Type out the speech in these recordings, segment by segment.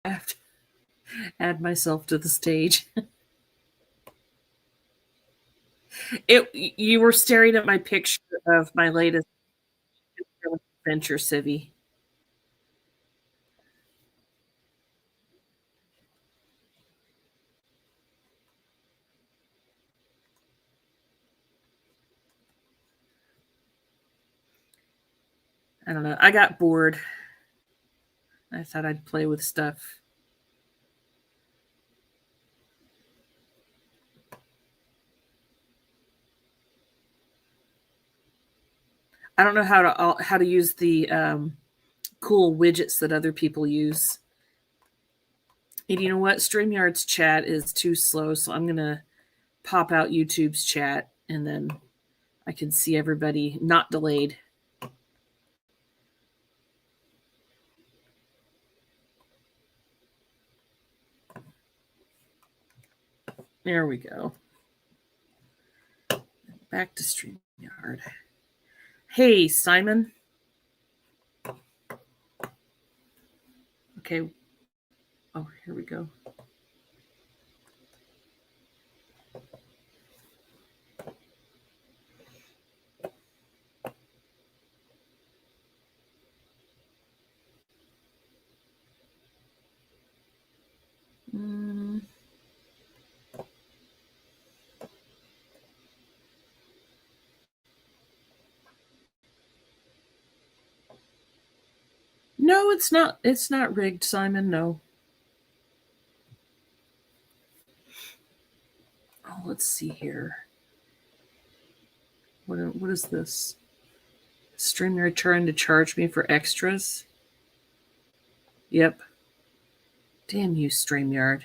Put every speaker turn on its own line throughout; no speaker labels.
have to add myself to the stage. You were staring at my picture of my latest adventure, Civvy. I don't know. I got bored. I thought I'd play with stuff. I don't know how to use the cool widgets that other people use. And you know what? StreamYard's chat is too slow, so I'm gonna pop out YouTube's chat and then I can see everybody not delayed. There we go. Back to StreamYard. Hey, Simon. Okay. Oh, here we go. No, it's not. It's not rigged, Simon. No. Oh, let's see here. What is this? StreamYard trying to charge me for extras? Yep. Damn you, StreamYard.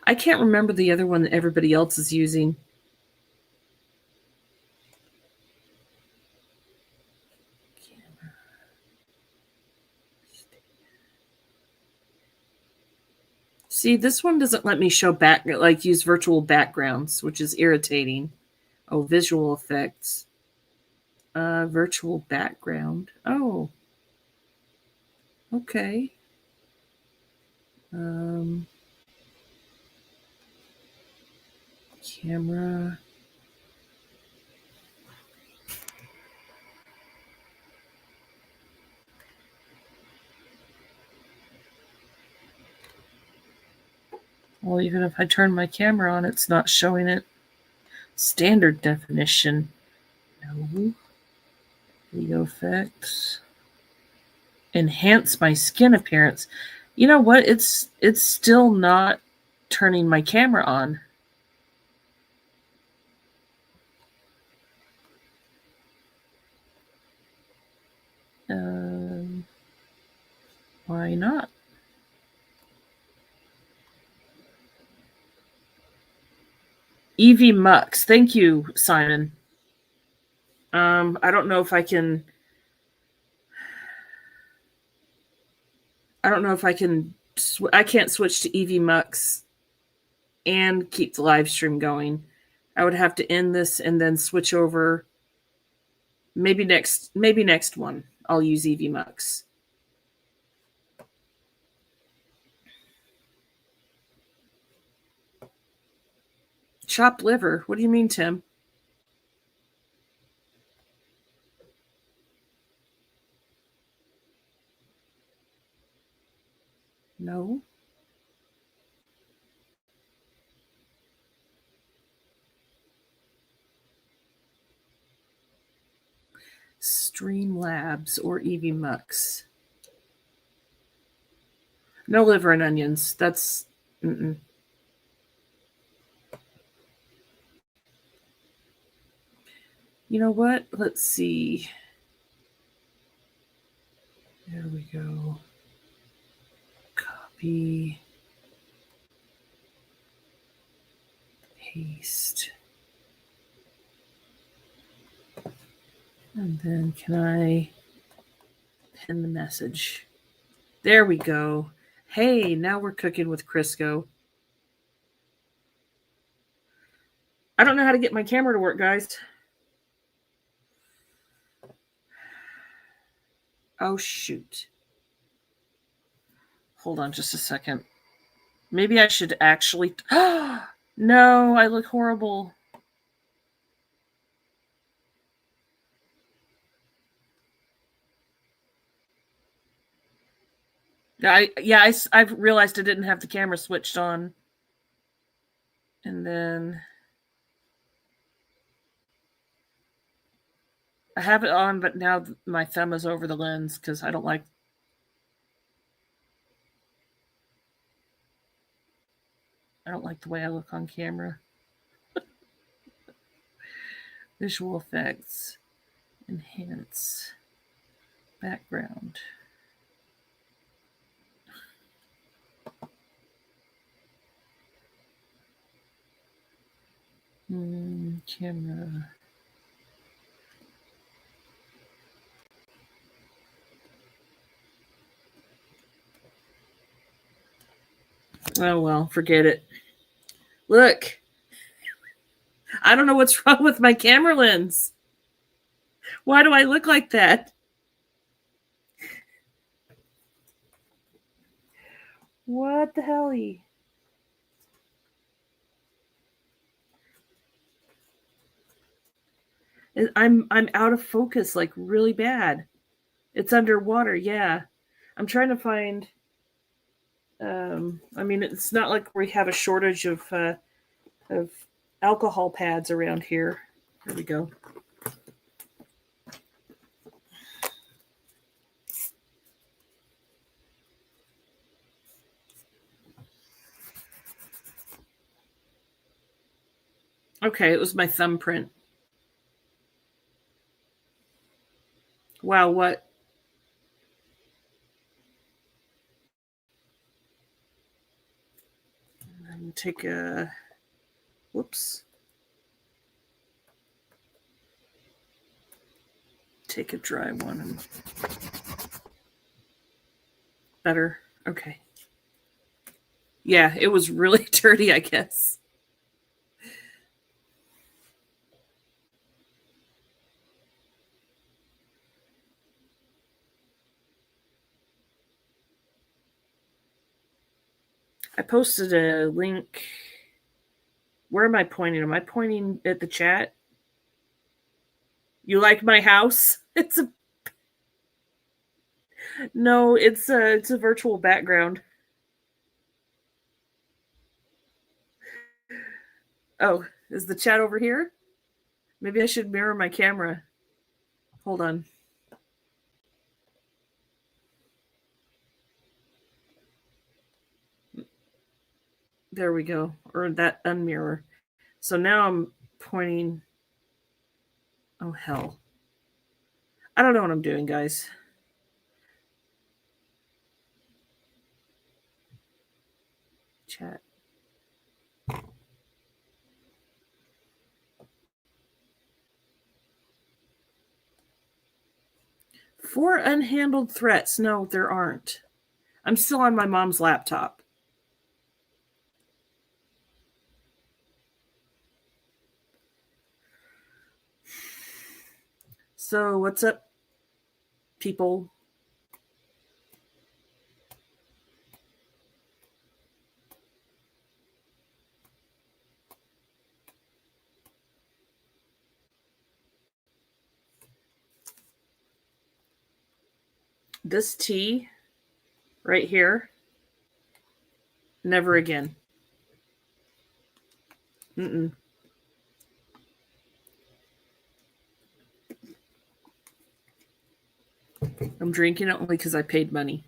I can't remember the other one that everybody else is using. See, this one doesn't let me show use virtual backgrounds, which is irritating. Oh, visual effects. Virtual background. Oh. Okay. Camera. Well, even if I turn my camera on, it's not showing it. Standard definition. No. Video effects. Enhance my skin appearance. You know what? It's still not turning my camera on. Why not? Evie Mux. Thank you, Simon. I don't know if I can. I don't know if I can. I can't switch to Evie Mux and keep the live stream going. I would have to end this and then switch over. Maybe next one. I'll use Evie Mux. Chopped liver. What do you mean, Tim? No. Streamlabs or Evie Mux. No liver and onions. That's. Mm-mm. You know what? Let's see. There we go. Copy. Paste. And then can I pin the message? There we go. Hey, now we're cooking with Crisco. I don't know how to get my camera to work, guys. Oh, shoot. Hold on just a second. Maybe I should actually... No, I look horrible. I've realized I didn't have the camera switched on. And then I have it on, but now my thumb is over the lens because I don't like the way I look on camera. Visual effects, enhance, background. Camera. Oh well, forget it. Look, I don't know what's wrong with my camera lens. Why do I look like that? What the hell? I'm out of focus, like really bad. It's underwater, yeah. I'm trying to find. I mean, it's not like we have a shortage of alcohol pads around here. Here we go. Okay, it was my thumbprint. Wow, what? Take a... Whoops. Take a dry one. And... Better. Okay. Yeah, it was really dirty, I guess. I posted a link. Where am I pointing? Am I pointing at the chat? You like my house? It's a... No, it's a virtual background. Oh, is the chat over here? Maybe I should mirror my camera. Hold on. There we go. Or that unmirror. So now I'm pointing. Oh, hell. I don't know what I'm doing, guys. Chat. Four unhandled threats. No, there aren't. I'm still on my mom's laptop. So, what's up, people? This tea right here, never again. Mm-mm. I'm drinking it only because I paid money.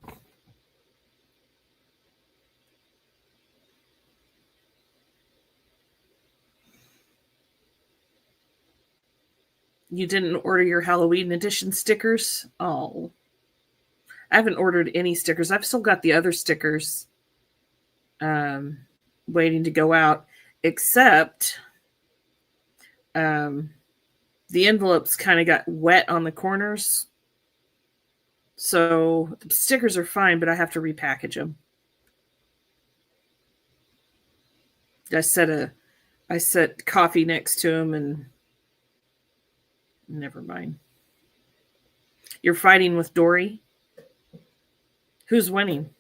You didn't order your Halloween edition stickers? Oh. I haven't ordered any stickers. I've still got the other stickers waiting to go out, except the envelopes kind of got wet on the corners. So the stickers are fine, but I have to repackage them. I set coffee next to them, and never mind. You're fighting with Dory? Who's winning?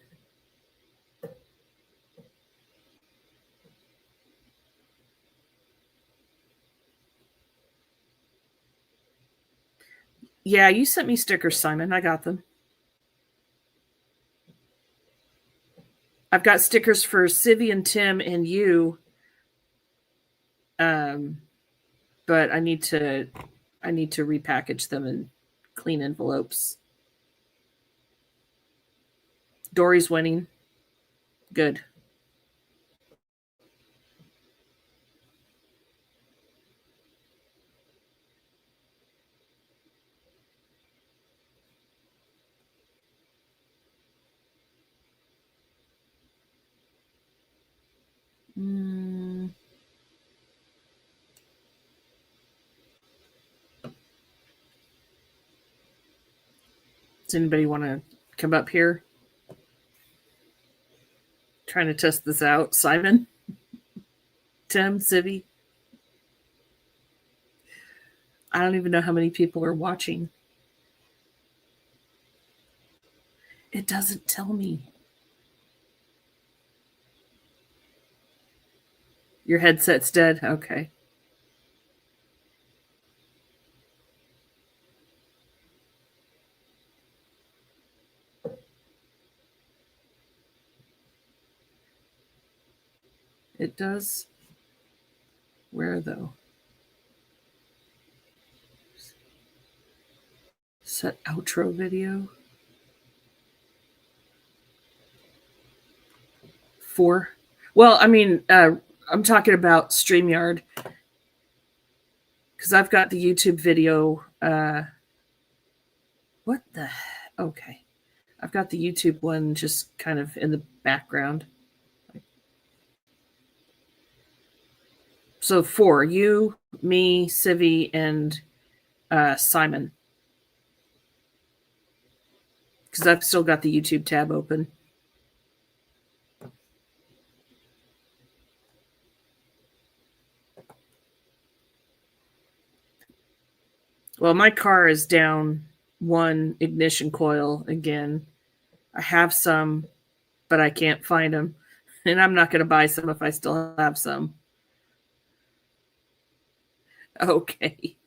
Yeah, you sent me stickers, Simon. I got them. I've got stickers for Civvy and Tim and you. But I need to repackage them in clean envelopes. Dory's winning. Good. Does anybody want to come up here? Trying to test this out. Simon? Tim? Civvy? I don't even know how many people are watching. It doesn't tell me. Your headset's dead? Okay. It does? Where, though? Set outro video? 4? Well, I mean, I'm talking about StreamYard. Because I've got the YouTube video. What the? Okay. I've got the YouTube one just kind of in the background. So 4, you, me, Civvy, and Simon. Because I've still got the YouTube tab open. Well, my car is down 1 ignition coil again. I have some, but I can't find them. And I'm not going to buy some if I still have some. Okay.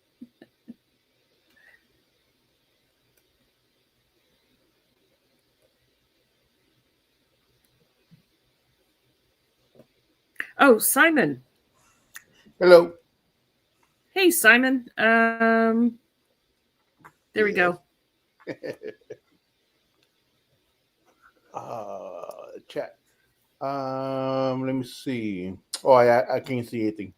Oh, Simon.
Hello.
Hey, Simon. There we go.
Chat. Let me see. Oh, I can't see anything.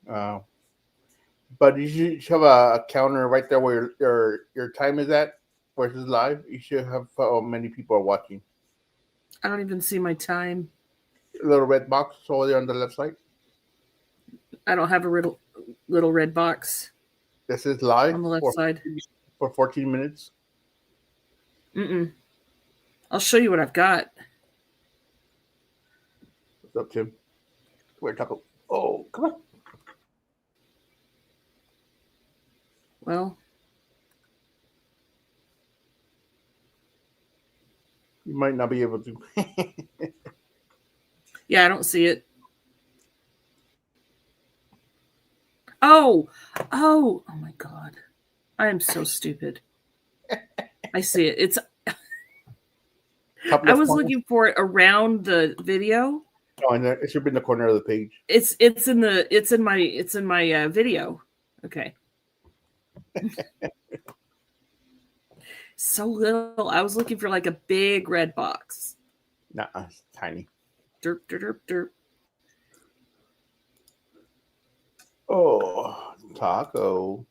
But you should have a counter right there where your time is at, where it is live. You should have how many people are watching.
I don't even see my time.
A little red box over there on the left side.
I don't have a little red box.
This is live
on the left side
for 14 minutes.
I'll show you what I've got.
What's up, Tim? We're talking. Oh, come on.
Well,
you might not be able to.
Yeah, I don't see it. Oh my God. I am so stupid. I see it. It's. I was looking for it around the video.
Oh, and it should be in the corner of the page.
It's in my video. Okay. So little. I was looking for like a big red box.
Nah, it's tiny.
Derp, derp, derp, derp.
Oh, taco.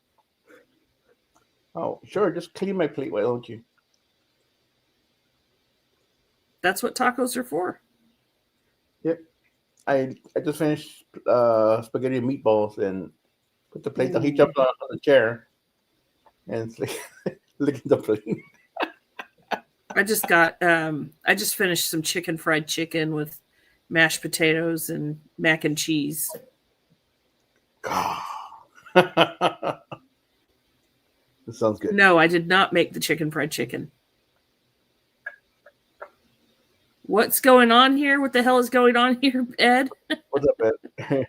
Oh, sure. Just clean my plate, why don't you?
That's what tacos are for.
Yep. I just finished spaghetti and meatballs and put the plate down. He jumped on the chair and it's like licking the plate.
I just finished some fried chicken with mashed potatoes and mac and cheese.
That sounds good.
No, I did not make the fried chicken. What's going on here? What the hell is going on here, Ed?
What's up, Ed?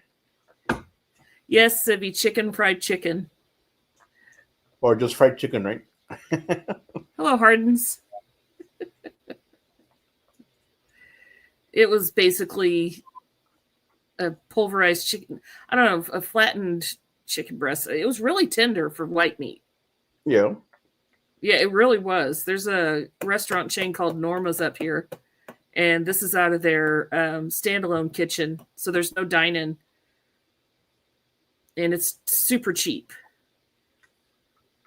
Yes, it'd be chicken, fried chicken.
Or just fried chicken, right?
Hello, Hardens. It was basically a pulverized chicken. I don't know, a flattened chicken breast. It was really tender for white meat.
Yeah.
Yeah, it really was. There's a restaurant chain called Norma's up here, and this is out of their standalone kitchen. So there's no dine-in, and it's super cheap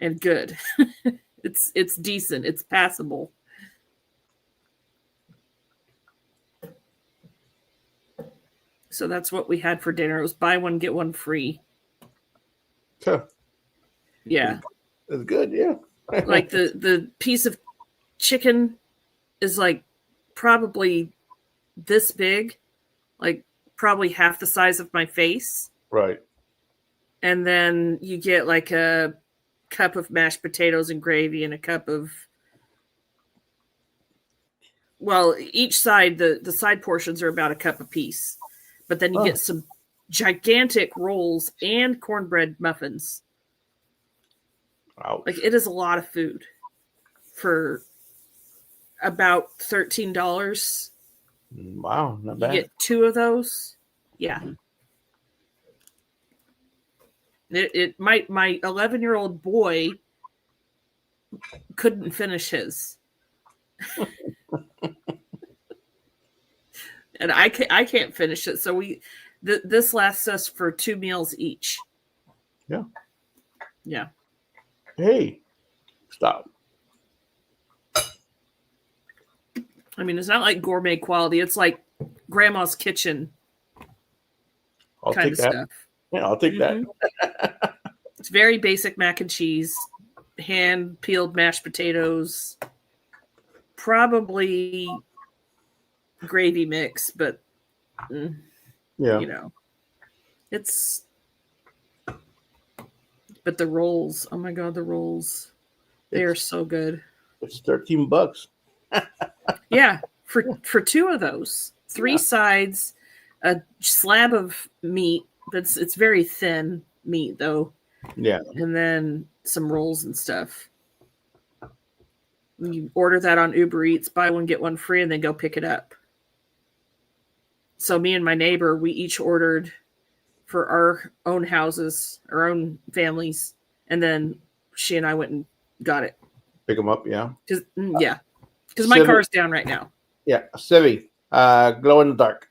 and good. It's decent. It's passable. So that's what we had for dinner. It was buy one get one free.
Huh.
Yeah.
That's good, yeah.
Like the piece of chicken is like probably this big, like probably half the size of my face.
Right.
And then you get like a cup of mashed potatoes and gravy and a cup of, well, each side, the side portions are about a cup apiece. But then you get some gigantic rolls and cornbread muffins.
Ouch.
Like, it is a lot of food for about $13.
Wow, not
You
bad.
get 2 of those. Yeah. My 11-year-old boy couldn't finish his. And I can't finish it. So this lasts us for 2 meals each.
Yeah.
Yeah.
Hey, stop.
I mean, it's not like gourmet quality. It's like grandma's kitchen
I'll
kind
take
of
that.
stuff.
Yeah, I'll take that.
It's very basic mac and cheese, hand peeled mashed potatoes, probably gravy mix, but
Yeah.
you know, it's. But the rolls, oh my god, the rolls, they are so good.
It's $13.
Yeah, for 2 of those, 3 sides, a slab of meat. It's very thin meat though.
Yeah.
And then some rolls and stuff. You order that on Uber Eats, buy one get one free, and then go pick it up. So me and my neighbor, we each ordered for our own houses, our own families, and then she and I went and got it.
Pick them up, yeah.
Because my car's down right now.
Yeah, Civi, glow in the dark.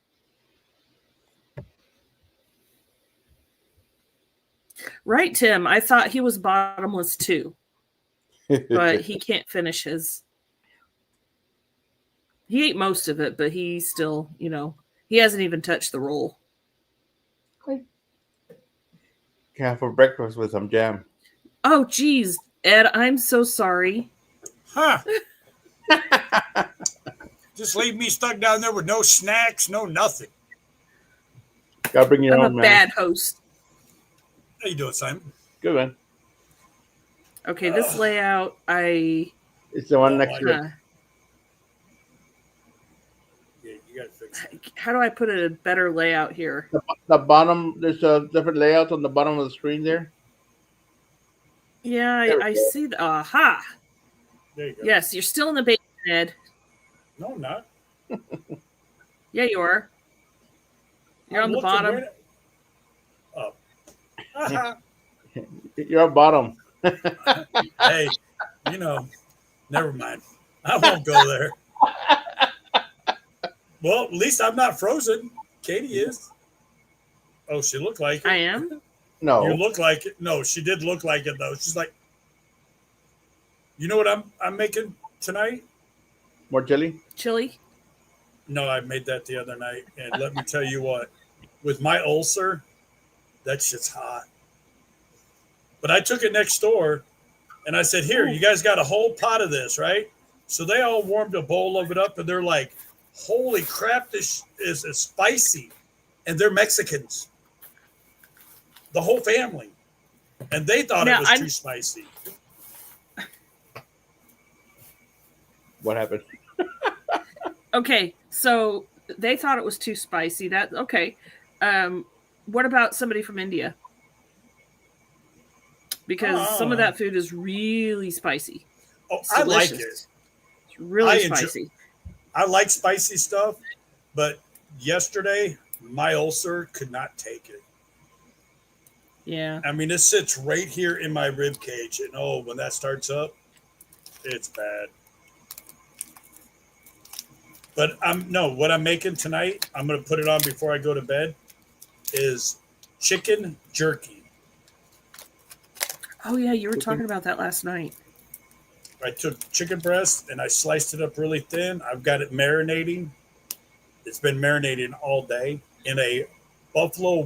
Right, Tim. I thought he was bottomless too, but he can't finish his. He ate most of it, but he still, he hasn't even touched the roll.
Can have for breakfast with some jam.
Oh, geez, Ed, I'm so sorry.
Huh. Just leave me stuck down there with no snacks, no nothing.
Gotta bring your
I'm
own,
a
man.
bad host.
How you doing, Simon?
Good, man.
Okay, this layout,
It's the one next to it.
Yeah, you gotta fix it.
How do I put a better layout here?
The bottom, there's a different layout on the bottom of the screen there.
Yeah,
There we
I
go.
see. Aha.
There you go.
Yes, you're still in the basement, Ed.
No, I'm not.
Yeah, you are. You're on the
looking
bottom.
right up. Haha.
You're at bottom.
Hey, never mind. I won't go there. Well, at least I'm not frozen. Katie is. Oh, she looked like it.
I am.
No.
You look like it. No, she did look like it though. She's like, you know what I'm making tonight?
More chili?
Chili.
No, I made that the other night, and let me tell you what, with my ulcer, that shit's hot. But I took it next door, and I said, "Here, you guys got a whole pot of this, right?" So they all warmed a bowl of it up, and they're like, "Holy crap, this is spicy," and they're Mexicans, the whole family, and they thought it was too spicy.
What happened?
Okay, so they thought it was too spicy. That okay. What about somebody from India? Because some of
Oh,
that food is really spicy. It's
I like it.
delicious. It's really
I enjoy.
spicy.
I like spicy stuff, but yesterday my ulcer could not take it.
Yeah.
I mean, it sits right here in my rib cage, and oh, when that starts up, it's bad. But I'm no, what I'm making tonight, I'm gonna put it on before I go to bed, is chicken jerky.
Oh yeah, you were
Chicken.
talking about that last night.
I took chicken breast and I sliced it up really thin. I've got it marinating. It's been marinating all day in a buffalo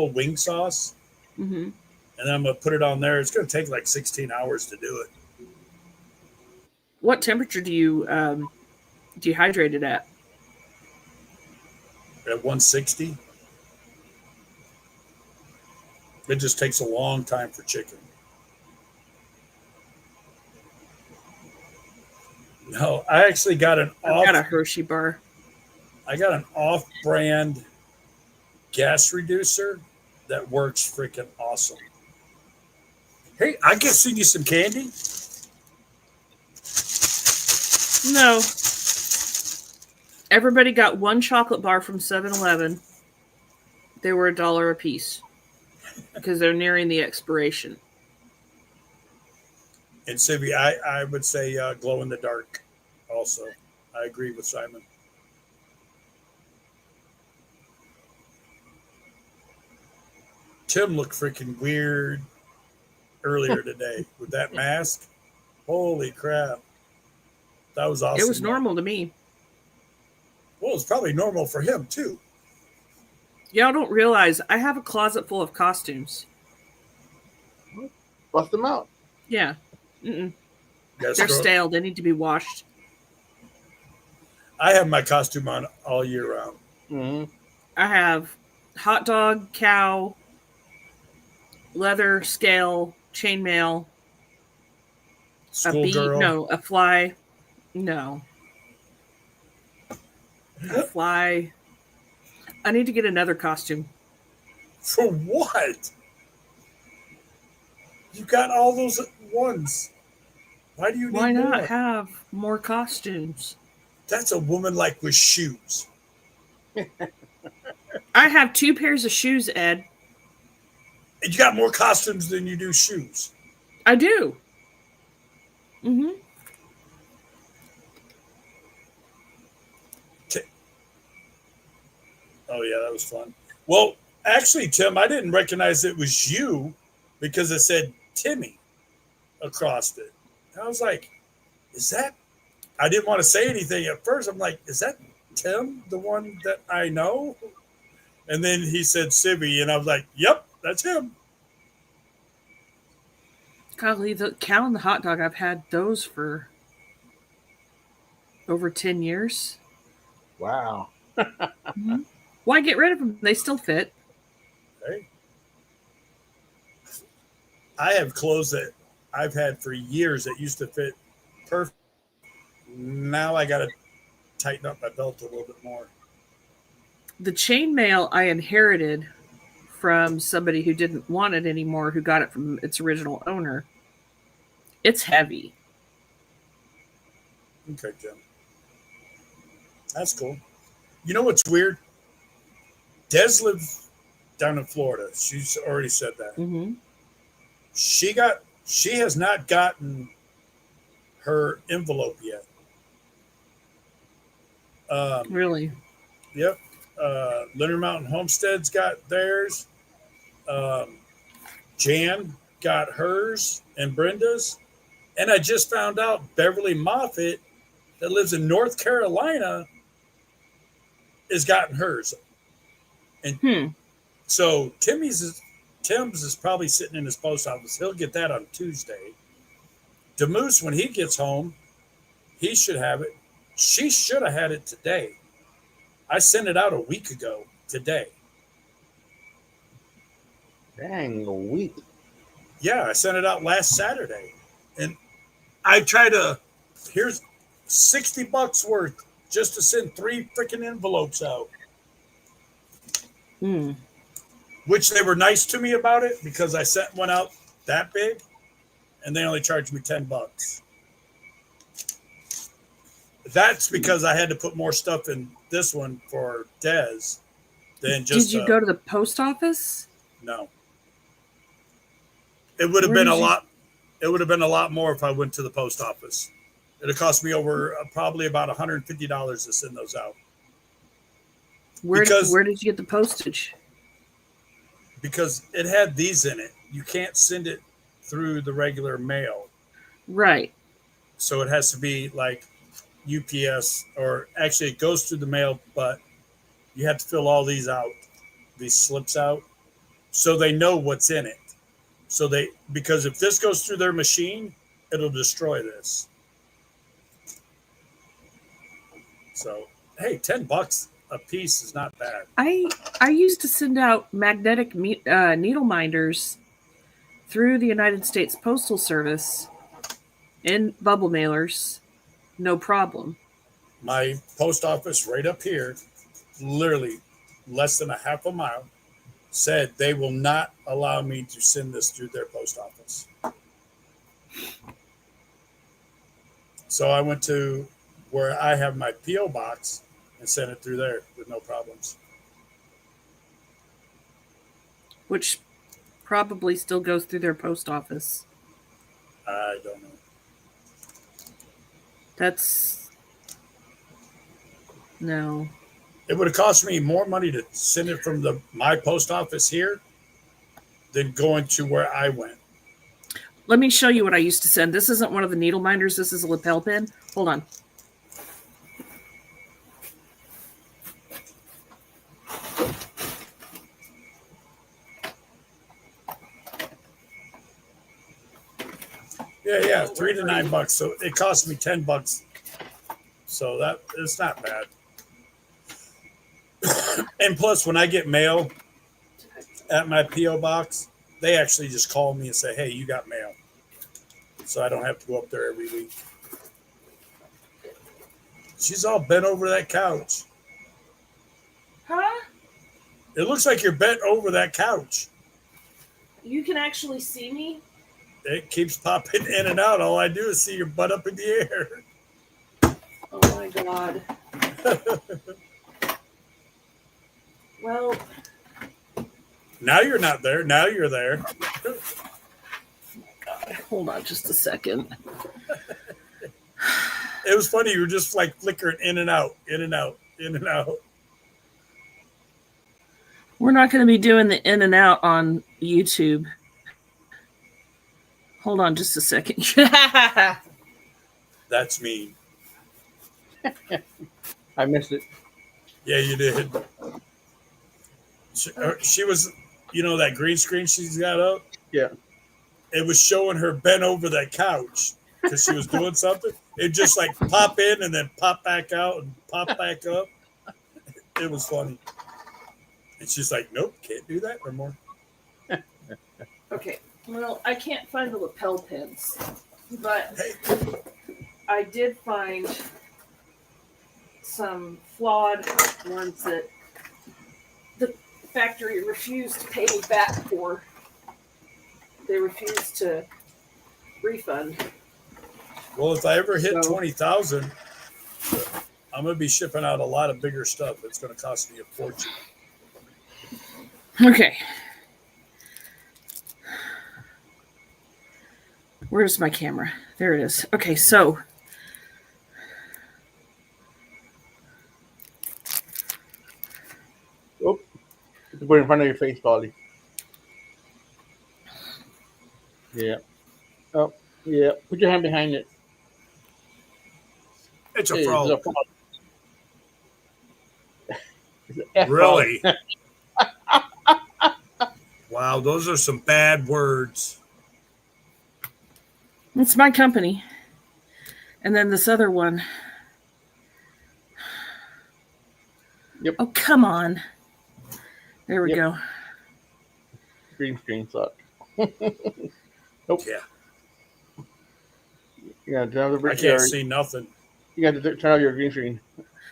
wing sauce,
Mm-hmm.
and then I'm gonna put it on there. It's gonna take like 16 hours to do it
What temperature do you dehydrate it at?
at 160. It just takes a long time for chicken. No, I actually got an
I've got a
off.
Hershey bar.
I got an off-brand gas reducer that works freaking awesome. Hey, I can send you some candy.
No. Everybody got one chocolate bar from 7-Eleven. They were $1 a piece because they're nearing the expiration.
And Sivy, I would say glow in the dark also. I agree with Simon. Tim looked freaking weird earlier today with that mask. Holy crap. That was awesome.
It was normal to me.
Well, it's probably normal for him too.
Y'all don't realize I have a closet full of costumes.
Bust them out.
Yeah. Mm-mm.
Yes,
They're
girl.
stale. They need to be washed.
I have my costume on all year round.
Mm-hmm.
I have hot dog, cow, leather, scale, chainmail, a bee.
Schoolgirl.
No, a fly. No. A fly. I need to get another costume.
For what? You got all those ones. Why do you need
Why not
more?
have more costumes?
That's a woman like with shoes.
I have 2 pairs of shoes, Ed.
And you got more costumes than you do shoes.
I do. Mm-hmm.
Oh yeah, that was fun. Well, actually, Tim, I didn't recognize it was you because it said Timmy across it. And I was like, is that? I didn't want to say anything at first. I'm like, is that Tim, the one that I know? And then he said Sibby, and I was like, yep, that's him.
Golly, the cow and the hot dog, I've had those for over 10 years.
Wow.
Mm-hmm. Why get rid of them? They still fit.
Hey. I have clothes that I've had for years that used to fit perfect. Now I got to tighten up my belt a little bit more.
The chainmail I inherited from somebody who didn't want it anymore, who got it from its original owner. It's heavy.
Okay, Jim. That's cool. You know what's weird? Des lives down in Florida. She's already said that.
Mm-hmm.
She has not gotten her envelope yet.
Really?
Yep. Leonard Mountain Homestead's got theirs. Jan got hers and Brenda's. And I just found out Beverly Moffitt, that lives in North Carolina, has gotten hers. And so Tim's is probably sitting in his post office. He'll get that on Tuesday. DeMoose, when he gets home, he should have it. She should have had it today. I sent it out a week ago today.
Dang, a week.
Yeah, I sent it out last Saturday. And I try to, $60 worth just to send 3 freaking envelopes out.
Hmm.
Which they were nice to me about it because I sent one out that big and they only charged me $10. That's because I had to put more stuff in this one for Dez than just.
Did you go to the post office?
No. It would have
Where
been a
did you-
lot. It would have been a lot more if I went to the post office. It'd cost me over probably about $150 to send those out.
Where
Because-
did you get the postage?
Because it had these in it. You can't send it through the regular mail.
Right.
So it has to be like UPS, or actually it goes through the mail, but you have to fill all these out, these slips out, so they know what's in it. So because if this goes through their machine, it'll destroy this. So, hey, $10 a piece is not bad.
I used to send out magnetic needle minders through the United States Postal Service in bubble mailers, no problem.
My post office right up here, literally less than a half a mile, said they will not allow me to send this through their post office. So I went to where I have my P.O. box and sent it through there with no problems.
Which probably still goes through their post office.
I don't know.
That's no.
It would have cost me more money to send it from my post office here than going to where I went.
Let me show you what I used to send. This isn't one of the needle minders. This is a lapel pin. Hold on.
Yeah, $3 to $9. So it cost me $10. So that it's not bad. And plus, when I get mail at my P.O. box, they actually just call me and say, "Hey, you got mail," so I don't have to go up there every week. She's all bent over that couch.
Huh?
It looks like you're bent over that couch.
You can actually see me?
It keeps popping in and out. All I do is see your butt up in the air.
Oh my god. Well,
Now you're not there. Now you're there.
hold on just a second.
It was funny. You were just like flickering in and out, in and out, in and out.
We're not going to be doing the in and out on YouTube. Hold on just a second.
That's mean.
I missed it.
Yeah, you did. She was, that green screen she's got up?
Yeah.
It was showing her bent over that couch because she was doing something. It just like pop in and then pop back out and pop back up. It was funny. And she's like, nope, can't do that no more.
Okay. Well, I can't find the lapel pins, but
Hey,
I did find some flawed ones that the factory refused to pay me back for. They refused to refund.
well, if I ever hit
So-
20,000, I'm going to be shipping out a lot of bigger stuff. It's going to cost me a fortune.
Okay. Where's my camera? There it is. Okay, so
Oh, put it in front of your face, Polly. Yeah. Oh, yeah. Put your hand behind it.
It's a
Hey,
frog.
it's a frog. It's an F frog.
Really? Wow, those are some bad words.
it's my company. And then this other one.
Yep.
Oh, come on. There we
Yep.
go.
Green screen suck.
Yeah,
Yeah, another
I can't see nothing.
You got to turn off your green screen.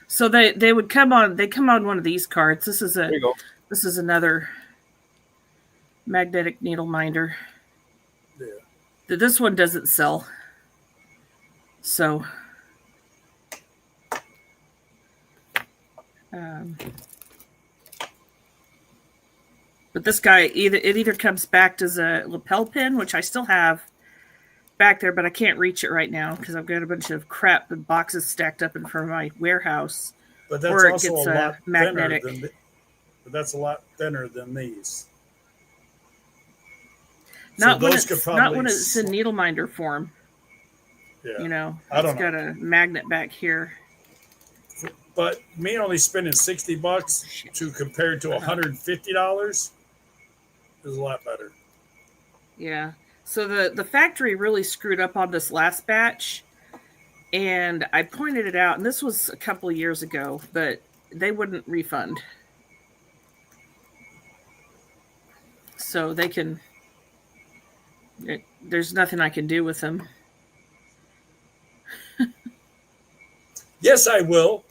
So they would come on. They come on one of these cards.
There you go.
This is another magnetic needle minder.
Yeah.
This one doesn't sell. So, but this guy either comes back as a lapel pin, which I still have back there, but I can't reach it right now because I've got a bunch of crap and boxes stacked up in front of my warehouse.
But that's
Or it
also
gets
a lot
magnetic.
thinner than. But that's a lot thinner than these.
Not
so
when
those could
it's
probably
not when it's in needle minder form.
Yeah.
You know,
I don't
it's got a magnet back here.
But me only spending $60 to compared to $150 is a lot better.
Yeah. So the factory really screwed up on this last batch, and I pointed it out, and this was a couple of years ago, but they wouldn't refund. So they can. There's nothing I can do with them.
Yes, I will.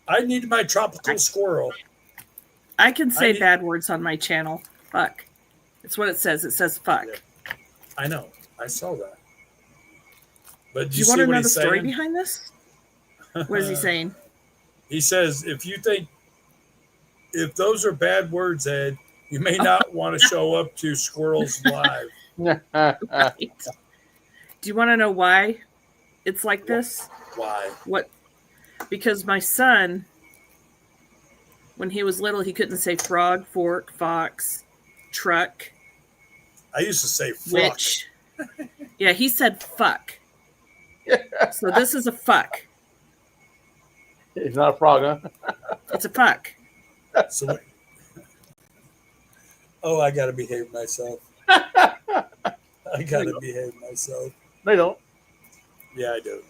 I need my tropical squirrel.
I can say bad words on my channel. Fuck. That's what it says. It says fuck.
Yeah. I know. I saw that. But
Do you want to know the story behind this? What is he saying?
He says, if those are bad words, Ed, you may not want to show up to Squirrels Live.
Right. Do you want to know why it's like this?
Why?
What? Because my son, when he was little, he couldn't say frog, fork, fox, truck,
I used to say fuck.
witch. Yeah, he said fuck. So this is a fuck.
It's not a frog, huh?
It's a fuck.
So, oh, I got to behave myself. I got to behave myself.
They don't.
Yeah, I do.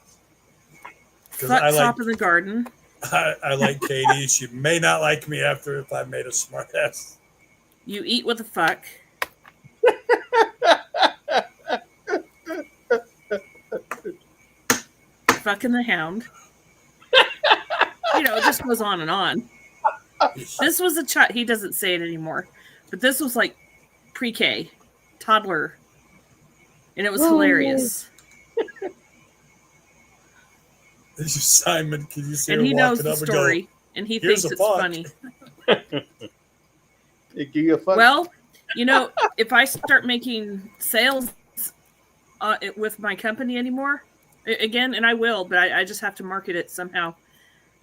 Because
Fuck
I like
top of the garden.
I like Katie. She may not like me after if I made a smart ass.
You eat with a fuck. Fucking the hound. You know, it just goes on and on. This was a child. He doesn't say it anymore, but this was like pre-K, toddler, and it was hilarious.
This is Simon. Can you see
And
her
he knows
walking
the
up and
story,
go,
and he
"Here's
thinks
a
it's
fuck."
funny.
They give you a fuck.
Well, you know, if I start making sales with my company anymore, again, and I will, but I just have to market it somehow.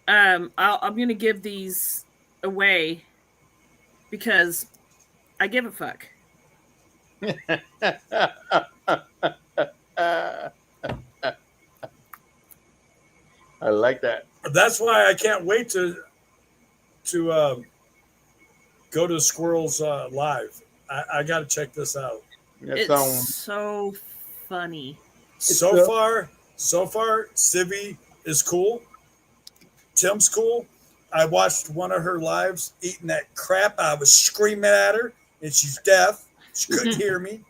I'm going to give these away because I give a fuck.
I like that.
That's why I can't wait to go to Squirrels Live. I got to check this out.
It's so funny.
So far, Civi is cool. Tim's cool. I watched one of her lives eating that crap. I was screaming at her, and she's deaf. She couldn't hear me.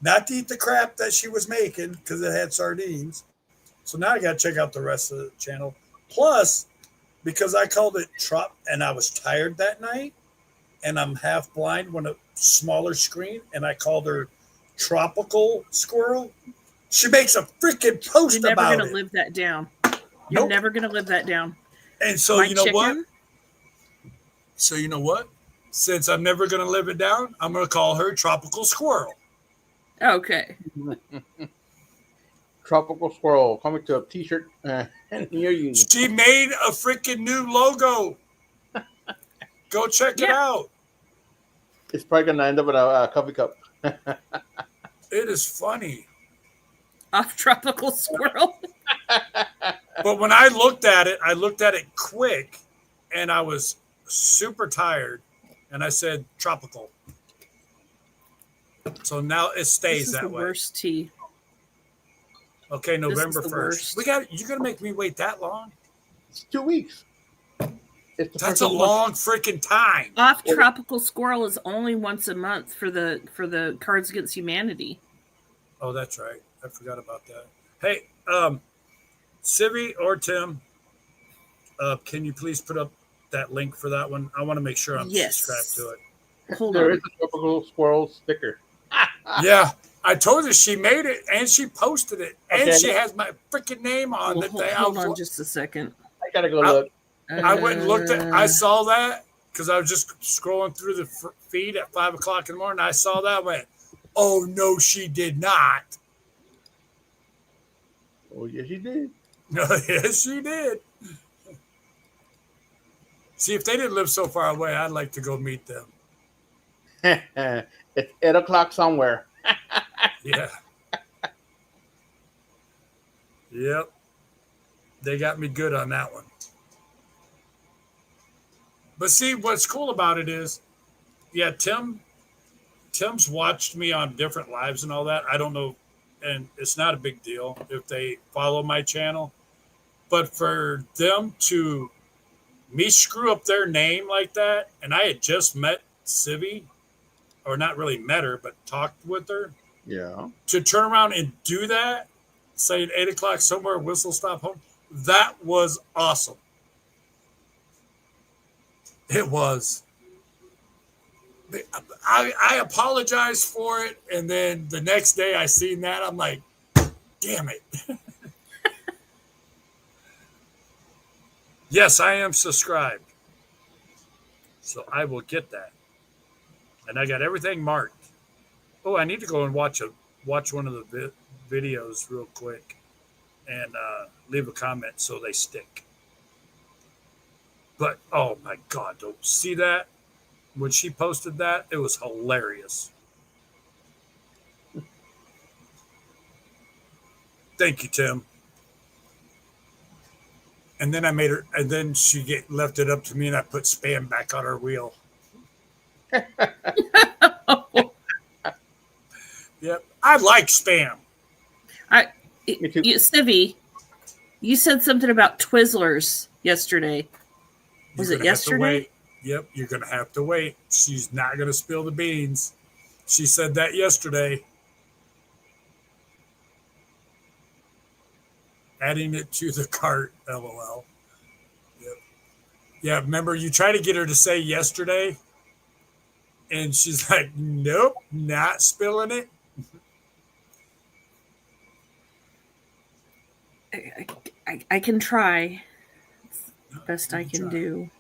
Not to eat the crap that she was making because it had sardines. So now I got to check out the rest of the channel. Plus, because I called it Trop, and I was tired that night, and I'm half blind when a smaller screen, and I called her Tropical Squirrel. She makes a freaking post
You're
about
never going
it.
to live that down. You're
Nope.
never going to live that down.
And so
My
you know what?
chicken?
So you know what? Since I'm never going to live it down, I'm going to call her Tropical Squirrel.
Okay.
Tropical Squirrel coming to a t-shirt near you.
She made a freaking new logo. Go check it out.
It's probably gonna end up in a coffee cup.
It is funny.
Off tropical squirrel.
But when I looked at it quick, and I was super tired, and I said tropical. So now it stays
This is
that
the
way.
worst tea.
Okay, November
the
1st.
worst.
You're gonna make me wait that long?
It's 2 weeks. It's the
That's
first
a
of the month.
long freaking time.
Off tropical squirrel is only once a month for the Cards Against Humanity.
Oh, that's right. I forgot about that. Hey, Civi or Tim, can you please put up that link for that one? I want to make sure I'm
Yes.
subscribed to it.
Hold
There
on.
is a tropical squirrel sticker.
Yeah, I told her she made it and she posted it, and
Okay.
she has my freaking name on the thing.
Hold on just a second.
I gotta go look.
I went and looked at. I saw that because I was just scrolling through the feed at 5 o'clock in the morning. I saw that. I went, oh no, she did not.
Oh yes, you did.
No, yes, she did. See, if they didn't live so far away, I'd like to go meet them.
It's 8 o'clock somewhere.
Yeah. Yep. They got me good on that one. But see, what's cool about it is, yeah, Tim's watched me on different lives and all that. I don't know, and it's not a big deal if they follow my channel. But for them to me screw up their name like that, and I had just met Civi, or not really met her, but talked with her,
Yeah.
to turn around and do that, say at 8 o'clock somewhere, whistle stop home, that was awesome. It was. I apologized for it, and then the next day I seen that, I'm like, damn it. Yes, I am subscribed. So I will get that. And I got everything marked. Oh, I need to go and watch one of the videos real quick and leave a comment so they stick. But, oh my God, don't see that? When she posted that, it was hilarious. Thank you, Tim. And then I made her, and then she left it up to me, and I put spam back on her wheel. Yep, I like spam.
Me too.
Stevie, you said something about Twizzlers yesterday. Was
You're
it
gonna have to
yesterday?
wait. Yep, you're going to have to wait. She's not going to spill the beans. She said that yesterday. Adding it to the cart, LOL. Yep. Yeah, remember you tried to get her to say yesterday, and she's like, nope, not spilling it.
I can try. It's the best I
You
can
try.
do.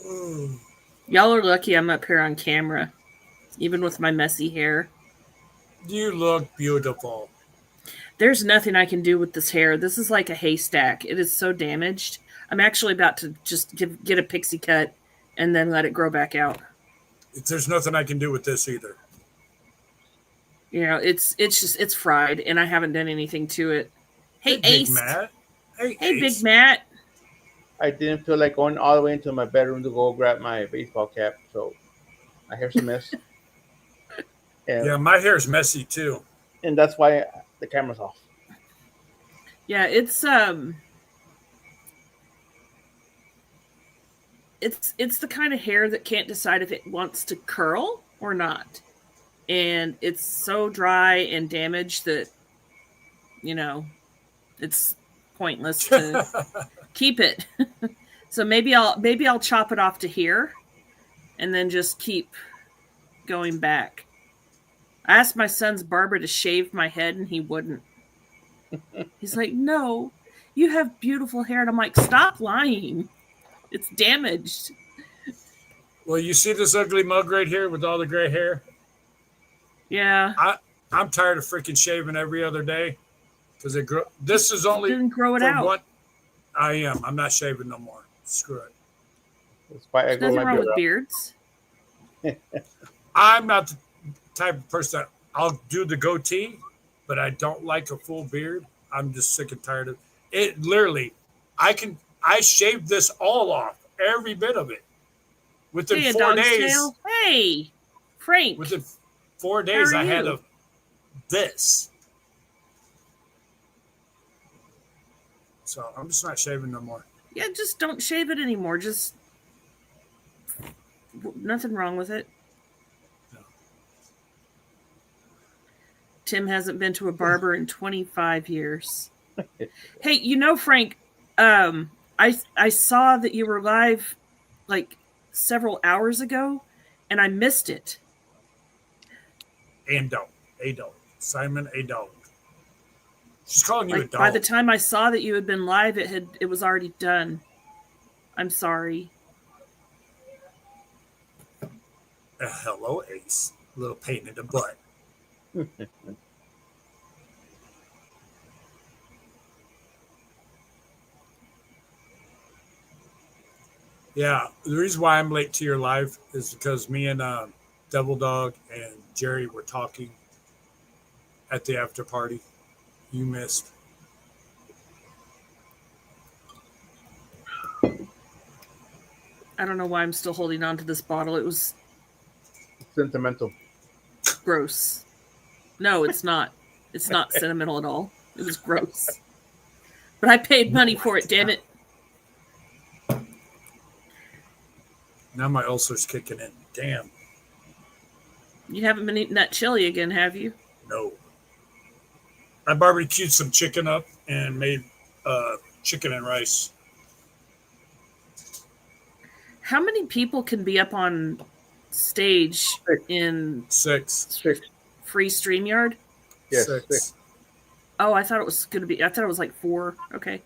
Oh.
Y'all are lucky I'm up here on camera, even with my messy hair.
You look beautiful.
There's nothing I can do with this hair. This is like a haystack. It is so damaged. I'm actually about to just get a pixie cut and then let it grow back out.
There's nothing I can do with this either.
You know, it's fried, and I haven't done anything to it. Hey,
Big
Ace.
Matt. Hey,
Hey,
Ace.
Big Matt.
I didn't feel like going all the way into my bedroom to go grab my baseball cap, so my hair's a mess.
Yeah, my hair's messy too.
And that's why the camera's off.
Yeah, it's the kind of hair that can't decide if it wants to curl or not. And it's so dry and damaged that, you know, it's pointless to keep it. So maybe I'll chop it off to here and then just keep going back. I asked my son's barber to shave my head and he wouldn't. He's like, no, you have beautiful hair. And I'm like, stop lying. It's damaged.
Well, you see this ugly mug right here with all the gray hair?
Yeah.
I'm tired of freaking shaving every other day because it grow. This is only
Didn't grow it
for
out.
what I am. I'm not shaving no more. Screw it.
That's why I
There's
grow
nothing
my
wrong
beard
with
out.
beards.
I'm not the type of person that I'll do the goatee, but I don't like a full beard. I'm just sick and tired of it. Literally, I shaved this all off, every bit of it. Within
Hey, a
4
dog's
days,
tail. Hey, Frank.
within 4 days,
How are
I had
you?
this. So I'm just not shaving no more.
Yeah, just don't shave it anymore. Just nothing wrong with it. Tim hasn't been to a barber in 25 years. Hey, Frank, I saw that you were live like several hours ago, and I missed it.
Ando. Simon A. Dog. She's calling you a
Like
dog.
by the time I saw that you had been live, it was already done. I'm sorry.
Hello, Ace. Little pain in the butt. Yeah, the reason why I'm late to your live is because me and Devil Dog and Jerry were talking at the after party. You missed.
I don't know why I'm still holding on to this bottle. It was
Sentimental.
gross. No, it's not. It's not sentimental at all. It was gross. But I paid money for it, damn it.
Now my ulcer's kicking in. Damn.
You haven't been eating that chili again, have you?
No. I barbecued some chicken up and made chicken and rice.
How many people can be up on stage in
6.
free StreamYard?
Yes.
6.
Oh, I thought it was like 4. Okay.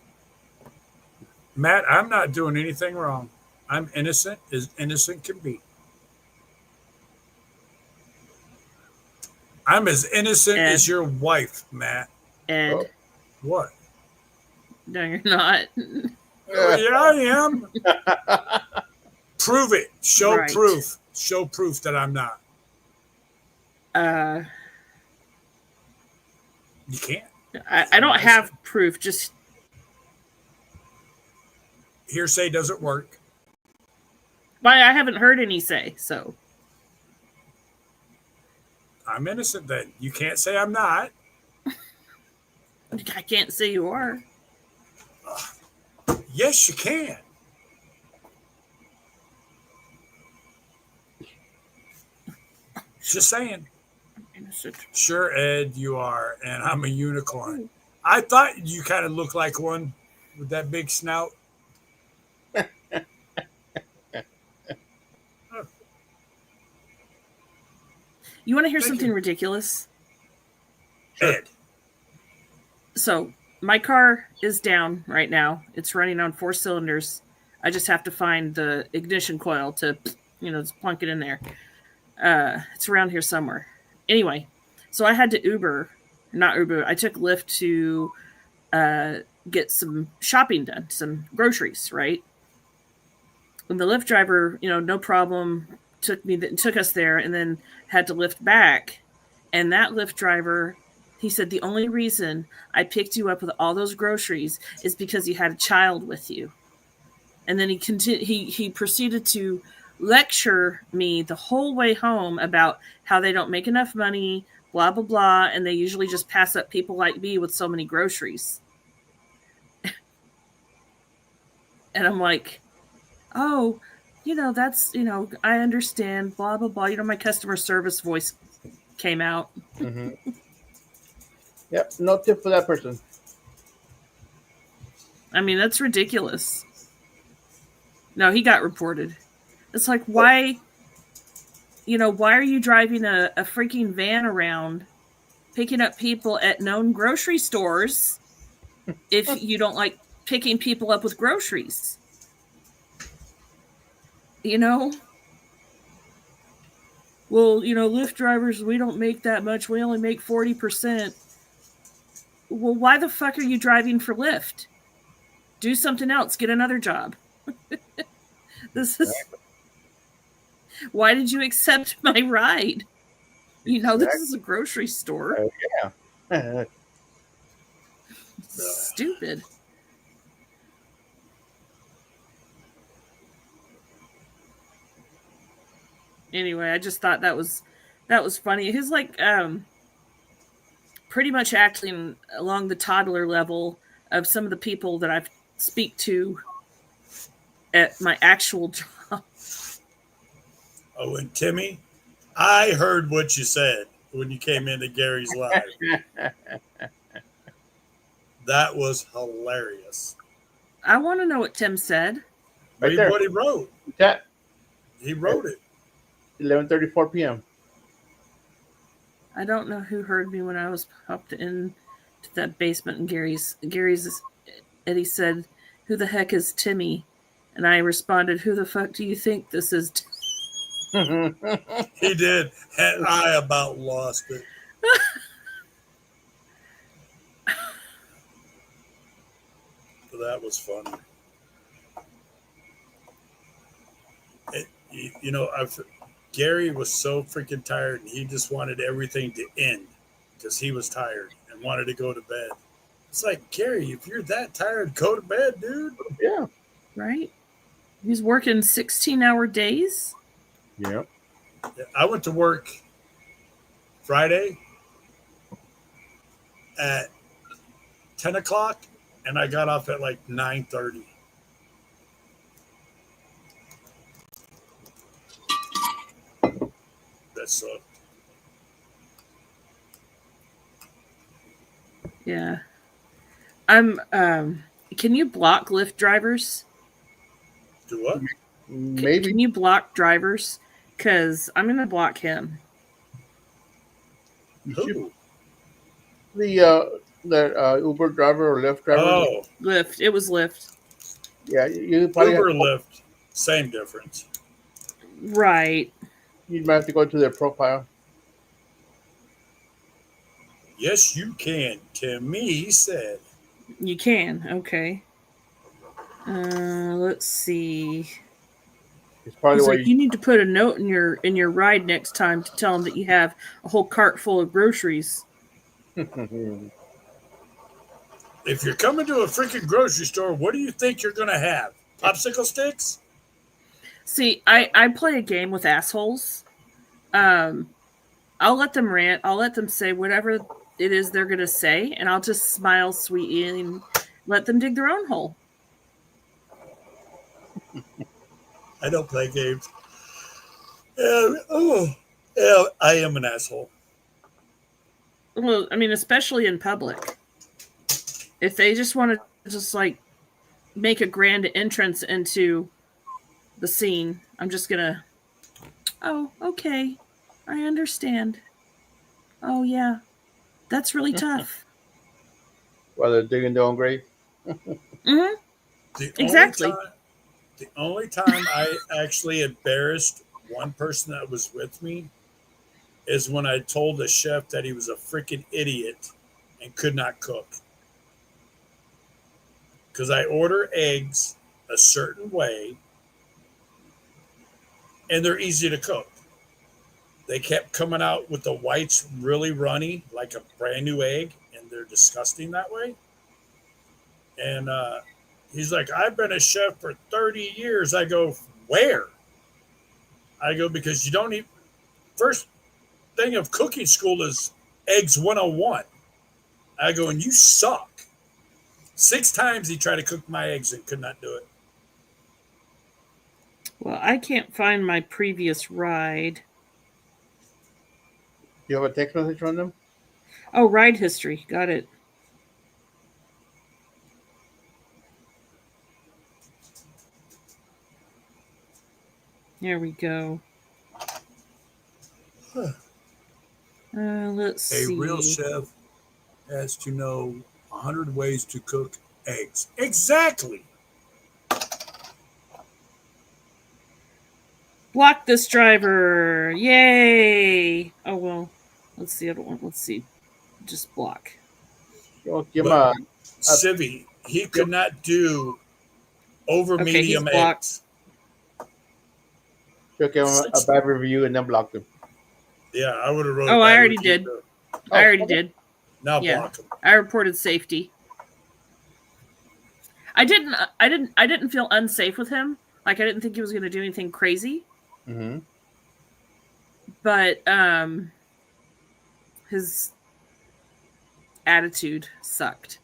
Matt, I'm not doing anything wrong. I'm innocent as innocent can be. I'm as innocent
Ed.
as your wife, Matt.
Ed.
Oh.
What?
No, you're not.
Oh, yeah, I am. Prove it. Show
Right.
proof. Show proof that I'm not. You can't.
I don't have proof. Just
Hearsay doesn't work.
why I haven't heard any say. So
I'm innocent then. You can't say I'm not.
I can't say you are.
Yes, you can. Just saying.
Innocent.
Sure, Ed, you are, and I'm a unicorn. I thought you kind of looked like one with that big snout.
You want to hear
Thank
something
you.
ridiculous?
Ed.
So my car is down right now. It's running on 4 cylinders. I just have to find the ignition coil to, just plunk it in there. It's around here somewhere. Anyway, so I had to not Uber. I took Lyft to get some shopping done, some groceries, right? And the Lyft driver, no problem, took us there, and then had to lift back. And that Lyft driver, he said the only reason I picked you up with all those groceries is because you had a child with you. And then he proceeded to lecture me the whole way home about how they don't make enough money, blah, blah, blah, and they usually just pass up people like me with so many groceries. And I'm like, oh, that's, I understand, blah, blah, blah. My customer service voice came out.
Mm-hmm. Yep, no tip for that person.
I mean, that's ridiculous. No, he got reported. It's like, why are you driving a freaking van around picking up people at known grocery stores if you don't like picking people up with groceries? Well, Lyft drivers, we don't make that much. We only make 40%. Well, why the fuck are you driving for Lyft? Do something else. Get another job. This is... Why did you accept my ride? This is a grocery store.
Yeah.
Stupid. Anyway, I just thought that was funny. He's like pretty much acting along the toddler level of some of the people that I speak to at my actual job.
Oh, and Timmy, I heard what you said. when you came into Gary's live. That was hilarious.
I want to know what Tim said.
Right
Read
there.
what he wrote.
Chat.
He wrote it.
11:34 p.m.
I don't know who heard me when I was popped in to that basement. And Gary's Eddie said, "Who the heck is Timmy?" And I responded, "Who the fuck do you think this is?"
He did. And I about lost it. That was funny. Gary was so freaking tired, and he just wanted everything to end because he was tired and wanted to go to bed. It's like, Gary, if you're that tired, go to bed, dude.
Yeah.
Right? He's working 16-hour days.
Yeah.
I went to work Friday at 10 o'clock, and I got off at like 9:30. That sucked.
Yeah. I'm can you block Lyft drivers?
Do what?
Maybe.
Can you block drivers? Because I'm gonna block him.
You should-
Who?
that Uber driver or Lyft driver.
Oh,
Lyft. It was Lyft.
Yeah, you probably
Uber Lyft. Same difference.
Right.
you might have to go to their profile.
Yes, you can. To me, he said.
You can. Okay. Let's see.
It's probably
He's
why
like, you need to put a note in your ride next time to tell them that you have a whole cart full of groceries.
If you're coming to a freaking grocery store, what do you think you're going to have? Popsicle sticks?
See, I play a game with assholes. I'll let them rant. I'll let them say whatever it is they're going to say, and I'll just smile sweetly and let them dig their own hole.
I don't play games. Yeah, I am an asshole.
Well, I mean, especially in public. If they just want to just like make a grand entrance into the scene, I'm just gonna. Oh, okay, I understand. Oh yeah, that's really tough.
while they're digging their own grave.
Mm-hmm.
The
Exactly.
The only time I actually embarrassed one person that was with me is when I told the chef that he was a freaking idiot and could not cook. Because I order eggs a certain way and they're easy to cook. They kept coming out with the whites really runny, like a brand new egg, and they're disgusting that way. And he's like, I've been a chef for 30 years. I go, where? I go, because you don't even, first thing of cooking school is eggs 101. I go, and you suck. 6 times he tried to cook my eggs and could not do it.
Well, I can't find my previous ride.
You have a text message from them?
Oh, ride history. Got it. There we go. Let's see.
A real chef has to know 100 ways to cook eggs. Exactly.
Block this driver. Yay. Oh, well. Let's see. I don't want. Let's see. Just block.
Yo, give him a
Civvy, he could not do over
Okay,
medium
he's blocked.
eggs.
give him a bad review and then block them.
Yeah, I would have wrote.
Oh,
a
I
bad
already
review
did.
too.
I already
okay.
did.
Now
Yeah.
block him.
I reported safety. I didn't feel unsafe with him. Like I didn't think he was going to do anything crazy.
Mm-hmm.
But his attitude sucked.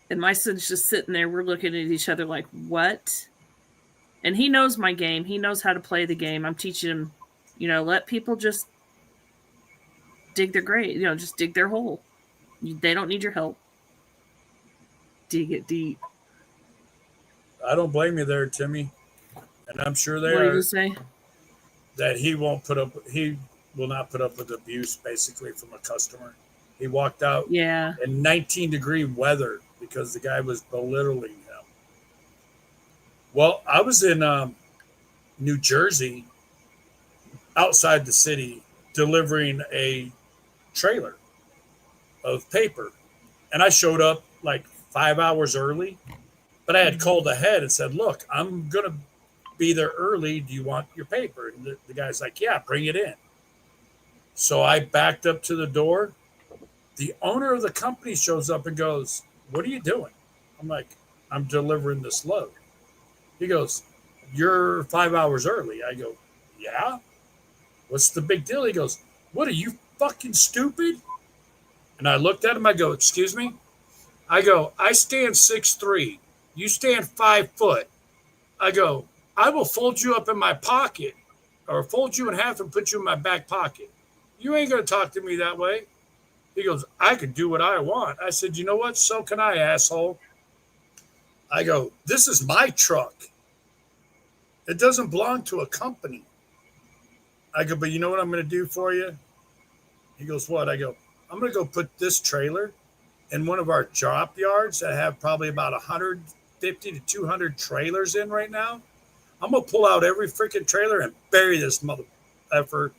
And my son's just sitting there. We're looking at each other like, what? And he knows my game. He knows how to play the game. I'm teaching him Let people just dig their grave. Just dig their hole. They don't need your help. Dig it deep.
I don't blame you there, Timmy. And I'm sure they
What are you
are.
gonna say?
That he will not put up with abuse basically from a customer. He walked out
Yeah.
in 19-degree weather because the guy was belittling him. Well, I was in New Jersey, outside the city, delivering a trailer of paper. And I showed up like 5 hours early, but I had called ahead and said, look, I'm going to be there early. Do you want your paper? And the guy's like, yeah, bring it in. So I backed up to the door. The owner of the company shows up and goes, what are you doing? I'm like, I'm delivering this load. He goes, you're 5 hours early. I go, yeah. What's the big deal? He goes, what are you fucking stupid? And I looked at him. I go, excuse me? I go, I stand 6'3". You stand 5 foot. I go, I will fold you up in my pocket or fold you in half and put you in my back pocket. You ain't going to talk to me that way. He goes, I can do what I want. I said, you know what? So can I, asshole. I go, this is my truck. It doesn't belong to a company. I go, but you know what I'm going to do for you? He goes, what? I go, I'm going to go put this trailer in one of our drop yards that have probably about 150 to 200 trailers in right now. I'm going to pull out every freaking trailer and bury this mother effer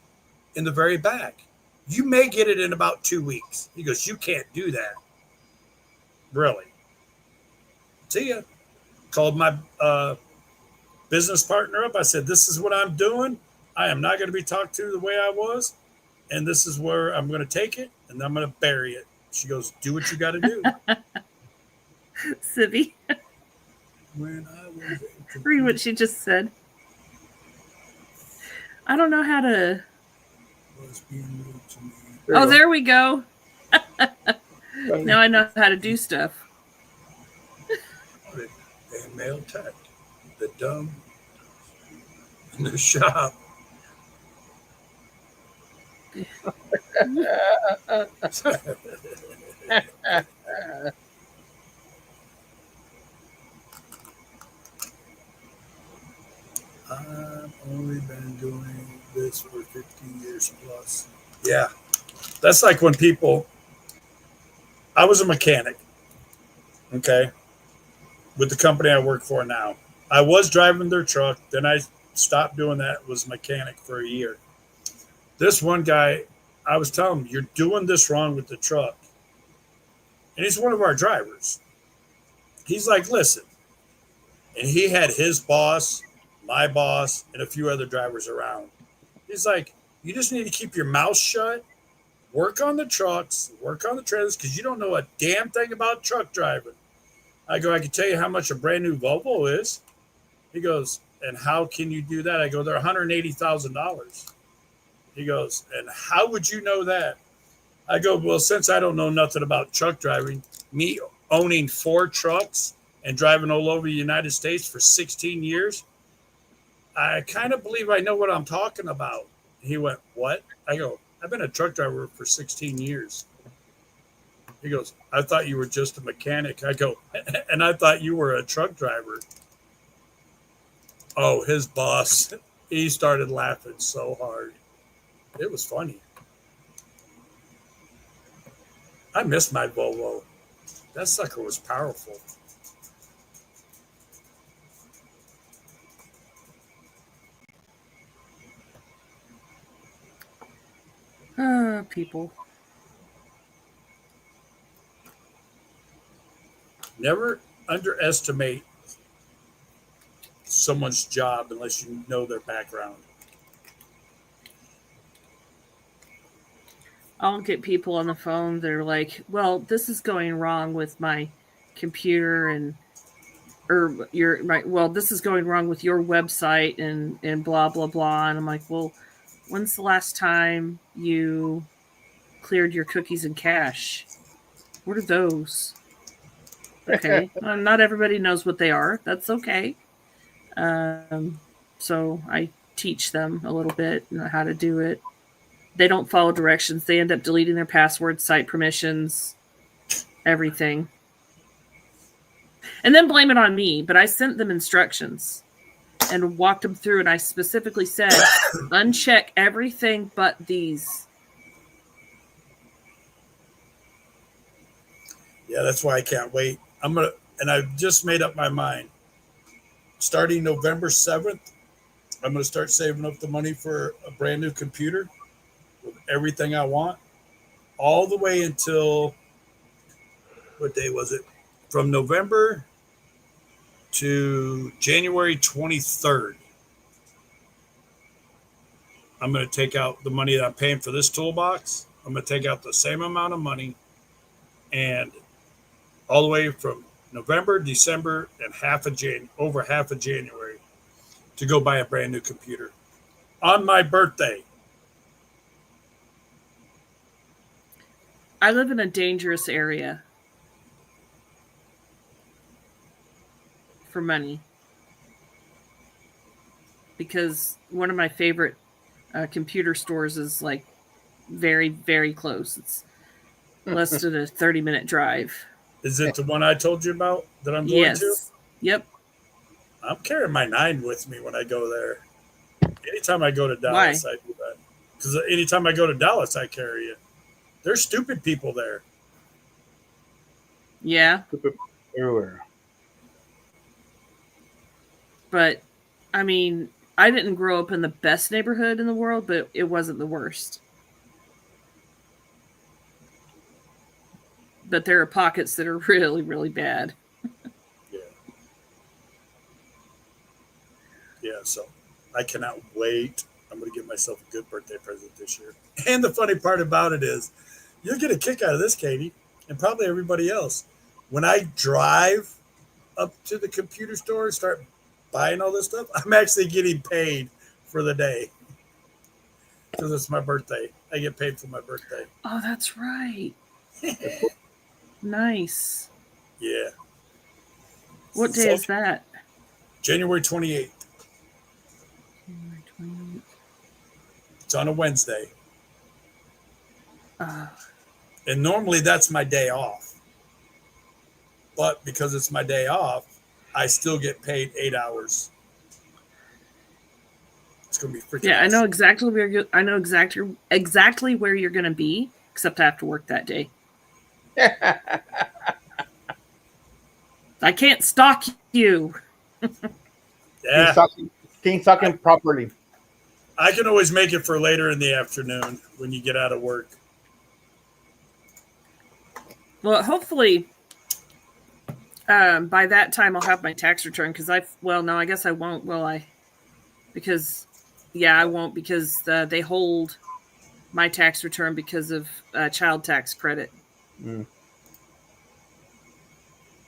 in the very back. You may get it in about 2 weeks. He goes, you can't do that. Really? See ya. Called my business partner up. I said, this is what I'm doing. I am not going to be talked to the way I was. And this is where I'm going to take it and I'm going to bury it. She goes, do what you got to do.
Sibby.
When I was
Read what she just said. I don't know how to.
was being rude to me.
There we go. Now I know how to do stuff.
A male tech, the dumb in the shop. I've only been doing this for 15 years plus. Yeah. That's like when I was a mechanic, okay, with the company I work for now. I was driving their truck. Then I stopped doing that, was mechanic for a year. This one guy, I was telling him, you're doing this wrong with the truck. And he's one of our drivers. He's like, listen. And he had his boss, my boss, and a few other drivers around. He's like, you just need to keep your mouth shut, work on the trucks, work on the trailers, because you don't know a damn thing about truck driving. I go, I can tell you how much a brand new Volvo is. He goes, and how can you do that? I go, they're $180,000. He goes, and how would you know that? I go, well, since I don't know nothing about truck driving, me owning 4 trucks and driving all over the United States for 16 years, I kind of believe I know what I'm talking about. He went, what? I go, I've been a truck driver for 16 years. He goes, I thought you were just a mechanic. I go, and I thought you were a truck driver. Oh, his boss, he started laughing so hard. It was funny. I miss my Volvo. That sucker was powerful.
People.
Never underestimate someone's job unless you know their background.
I'll get people on the phone. They're like, well, this is going wrong with my computer this is going wrong with your website and blah, blah, blah. And I'm like, well, when's the last time you cleared your cookies and cache? What are those? Okay. Not everybody knows what they are. That's okay. So I teach them a little bit, how to do it. They don't follow directions. They end up deleting their passwords, site permissions, everything. And then blame it on me. But I sent them instructions and walked them through. And I specifically said, uncheck everything but these.
Yeah, that's why I can't wait. And I've just made up my mind. Starting November 7th, I'm going to start saving up the money for a brand new computer with everything I want, all the way until, what day was it? From November to January 23rd. I'm going to take out the money that I'm paying for this toolbox. I'm going to take out the same amount of money, and all the way from November, December, and over half of January to go buy a brand new computer on my birthday.
I live in a dangerous area for money because one of my favorite computer stores is like very, very close. It's less than a 30-minute drive.
Is it the one I told you about that I'm going to?
Yep.
I'm carrying my 9 with me when I go there. Anytime I go to Dallas, I do that. Because anytime I go to Dallas, I carry it. There's stupid people there.
Yeah.
Stupid everywhere.
But, I mean, I didn't grow up in the best neighborhood in the world, but it wasn't the worst. But there are pockets that are really, really bad.
Yeah. Yeah, so I cannot wait. I'm going to give myself a good birthday present this year. And the funny part about it is, you'll get a kick out of this, Katie, and probably everybody else. When I drive up to the computer store and start buying all this stuff, I'm actually getting paid for the day. Because it's my birthday. I get paid for my birthday.
Oh, that's right. Nice.
Yeah.
What day is that?
January 28th.
January 28th.
It's on a Wednesday. And normally that's my day off. But because it's my day off, I still get paid 8 hours. It's gonna be freaking.
Yeah,
awesome.
I know exactly where you're gonna be, except I have to work that day. I can't stalk you.
Yeah,
Can't talk him properly.
I can always make it for later in the afternoon when you get out of work.
Well, hopefully, by that time I'll have my tax return because I guess I won't, will I? Because, I won't because they hold my tax return because of child tax credit.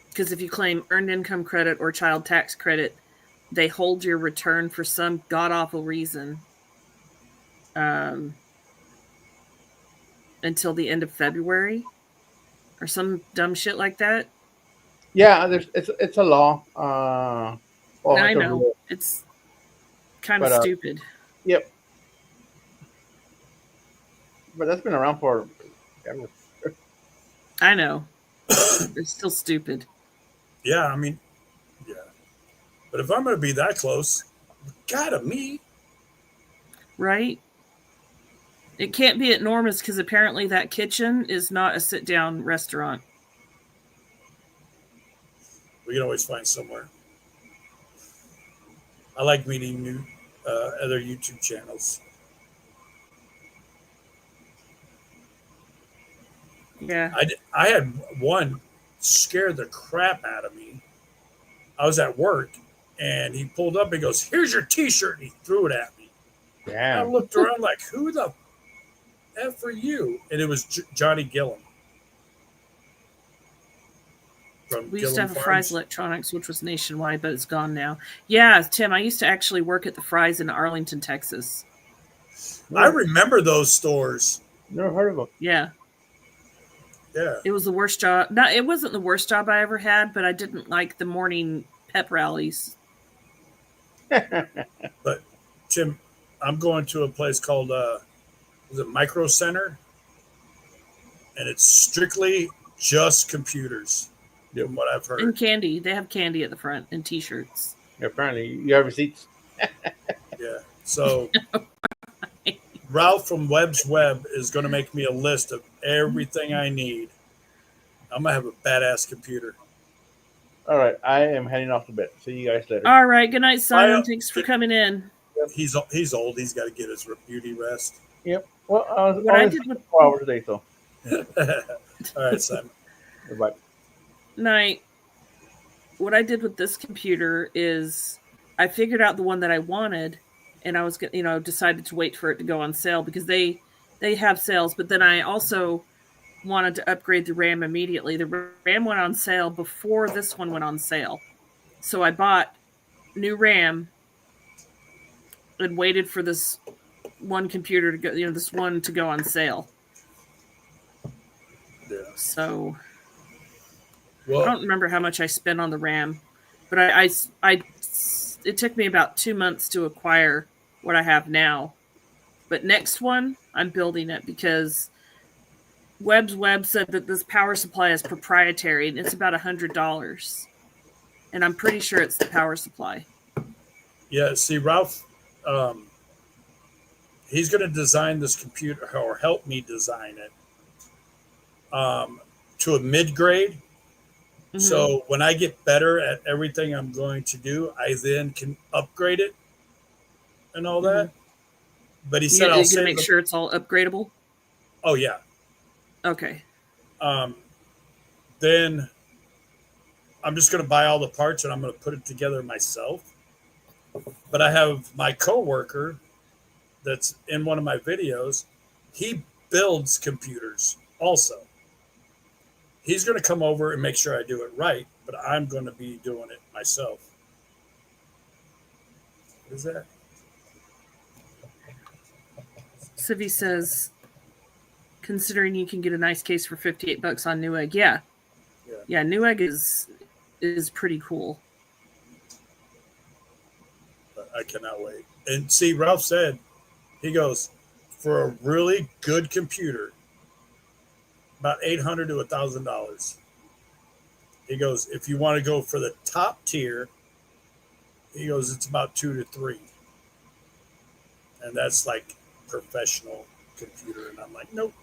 Because if you claim earned income credit or child tax credit, they hold your return for some god-awful reason until the end of February or some dumb shit like that.
Yeah, it's a law.
I know. It's kind of stupid.
Yep. But that's been around for...
I know. It's still stupid.
Yeah, I mean, yeah. But if I'm going to be that close, gotta me.
Right? It can't be at Norma's because apparently that kitchen is not a sit-down restaurant.
We can always find somewhere. I like meeting new other YouTube channels.
Yeah.
I had one scare the crap out of me. I was at work, and he pulled up and goes, "Here's your T-shirt," and he threw it at me.
Yeah.
I looked around like, who the F are you? And it was Johnny Gillum.
We used to have a Fry's Electronics, which was nationwide, but it's gone now. Yeah, Tim, I used to actually work at the Fry's in Arlington, Texas.
I remember those stores.
Never heard of them.
Yeah.
Yeah.
It was the worst job. No, it wasn't the worst job I ever had, but I didn't like the morning pep rallies.
But Tim, I'm going to a place called is it Micro Center, and it's strictly just computers.
Yep.
From what I've heard.
And candy. They have candy at the front and T-shirts.
Apparently, you have receipts.
Yeah. So Ralph from Webb's Web is going to make me a list of everything I need. I'm gonna have a badass computer.
All right, I am heading off to bed. See you guys later.
All right. Good night, Simon.
Well,
Thanks for coming in.
He's old. He's got to get his beauty rest.
Yep. Well, I was
What I
only
did with
4 hours a day, so
All right, Simon.
goodbye.
night, what I did with this computer is I figured out the one that I wanted, and I was decided to wait for it to go on sale because they have sales. But then I also wanted to upgrade the RAM immediately. The RAM went on sale before this one went on sale, so I bought new RAM and waited for this one computer to go, this one to go on sale.
Yeah.
So I
Well,
don't remember how much I spent on the RAM, but it took me about 2 months to acquire what I have now. But next one, I'm building it because Webb's Web said that this power supply is proprietary and it's about $100. And I'm pretty sure it's the power supply.
yeah. See, Ralph, he's going to design this computer or help me design it to a mid grade.
Mm-hmm.
So when I get better at everything I'm going to do, I then can upgrade it and all that. But he said,
You're
"I'll
going to
save
make
the-"
sure it's all upgradable?
Oh yeah.
Okay.
Then I'm just going to buy all the parts and I'm going to put it together myself. But I have my coworker that's in one of my videos. He builds computers also. He's going to come over and make sure I do it right, but I'm going to be doing it myself. What is that?
Civi says, considering you can get a nice case for $58 on Newegg. Yeah. Yeah, Newegg is pretty cool.
I cannot wait. And see, Ralph said, he goes, for a really good computer, about $800 to $1,000. He goes, if you want to go for the top tier, he goes, it's about 2 to 3. And that's like professional computer. And I'm like, nope.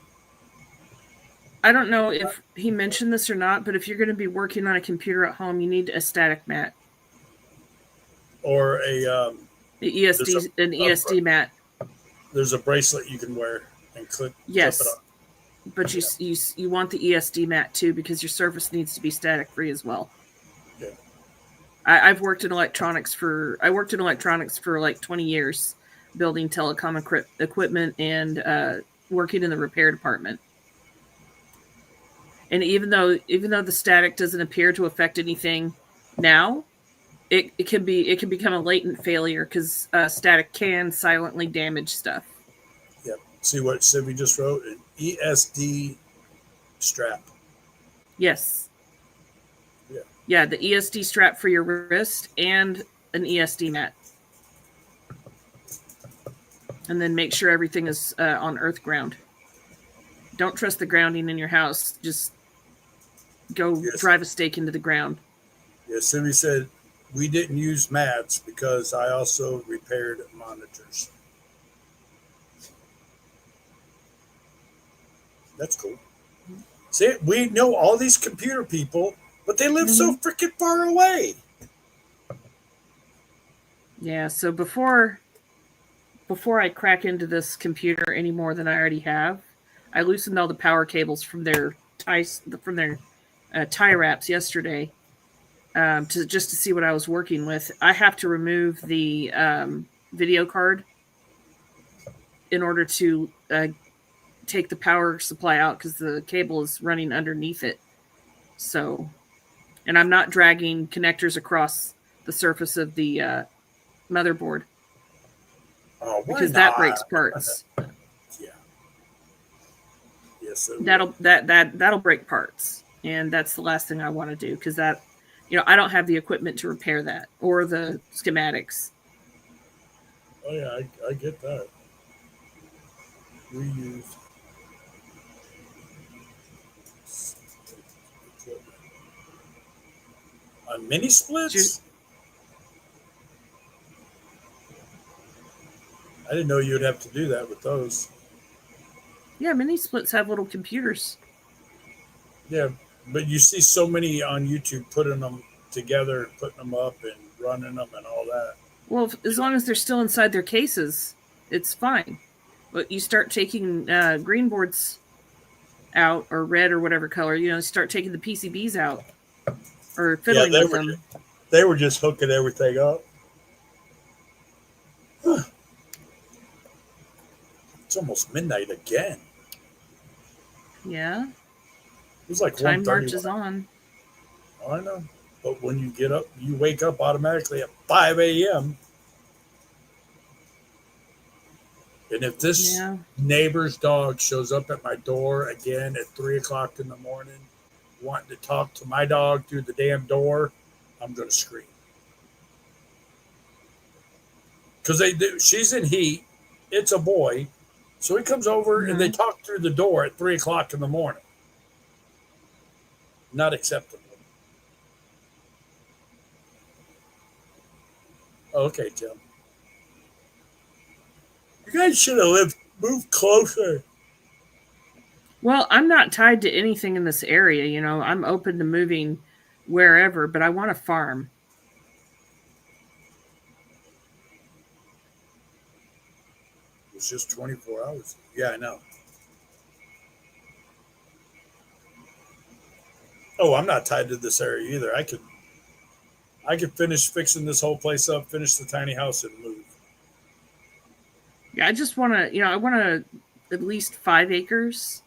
I don't know if he mentioned this or not, but if you're going to be working on a computer at home, you need a static mat.
Or a
ESD mat.
There's a bracelet you can wear and clip
Yes,
it up.
but you want the ESD mat too because your Surface needs to be static free as well.
Yeah.
I've worked in electronics for like 20 years, building telecom equipment and working in the repair department. And even though the static doesn't appear to affect anything now, it can become a latent failure because static can silently damage stuff.
Yep. See what Civi just wrote? An ESD strap.
Yes.
Yeah.
Yeah, the ESD strap for your wrist and an ESD mat. And then make sure everything is on earth ground. Don't trust the grounding in your house. Just go drive a stake into the ground.
Yeah, Civi said, we didn't use mats because I also repaired monitors. That's cool. See, we know all these computer people, but they live so freaking far away.
Yeah, so before I crack into this computer any more than I already have, I loosened all the power cables from their tie wraps yesterday. To see what I was working with. I have to remove the video card in order to take the power supply out because the cable is running underneath it. So, and I'm not dragging connectors across the surface of the motherboard because that breaks parts.
Yeah. Yes.
That'll break parts, and that's the last thing I want to do because that. I don't have the equipment to repair that or the schematics.
Oh yeah, I get that. Reused equipment. On mini splits? I didn't know you'd have to do that with those.
Yeah, mini splits have little computers.
Yeah, but you see so many on YouTube putting them together, putting them up, and running them and all that.
Well, as long as they're still inside their cases, it's fine. But you start taking green boards out, or red, or whatever color, start taking the PCBs out, or fiddling with them.
They were just hooking everything up. Huh. It's almost midnight again.
Yeah.
It was like
Time
1:30.
marches on.
Oh, I know. But when you get up, you wake up automatically at 5 a.m. And if this neighbor's dog shows up at my door again at 3 o'clock in the morning, wanting to talk to my dog through the damn door, I'm going to scream. Because she's in heat. It's a boy. So he comes over and they talk through the door at 3 o'clock in the morning. Not acceptable. Okay, Tim. You guys should have moved closer.
Well, I'm not tied to anything in this area. I'm open to moving wherever, but I want a farm.
It's just 24 hours. Yeah, I know. Oh, I'm not tied to this area either. I could finish fixing this whole place up, finish the tiny house, and move.
Yeah, I just want to, I want to at least 5 acres.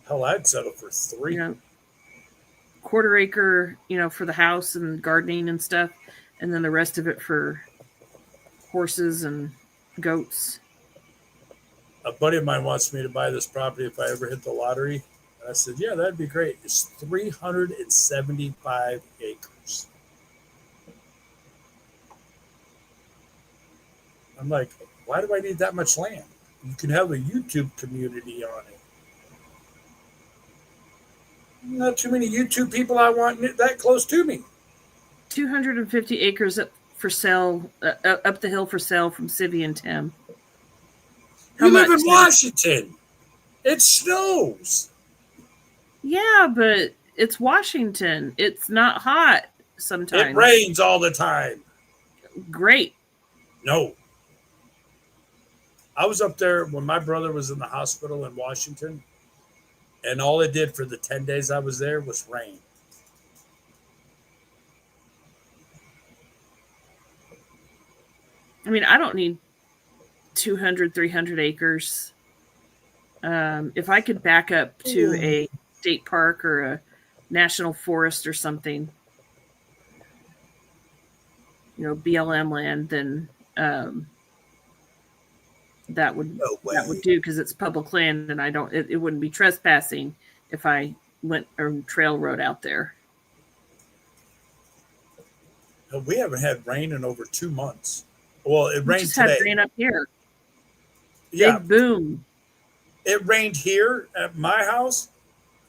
Hell, I'd settle for 3.
Quarter acre, for the house and gardening and stuff, and then the rest of it for horses and goats.
A buddy of mine wants me to buy this property if I ever hit the lottery. I said, yeah, that'd be great. It's 375 acres. I'm like, why do I need that much land? You can have a YouTube community on it. Not too many YouTube people I want that close to me.
250 acres up for sale, up the hill for sale from Civvy and Tim.
You live in Washington. It snows.
Yeah, but it's Washington. It's not hot sometimes.
It rains all the time.
Great.
No. I was up there when my brother was in the hospital in Washington, and all it did for the 10 days I was there was rain.
I mean, I don't need 200, 300 acres. If I could back up to a state park or a national forest or something, BLM land, then that would do, because it's public land, and it wouldn't be trespassing if I went a trail road out there.
We haven't had rain in over 2 months. Well, it rained
just
today.
Had rain up here.
Yeah,
big boom.
It rained here at my house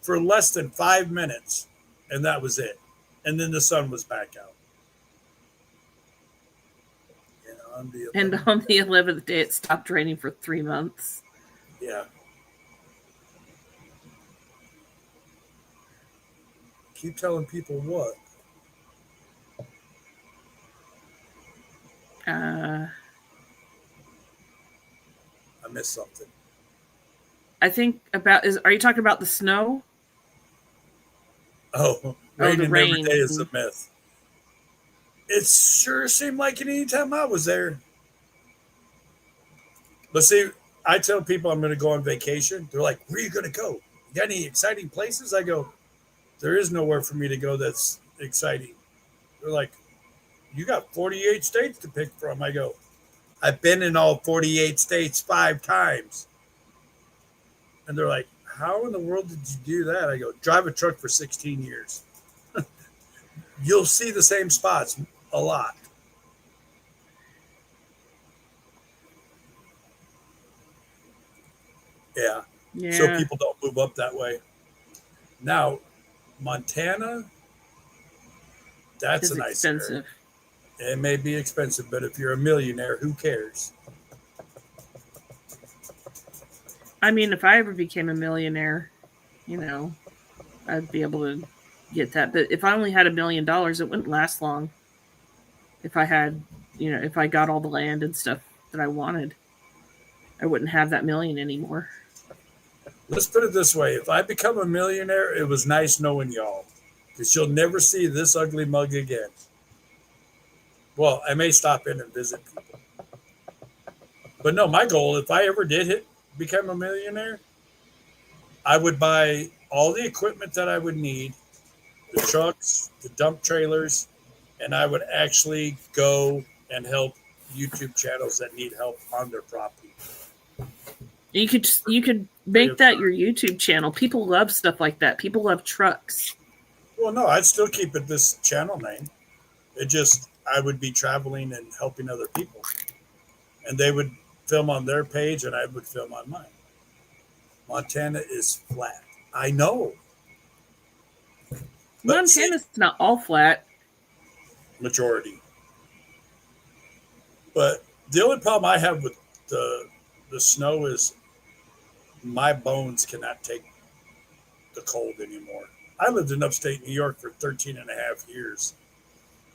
for less than 5 minutes, and that was it. And then the sun was back out.
And on the 11th day, it stopped raining for 3 months.
Yeah. Keep telling people what? I missed something.
I think are you talking about the snow?
Oh, raining every day is a myth. It sure seemed like it anytime I was there. But see, I tell people I'm going to go on vacation. They're like, where are you going to go? You got any exciting places? I go, there is nowhere for me to go that's exciting. They're like, you got 48 states to pick from. I go, I've been in all 48 states 5 times. And they're like, how in the world did you do that? I go, drive a truck for 16 years. You'll see the same spots a lot. Yeah.
Yeah.
So people don't move up that way. Now, Montana, that's
it's
a nice
expensive.
area. It may be expensive, but if you're a millionaire, who cares?
I mean, if I ever became a millionaire, I'd be able to get that. But if I only had $1 million, it wouldn't last long. If I had, if I got all the land and stuff that I wanted, I wouldn't have that million anymore.
Let's put it this way. If I become a millionaire, it was nice knowing y'all. Because you'll never see this ugly mug again. Well, I may stop in and visit people. But no, my goal, if I ever did become a millionaire, I would buy all the equipment that I would need, the trucks, the dump trailers, and I would actually go and help YouTube channels that need help on their property.
You could make that your YouTube channel. People love stuff like that. People love trucks.
Well, no, I'd still keep it this channel name. I would be traveling and helping other people. And they would film on their page and I would film on mine. Montana is flat. I know.
Montana's not all flat.
Majority. But the only problem I have with the snow is my bones cannot take the cold anymore. I lived in upstate New York for 13 and a half years.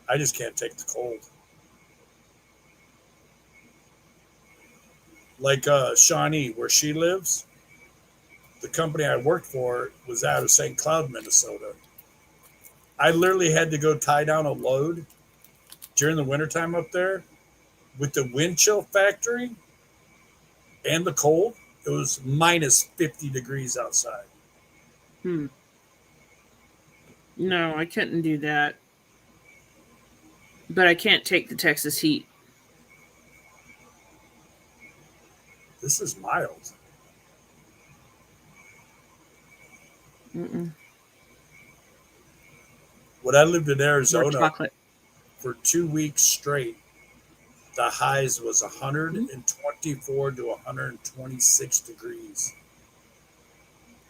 I just can't take the cold. Like Shawnee, where she lives, the company I worked for was out of St. Cloud, Minnesota. I literally had to go tie down a load during the wintertime up there with the wind chill factory and the cold. It was minus 50 degrees outside.
No, I couldn't do that. But I can't take the Texas heat.
This is mild.
Mm-mm.
When I lived in
More
Arizona
chocolate.
for 2 weeks straight, the highs was 124 to 126 degrees.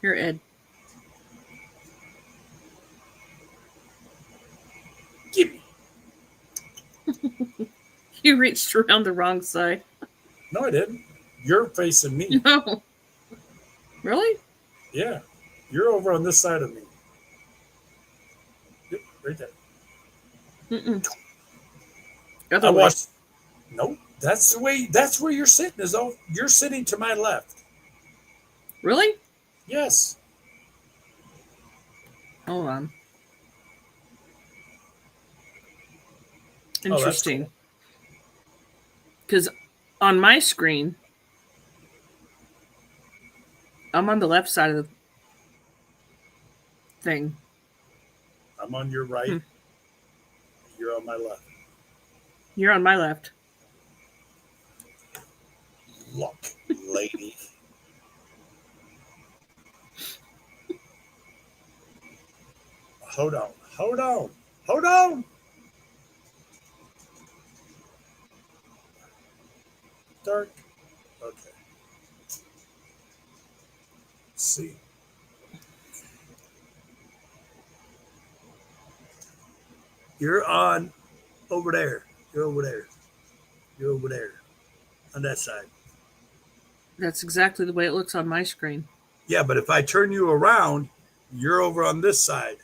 Here, Ed.
Give me.
You reached around the wrong side.
No, I didn't. You're facing me.
No. Really?
Yeah. You're over on this side of me. Yep, right there.
Mm-mm.
I
Other way.
watched. Nope. That's where you're sitting. You're sitting to my left.
Really?
Yes.
Hold on.
Oh, that's
Interesting. Because on my screen, I'm on the left side of the thing.
I'm on your right. You're on my left.
You're on my left.
Look, lady. Hold on. Dark. Okay. Let's see. You're on over there. You're over there. On that side.
That's exactly the way it looks on my screen.
Yeah, but if I turn you around, you're over on this side.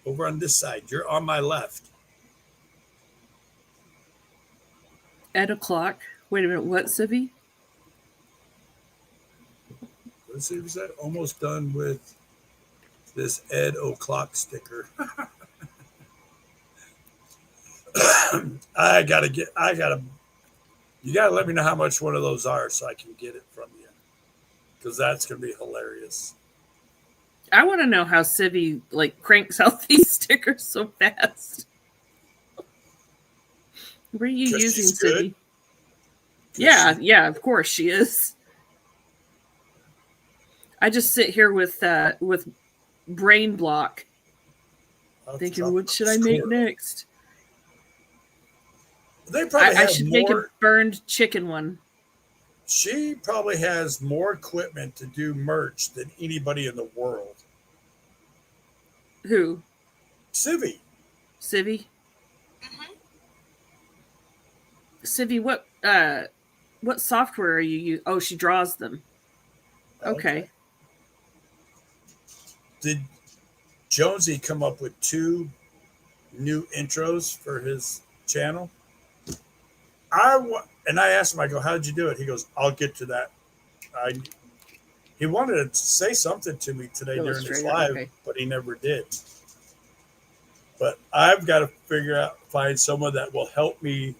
Over on this side. You're on my left.
At o'clock. Wait a minute. What, Civi?
Let's see, was that almost done with this Ed O'Clock sticker? You gotta let me know how much one of those are so I can get it from you. Because that's gonna be hilarious.
I want to know how Civi cranks out these stickers so fast. What are you
'Cause
using,
she's
Civi?
good.
Yeah, of course she is. I just sit here with brain block, thinking, what should I make next?
They probably
I
have
should
more.
make a burned chicken one.
She probably has more equipment to do merch than anybody in the world.
Who?
Civi.
Civi?
Mm-hmm.
Civi, what software are you using? Oh, she draws them. Okay.
Did Jonesy come up with 2 new intros for his channel? And I asked him, I go, how'd you do it? He goes, I'll get to that. He wanted to say something to me today during his
Illustrator,
live,
okay.
but he never did. But I've got to find someone that will help me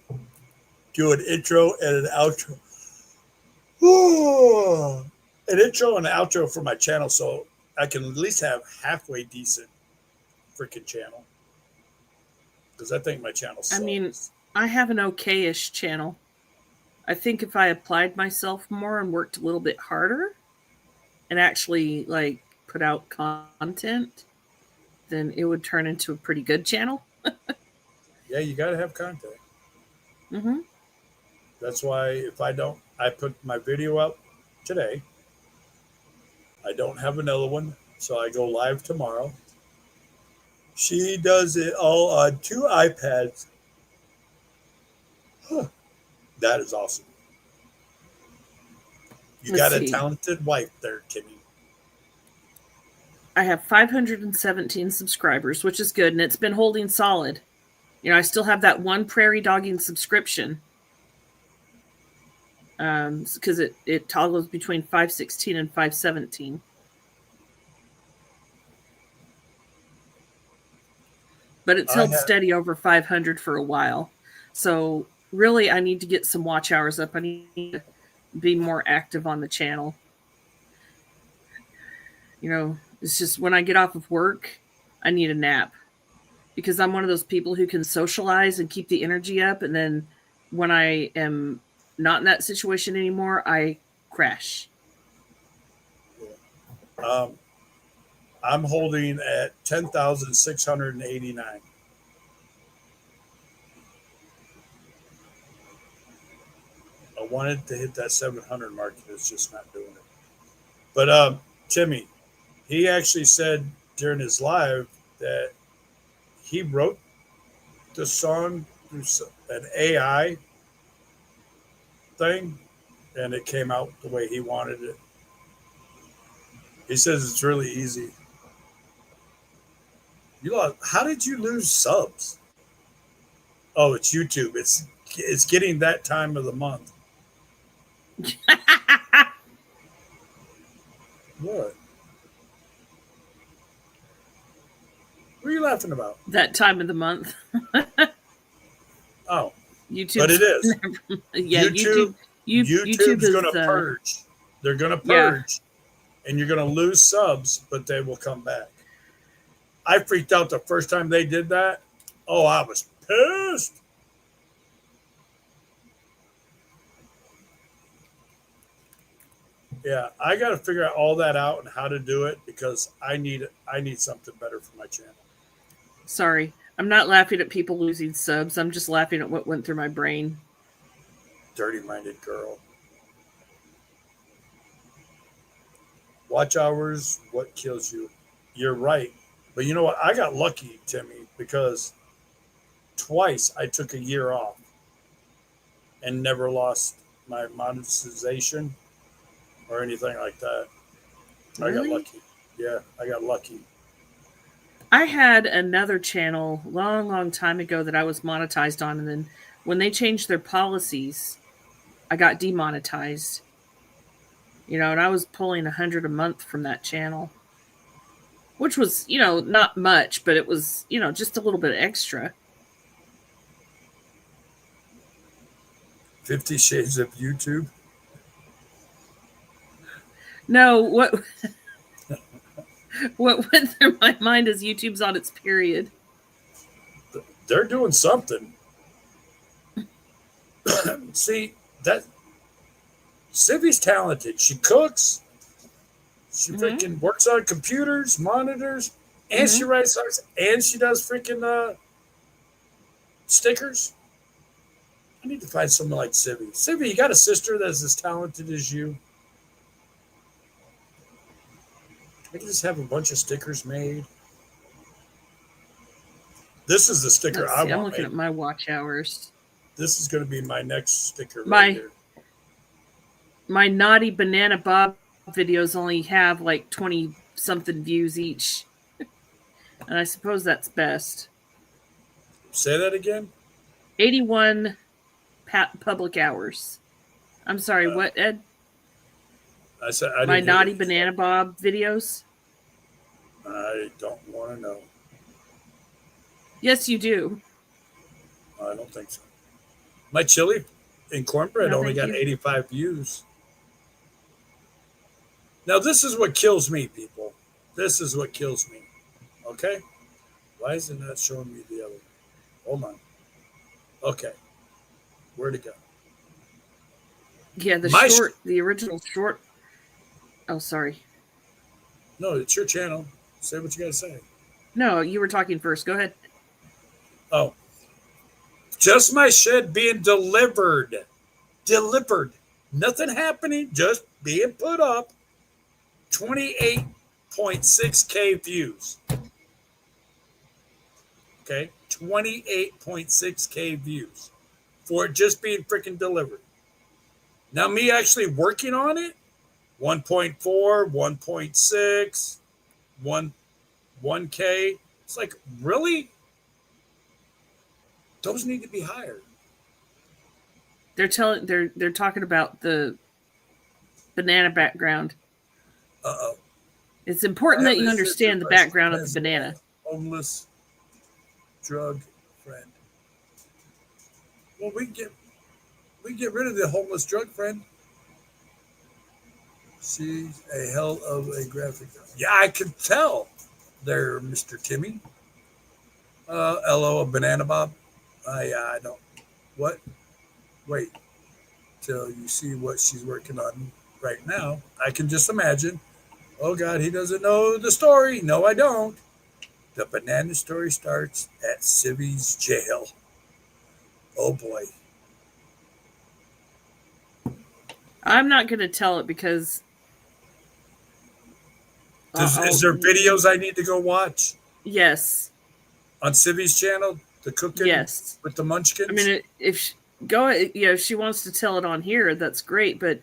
do an intro and an outro. An intro and an outro for my channel, so I can at least have halfway decent freaking channel. Because I think my channel sucks.
I mean, I have an okay-ish channel. I think if I applied myself more and worked a little bit harder and actually like put out content, then it would turn into a pretty good channel.
Yeah, you got to have content.
Mm-hmm.
That's why if I put my video up today. I don't have another one, so I go live tomorrow. She does it all on 2 iPads. Huh. That is awesome. You
Let's
got a
see.
talented wife there, Kimmy.
I have 517 subscribers, which is good, and it's been holding solid. You know, I still have that one prairie dogging subscription. Because it toggles between 516 and 517. But it's held steady over 500 for a while. So really, I need to get some watch hours up. I need to be more active on the channel. You know, it's just when I get off of work, I need a nap. Because I'm one of those people who can socialize and keep the energy up. And then when I am not in that situation anymore, I crash.
I'm holding at 10,689. I wanted to hit that 700 mark, and it's just not doing it. But Timmy, he actually said during his live that he wrote the song through an AI thing, and it came out the way he wanted it. He says it's really easy. How did you lose subs? Oh, it's YouTube. It's getting that time of the month. What? What are you laughing about?
That time of the month.
Oh,
YouTube.
but it is.
Yeah, YouTube's
YouTube's going to purge. They're going to purge, and you're going to lose subs, but they will come back. I freaked out the first time they did that. Oh, I was pissed. Yeah, I got to figure out all that out and how to do it because I need something better for my channel.
Sorry, I'm not laughing at people losing subs. I'm just laughing at what went through my brain.
Dirty-minded girl. Watch hours, what kills you? You're right. But you know what? I got lucky, Timmy, because twice I took a year off and never lost my monetization or anything like that.
Really?
I got lucky. Yeah, I got lucky.
I had another channel long time ago that I was monetized on, and then when they changed their policies, I got demonetized. You know, and I was pulling $100 a month from that channel, which was, you know, not much, but it was, you know, just a little bit extra.
50 Shades of YouTube.
No, what went through my mind is YouTube's on its period.
They're doing something. See, that Civi's talented. She cooks. She freaking works on computers, monitors, and she writes songs, and she does freaking stickers. I need to find someone like Civi. Civi, you got a sister that's as talented as you? I can just have a bunch of stickers made. This is the sticker
Let's
I
see, I'm
want
looking
made.
at my watch hours.
This is going to be my next sticker
My-
right here.
My Naughty Banana Bob videos only have like 20 something views each. And I suppose that's best.
Say that again?
81 public hours. I'm sorry, what, Ed?
I said I
My
didn't hear
Naughty
what you
Banana Bob videos?
said. I don't want to know.
Yes, you do.
I don't think so. My chili and cornbread
No,
only got
thank you.
85 views. Now, this is what kills me, people. This is what kills me. Okay? Why is it not showing me the other one? Hold on. Okay. Where'd it go?
Yeah,
My
the original short. Oh, sorry.
No, it's your channel. Say what you got to say.
No, you were talking first. Go ahead.
Oh. Just my shed being delivered. Delivered. Nothing happening. Just being put up. 28.6K views. Okay? 28.6K views. For it just being freaking delivered. Now, me actually working on it, 1.4, 1.6, 1K. It's like, really? Those need to be higher.
They're talking about the banana background.
Uh-oh.
It's important that you understand the background of the banana.
Homeless drug friend. Well, we get rid of the homeless drug friend. She's a hell of a graphic. Yeah, I can tell there, Mr. Timmy. Hello, a banana bob. I don't. What? Wait till you see what she's working on right now. I can just imagine. Oh, God, he doesn't know the story. No, I don't. The banana story starts at Civi's jail. Oh, boy.
I'm not going to tell it because.
Is there videos I need to go watch
Yes.
on Civi's channel? The cooking
Yes.
with the munchkins?
I mean, if she wants to tell it on here, that's great. But,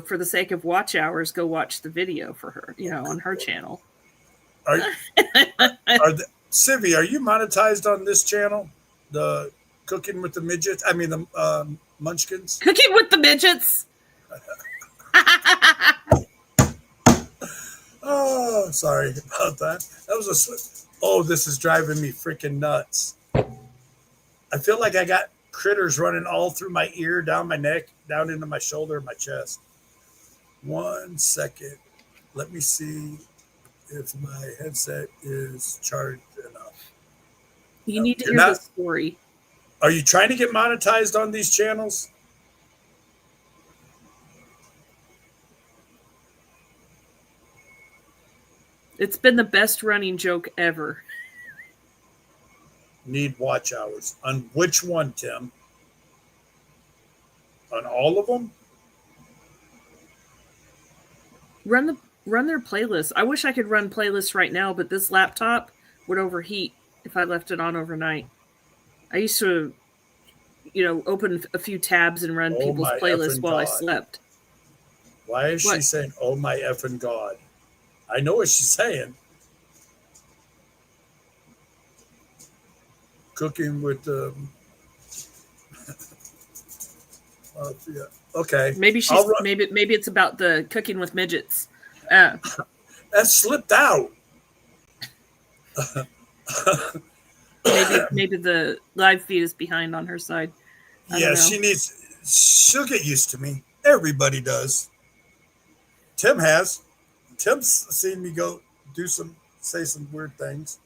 for the sake of watch hours, go watch the video for her, on her channel.
Civi, are you monetized on this channel? The cooking with the midgets? I mean, the munchkins?
Cooking with the midgets?
Oh, sorry about that. That was a slip. Oh, this is driving me freaking nuts. I feel like I got critters running all through my ear, down my neck, down into my shoulder, my chest. 1 second. Let me see if my headset is charged enough.
You need to hear the story.
Are you trying to get monetized on these channels?
It's been the best running joke ever.
Need watch hours. On which one, Tim? On all of them?
Run their playlist. I wish I could run playlists right now, but this laptop would overheat if I left it on overnight. I used to, open a few tabs and run people's playlists while I slept.
Why is she saying, oh my effing God? I know what she's saying. Cooking with the... yeah. Okay.
Maybe maybe it's about the cooking with midgets.
That slipped out.
maybe the live feed is behind on her side.
Yeah, she'll get used to me. Everybody does. Tim has. Tim's seen me say some weird things.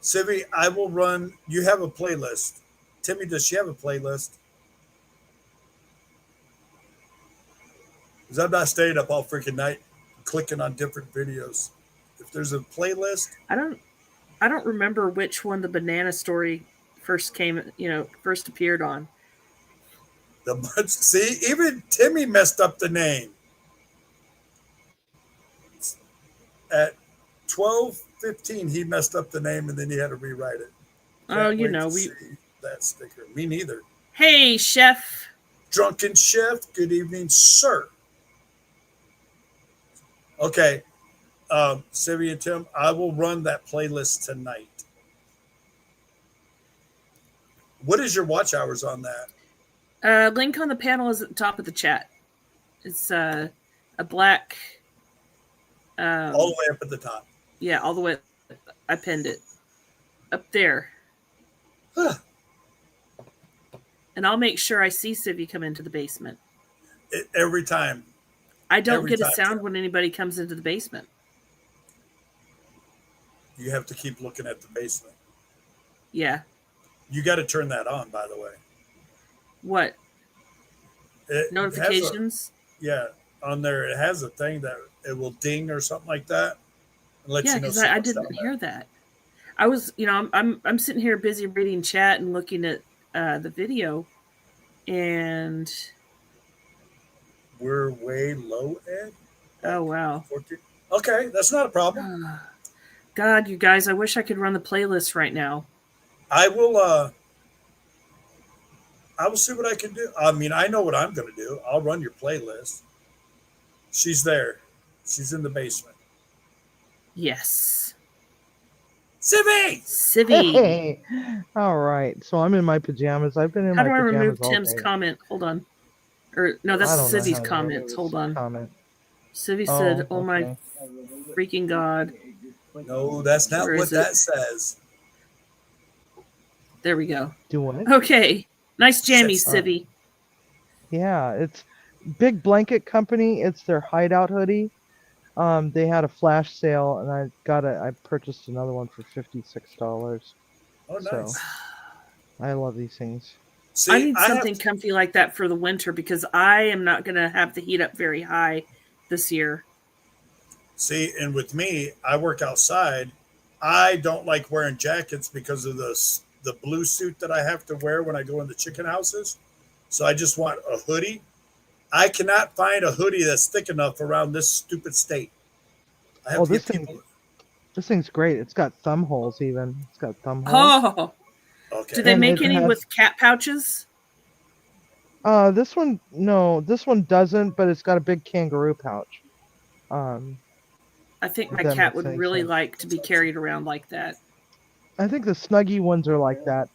Civi, I will run. You have a playlist. Timmy, does she have a playlist? Because I'm not staying up all freaking night clicking on different videos. If there's a playlist.
I don't remember which one the banana story first came, first appeared on.
See, even Timmy messed up the name. At 12:15, he messed up the name, and then he had to rewrite it. Can't wait to see that sticker. Me neither.
Hey, Chef.
Drunken Chef, good evening, sir. Okay, Sylvia and Tim, I will run that playlist tonight. What is your watch hours on that?
Link on the panel is at the top of the chat. It's a black.
All the way up at the top.
Yeah, all the way. I pinned it up there.
Huh.
And I'll make sure I see Civvy come into the basement.
Every time.
I don't get a sound when anybody comes into the basement.
You have to keep looking at the basement.
Yeah.
You got to turn that on, by the way.
What? Notifications?
On there it has a thing that it will ding or something like that. And let you know.
Because I didn't hear that. I was, I'm sitting here busy reading chat and looking at the video, and
we're way low, Ed.
Oh wow.
14. Okay, that's not a problem.
God, you guys, I wish I could run the playlist right now.
I will see what I can do. I mean, I know what I'm going to do. I'll run your playlist. She's there. She's in the basement.
Yes.
Civvy!
Hey. All right. So I'm in my pajamas. I've been in
How
my
do I
pajamas
remove
all
Tim's
day.
comment? Hold on. Or no, that's Civvy's comments. Hold on. Civvy said, "Oh my freaking God."
No, that's not what that says.
There we go.
Do what?
Okay. Nice jammies, Civvy.
Yeah, it's Big Blanket Company. It's their hideout hoodie. They had a flash sale, and I purchased another one for $56.
Oh, nice.
So, I love these things.
See, I need something comfy like that for the winter because I am not going to have the heat up very high this year.
See, and with me, I work outside. I don't like wearing jackets because of the blue suit that I have to wear when I go in the chicken houses. So I just want a hoodie. I cannot find a hoodie that's thick enough around this stupid state. I have
this thing's great. It's got thumb holes even. It's got thumb holes.
Oh. Okay. Do they make any with cat pouches?
This one doesn't, but it's got a big kangaroo pouch.
I think my cat would really like to be carried around like that.
I think the Snuggie ones are like that.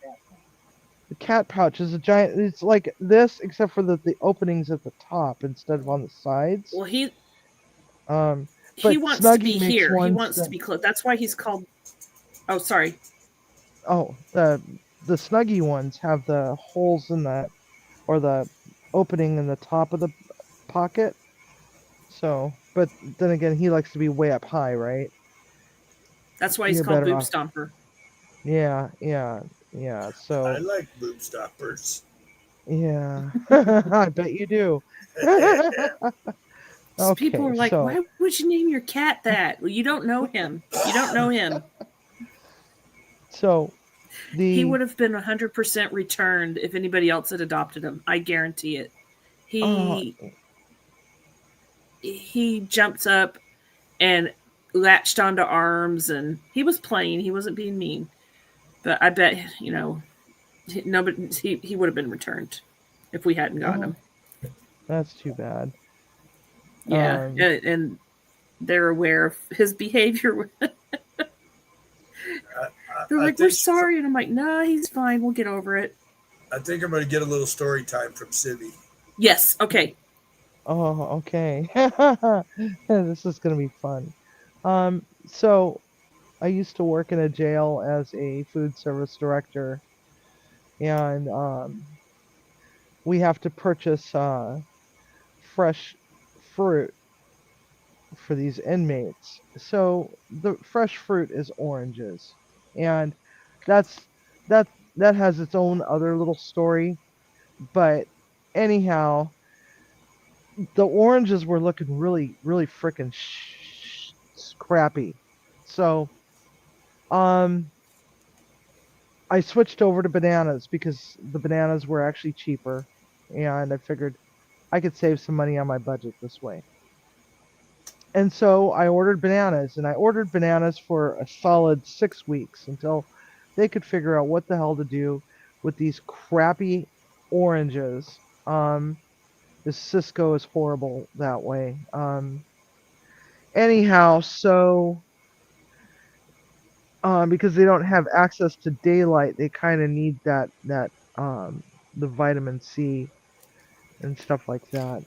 The cat pouch is a giant. It's like this, except for the openings at the top instead of on the sides.
Well, he wants
Snuggie
to be here. He wants
that,
to be close. That's why he's called. Oh, sorry.
Oh, the Snuggie ones have the holes in the, or the opening in the top of the pocket. So, but then again, he likes to be way up high, right?
That's why he's called Boob Stomper.
Yeah. So
I like boob stoppers.
Yeah, I bet you do.
Okay, people are like, why would you name your cat that? Well, you don't know him.
So
he would have been 100% returned if anybody else had adopted him. I guarantee it. He jumped up and latched onto arms, and he was playing. He wasn't being mean. But I bet, he would have been returned if we hadn't gotten him.
That's too bad.
Yeah, and they're aware of his behavior. They're like, we're sorry. And I'm like, nah, he's fine. We'll get over it.
I think I'm going to get a little story time from Civvy.
Yes, okay.
Oh, okay. This is going to be fun. So I used to work in a jail as a food service director, and we have to purchase fresh fruit for these inmates. So the fresh fruit is oranges, and that has its own other little story. But anyhow, the oranges were looking really, really freaking crappy. So, I switched over to bananas because the bananas were actually cheaper, and I figured I could save some money on my budget this way. And so I ordered bananas, and I ordered bananas for a solid 6 weeks until they could figure out what the hell to do with these crappy oranges. The Cisco is horrible that way. Anyhow, so because they don't have access to daylight, they kind of need that the vitamin C and stuff like that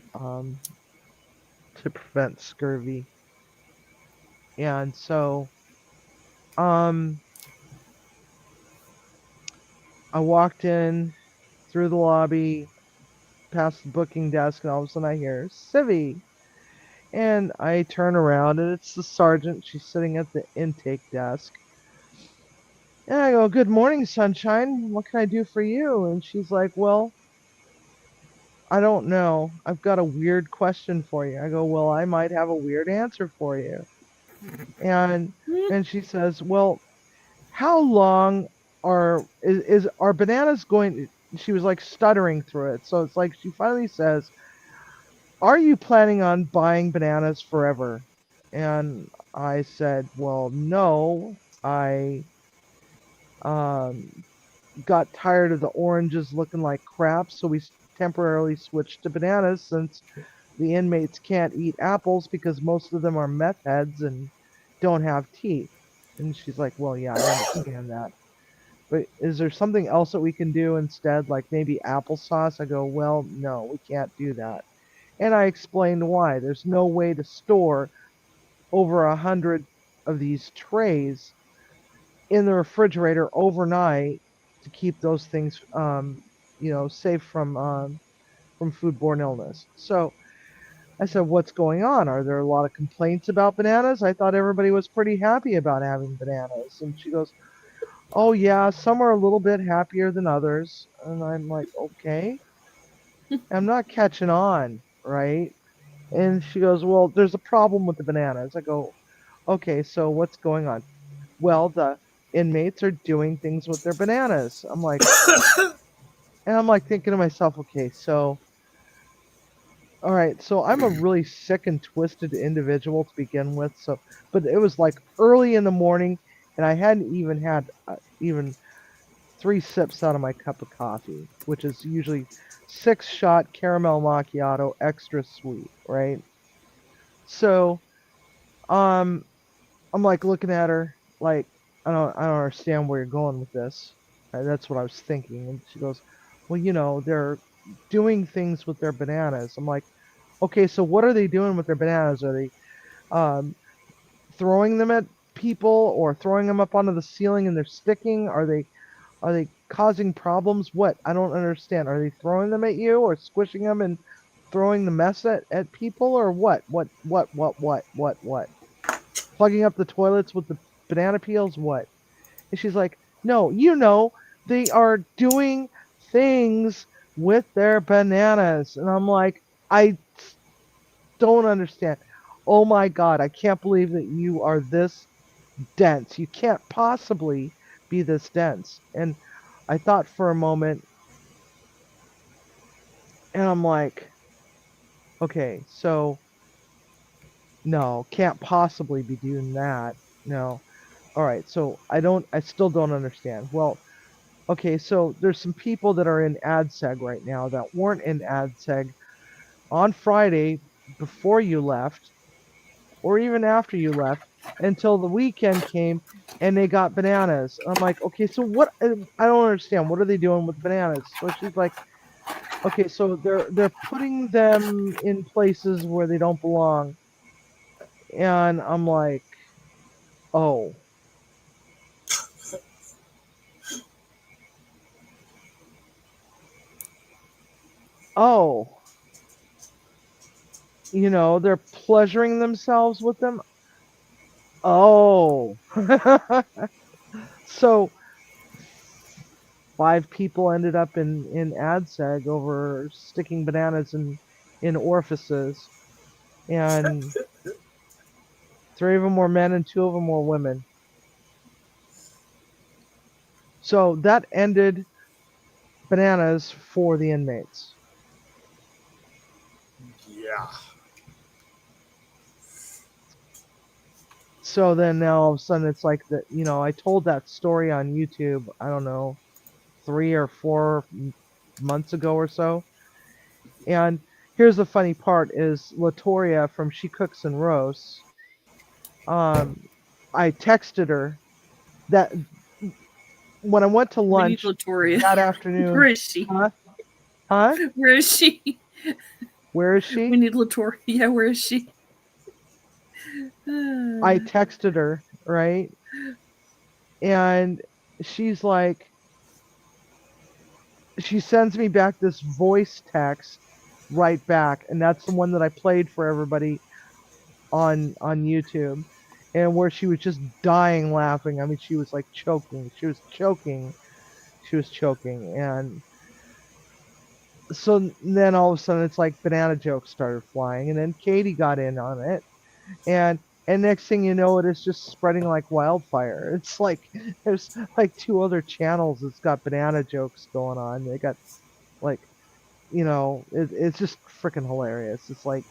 to prevent scurvy. And so um, I walked in through the lobby, past the booking desk, and all of a sudden I hear Civvy. And I turn around, and it's the sergeant. She's sitting at the intake desk. And I go, "Good morning, sunshine. What can I do for you?" And she's like, "Well, I don't know. I've got a weird question for you." I go, "Well, I might have a weird answer for you." And she says, "Well, how long is are bananas going?" She was like stuttering through it. So it's like she finally says, "Are you planning on buying bananas forever?" And I said, "Well, no. I um got tired of the oranges looking like crap, so we temporarily switched to bananas since the inmates can't eat apples because most of them are meth heads and don't have teeth." And she's like, "Well, yeah, I understand that. But is there something else that we can do instead, like maybe applesauce?" I go, "Well, no, we can't do that." And I explained why. There's no way to store over 100 of these trays in the refrigerator overnight to keep those things, safe from foodborne illness. So I said, "What's going on? Are there a lot of complaints about bananas? I thought everybody was pretty happy about having bananas." And she goes, "Oh yeah, some are a little bit happier than others." And I'm like, "Okay, I'm not catching on, right?" And she goes, "Well, there's a problem with the bananas." I go, "Okay, so what's going on?" "Well, the inmates are doing things with their bananas." I'm like thinking to myself, "Okay, so all right, so I'm a really sick and twisted individual to begin with." So, but it was like early in the morning, and I hadn't even had even 3 sips out of my cup of coffee, which is usually 6-shot caramel macchiato, extra sweet, right? So, um, I'm like looking at her, like, I don't understand where you're going with this. That's what I was thinking. And she goes, "Well, they're doing things with their bananas." I'm like, "Okay, so what are they doing with their bananas? Are they um, throwing them at people or throwing them up onto the ceiling and they're sticking? Are they causing problems? What? I don't understand. Are they throwing them at you or squishing them and throwing the mess at people or what? What? Plugging up the toilets with the banana peels? What?" And she's like, "No, they are doing things with their bananas." And I'm like, "I don't understand. Oh my God, I can't believe that you are this dense. You can't possibly be this dense." And I thought for a moment, and I'm like, "Okay, so no, can't possibly be doing that. No. All right, so I still don't understand." "Well, okay, so there's some people that are in ADSEG right now that weren't in ADSEG on Friday before you left, or even after you left, until the weekend came and they got bananas." I'm like, "Okay, so what? I don't understand. What are they doing with bananas?" So she's like, "Okay, so they're putting them in places where they don't belong." And I'm like, "Oh, oh, they're pleasuring themselves with them. Oh." So 5 people ended up in ADSEG over sticking bananas in orifices, and 3 of them were men and 2 of them were women. So that ended bananas for the inmates.
Yeah.
So then now all of a sudden it's like that, you know, I told that story on YouTube, I don't know, 3 or 4 months ago or so. And here's the funny part is Latoria from She Cooks and Roasts, I texted her that when I went to
We need
lunch
Latoria.
that
Where
afternoon.
is she?
Huh?
Where is she?
Where is
We
she?
need Latoria. Yeah, where is she?
I texted her, right? And she's like, she sends me back this voice text right back, and that's the one that I played for everybody on YouTube, and where she was just dying laughing. I mean, she was like choking. She was choking. She was choking, and so then all of a sudden it's like banana jokes started flying, and then Katie got in on it, and next thing you know, it is just spreading like wildfire. It's like there's like 2 other channels that's got banana jokes going on. They got like, you know, it's just freaking hilarious. It's like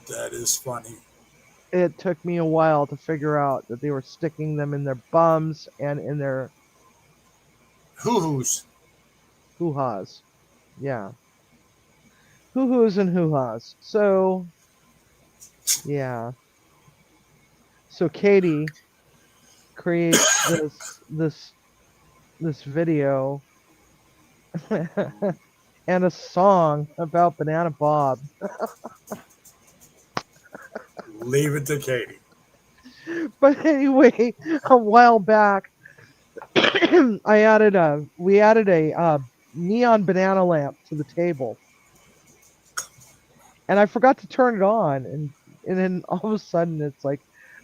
That is funny.
it took me a while to figure out that they were sticking them in their bums and in their
Hoo-hoos.
hoo-has. Yeah. Hoo-hoos and hoo-has. So, yeah. So Katie creates this video and a song about Banana Bob.
Leave it to Katie.
But anyway, a while back, we added a neon banana lamp to the table, and I forgot to turn it on, and then all of a sudden it's like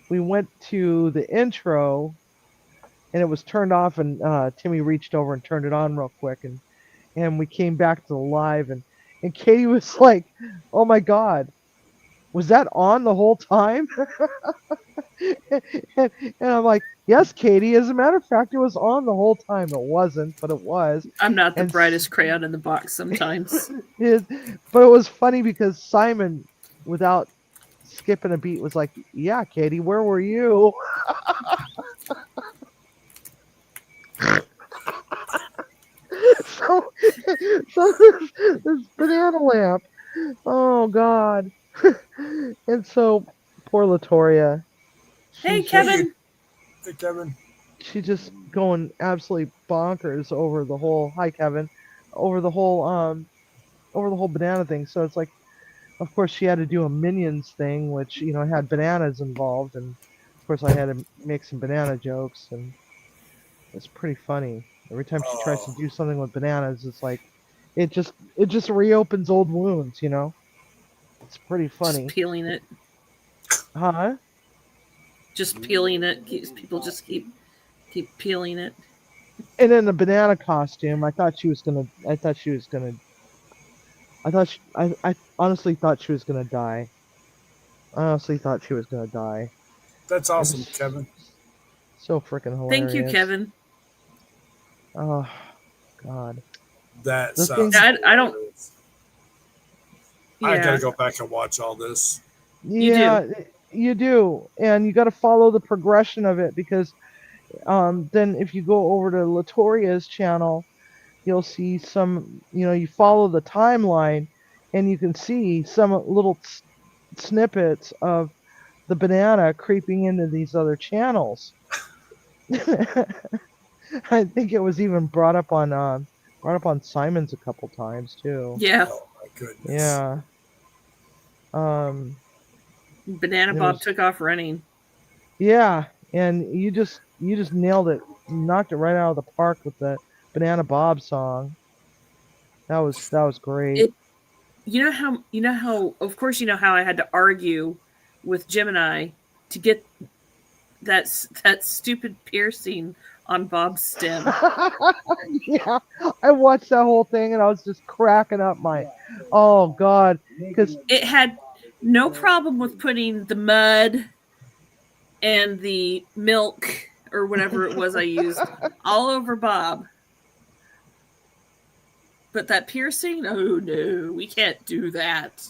we went to the intro, and it was turned off, and Timmy reached over and turned it on real quick, and we came back to the live, and Katie was like, "Oh my God, was that on the whole time?" and I'm like, "Yes, Katie. As a matter of fact, it was on the whole time. It wasn't, but it was."
I'm not the
And
brightest crayon in the box sometimes.
but it was funny because Simon, without skipping a beat, was like, "Yeah, Katie, where were you?" so, this banana lamp. Oh God. And so poor Latoria.
Hey,
she's
Kevin.
Hey, Kevin.
She's just going absolutely bonkers over the whole. Hi, Kevin. Over the whole banana thing. So it's like, of course, she had to do a Minions thing, which, you know, had bananas involved, and of course, I had to make some banana jokes, and it's pretty funny. Every time she tries to do something with bananas, it's like it just reopens old wounds, you know. It's pretty
Just
funny,
peeling it.
huh?
Just peeling it. People just keep peeling it.
And in the banana costume, I thought she was gonna. I thought she was gonna. I honestly thought she was gonna die. I honestly thought she was gonna die.
That's
It
awesome,
was
Kevin.
so freaking hilarious.
Thank you, Kevin.
Oh God.
That
The
sounds.
thing-
I don't.
I
Yeah.
gotta go back and watch all this.
Yeah, you do, and you got to follow the progression of it because then if you go over to Latoria's channel, you'll see some. You know, you follow the timeline, and you can see some little snippets of the banana creeping into these other channels. I think it was even brought up on Simon's a couple times too.
Yeah.
Oh my goodness.
Yeah.
Banana
There
Bob
was-
took off running.
Yeah, and you just nailed it, knocked it right out of the park with the Banana Bob song. That was great.
You know how of course you know how I had to argue with Gemini to get that stupid piercing on Bob's stem.
Yeah, I watched that whole thing and I was just cracking up my, oh God, because
It had no problem with putting the mud and the milk or whatever it was I used all over Bob. But that piercing, oh no, we can't do that.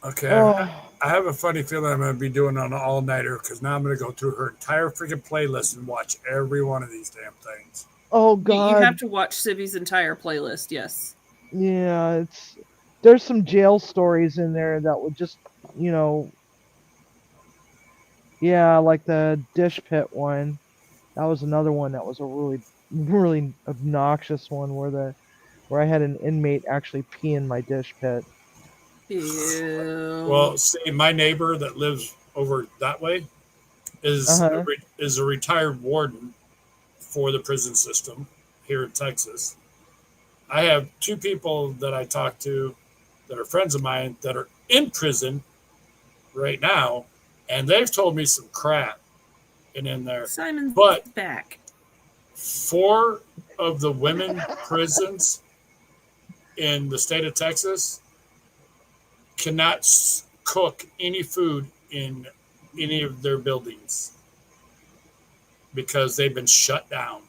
Okay.
Oh,
I have a funny feeling I'm going to be doing an all-nighter because now I'm going to go through her entire freaking playlist and watch every one of these damn things.
oh
You
God.
have to watch Sibby's entire playlist, yes.
Yeah, there's some jail stories in there that would just, you know, yeah, like the dish pit one. That was another one that was a really, really obnoxious one where I had an inmate actually pee in my dish pit.
Ew.
Well, see, my neighbor that lives over that way is
Uh-huh.
is a retired warden for the prison system here in Texas. I have two people that I talk to that are friends of mine that are in prison right now, and they've told me some crap in there.
Simon's
But
back.
4 of the women prisons in the state of Texas cannot cook any food in any of their buildings because they've been shut down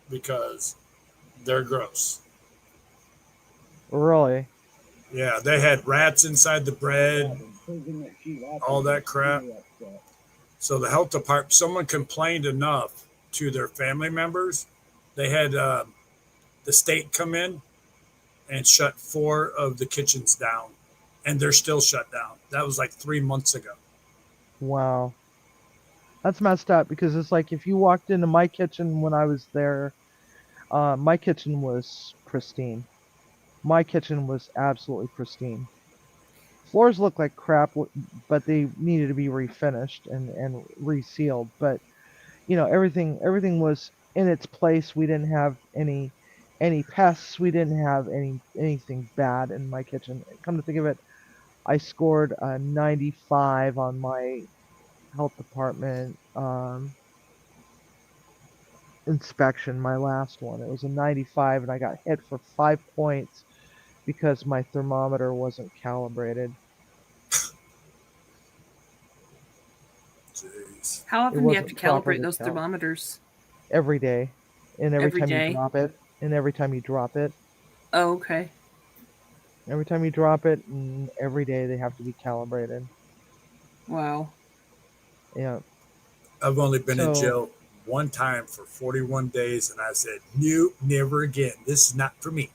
because they're gross.
Really?
Yeah, they had rats inside the bread, all that crap. So the health department, someone complained enough to their family members. They had the state come in and shut 4 of the kitchens down, and they're still shut down. That was like 3 months ago.
Wow. That's messed up because it's like if you walked into my kitchen when I was there, my kitchen was pristine. My kitchen was absolutely pristine. Floors looked like crap, but they needed to be refinished and resealed. But you know, everything was in its place. We didn't have any pests. We didn't have anything bad in my kitchen. Come to think of it, I scored a 95 on my health department inspection, my last one. It was a 95, and I got hit for 5 points because my thermometer wasn't calibrated.
Jeez.
How often do you have to
wasn't properly
calibrate those
calibrated.
thermometers?
Every day, and every
Every
time
day?
you drop it, and every time you drop it,
Oh, okay.
every time you drop it, and every day they have to be calibrated.
Wow.
Yeah.
I've only been in
So-
jail one time for 41 days, and I said, no, never again. This is not for me.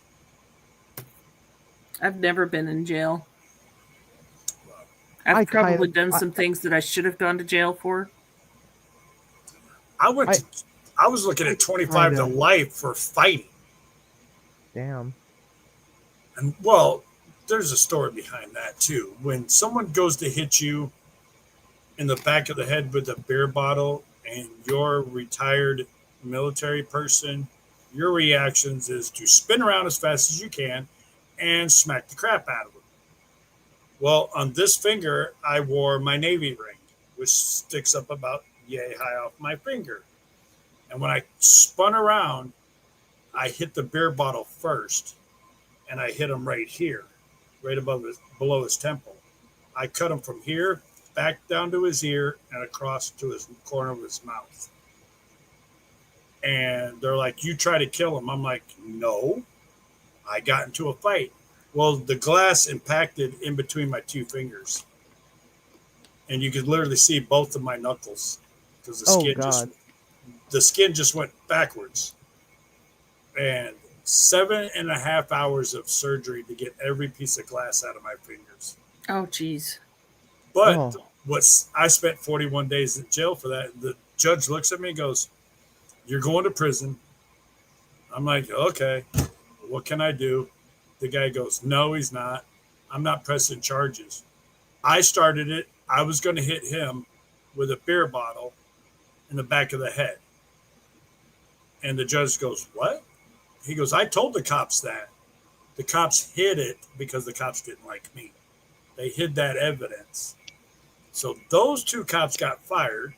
I've never been in jail.
I
I've probably
kind of-
done
I-
some things that I should have gone to jail for.
I was looking at 25 to
kinda-
life for fighting.
Damn.
And well, there's a story behind that too. When someone goes to hit you in the back of the head with a beer bottle and you're a retired military person, your reactions is to spin around as fast as you can and smack the crap out of them. Well, on this finger, I wore my Navy ring, which sticks up about yay high off my finger. And when I spun around, I hit the beer bottle first, and I hit him right here, right below his temple. I cut him from here back down to his ear and across to his corner of his mouth. And they're like, "You try to kill him." I'm like, "No, I got into a fight." Well, the glass impacted in between my 2 fingers, and you could literally see both of my knuckles because the skin just went backwards. And 7.5 hours of surgery to get every piece of glass out of my fingers.
Oh, geez.
But I spent 41 days in jail for that. The judge looks at me and goes, "You're going to prison." I'm like, "Okay, what can I do?" The guy goes, "No, he's not. I'm not pressing charges." I started it. I was going to hit him with a beer bottle in the back of the head. And the judge goes, "What?" He goes, "I told the cops that." The cops hid it because the cops didn't like me. They hid that evidence. So those 2 cops got fired.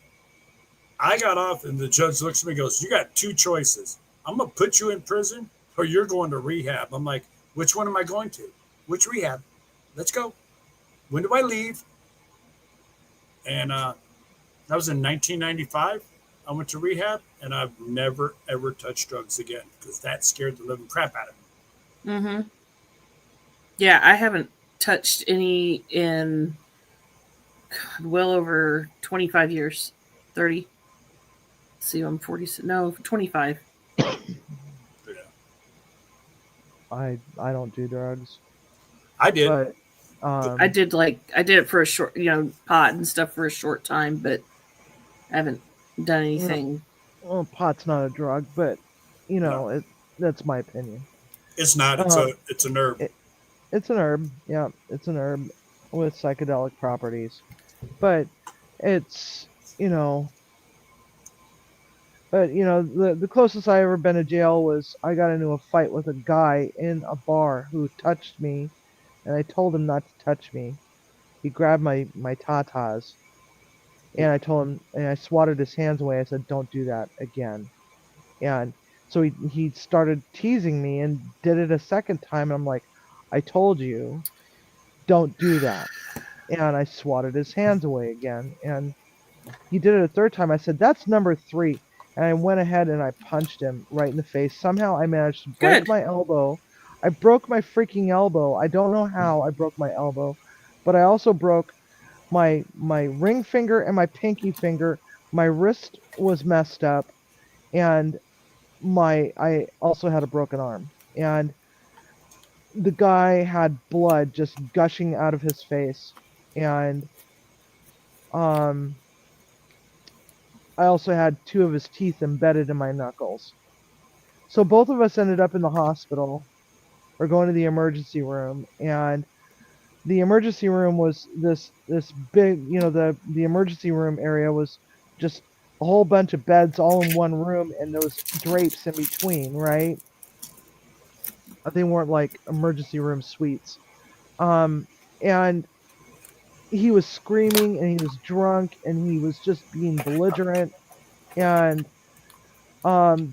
I got off, and the judge looks at me and goes, "You got 2 choices. I'm going to put you in prison or you're going to rehab." I'm like, "Which one am I going to? Which rehab? Let's go. When do I leave?" And that was in 1995. I went to rehab, and I've never ever touched drugs again because that scared the living crap out of me.
Mm-hmm. Yeah, I haven't touched any in well over 25 years. 30. See, I'm 40. No, 25.
Yeah.
I don't do drugs,
I did.
but
I did it for a short, pot and stuff for a short time, but I haven't done anything.
well, pot's not a drug, but
No.
that's my opinion.
It's not. It's a herb.
It's an herb. Yeah, it's an herb with psychedelic properties. But it's, the closest I ever been to jail was I got into a fight with a guy in a bar who touched me, and I told him not to touch me. He grabbed my tatas, and I told him, and I swatted his hands away. I said, "Don't do that again." And so he started teasing me and did it a second time. And I'm like, "I told you, don't do that." And I swatted his hands away again. And he did it a third time. I said, "That's number 3." And I went ahead and I punched him right in the face. Somehow I managed to break
Good.
my elbow. I broke my freaking elbow. I don't know how I broke my elbow, but I also broke my ring finger and my pinky finger. My wrist was messed up, and I also had a broken arm. And the guy had blood just gushing out of his face, and I also had 2 of his teeth embedded in my knuckles. So both of us ended up in the hospital, or going to the emergency room, and the emergency room was this big, the emergency room area was just a whole bunch of beds all in one room, and there was drapes in between, right? They weren't like emergency room suites. And he was screaming, and he was drunk, and he was just being belligerent, and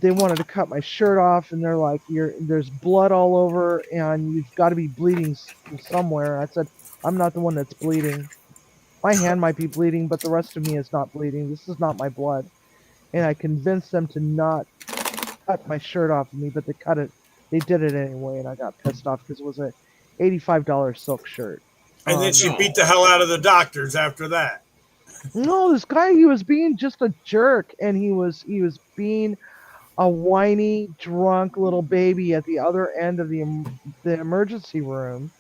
they wanted to cut my shirt off, and they're like, there's blood all over, and you've got to be bleeding somewhere. I said, I'm not the one that's bleeding. My hand might be bleeding, but the rest of me is not bleeding. This is not my blood. And I convinced them to not cut my shirt off of me, but they cut it. They did it anyway, and I got pissed off because it was a $85 silk shirt.
And then she beat the hell out of the doctors after that.
No, this guy, he was being just a jerk, and he was being a whiny, drunk little baby at the other end of the emergency room.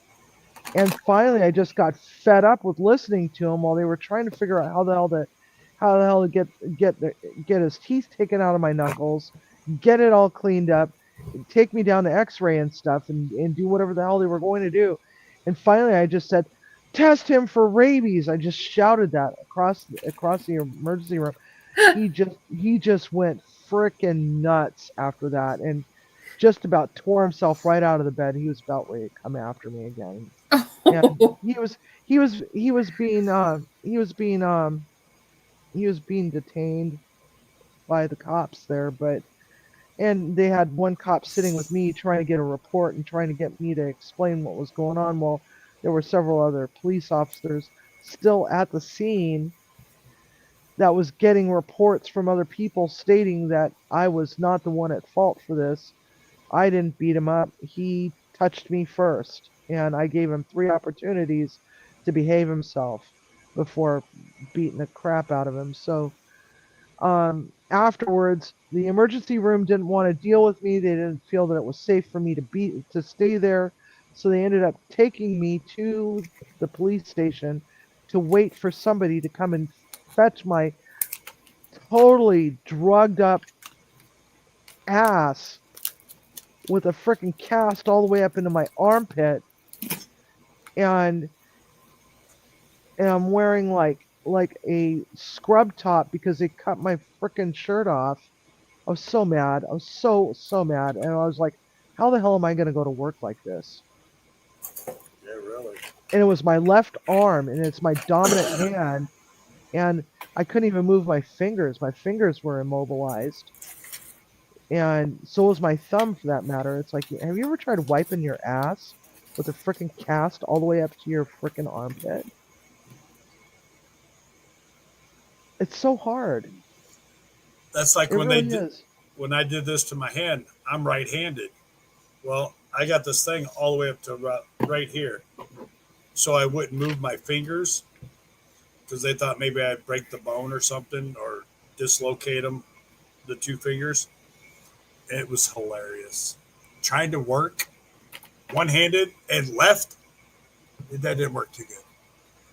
And finally, I just got fed up with listening to him while they were trying to figure out how the hell to get his teeth taken out of my knuckles, get it all cleaned up, take me down to X-ray and stuff, and do whatever the hell they were going to do. And finally, I just said, "Test him for rabies." I just shouted that across the emergency room. He just went frickin' nuts after that, and just about tore himself right out of the bed. He was about ready to come after me again. And he was being detained by the cops there, and they had one cop sitting with me trying to get a report and trying to get me to explain what was going on, while there were several other police officers still at the scene that was getting reports from other people stating that I was not the one at fault for this. I didn't beat him up. He touched me first, and I gave him 3 opportunities to behave himself before beating the crap out of him. So afterwards, the emergency room didn't want to deal with me. They didn't feel that it was safe for me to stay there. So they ended up taking me to the police station to wait for somebody to come and fetch my totally drugged up ass with a freaking cast all the way up into my armpit, and I'm wearing like a scrub top because they cut my freaking shirt off. I was so mad. I was so mad, and I was like, how the hell am I going to go to work like this?
Yeah, really.
And it was my left arm, and it's my dominant hand, and I couldn't even move my fingers. My fingers were immobilized. And so was my thumb, for that matter. It's like, have you ever tried wiping your ass with a freaking cast all the way up to your freaking armpit? It's so hard.
That's like
It
when
really is.
when I did this to my hand. I'm right-handed. Well, I got this thing all the way up to about right here, so I wouldn't move my fingers because they thought maybe I'd break the bone or something or dislocate them, the two fingers. It was hilarious. Trying to work one-handed and left, that didn't work too good.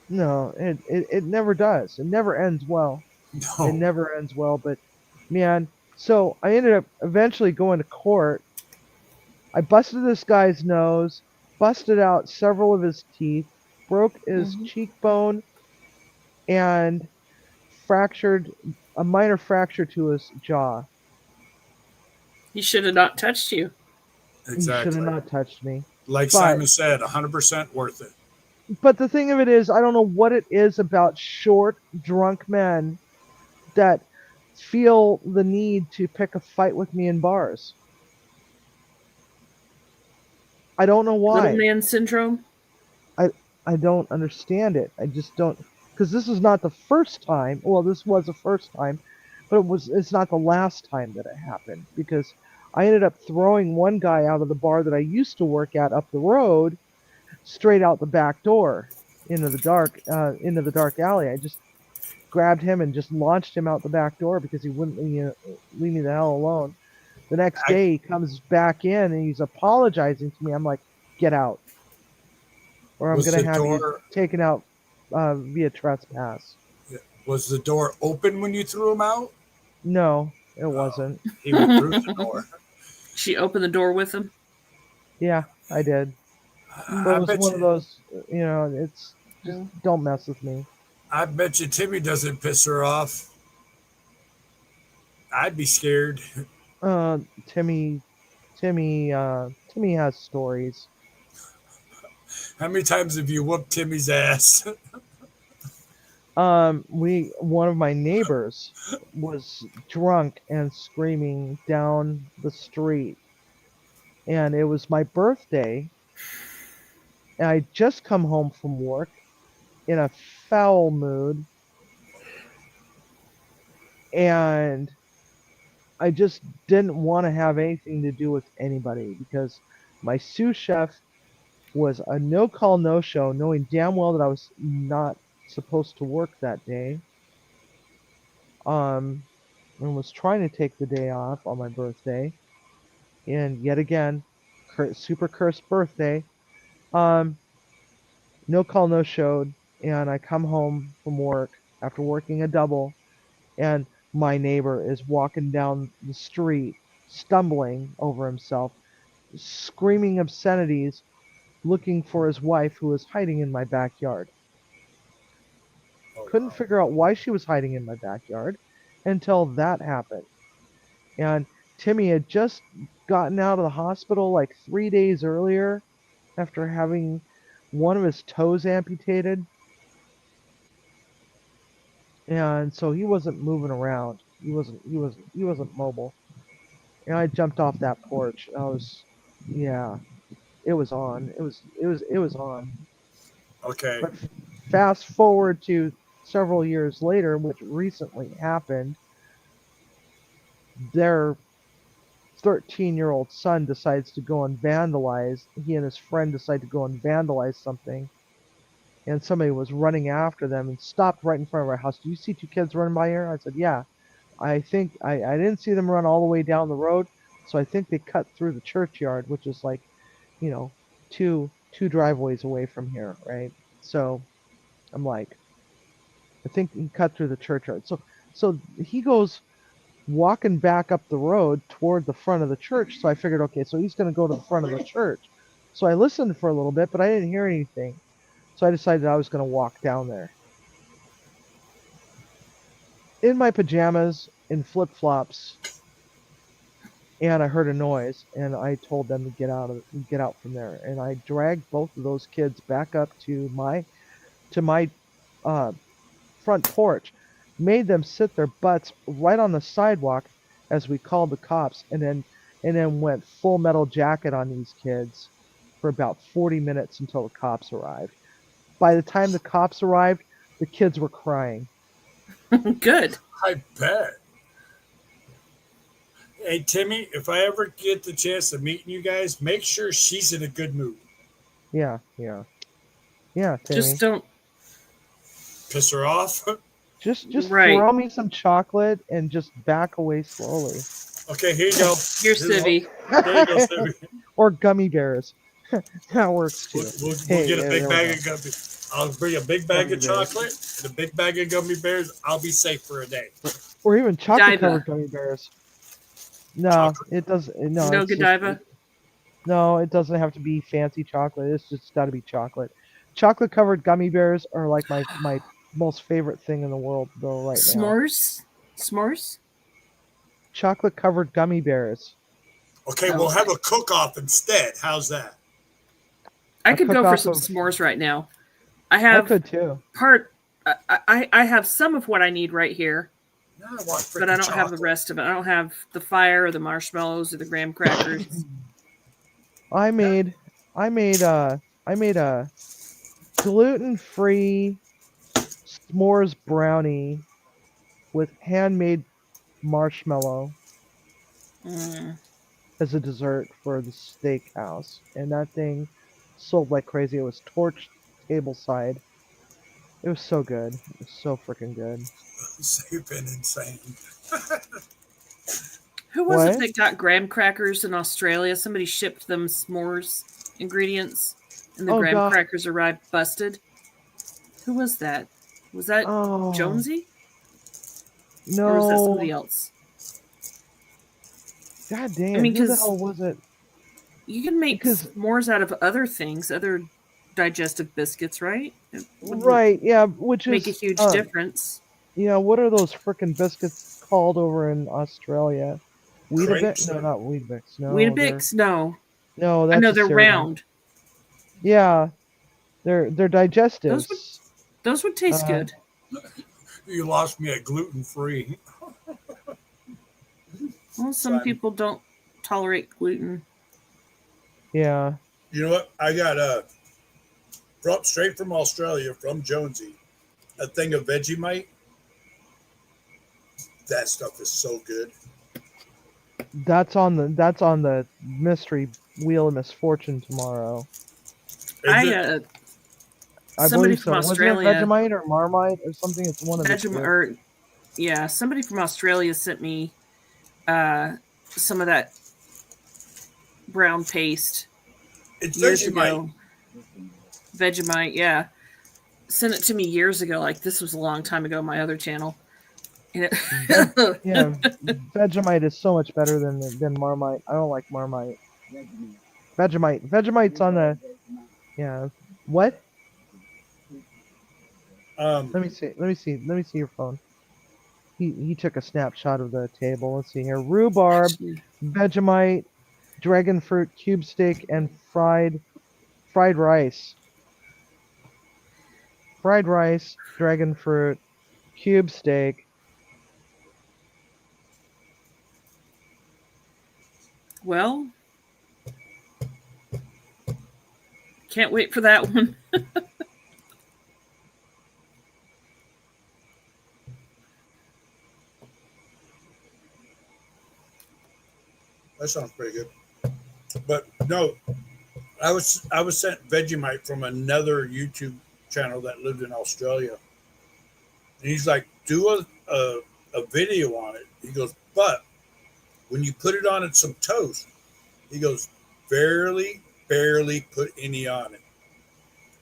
No, it never does. It never ends well. It
No,
never ends well. But man, so I ended up eventually going to court. I busted this guy's nose, busted out several of his teeth, broke his
Mhm.
cheekbone, and fractured a minor fracture to his jaw.
He should have not touched you.
He should have
exactly.
not touched me.
Like
But
Simon said, 100% worth it.
the thing of it is, I don't know what it is about short, drunk men that feel the need to pick a fight with me in bars. I don't know
Little
why.
man syndrome.
I don't understand it. I just don't, because this is not the first time. Well, this was the first time, but it's not the last time that it happened because I ended up throwing one guy out of the bar that I used to work at up the road, straight out the back door into the dark alley. I just grabbed him and just launched him out the back door because he wouldn't leave me the hell alone. The next
I
day he comes back in and he's apologizing to me. I'm like, get out, or I'm
was
gonna
the
have you
door
taken out via trespass.
was the door open when you threw him out?
No, it
Oh,
wasn't.
he went through the door.
She opened the door with him.
Yeah, I did. But it
I
was
bet
one of
you.
those, it's just
No.
don't mess with me.
I bet you Timmy doesn't piss her off. I'd be scared.
Uh, Timmy, Timmy has stories.
How many times have you whooped Timmy's ass?
One of my neighbors was drunk and screaming down the street, and it was my birthday, and I just come home from work in a foul mood, and I just didn't want to have anything to do with anybody because my sous chef was a no call, no show, knowing damn well that I was not supposed to work that day. Um, and was trying to take the day off on my birthday, and yet again, super cursed birthday. Um, no call, no showed, and I come home from work after working a double, and my neighbor is walking down the street, stumbling over himself, screaming obscenities, looking for his wife who was hiding in my backyard.
Oh
Couldn't
wow.
figure out why she was hiding in my backyard until that happened. And Timmy had just gotten out of the hospital like 3 days earlier after having one of his toes amputated. And so he wasn't moving around. He wasn't mobile. And I jumped off that porch. Yeah, it was on. It was on.
Okay.
But fast forward to several years later, which recently happened, their 13-year-old son decides to go and vandalize. He and his friend decide to go and vandalize something, and somebody was running after them and stopped right in front of our house. Do you see two kids running by here? I said, yeah. I think I didn't see them run all the way down the road, so I think they cut through the churchyard, which is like, you know, two driveways away from here, right? So I'm like, I think he cut through the churchyard. So he goes walking back up the road toward the front of the church. So I figured, okay, so he's going to go to the front of the church. So I listened for a little bit, but I didn't hear anything. So I decided I was going to walk down there. In my pajamas, in flip flops, and I heard a noise, and I told them to get out from there. And I dragged both of those kids back up to my uh, front porch, made them sit their butts right on the sidewalk as we called the cops, and then went full metal jacket on these kids for about 40 minutes until the cops arrived. By the time the cops arrived, the kids were crying.
Good.
I bet. Hey Timmy, if I ever get the chance to meet you guys, make sure she's in a good mood.
Yeah, yeah, yeah, Timmy.
Just don't.
Piss her off.
Just
Right.
throw me some chocolate and just back away slowly.
Okay, here you go.
Here's Civvy.
There you go, Stevie.
Or gummy bears. That works too.
We'll
Hey,
get a
yeah,
big
there we
bag
go.
of gummy. I'll bring a big bag
Gummy
of
bears.
chocolate and a big bag of gummy bears. I'll be safe for a day.
Or even chocolate
Godiva.
covered gummy bears. No,
Chocolate.
it does. No,
No
it's just-
Godiva.
no, it doesn't have to be fancy chocolate. It's just got to be chocolate. Chocolate covered gummy bears are like my most favorite thing in the world, though. Right now,
S'mores. S'mores.
chocolate covered gummy bears.
Okay,
Oh.
we'll have a cook-off instead. How's that?
I
A
could go for
cook-off
some
of-
s'mores right now. I
I
have
could too.
part. I have some of what I need right here,
No, I want
but I
frickin'
don't have the
chocolate.
rest of it. I don't have the fire or the marshmallows or the graham crackers.
I made a gluten-free s'mores brownie with handmade marshmallow
Mm.
as a dessert for the steakhouse, and that thing sold like crazy. It was torched tableside. It was so good. It was so freaking good.
You've been insane.
Who was
What?
it that got graham crackers in Australia? Somebody shipped them s'mores ingredients, and the
Oh,
graham
God.
crackers arrived busted. Who was that? Was that
Oh
Jonesy,
no!
or was that somebody else?
God damn!
I mean,
who the
'cause-
hell was it?
You can make
Because-
s'mores out of other things, other digestive biscuits, right? It wouldn't
Right? Yeah, which
make a
is
huge difference.
Yeah, what are those frickin' biscuits called over in Australia? Weetabix?
Crepes?
No, not Weetabix. No,
Weetabix? No.
No,
I
that's
know
a
they're
cereal.
round.
Yeah, they're digestives.
Those would taste good.
You lost me at gluten-free.
Well, some
Fine.
people don't tolerate gluten.
Yeah.
You know what? I got straight from Australia, from Jonesy, a thing of Vegemite. That stuff is so good.
That's on the mystery wheel of misfortune tomorrow.
Is
I
it?
I
somebody
believe so.
from
Wasn't
Australia,
it Vegemite or Marmite or something? It's one of the two.
somebody from Australia sent me some of that brown paste
It's
years
Vegemite.
ago. Vegemite, yeah. Sent it to me years ago. Like this was a long time ago. My other channel. And it,
Yeah, Vegemite is so much better than Marmite. I don't like Marmite. Vegemite's on the. Yeah. What? Let me see. Let me see your phone. He took a snapshot of the table. Let's see here. Rhubarb, Vegemite, dragon fruit, cube steak, and fried rice. Fried rice, dragon fruit, cube steak.
well, can't wait for that one.
That sounds pretty good. But no, I was sent Vegemite from another YouTube channel that lived in Australia. And he's like, do a video on it. He goes, but when you put it on some toast, he goes, barely put any on it.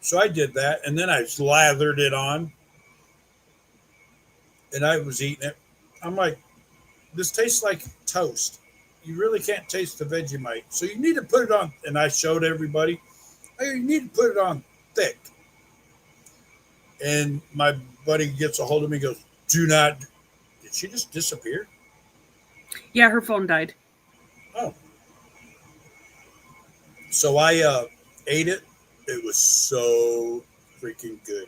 So I did that, and then I slathered it on, and I was eating it. I'm like, this tastes like toast. You really can't taste the Vegemite. So you need to put it on, and I showed everybody, hey, you need to put it on thick. And my buddy gets a hold of me and goes, do not. Did she just disappear?
Yeah, her phone died.
Oh. So I ate it. It was so freaking good.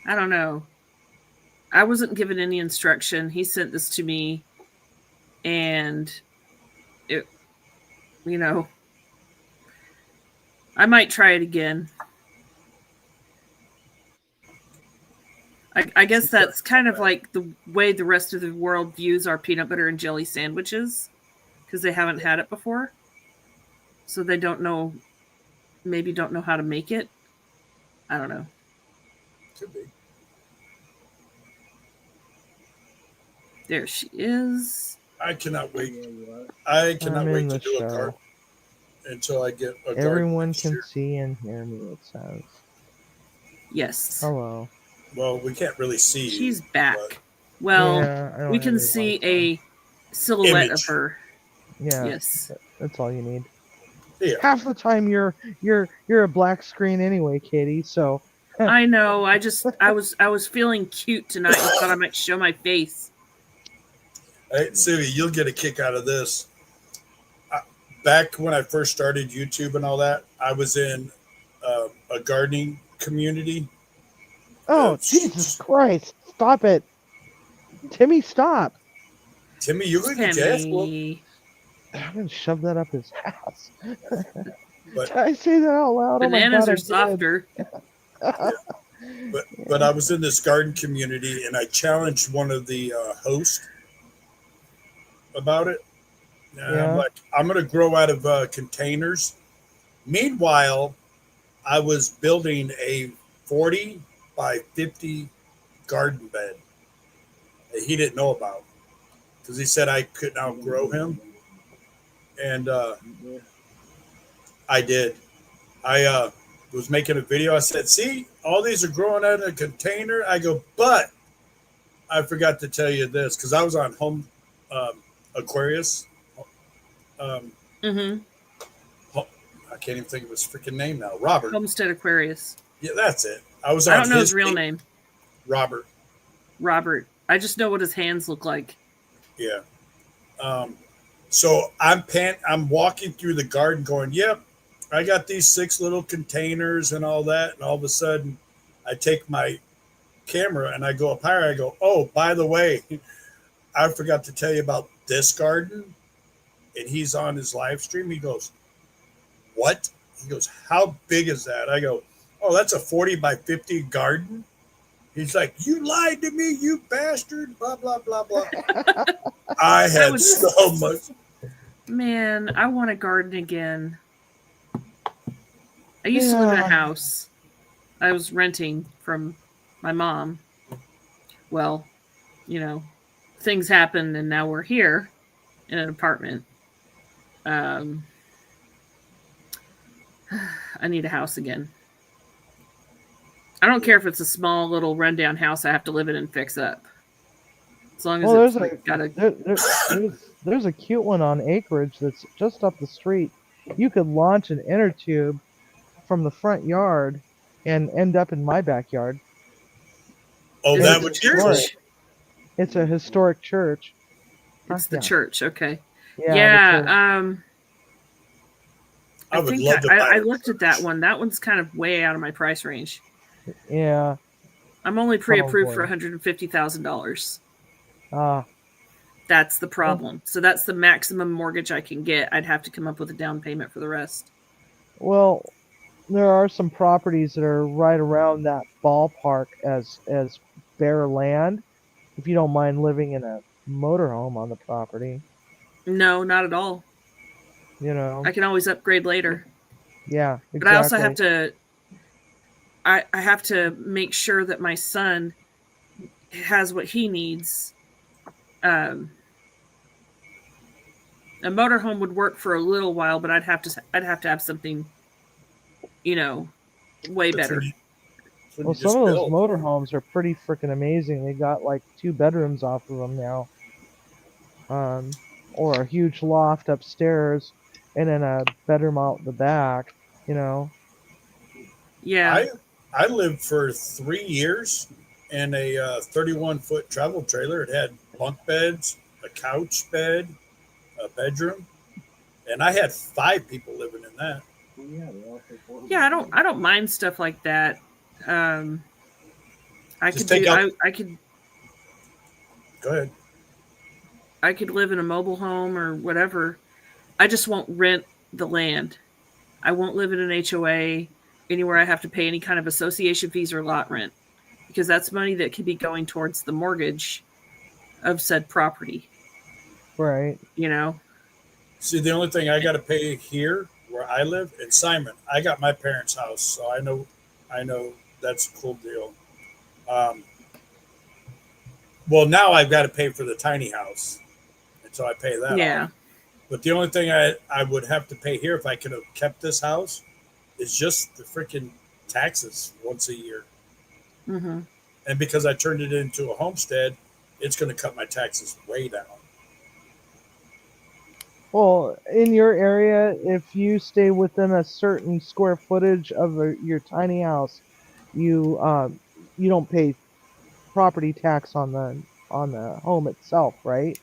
I don't know. I wasn't given any instruction. He sent this to me, and it, I might try it again. I guess that's kind of like the way the rest of the world views our peanut butter and jelly sandwiches because they haven't had it before. So they don't know, maybe don't know how to make it. I don't know.
Could be.
There she is.
I cannot wait. I cannot
I'm in
wait to
the
do a
show.
garden until I get a garden.
Everyone
next
can
year.
see and hear me, it says.
Yes.
Hello.
Well, we can't really see you.
She's back.
but
Well,
Yeah, I don't
we
have
can
any
see
lights on.
a silhouette
Image.
of her.
Yeah,
Yes.
that's all you need.
Yeah.
Half the time you're a black screen anyway, Katie. So
I know. I was feeling cute tonight and thought I might show my face.
Hey, Sylvia, you'll get a kick out of this. Back when I first started YouTube and all that, I was in a gardening community.
oh
It's-
Jesus Christ! Stop it, Timmy! Stop!
Timmy, you're going to get your ass whooped.
Timmy.
I'm gonna shove that up his ass.
But-
Did I say that out loud?
Bananas
oh my
are
God,
softer.
But I was in this garden community and I challenged one of the hosts about it. And
Yeah.
I'm like, I'm going to grow out of containers. Meanwhile, I was building a 40 by 50 garden bed that he didn't know about because he said I couldn't outgrow him. And I did. I was making a video. I said, see, all these are growing out of a container. I go, but I forgot to tell you this because I was on Home Aquarius.
Mm-hmm.
I can't even think of his freaking name now. Robert.
Homestead Aquarius.
Yeah, that's it. I was on
I don't know his
his
real
page.
name.
Robert.
Robert. I just know what his hands look like.
Yeah. So I'm walking through the garden going, yep, I got these 6 little containers and all that. And all of a sudden I take my camera and I go up higher. I go, oh, by the way, I forgot to tell you about this garden. And he's on his live stream. He goes, what? He goes, how big is that? I go, oh, that's a 40 by 50 garden. He's like, you lied to me, you bastard, blah, blah, blah, blah. I had
was-
so much.
Man, I want a garden again. I used to live in a
Yeah.
house. I was renting from my mom. Well, things happened and now we're here in an apartment. I need a house again. I don't care if it's a small little rundown house I have to live in and fix up. As long as
Well,
it's
there's
got a
there's a cute one on acreage that's just up the street. You could launch an inner tube from the front yard and end up in my backyard.
Oh,
Is
that
it
would
the
be cool.
church?
It's a historic church.
It's the
Yeah.
church. Okay.
Yeah.
Yeah.
the church.
I would
think
love to buy
I
it
looked at that
first.
one. That one's kind of way out of my price range.
Yeah.
I'm only pre-approved for
boy.
$150,000.
Ah.
That's the problem. So that's the maximum mortgage I can get. I'd have to come up with a down payment for the rest.
Well, there are some properties that are right around that ballpark as bare land. If you don't mind living in a motorhome on the property,
No, not at all. I can always upgrade later.
Yeah, exactly.
But I also have to I have to make sure that my son has what he needs. A motorhome would work for a little while, but I'd have to have something, way
That's
better.
when you- that's when
Well,
you just
some of those
build.
motorhomes are pretty freaking amazing. They got like 2 bedrooms off of them now, or a huge loft upstairs, and then a bedroom out the back.
Yeah.
I lived for 3 years in a 31-foot travel trailer. It had bunk beds, a couch bed, a bedroom, and I had 5 people living in that.
Yeah, I don't mind stuff like that. I
Just
could
take
do
out- Go ahead.
I could live in a mobile home or whatever. I just won't rent the land. I won't live in an HOA anywhere I have to pay any kind of association fees or lot rent. because that's money that could be going towards the mortgage of said property,
Right.
you know?
See, the only thing I got to pay here where I live in Simon, I got my parents' house, so I know that's a cool deal. Um, well, now I've got to pay for the tiny house, and so I pay that
Yeah.
off. But the only thing I would have to pay here if I could have kept this house is just the freaking taxes once a year.
Mm-hmm.
And because I turned it into a homestead, it's going to cut my taxes way down.
Well, in your area, if you stay within a certain square footage of your tiny house, you don't pay property tax on the home itself, right?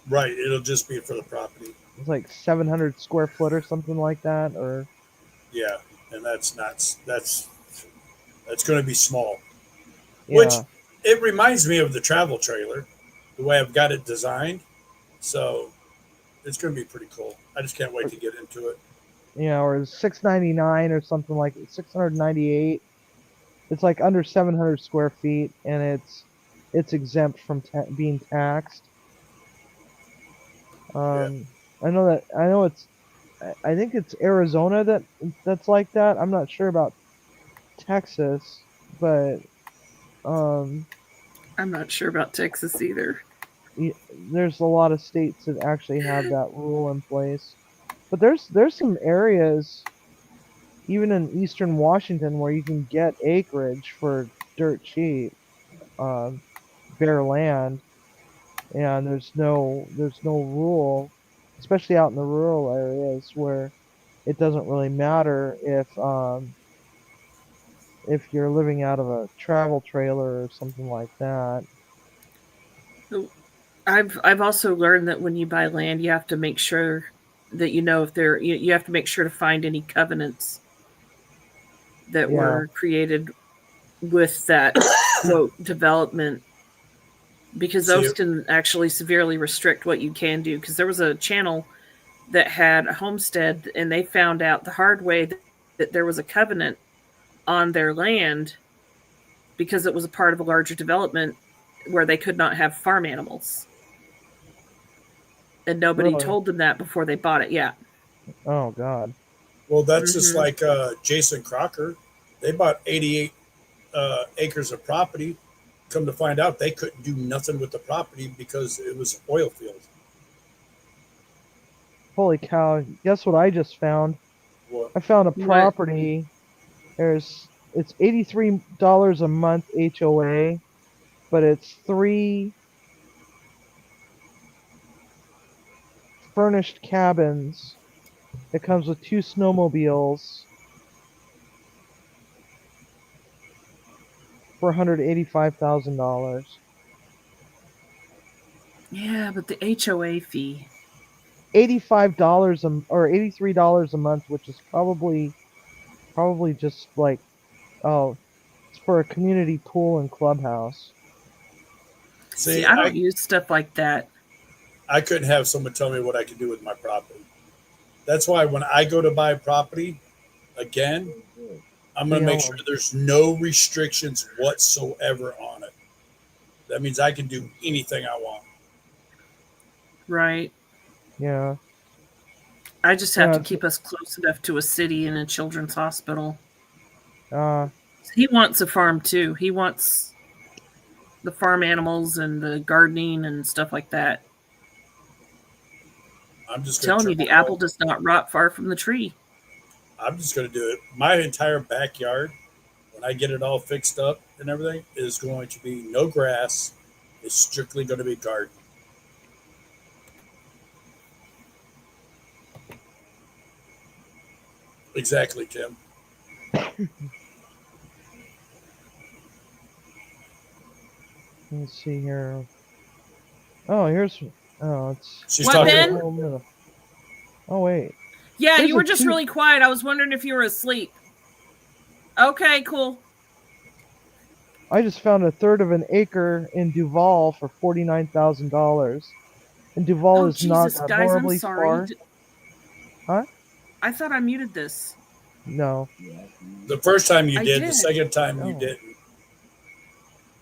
Right. It'll just be for the property.
It's like 700 square foot or something like that, or
Yeah. And that's not, that's going to be small.
yeah.
Which it reminds me of the travel trailer, the way I've got it designed. So it's going to be pretty cool. I just can't wait to get into it.
Or 699 or something like 698. It's like under 700 square feet, and it's exempt from being taxed. I know it's. I think it's Arizona that's like that. I'm not sure about Texas, but
I'm not sure about Texas either.
there's a lot of states that actually have that rule in place. But there's some areas, even in eastern Washington, where you can get acreage for dirt cheap, bare land, and there's no rule, especially out in the rural areas where it doesn't really matter if you're living out of a travel trailer or something like that.
I've also learned that when you buy land, you have to make sure that if you have to make sure to find any covenants that were created with that quote development, because those can actually severely restrict what you can do. Because there was a channel that had a homestead, and they found out the hard way that there was a covenant on their land because it was a part of a larger development where they could not have farm animals. And nobody
Really?
told them that before they bought it. Yeah.
Oh God.
Well, that's just like Jason Crocker. They bought 88 acres of property. Come to find out, they couldn't do nothing with the property because it was oil field.
Holy cow! Guess what I just found?
What?
I found a property. It's $83 a month HOA, but it's 3 furnished cabins. It comes with 2 snowmobiles for $185,000.
Yeah, but the HOA fee.
$85 or $83 a month, which is probably just like, it's for a community pool and clubhouse.
See, I don't use stuff like that.
I couldn't have someone tell me what I could do with my property. That's why when I go to buy property, again, I'm going to make sure there's no restrictions whatsoever on it. That means I can do anything I want.
Right.
Yeah.
I just have to keep us close enough to a city and a children's hospital. He wants a farm too. He wants the farm animals and the gardening and stuff like that.
I'm just
telling you, the apple does not rot far from the tree.
I'm just going to do it. My entire backyard, when I get it all fixed up and everything, is going to be no grass. It's strictly going to be garden. Exactly, Tim.
Let's see here. Oh, it's.
She's
what,
talking.
Ben?
Oh wait.
Yeah, you were just really quiet. I was wondering if you were asleep. Okay, cool.
I just found a third of an acre in Duval for $49,000. And Duval is not horribly far. Huh?
I thought I muted this.
No.
The first time you did, the second time you didn't.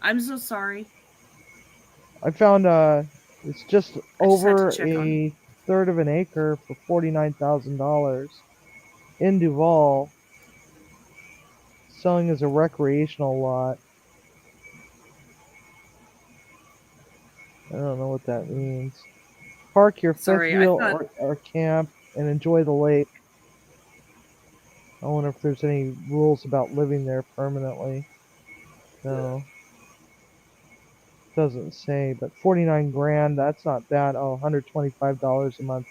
I'm so sorry.
I found it's just
I just had to
over
check on.
a third of an acre for $49,000 in Duval, selling as a recreational lot. I don't know what that means. Park your fifth
Sorry, I
wheel
thought.
or camp and enjoy the lake. I wonder if there's any rules about living there permanently. No, doesn't say, but 49 grand, that's not bad. Oh, $125 a month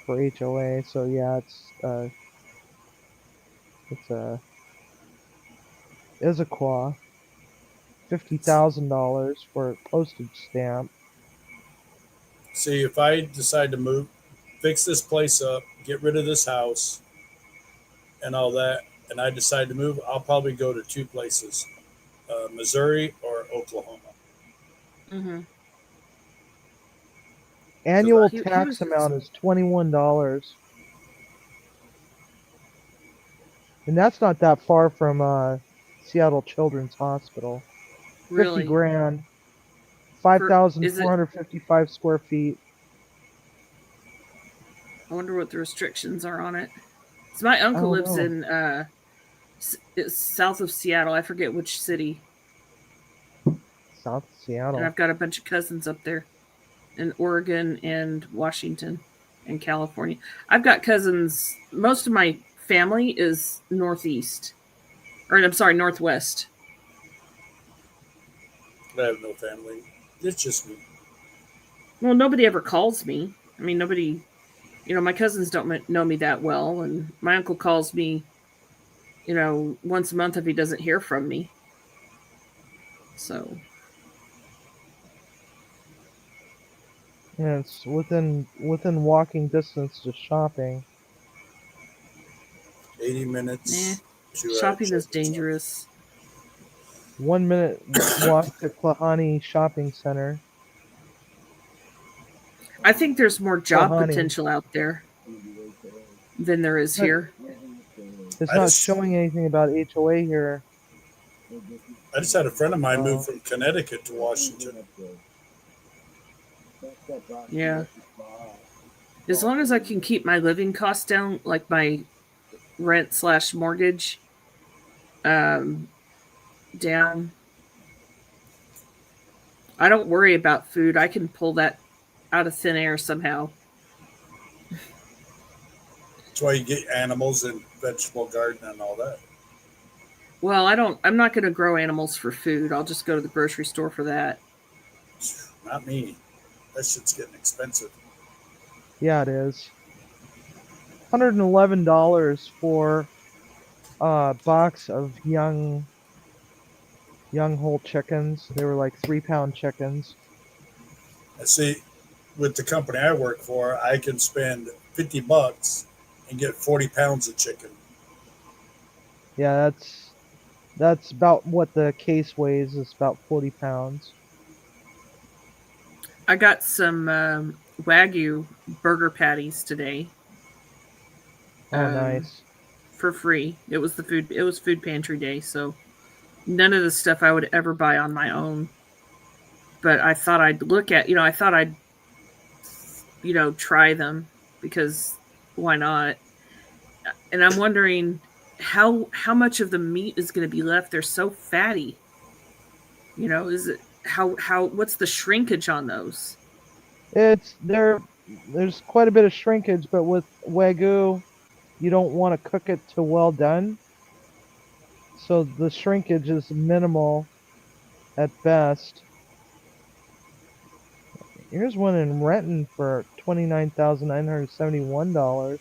for HOA. So yeah, it's a Issaquah. $50,000 for a postage stamp.
See, if I decide to move, fix this place up, get rid of this house and all that, and I decide to move, I'll probably go to two places, Missouri or Oklahoma.
Mm-hmm.
Annual
He
tax
was.
amount is $21. And that's not that far from Seattle Children's Hospital. 50
Really.
grand,
Is it?
5,455 square feet.
I wonder what the restrictions are on it. So my uncle
don't
lives
know.
in it's south of Seattle. I forget which city,
South
and
Seattle.
I've got a bunch of cousins up there in Oregon and Washington and California. I've got cousins. Most of my family is northeast, or I'm sorry, northwest.
I have no family. It's just me.
Well, nobody ever calls me. I mean, nobody. My cousins don't know me that well, and my uncle calls me, once a month if he doesn't hear from me. So,
Yeah, it's within walking distance to shopping.
80
eh,
minutes to
shopping is
Children's Hospital.
dangerous.
1 minute walk to Klahani Shopping Center.
I think there's more job
Klahani.
potential out there than there is
But
here.
it's
I
not
just,
showing anything about HOA here.
I just had a friend of mine
Oh.
move from Connecticut to Washington.
Yeah. As long as I can keep my living costs down, like my rent/mortgage down, I don't worry about food. I can pull that out of thin air somehow.
That's why you get animals and vegetable garden and all that.
Well, I'm not going to grow animals for food. I'll just go to the grocery store for that.
Not me. That shit's getting expensive.
Yeah, it is. $111 for a box of young whole chickens. They were like 3-pound chickens.
I see, with the company I work for, I can spend $50 and get 40 pounds of chicken.
Yeah, that's about what the case weighs. It's about 40 pounds.
I got some Wagyu burger patties today.
Oh, nice.
For free. It was food pantry day, so none of the stuff I would ever buy on my own. But I thought I'd look at, I thought I'd try them, because why not? And I'm wondering how much of the meat is going to be left. They're so fatty. Is it how what's the shrinkage on those?
There's quite a bit of shrinkage, but with Wagyu, you don't want to cook it to well done. So the shrinkage is minimal at best. Here's one in Renton for $29,971.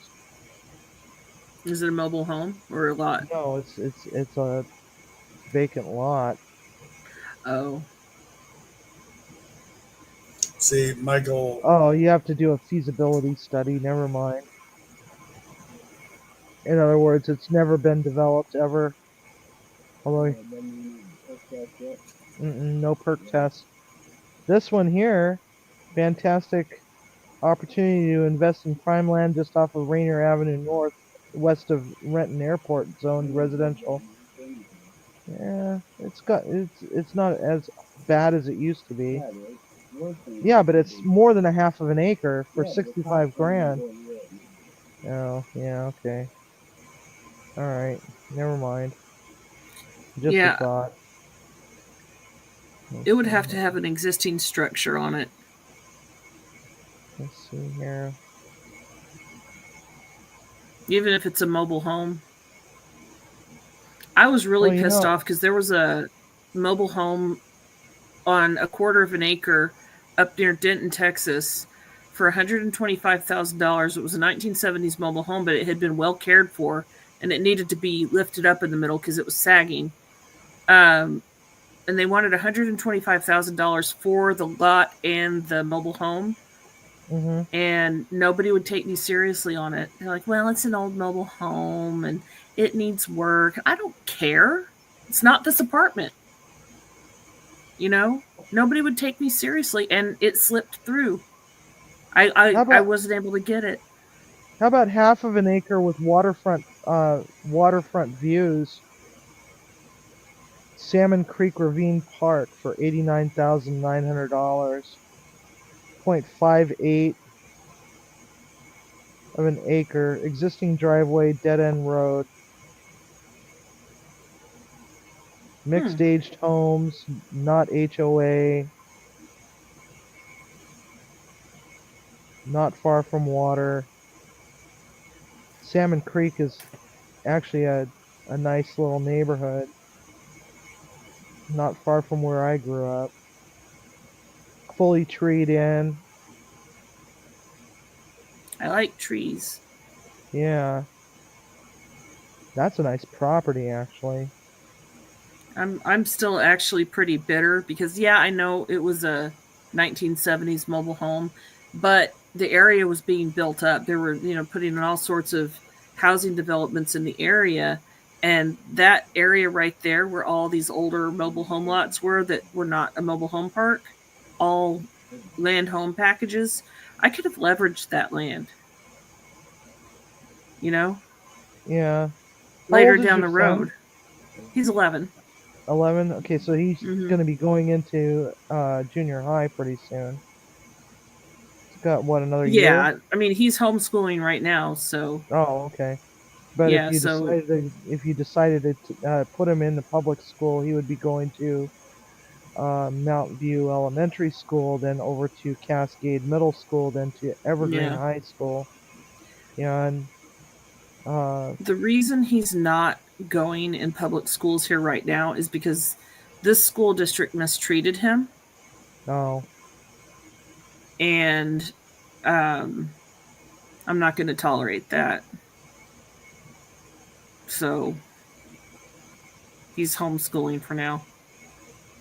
Is it a mobile home or a lot?
No, it's a vacant lot.
Oh.
See, my goal.
Oh, you have to do a feasibility study. Never mind. In other words, it's never been developed ever. Although, no perk test. This one here, fantastic opportunity to invest in prime land just off of Rainier Avenue North, west of Renton Airport, zoned residential. Yeah, it's not as bad as it used to be. Yeah, but it's more than a half of an acre for 65 grand. Oh, yeah, okay. All right, never mind. Just
Yeah.
a thought.
It would have to have an existing structure on it.
Let's see here.
Even if it's a mobile home. I was really
Well, you
pissed
know-
off because there was a mobile home on a quarter of an acre up near Denton, Texas for $125,000. It was a 1970s mobile home, but it had been well cared for and it needed to be lifted up in the middle because it was sagging. And they wanted $125,000 for the lot and the mobile home.
Mhm.
And nobody would take me seriously on it. They're like, well, it's an old mobile home and it needs work. I don't care. It's not this apartment. You know, nobody would take me seriously, and it slipped through.
How
I
about-
wasn't able to get it.
How about half of an acre with waterfront views? Salmon Creek Ravine Park for $89,900. 0.58 of an acre. Existing driveway, dead end road. Mixed aged homes, not HOA. Not far from water. Salmon Creek is actually a nice little neighborhood. Not far from where I grew up. Fully treed in.
I like trees.
Yeah. That's a nice property, actually.
I'm still actually pretty bitter because yeah, I know it was a 1970s mobile home, but the area was being built up. There were, putting in all sorts of housing developments in the area, and that area right there where all these older mobile home lots were that were not a mobile home park, all land home packages, I could have leveraged that land.
Yeah. How
Later
old is
down
your
the
son?
road. He's 11.
11? Okay, so he's
Mhm.
going to be going into junior high pretty soon. He's got, what, another year?
Yeah, I mean he's homeschooling right now, so
Oh, okay. But
Yeah,
if you decided to put him in the public school, he would be going to Mountain View Elementary School, then over to Cascade Middle School, then to Evergreen
Yeah.
High School. And
the reason he's not going in public schools here right now is because this school district mistreated him,
oh,
and I'm not going to tolerate that. So he's homeschooling for now.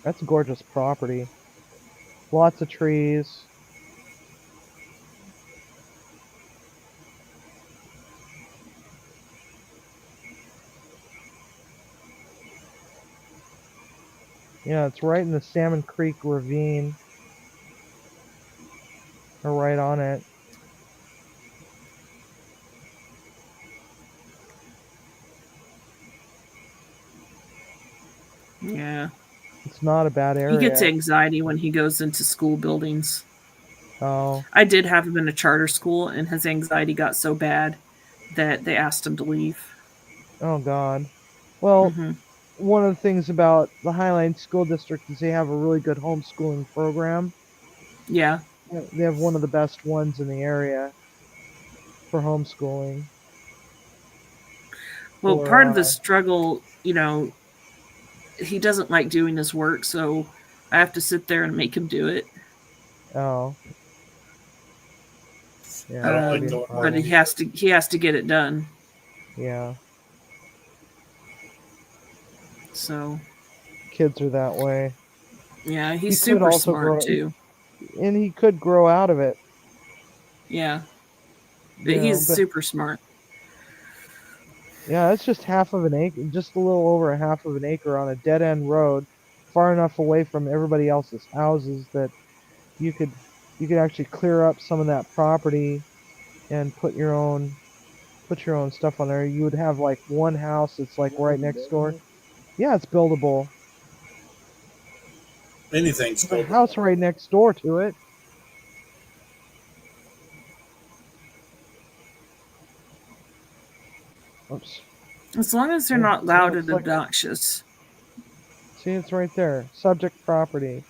that's a gorgeous property. Lots of trees. Yeah, it's right in the Salmon Creek Ravine. Or right on it.
Yeah.
It's not a bad area.
He gets anxiety when he goes into school buildings.
Oh,
I did have him in a charter school, and his anxiety got so bad that they asked him to leave.
oh God. Well,
Mhm.
one of the things about the Highline School District is they have a really good homeschooling program.
Yeah.
They have one of the best ones in the area for homeschooling.
Well,
Or,
part of the struggle, he doesn't like doing his work, so I have to sit there and make him do it.
Oh. Yeah,
I don't
that'd
like
be
doing
hard.
But he has to get it done.
Yeah,
So
kids are that way.
yeah,
He
he's
could
super
also
smart
grow-
too.
And he could grow out of it.
Yeah,
you know,
he's
but-
super smart.
Yeah, it's just half of an acre, just a little over a half of an acre on a dead end road, far enough away from everybody else's houses that you could actually clear up some of that property and put your own stuff on there. You would have like one house that's like right next door. Yeah, it's buildable.
Anything's
There's a
buildable.
house right next door to it. Oops.
As long as they're
Yeah,
not loud
it's
and
like-
obnoxious.
See, it's right there. Subject property.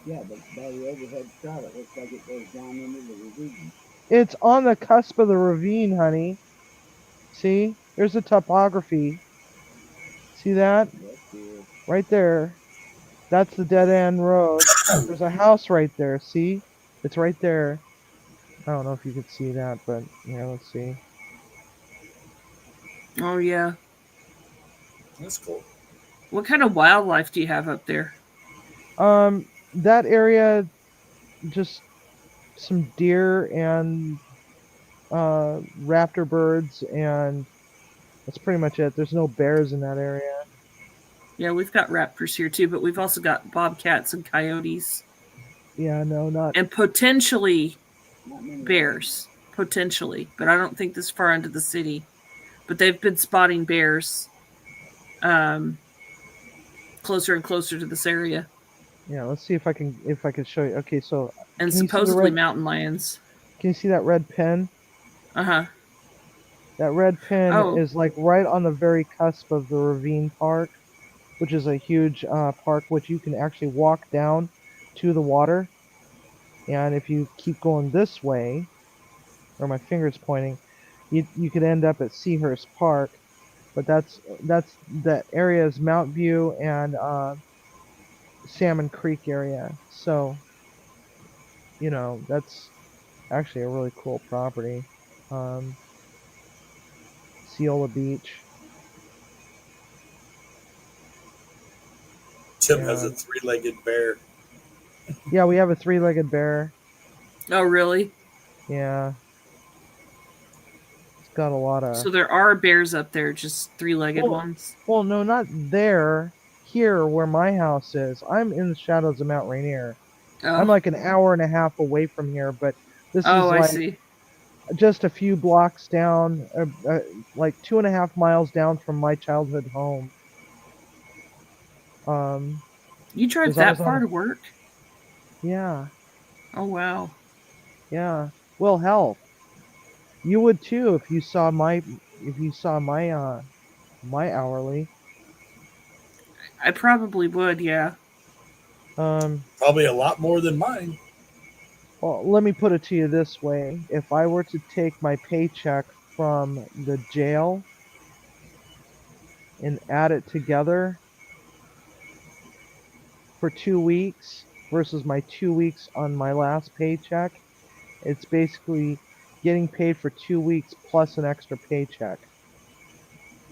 Yeah, but by the overhead shot, it looks like it goes down into the ravine.
It's on the cusp of the ravine, honey. See? There's the topography. See that?
That's good.
Right there. That's the dead end road. There's a house right there. See? It's right there. I don't know if you could see that, but yeah, let's see.
Oh yeah.
That's cool.
What kind of wildlife do you have up there?
That area, just some deer and raptor birds, and that's pretty much it. There's no bears in that area.
Yeah, we've got raptors here too, but we've also got bobcats and coyotes
Yeah, no, not.
and potentially
Not many.
bears. Potentially, but I don't think this far into the city. But they've been spotting bears closer and closer to this area,
Yeah, let's see if I can show you. Okay, so
and
Can you see the
supposedly
red-
mountain lions.
can you see that red pin?
Uh-huh.
That red pin
Oh.
is like right on the very cusp of the Ravine Park, which is a huge park which you can actually walk down to the water. And if you keep going this way, where my finger's pointing, you could end up at Seahurst Park. But that's that area is Mount View and Salmon Creek area. So, you know, that's actually a really cool property. Ceola Beach.
Tim has a 3-legged bear.
Yeah, we have a 3-legged bear.
Oh, really?
Yeah. It's got a lot of...
So there are bears up there, just 3-legged
Well,
ones.
Well, no, not there. Here, where my house is. I'm in the shadows of Mount Rainier.
Oh,
I'm like an hour and a half away from here, but this
oh,
is
I
like
see.
just a few blocks down, like 2.5 miles down from my childhood home.
You drive
'cause I
that
was on
far
a-
to work?
Yeah,
Oh, wow.
yeah. Well, hell, you would too if you saw my my hourly.
I probably would, yeah.
Probably a lot more than mine.
Well, let me put it to you this way. If I were to take my paycheck from the jail and add it together for 2 weeks versus my 2 weeks on my last paycheck, it's basically getting paid for 2 weeks plus an extra paycheck.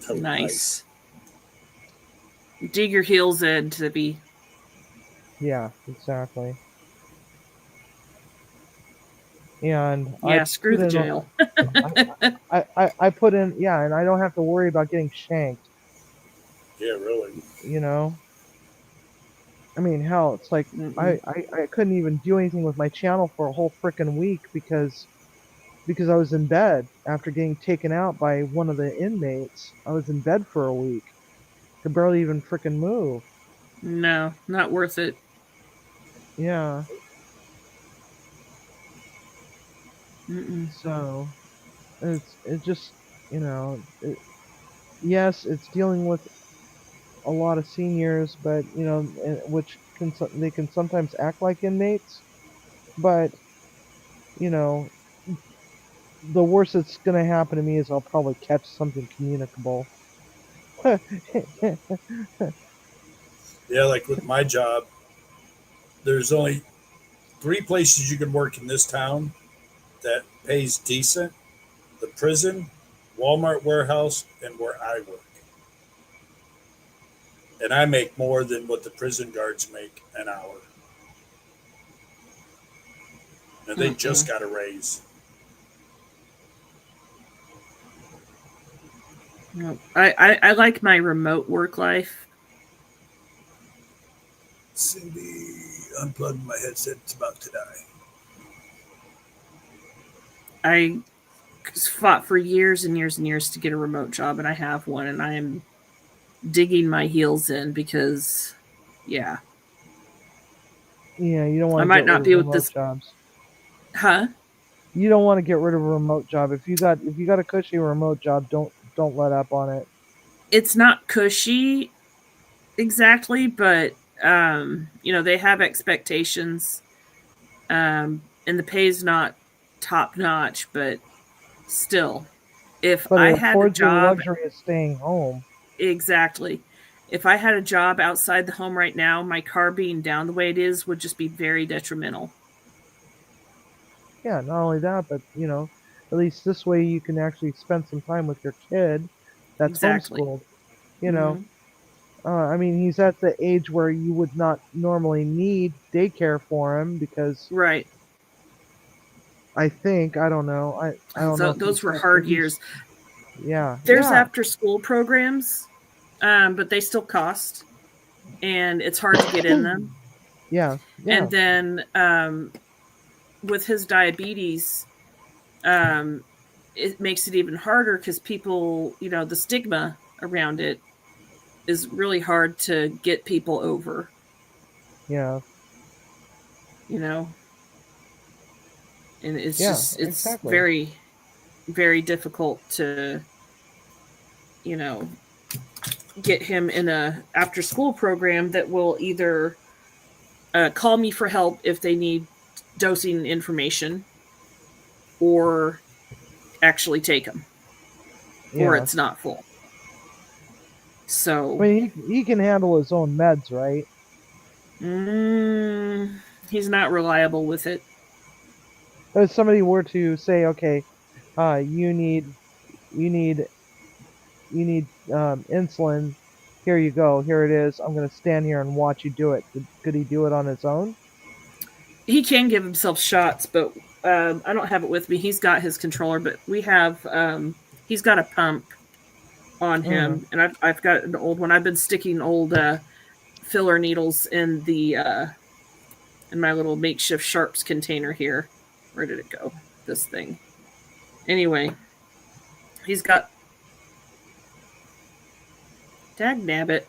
Oh,
Nice. Dig your heels in to be.
Yeah, exactly. And
Yeah, screw the
put in
jail.
I put in, yeah, and I don't have to worry about getting shanked.
Yeah, really.
You know, I mean, hell, it's like
Mm-mm.
I couldn't even do anything with my channel for a whole freaking week because I was in bed after getting taken out by one of the inmates. I was in bed for a week. Could barely even freaking move.
No, not worth it.
Yeah.
Mm-mm.
So it's just, you know, yes, it's dealing with a lot of seniors, but you know, which they can sometimes act like inmates, but you know, the worst that's gonna happen to me is I'll probably catch something communicable.
Yeah, like with my job, there's only 3 places you can work in this town that pays decent: the prison, Walmart warehouse, and where I work. And I make more than what the prison guards make an hour. And they just got a raise.
No, I like my remote work life.
Cindy unplugged my headset. It's about to die.
I fought for years and years and years to get a remote job, and I have one, and I am digging my heels in because, yeah,
Yeah, you don't want
I
to
might
get
not
rid
be
of
with
remote
this,
jobs.
huh?
You don't want to get rid of a remote job. If you got a cushy remote job, don't let up on it.
It's not cushy exactly, but they have expectations, and the pay's not top notch, but still, if
But
I
it
had a
affords you the
job
luxury of staying home.
exactly, if I had a job outside the home right now, my car being down the way it is would just be very detrimental.
Yeah, not only that, but at least this way you can actually spend some time with your kid that's
Exactly.
homeschooled. You know,
Hmm.
I mean, he's at the age where you would not normally need daycare for him because
Right.
I don't know, I don't know if
Those
he's
were
at
hard
he's
years.
yeah
There's
yeah
after school programs, but they still cost, and it's hard to get in them.
yeah yeah
And then with his diabetes, um, it makes it even harder because people, the stigma around it is really hard to get people over,
yeah
you know, and
yeah
it's
exactly
very, very difficult to, you know, get him in a after school program that will either call me for help if they need dosing information or actually take him or
yeah.
it's not full.
I
So
mean, he can handle his own meds, right?
mm, he's not reliable with it.
If somebody were to say, okay, you need insulin. Here you go. Here it is. I'm gonna stand here and watch you do it. Could he do it on his own?
He can give himself shots, but I don't have it with me. He's got his controller, but we have he's got a pump on
Mm.
him, and I've got an old one. I've been sticking old filler needles in the in my little makeshift sharps container here. Where did it go? This thing. Anyway, he's got dag nabbit.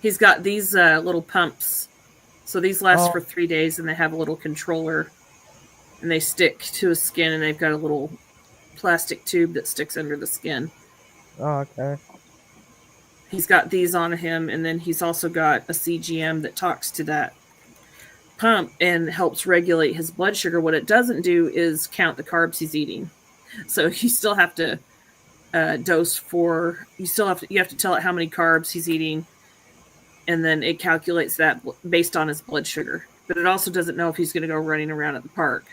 He's got these little pumps. So these last for
Oh,
3 days, and they have a little controller, and they stick to his skin, and they've got a little plastic tube that sticks under the skin.
okay.
He's got these on him, and then he's also got a CGM that talks to that pump and helps regulate his blood sugar. What it doesn't do is count the carbs he's eating. So you still have to dose for. You have to tell it how many carbs he's eating, and then it calculates that based on his blood sugar. But it also doesn't know if he's going to go running around at the park.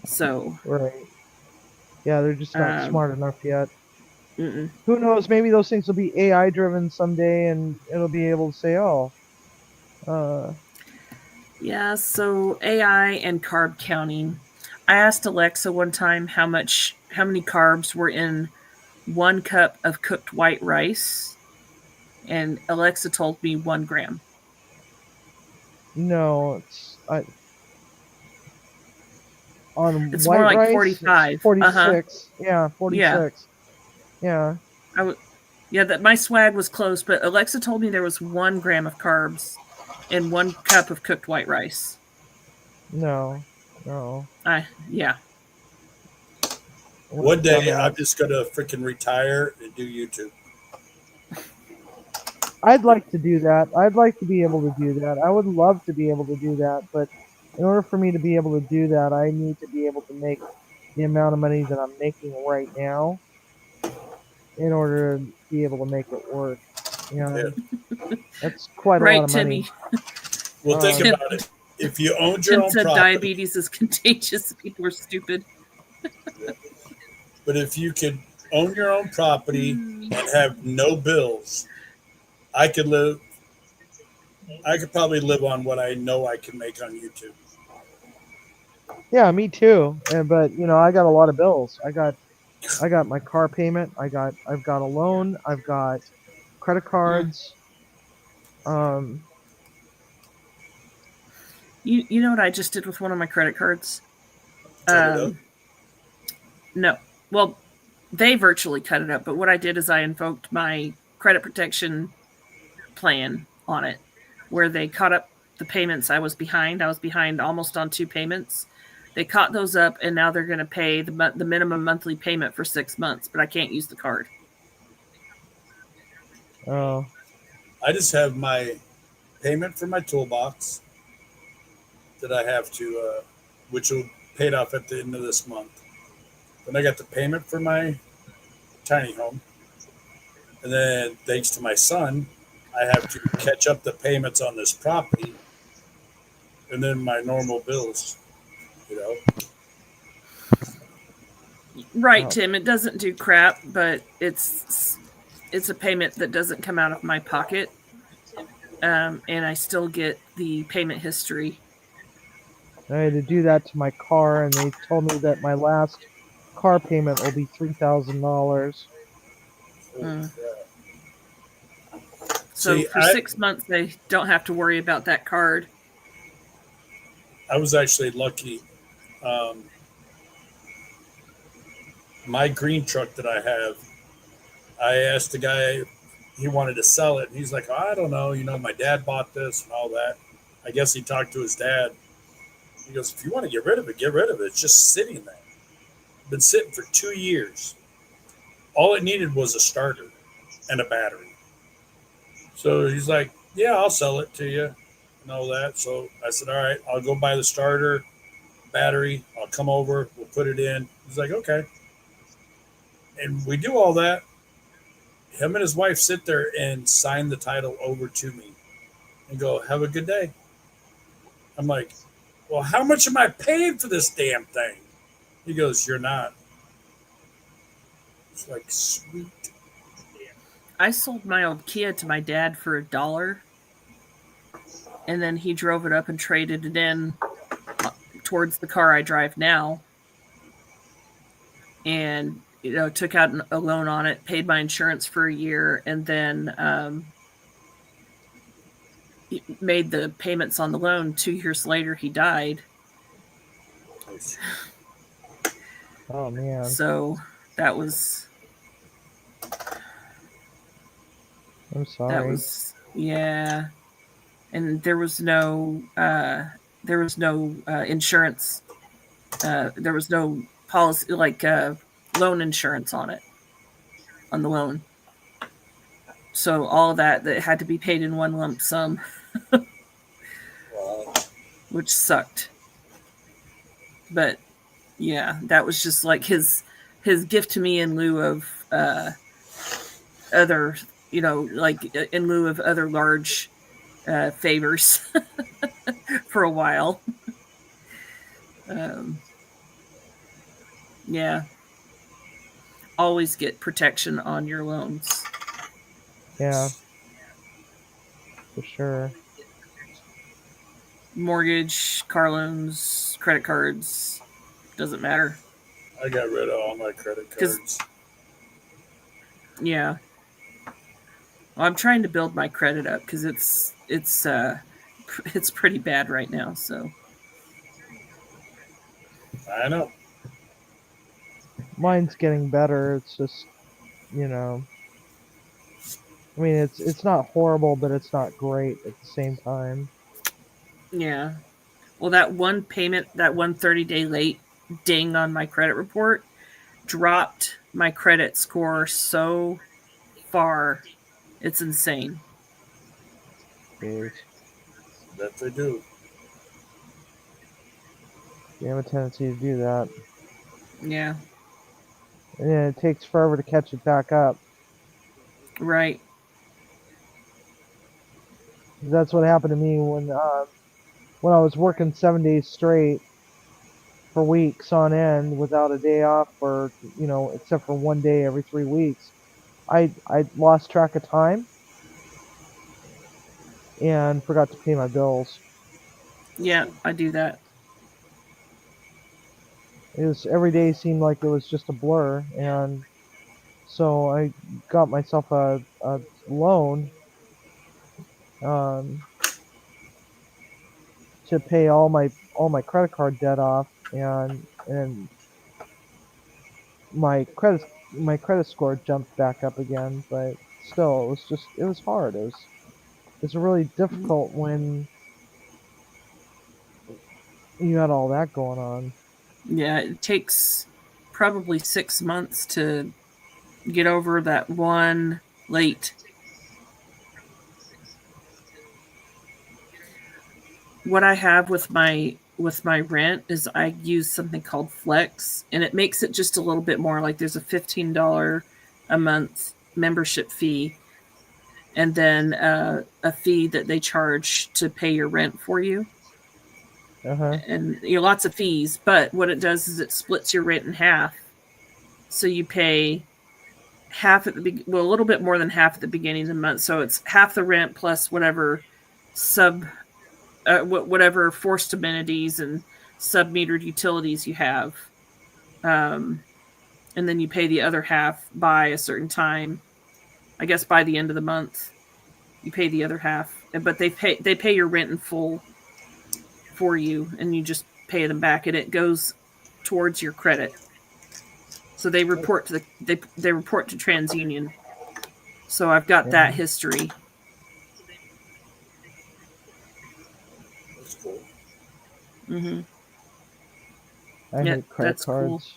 So
Right. Yeah, they're just not
um,
smart enough yet.
mm-mm.
Who knows? Maybe those things will be AI driven someday, and it'll be able to say, "Oh, uh,
Yeah, so AI and carb counting. I asked Alexa one time how many carbs were in 1 cup of cooked white rice, and Alexa told me 1 gram.
no, on
It's more
white
like
rice, it's
45. Uh huh.
46. Yeah,
Yeah.
46. Yeah,
Yeah, that my swag was close, but Alexa told me there was 1 gram of carbs in 1 cup of cooked white rice.
no.
Yeah.
One day
Dumbass.
I'm just gonna freaking retire and do YouTube.
I'd like to do that. I'd like to be able to do that. I would love to be able to do that, but in order for me to be able to do that, I need to be able to make the amount of money that I'm making right now in order to be able to make it work. That's quite a lot
Right,
of money.
Timmy.
Well, think
Um,
about it. If you owned your
Tim
own
said
property,
diabetes is contagious. People are stupid.
but if you could own your own property and have no bills, I could live. I could probably live on what I know I can make on YouTube.
Yeah, me too. But I got a lot of bills. I got my car payment. I've got a loan. I've got credit cards.
You know what I just did with one of my credit cards?
Cut it up.
No. Well, they virtually cut it up, but what I did is I invoked my credit protection plan on it, where they cut up the payments I was behind. I was behind almost on 2 payments. They caught those up, and now they're going to pay the minimum monthly payment for 6 months, but I can't use the card.
Oh,
I just have my payment for my toolbox that I have to, which will pay it off at the end of this month. Then I got the payment for my tiny home. And then, thanks to my son, I have to catch up the payments on this property and then my normal bills, you know.
Right,
Oh.
Tim. It doesn't do crap, but it's a payment that doesn't come out of my pocket, and I still get the payment history.
I had to do that to my car, and they told me that my last car payment will be $3,000.
Mm. So
See,
for 6 months, they don't have to worry about that card.
I was actually lucky. My green truck that I have, I asked the guy, he wanted to sell it. And he's like, I don't know. You know, my dad bought this and all that. I guess he talked to his dad. He goes, if you want to get rid of it, get rid of it. It's just sitting there. Been sitting for 2 years. All it needed was a starter and a battery. So he's like, yeah, I'll sell it to you and all that. So I said, all right, I'll go buy the starter, battery. I'll come over. We'll put it in. He's like, okay. And we do all that. Him and his wife sit there and sign the title over to me and go, have a good day. I'm like, well, how much am I paying for this damn thing? He goes, you're not. It's like, sweet.
I sold my old Kia to my dad for $1, and then he drove it up and traded it in towards the car I drive now, and took out a loan on it, paid my insurance for a year, and then made the payments on the loan. 2 years later, he died.
Oh, man.
So that was
I'm sorry.
that was yeah, and there was no insurance. There was no policy like loan insurance on it, on the loan. So all of that had to be paid in one lump sum,
Wow.
which sucked. But yeah, that was just like his gift to me in lieu of other, like in lieu of other large favors for a while. Yeah. Always get protection on your loans.
Yeah. For sure.
Mortgage, car loans, credit cards, doesn't matter.
I got rid of all my credit
'Cause-
cards.
Yeah. Well, I'm trying to build my credit up because it's pretty bad right now. So
I know.
Mine's getting better. It's just, I mean, it's not horrible, but it's not great at the same time.
yeah. Well, that one payment, that one 30-day late ding on my credit report dropped my credit score so far. It's insane.
Jeez.
That they do.
You have a tendency to do that.
Yeah.
And then it takes forever to catch it back up.
Right.
That's what happened to me when I was working 7 days straight for weeks on end without a day off, or except for one day every 3 weeks. I lost track of time and forgot to pay my bills.
Yeah, I do that.
It was every day seemed like it was just a blur, and so I got myself a loan to pay all my credit card debt off, and my credit score jumped back up again, but still it was hard. It's really difficult when You had all that going on.
Yeah, it takes probably 6 months to get over that one late. What I have with my rent is I use something called Flex, and it makes it just a little bit more like there's a $15 a month membership fee, and then a fee that they charge to pay your rent for you.
Uh-huh.
And lots of fees, but what it does is it splits your rent in half. So you pay half at the a little bit more than half at the beginning of the month. So it's half the rent plus whatever whatever forced amenities and sub-metered utilities you have. And then you pay the other half by a certain time. I guess by the end of the month, you pay the other half. But they pay your rent in full for you, and you just pay them back, and it goes towards your credit. So they report to they report to TransUnion. So I've got that history.
That's cool.
Mm-hmm.
I
Yeah,
hate credit
that's cool.
cards.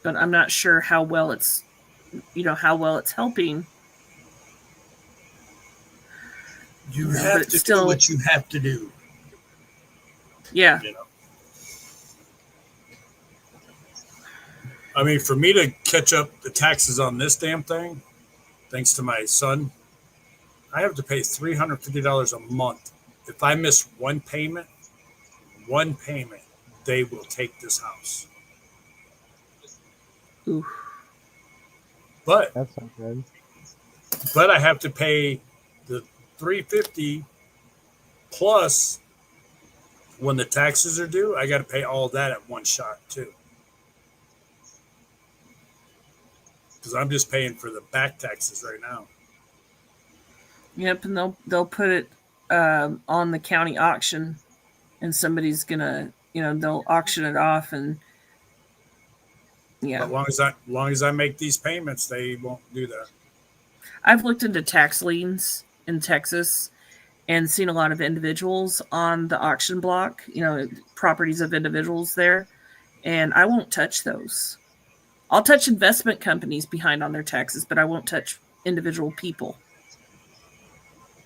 But I'm not sure how well it's helping.
You
Yeah,
have
but
to
still-
do what you have to do.
Yeah.
You know. I mean, for me to catch up the taxes on this damn thing, thanks to my son, I have to pay $350 a month. If I miss one payment, they will take this house.
Ooh.
But
That's not good.
I have to pay the $350 plus when the taxes are due. I got to pay all that at one shot too, because I'm just paying for the back taxes right now.
Yep, and they'll put it on the county auction, and somebody's gonna they'll auction it off, and yeah.
But long as I make these payments, they won't do that.
I've looked into tax liens in Texas and seen a lot of individuals on the auction block, properties of individuals there, and I won't touch those. I'll touch investment companies behind on their taxes, but I won't touch individual people.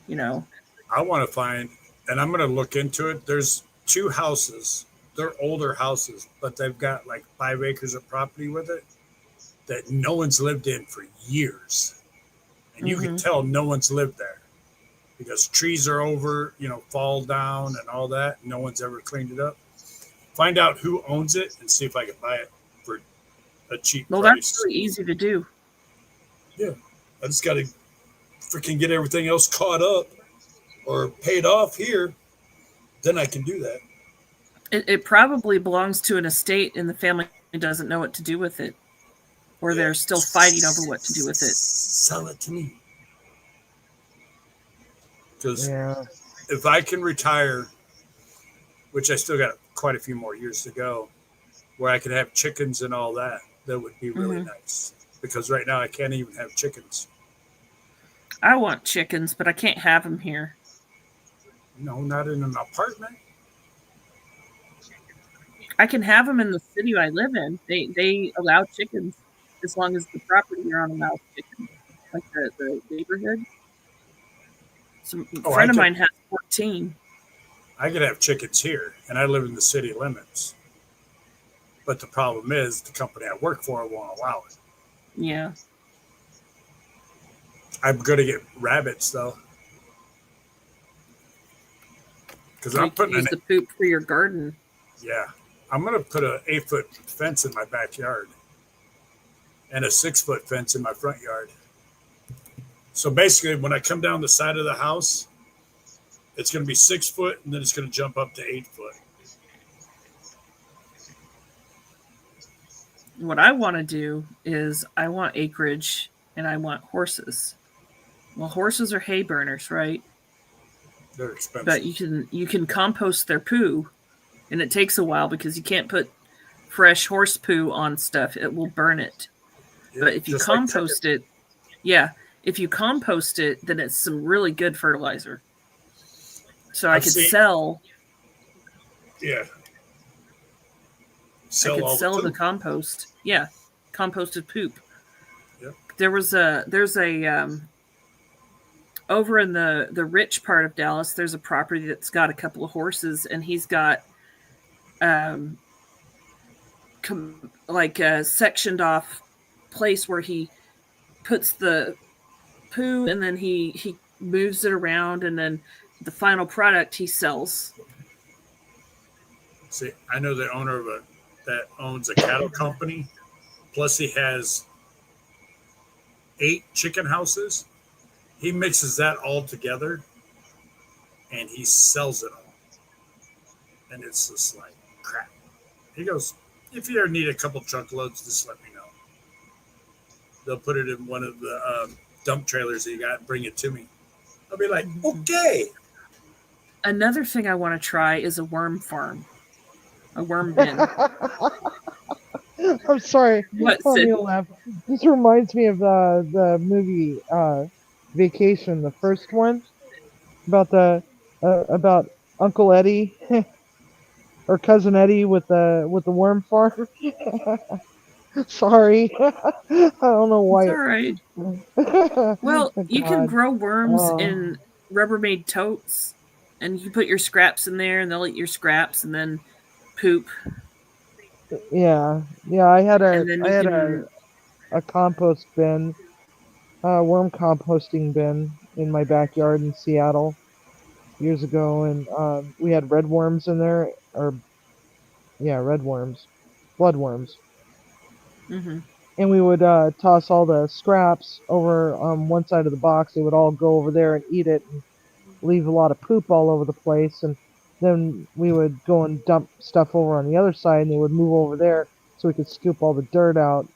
I want to find, and I'm going to look into it. There's 2 houses. They're older houses, but they've got like 5 acres of property with it that no one's lived in for years. And you can tell no one's lived there because trees are over, fall down and all that. No one's ever cleaned it up. Find out who owns it and see if I can buy it for a cheap
Well,
price.
that's really easy to do.
I just got to freaking get everything else caught up or paid off here. Then I can do that.
It probably belongs to an estate, and the family doesn't know what to do with it, or they're still fighting over what to do with it.
Sell it to me. Because
Yeah.
if I can retire, which I still got quite a few more years to go, where I could have chickens and all that, that would be really nice. Because right now I can't even have chickens.
I want chickens, but I can't have them here.
No, not in an apartment.
I can have them in the city I live in. They allow chickens as long as the property you're on allows chickens, like the neighborhood. A friend of mine has 14.
I could have chickens here, and I live in the city limits. But the problem is the company I work for won't allow it.
Yeah.
I'm going to get rabbits, though. Because
You
I'm
can
putting
use the poop for your garden.
I'm going to put an 8-foot fence in my backyard and a 6-foot fence in my front yard. So basically, when I come down the side of the house, it's going to be 6 foot, and then it's going to jump up to 8 foot.
What I want to do is I want acreage and I want horses. Well, horses are hay burners, right?
They're expensive.
But you can compost their poo, and it takes a while because you can't put fresh horse poo on stuff. It will burn it.
Yeah,
But if you
just like
compost it, yeah, if you compost it, then it's some really good fertilizer. So I
I've
could
seen-
sell.
Yeah.
I
Sell
could
all
sell
the
the
poop.
compost. Yeah, composted poop.
Yep.
There's a over in the rich part of Dallas. There's a property that's got a couple of horses, and he's got like a sectioned off place where he puts the poo, and then he moves it around, and then the final product he sells.
See, I know the owner of that owns a cattle company. Plus, he has 8 chicken houses. He mixes that all together, and he sells it all. And it's just like crap. He goes, if you ever need a couple truckloads, just let me know. They'll put it in one of the dump trailers that you got and bring it to me. I'll be like, okay.
Another thing I want to try is a worm farm, a worm bin.
I'm sorry.
What's
Let me
it?
laugh. This reminds me of the movie Vacation, the first one, about Uncle Eddie or Cousin Eddie with the worm farm. Sorry, I don't know
It's
why.
all right. Well, you can
God.
grow worms
Oh.
in Rubbermaid totes, and you put your scraps in there, and they'll eat your scraps, and then poop.
Yeah, I had
And then you can.
a compost bin, worm composting bin in my backyard in Seattle years ago, and we had red worms in there, red worms, bloodworms,
Hmm.
and we would toss all the scraps over one side of the box. They would all go over there and eat it, and leave a lot of poop all over the place, and then we would go and dump stuff over on the other side, and they would move over there so we could scoop all the dirt out,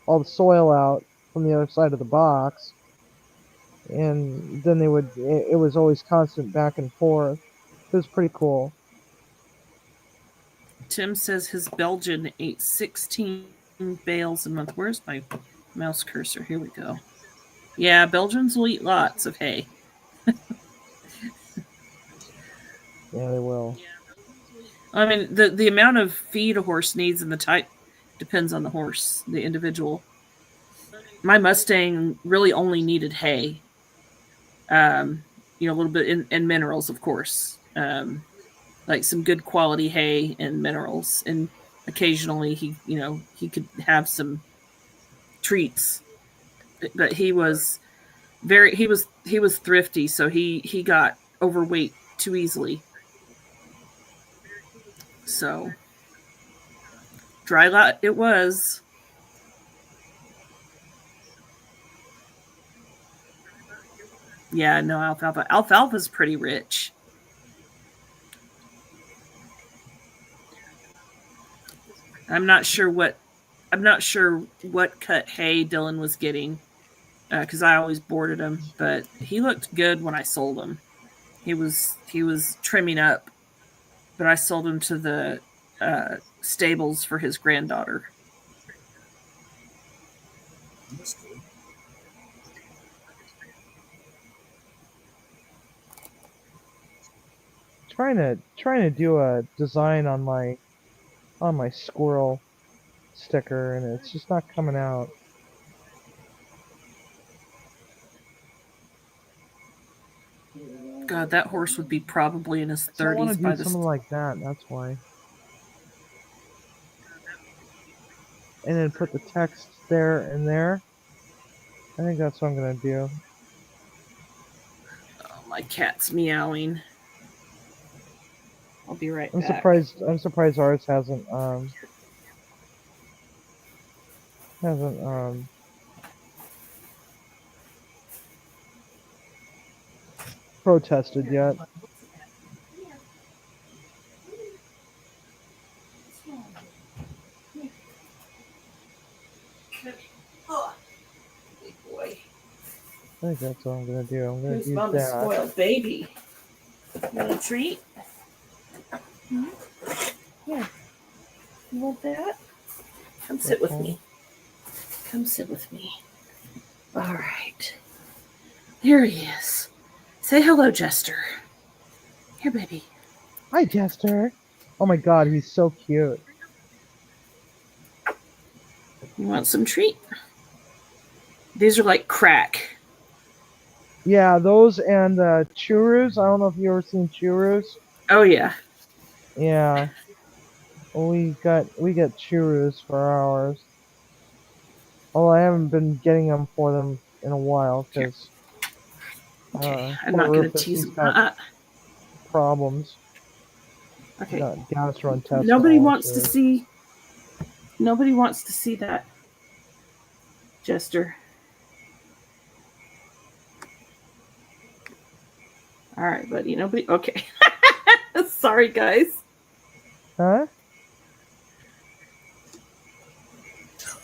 all the soil out from the other side of the box. And then it was always constant back and forth. It was pretty cool.
Tim says his Belgian ate 16 bales a month. Where's my mouse cursor? Here we go. Yeah, Belgians will eat lots of hay.
Yeah, they will.
I mean, the amount of feed a horse needs and the type depends on the horse, the individual. My Mustang really only needed hay. A little bit in minerals, of course. Like some good quality hay and minerals, and occasionally he could have some treats. But he was thrifty, so he got overweight too easily. So dry lot it was. Yeah, no alfalfa. Alfalfa's pretty rich. I'm not sure what cut hay Dylan was getting, because I always boarded him. But he looked good when I sold him. He was trimming up, but I sold him to the stables for his granddaughter.
That's cool.
Trying to do a design on my squirrel sticker, and it's just not coming out.
God, that horse would be probably in his
So I want
30s
to
by
do
this.
something like that. That's why. And then put the text there and there. I think that's what I'm gonna do.
Oh, my cat's meowing. I'll be right
I'm
back.
surprised ours hasn't protested yet.
Big boy.
I think that's what I'm gonna do. I'm gonna
Who's
use
Mama's
that.
spoiled baby? You want a treat? Yeah. You want that? Come sit with me. Come sit with me. All right. Here he is. Say hello, Jester. Here, baby.
Hi, Jester. Oh my god, he's so cute.
You want some treat? These are like crack.
Yeah, those and churros. I don't know if you ever seen churros.
Oh yeah.
Yeah, we get churros for ours. Although I haven't been getting them for them in a while because
Okay. I'm
poor
not gonna
Rufus,
tease
he's
him.
got problems. He's
Okay.
got gastrointestinal
Nobody wants to
issues.
see. Nobody wants to see that, Jester. All right, buddy. Nobody. Okay. Sorry, guys.
Huh?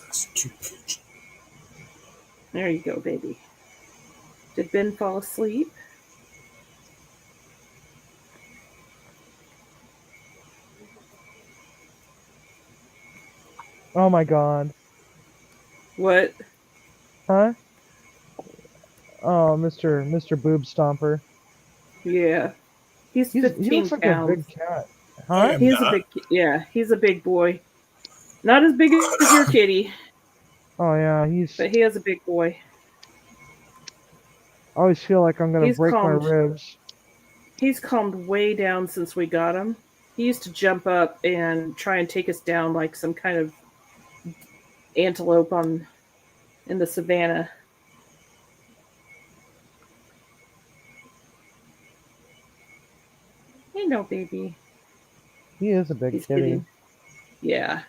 That's too cute.
There you go, baby. Did Ben fall asleep?
Oh my god.
What?
Huh? Oh, Mr. Boob Stomper.
Yeah. He's
He
15
looks like
pounds.
a big cat.
I
Huh?
am
He's a
not.
big. Yeah, he's a big boy. Not as big as your kitty,
Oh yeah, he's.
but he has a big boy.
I always feel like I'm gonna
He's
break my
calmed.
ribs.
He's calmed way down since we got him. He used to jump up and try and take us down like some kind of antelope in the savannah. Hey, no, baby.
He is a big
He's
kitty.
kidding. Yeah.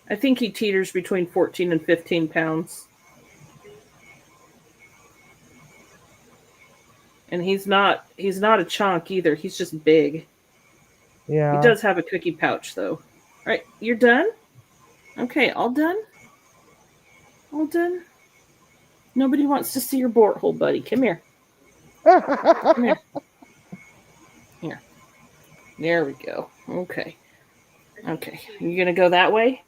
I think he teeters between 14 and 15 pounds. And he's not a chunk either. He's just big.
Yeah.
He does have a cookie pouch though. All right, you're done? Okay, all done? All done? Nobody wants to see your board hole, buddy. Come here. Come here. Here. There we go. Okay. Okay. You gonna go that way?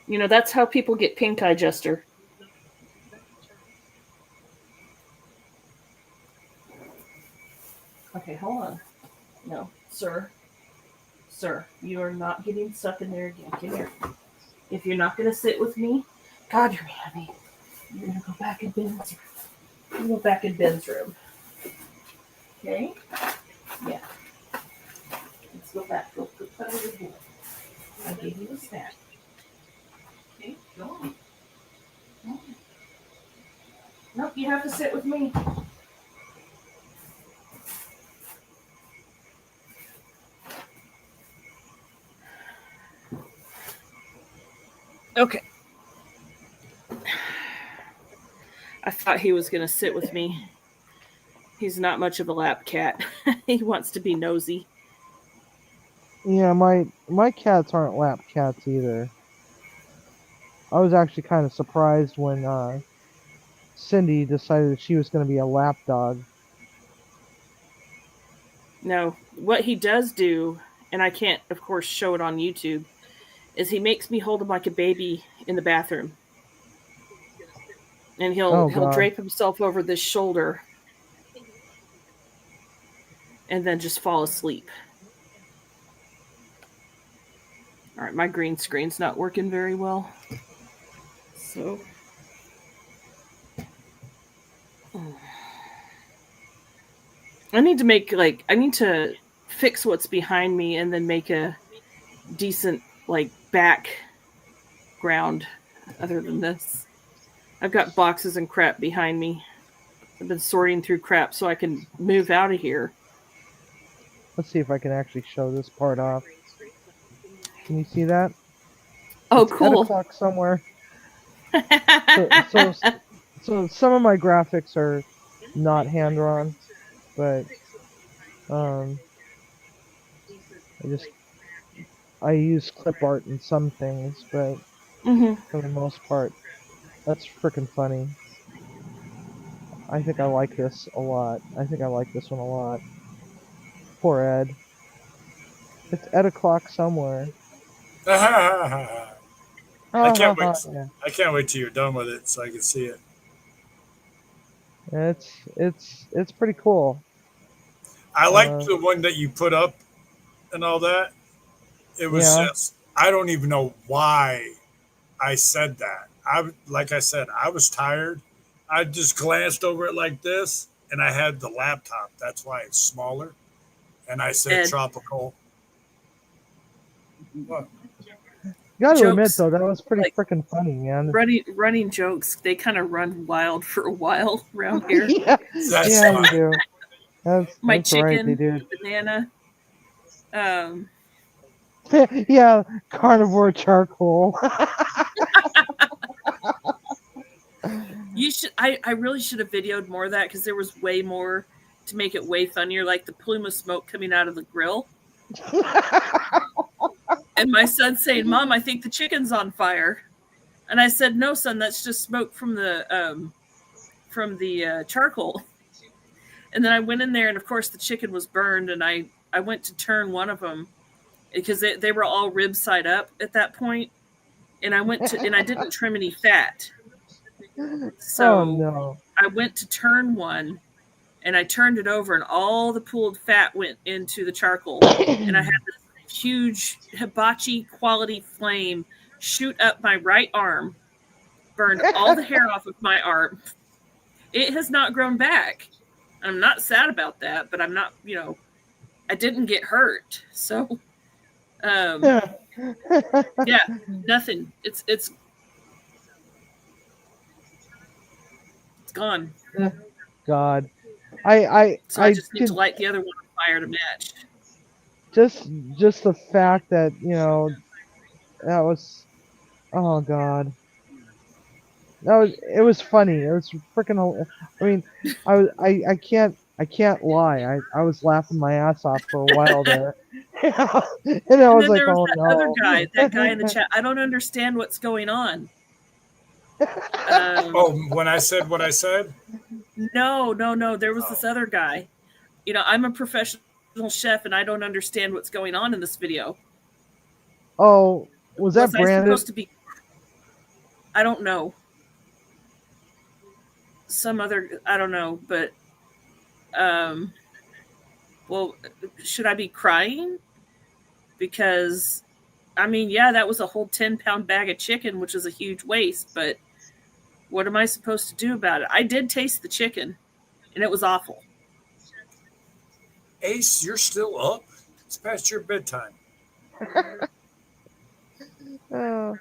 You know, that's how people get pink eye, Jester. Okay, hold on. No, sir. Sir, you are not getting stuck in there again. Come here. If you're not going to sit with me, God, you're heavy. You're going to go back in Ben's room. You go back in Ben's room. Okay? Yeah. Let's go back. Go put that over here. I'll give you a snack. Okay, go on. Go on. Nope, you have to sit with me. Okay. I thought he was going to sit with me. He's not much of a lap cat. He wants to be nosy.
Yeah, my cats aren't lap cats either. I was actually kind of surprised when Cindy decided she was going to be a lap dog.
No, what he does do, and I can't, of course, show it on YouTube, is he makes me hold him like a baby in the bathroom. And he'll
God.
drape himself over this shoulder and then just fall asleep. All right, my green screen's not working very well. So I need to fix what's behind me and then make a decent background other than this. I've got boxes and crap behind me. I've been sorting through crap so I can move out of here.
Let's see if I can actually show this part off. Can you see that?
Oh,
It's 10
cool.
o'clock somewhere. So some of my graphics are not hand drawn, but I use clip art in some things, but for the most part, that's freaking funny. I think I like this a lot. I think I like this one a lot. Poor Ed. It's Ed o'clock somewhere.
I can't wait.
Yeah.
I can't wait till you're done with it so I can see it.
It's pretty cool.
I like
Uh,
the one that you put up and all that. It was
Yeah.
just, I don't even know why I said that. Like I said, I was tired. I just glanced over it like this, and I had the laptop. That's why it's smaller. And I said
Ed.
tropical. What?
Gotta admit
Jokes,
though, that was pretty
like-
freaking funny, man.
running jokes, they kind of run wild for a while around here.
yeah,
That's
yeah,
fine.
they do.
My
That's right, they
chicken,
do.
banana.
Yeah, carnivore charcoal.
You should. I really should have videoed more of that because there was way more to make it way funnier, like the plume of smoke coming out of the grill, and my son saying, "Mom, I think the chicken's on fire," and I said, "No, son, that's just smoke from the charcoal." And then I went in there, and of course the chicken was burned, and I went to turn one of them because they were all rib side up at that point, and I didn't trim any fat. So
Oh no.
I went to turn one, and I turned it over, and all the pooled fat went into the charcoal, and I had this huge hibachi quality flame shoot up my right arm, burned all the hair off of my arm. It has not grown back. I'm not sad about that, but I'm not, I didn't get hurt. So, yeah, nothing. It's gone.
God, I
So I just need
could-
to light the other one on fire to match.
just the fact that that was, oh God, it was funny. It was freaking. I mean, I can't lie. I was laughing my ass off for a while there, and I
And
was
then
like,
there
oh
was that
no.
other guy, in the chat. I don't understand what's going on.
Oh, when I said what I said?
No. There was this other guy. I'm a professional chef, and I don't understand what's going on in this video.
Oh, was that
Was I
Brandon?
supposed to be? I don't know. Some other, I don't know, but well, should I be crying? Because I mean, yeah, that was a whole 10-pound bag of chicken, which is a huge waste, but what am I supposed to do about it? I did taste the chicken, and it was awful.
Ace, you're still up? It's past your bedtime.
The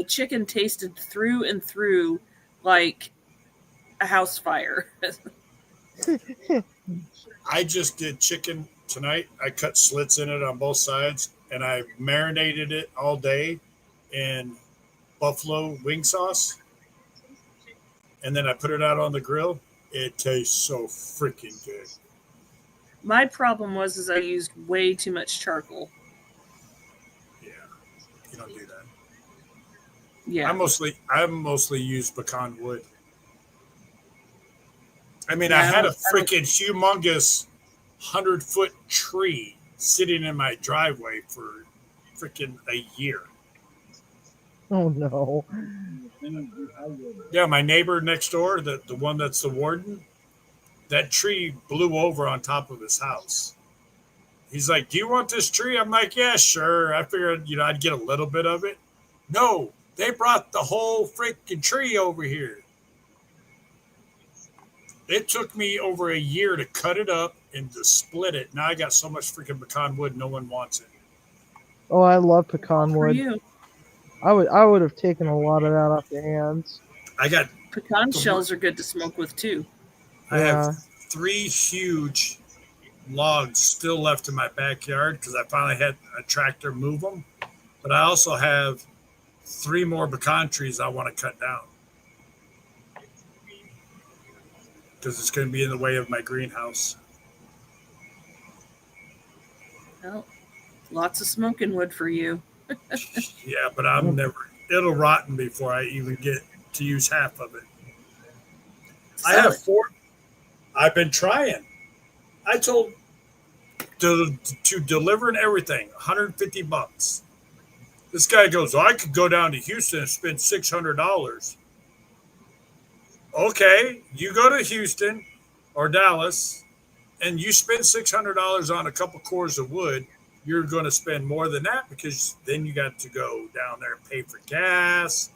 chicken tasted through and through like a house fire.
I just did chicken tonight. I cut slits in it on both sides, and I marinated it all day in buffalo wing sauce. And then I put it out on the grill. It tastes so freaking good.
My problem was I used way too much charcoal.
Yeah, you don't do that.
Yeah.
I mostly use pecan wood. I mean,
Yeah,
I had a
I don't-
freaking humongous 100-foot tree sitting in my driveway for freaking a year.
Oh no.
Yeah, my neighbor next door, the one that's the warden, that tree blew over on top of his house. He's like, "Do you want this tree?" I'm like, "Yeah, sure." I figured, I'd get a little bit of it. No, they brought the whole freaking tree over here. It took me over a year to cut it up and to split it. Now I got so much freaking pecan wood, no one wants it.
Oh, I love pecan
For
wood.
you,
I would have taken a lot of that off your hands.
I got
pecan shells are good to smoke with too.
I
Yeah.
have 3 huge logs still left in my backyard because I finally had a tractor move them. But I also have 3 more pecan trees I want to cut down because it's going to be in the way of my greenhouse.
Well, lots of smoking wood for you.
Yeah, but I'm never. It'll rotten before I even get to use half of it. I
Sell
have
it.
4. I've been trying. I told to deliver and everything, $150. This guy goes, I could go down to Houston and spend $600. Okay, you go to Houston or Dallas and you spend $600 on a couple cores of wood, you're going to spend more than that because then you got to go down there and pay for gas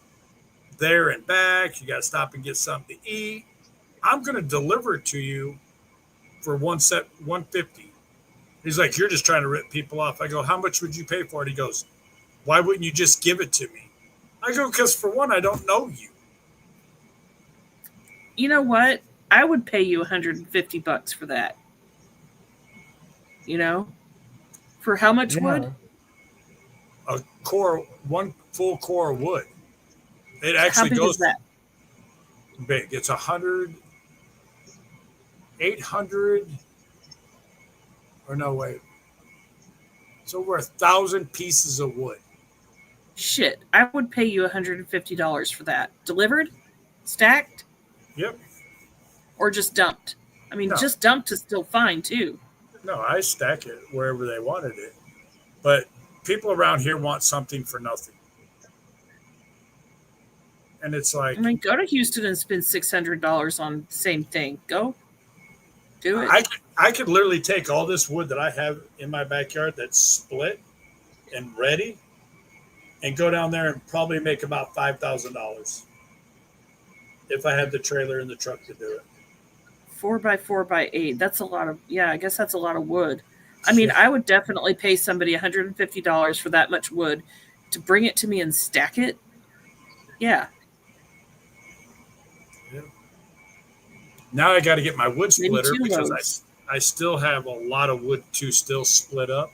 there and back. You got to stop and get something to eat. I'm going to deliver it to you for $150. He's like, you're just trying to rip people off. I go, how much would you pay for it? He goes, why wouldn't you just give it to me? I go, because for one, I don't know you.
You know what? I would pay you $150 for that. You know? For how much wood?
A core, one full core of wood. It
How
actually
big
goes
is that?
big. It's 100, 800, or no, wait. It's over 1,000 pieces of wood.
Shit, I would pay you $150 for that. Delivered? Stacked?
Yep.
Or just dumped? I mean,
No.
just dumped is still fine, too.
No, I stack it wherever they wanted it. But people around here want something for nothing. And it's like,
I mean, go to Houston and spend $600 on the same thing. Go. Do it.
I could literally take all this wood that I have in my backyard that's split and ready and go down there and probably make about $5,000 if I had the trailer and the truck to do it.
4x4x8. That's a lot of, I guess that's a lot of wood. I mean, I would definitely pay somebody $150 for that much wood to bring it to me and stack it. Yeah.
Now I got to get my wood
Maybe
splitter
two
because
loads.
I still have a lot of wood to still split up.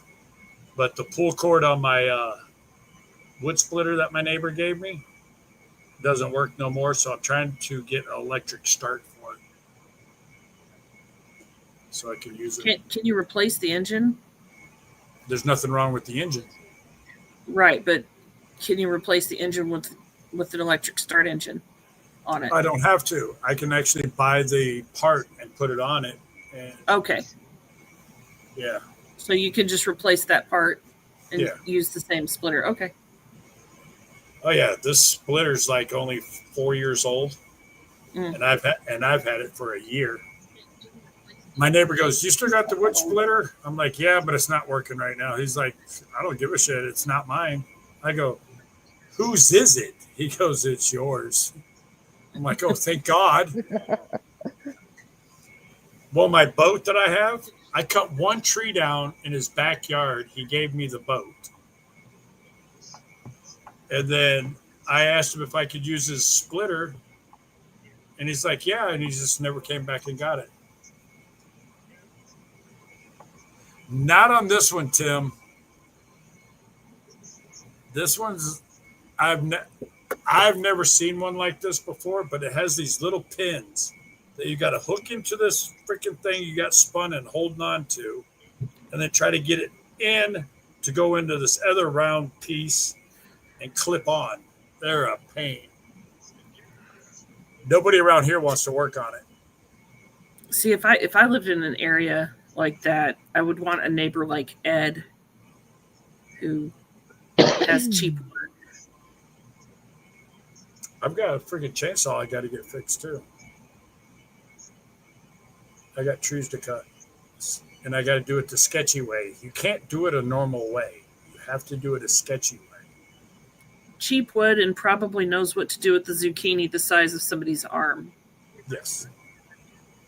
But the pull cord on my wood splitter that my neighbor gave me doesn't work no more. So I'm trying to get an electric start for it so I can use it.
Can you replace the engine?
There's nothing wrong with the engine.
Right, but can you replace the engine with an electric start engine on it?
I don't have to. I can actually buy the part and put it on it. And
Okay.
yeah.
So you can just replace that part and
Yeah.
use the same splitter. Okay.
Oh yeah, this splitter's like only 4 years old, and I've had it for a year. My neighbor goes, "You still got the wood splitter?" I'm like, "Yeah, but it's not working right now." He's like, "I don't give a shit. It's not mine." I go, "Whose is it?" He goes, "It's yours." I'm like, "Oh, thank God." Well, my boat that I have, I cut one tree down in his backyard. He gave me the boat. And then I asked him if I could use his splitter. And he's like, yeah. And he just never came back and got it. Not on this one, Tim. This one's, I've never seen one like this before, but it has these little pins that you got to hook into this freaking thing you got spun and holding on to, and then try to get it in to go into this other round piece and clip on. They're a pain. Nobody around here wants to work on it.
See, if I lived in an area like that, I would want a neighbor like Ed, who has cheap wood.
I've got a freaking chainsaw I got to get fixed too. I got trees to cut, and I got to do it the sketchy way. You can't do it a normal way. You have to do it a sketchy way.
Cheap wood and probably knows what to do with the zucchini the size of somebody's arm.
Yes.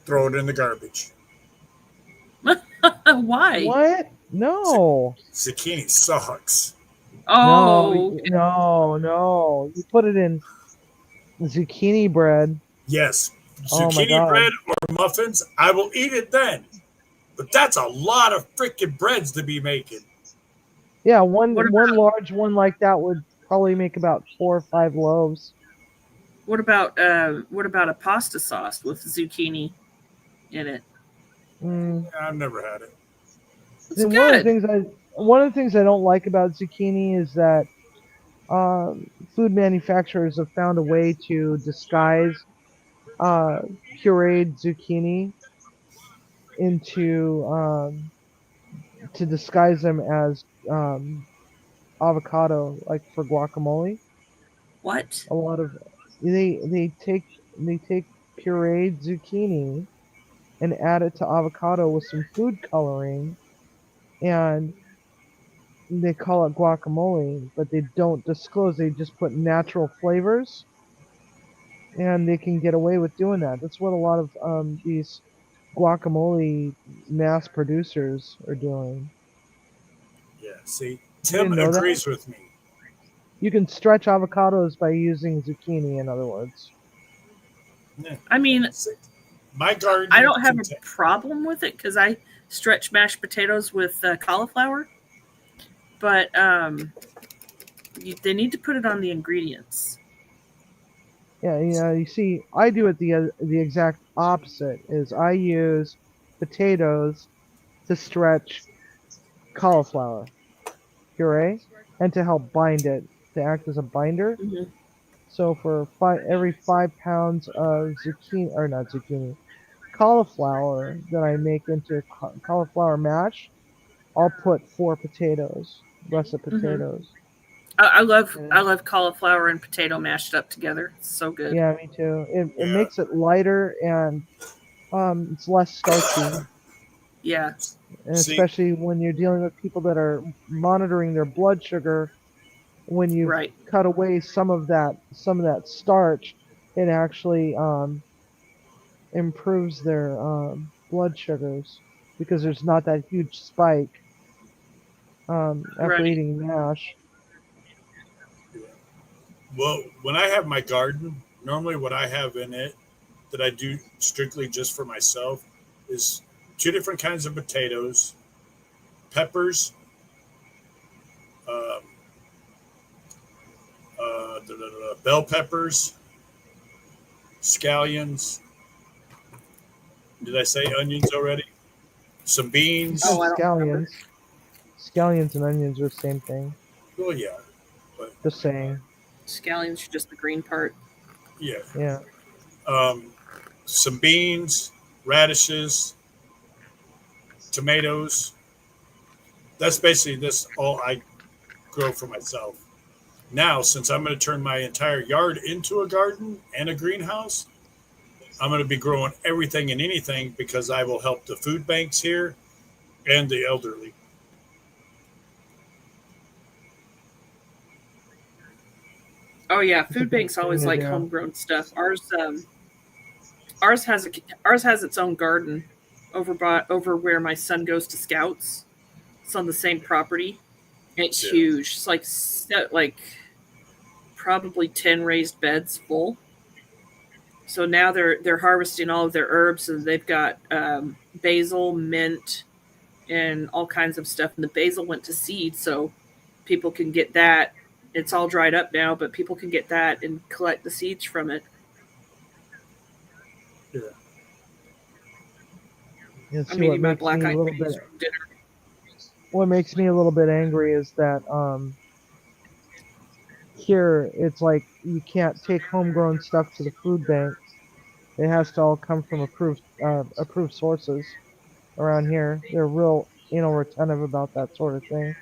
Throw it in the garbage.
Why?
What? No.
Zucchini sucks.
Oh,
No. You put it in zucchini bread.
Yes.
Oh my
Zucchini
God.
bread or muffins, I will eat it then. But that's a lot of freaking breads to be making.
Yeah, one
What about-
large one like that would probably make about 4 or 5 loaves.
what about a pasta sauce with zucchini in it?
I've never had it.
It's
One
good.
of the things I don't like about zucchini is that food manufacturers have found a way to disguise pureed zucchini into to disguise them as avocado, like for guacamole.
What?
A lot of they take pureed zucchini and add it to avocado with some food coloring, and they call it guacamole, but they don't disclose. They just put natural flavors, and they can get away with doing that. That's what a lot of these guacamole mass producers are doing.
Yeah. See,
You
Tim
didn't know that?
agrees with me.
You can stretch avocados by using zucchini, in other words.
Yeah.
I mean,
See, my garden.
I don't have a
contain-
problem with it because I stretch mashed potatoes with cauliflower, but they need to put it on the ingredients.
Yeah, you see, I do it the exact opposite. Is I use potatoes to stretch cauliflower puree and to help bind it, to act as a binder.
Mhm.
So for every 5 pounds of zucchini, or not zucchini, cauliflower that I make into cauliflower mash, I'll put 4 potatoes, russet
Mhm.
potatoes.
I love
Yeah.
cauliflower and potato mashed up together. It's so good.
Yeah, me too. It
Yeah.
makes it lighter and it's less starchy.
Yeah.
And
See,
especially when you're dealing with people that are monitoring their blood sugar, when you
Right.
cut away some of that starch, it actually improves their blood sugars because there's not that huge spike after
Right.
eating mash.
well, when I have my garden, normally what I have in it that I do strictly just for myself is 2 different kinds of potatoes, peppers, um, bell peppers, scallions. Did I say onions already? Some beans.
Oh, I don't remember.
Scallions and onions are the same thing.
Well, yeah, but
Just saying.
Scallions are just the green part.
yeah.
Yeah.
Some beans, radishes, tomatoes. That's basically this all I grow for myself. Now, since I'm going to turn my entire yard into a garden and a greenhouse, I'm going to be growing everything and anything because I will help the food banks here and the elderly.
Oh yeah,
It's a
food
great
banks
thing
always
to
like
do.
homegrown stuff. Ours has its own garden over where my son goes to scouts. It's on the same property. It's
Yeah.
huge. It's like probably 10 raised beds full. So now they're harvesting all of their herbs, and they've got basil, mint, and all kinds of stuff. And the basil went to seed, so people can get that. It's all dried up now, but people can get that and collect the seeds from it.
Yeah.
You
I'm
see, what
eating my
makes me a
black-eyed
little
peas
bit
from dinner.
what makes me a little bit angry is that here it's like you can't take homegrown stuff to the food bank. It has to all come from approved sources around here. They're real retentive about that sort of thing,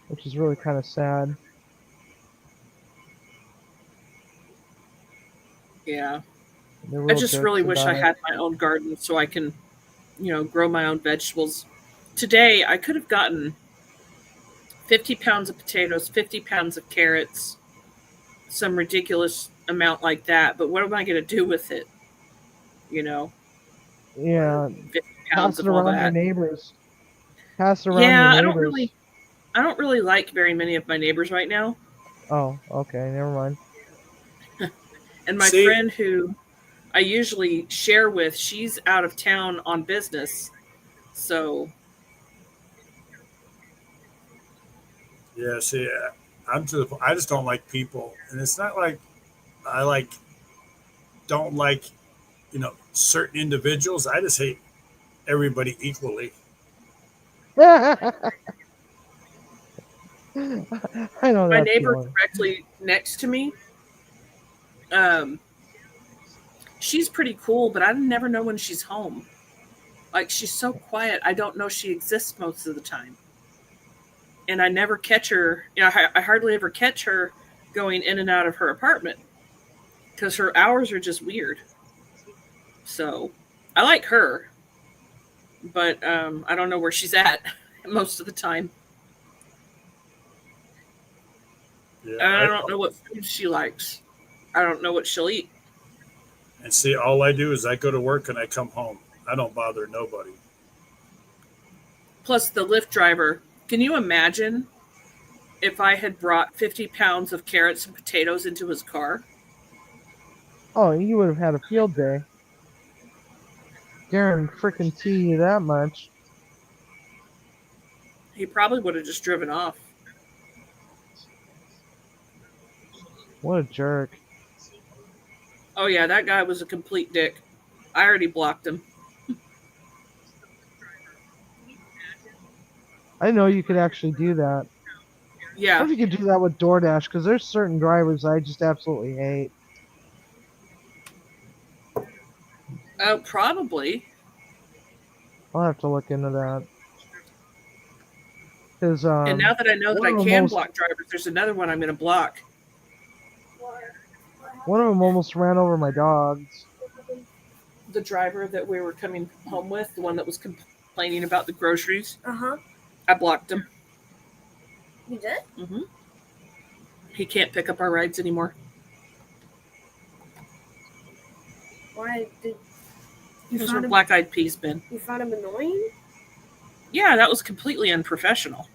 which is really kind of sad.
Yeah.
They're
I
real
just really
jerks
wish
about
I
it.
had my own garden so I can, grow my own vegetables. Today, I could have gotten 50 pounds of potatoes, 50 pounds of carrots, some ridiculous amount like that. But what am I going to do with it? You know,
Yeah,
50 pounds
pass it
of all
around your
that.
neighbors. Pass it around your
Yeah,
neighbors.
I don't really like very many of my neighbors right now.
Oh, okay, never mind.
And my
See,
friend who I usually share with, she's out of town on business. So,
yeah, see, I'm to the point. I just don't like people, and it's not like I don't like certain individuals. I just hate everybody equally.
I know
my
that
neighbor
feeling.
directly next to me, um, she's pretty cool, but I never know when she's home. Like, she's so quiet, I don't know she exists most of the time. and I never catch her. You know, I hardly ever catch her going in and out of her apartment because her hours are just weird. So I like her, but I don't know where she's at most of the time.
Yeah,
And I don't know what food she likes. I don't know what she'll eat.
and see, all I do is I go to work and I come home. I don't bother nobody.
Plus, the Lyft driver. Can you imagine if I had brought 50 pounds of carrots and potatoes into his car?
Oh, you would have had a field day. Guarantee freaking you that much.
He probably would have just driven off.
What a jerk.
Oh, yeah, that guy was a complete dick. I already blocked him.
I know you could actually do that. I
Yeah.
don't know if you could do that with DoorDash, because there's certain drivers I just absolutely hate.
Probably.
I'll have to look into that. Because
And now that I know that I
one of them
can
almost-
block drivers, there's another one I'm going to block.
one of them almost ran over my dogs.
The driver that we were coming home with, the one that was complaining about the groceries,
Uh-huh.
I blocked him.
You did?
Hmm. He can't pick up our rides anymore.
Why did you
Those
found
were
him?
Black Eyed Peas bin.
You found him annoying?
Yeah, that was completely unprofessional.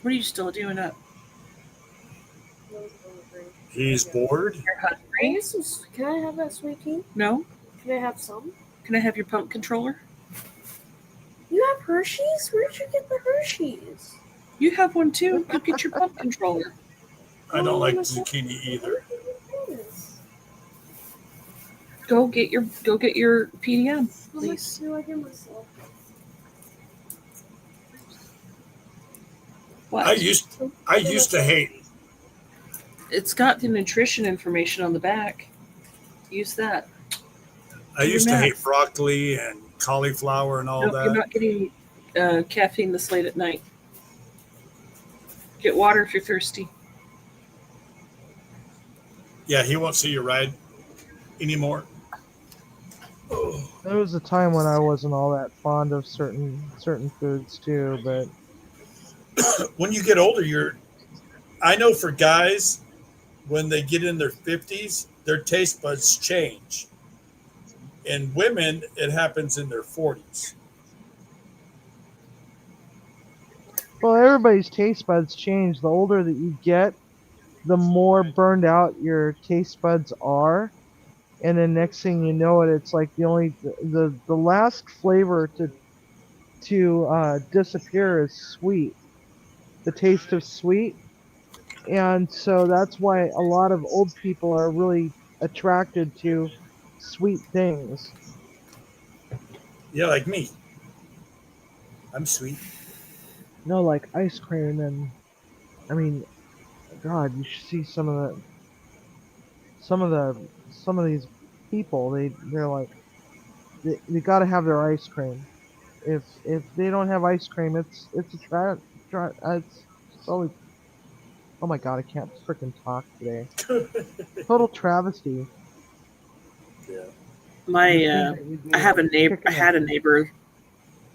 What are you still doing up?
He's bored.
You're
Can I
hungry?
get some? Can I have that sweet tea?
No?
Can I have some?
Can I have your pump controller?
You have Hershey's? Where'd you get the Hershey's?
You have one too. Go get your pump controller.
I don't like zucchini either.
Yes.
Go get your PDM,
How much
please.
do I give myself?
What?
I used to hate.
It's got the nutrition information on the back. Use that.
I used to
You're
hate
not-
broccoli and cauliflower and all
Nope,
that.
you're not getting caffeine this late at night. Get water if you're thirsty.
Yeah, he won't see your ride anymore. Oh,
There was a time when I wasn't all that fond of certain foods too, but
when you get older, I know for guys, when they get in their 50s, their taste buds change. In women, it happens in their 40s.
well, everybody's taste buds change. The older that you get, the more burned out your taste buds are, and then next thing you know it's like the last flavor to disappear is sweet, the taste of sweet, and so that's why a lot of old people are really attracted to sweet things.
Yeah, like me. I'm sweet.
No, like ice cream, and I mean, God, you should see some of these people. They're like they got to have their ice cream. If they don't have ice cream, it's a it's so. Oh my God, I can't freaking talk today. Total travesty.
Yeah.
My I have a neighbor. I had a neighbor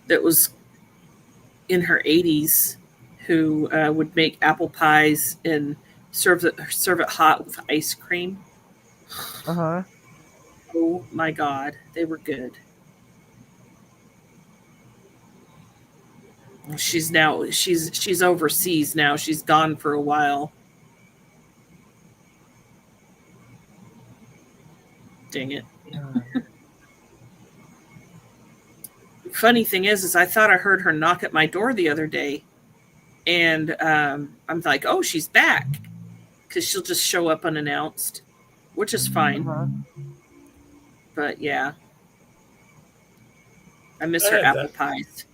that was in her 80s who would make apple pies and serve it hot with ice cream.
Uh-huh.
Oh my God, they were good. She's overseas now. She's gone for a while. Dang it. Funny thing is I thought I heard her knock at my door the other day, and I'm like, oh, she's back, because she'll just show up unannounced, which is fine.
Uh-huh.
But yeah, I miss
I
her
had
apple
that.
pies.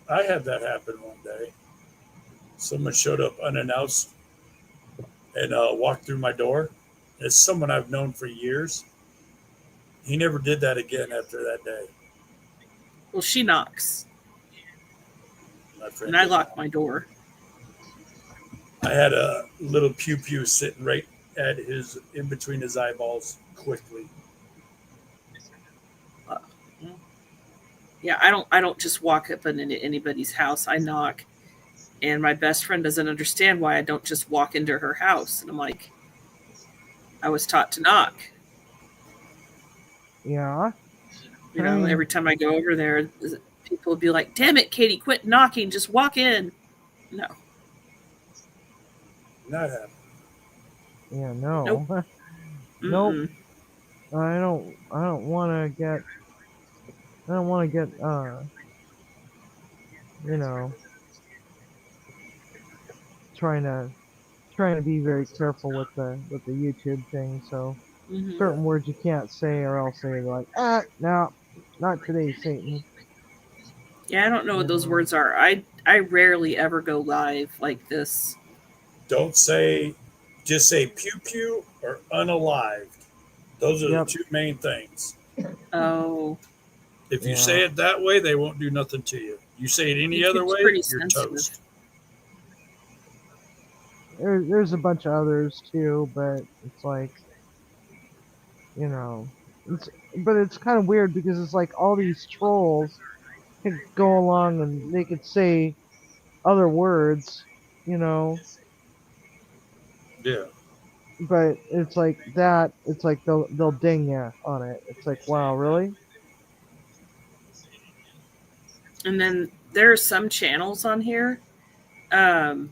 I had that happen one day. Someone showed up unannounced and walked through my door. It's someone I've known for years. He never did that again after that day.
Well, she knocks,
My friend
and I
did
lock
not.
my door.
I had a little pew pew sitting right at his in between his eyeballs quickly.
Yeah, I don't just walk up into anybody's house. I knock, and my best friend doesn't understand why I don't just walk into her house. And I'm like, I was taught to knock.
Yeah.
You
I
know,
mean,
every time I go over there, people would be like, "Damn it, Katie, quit knocking. Just walk in." No,
Not happening.
yeah,
nope,
no. Nope.
mm-mm.
I don't want to get. I don't want to get. You know, trying to trying to be very careful with the YouTube thing. So
Mm-hmm.
certain words you can't say, or else they're like, no, not today, Satan.
Yeah, I don't know what
You
those
know.
words are. I rarely ever go live like this.
Don't say, just say pew pew or unalived. Those are the
Yep.
two main things.
Oh,
If you
Yeah.
say it that way, they won't do nothing to you. You say it any other
YouTube's
way,
pretty
you're
sensitive.
toast.
There's a bunch of others too, but it's like, you know, but it's kind of weird because it's like all these trolls could go along and they could say other words, you know,
Yeah.
but it's like that. It's like they'll ding you on it. It's like, wow, really?
And then there are some channels on here um,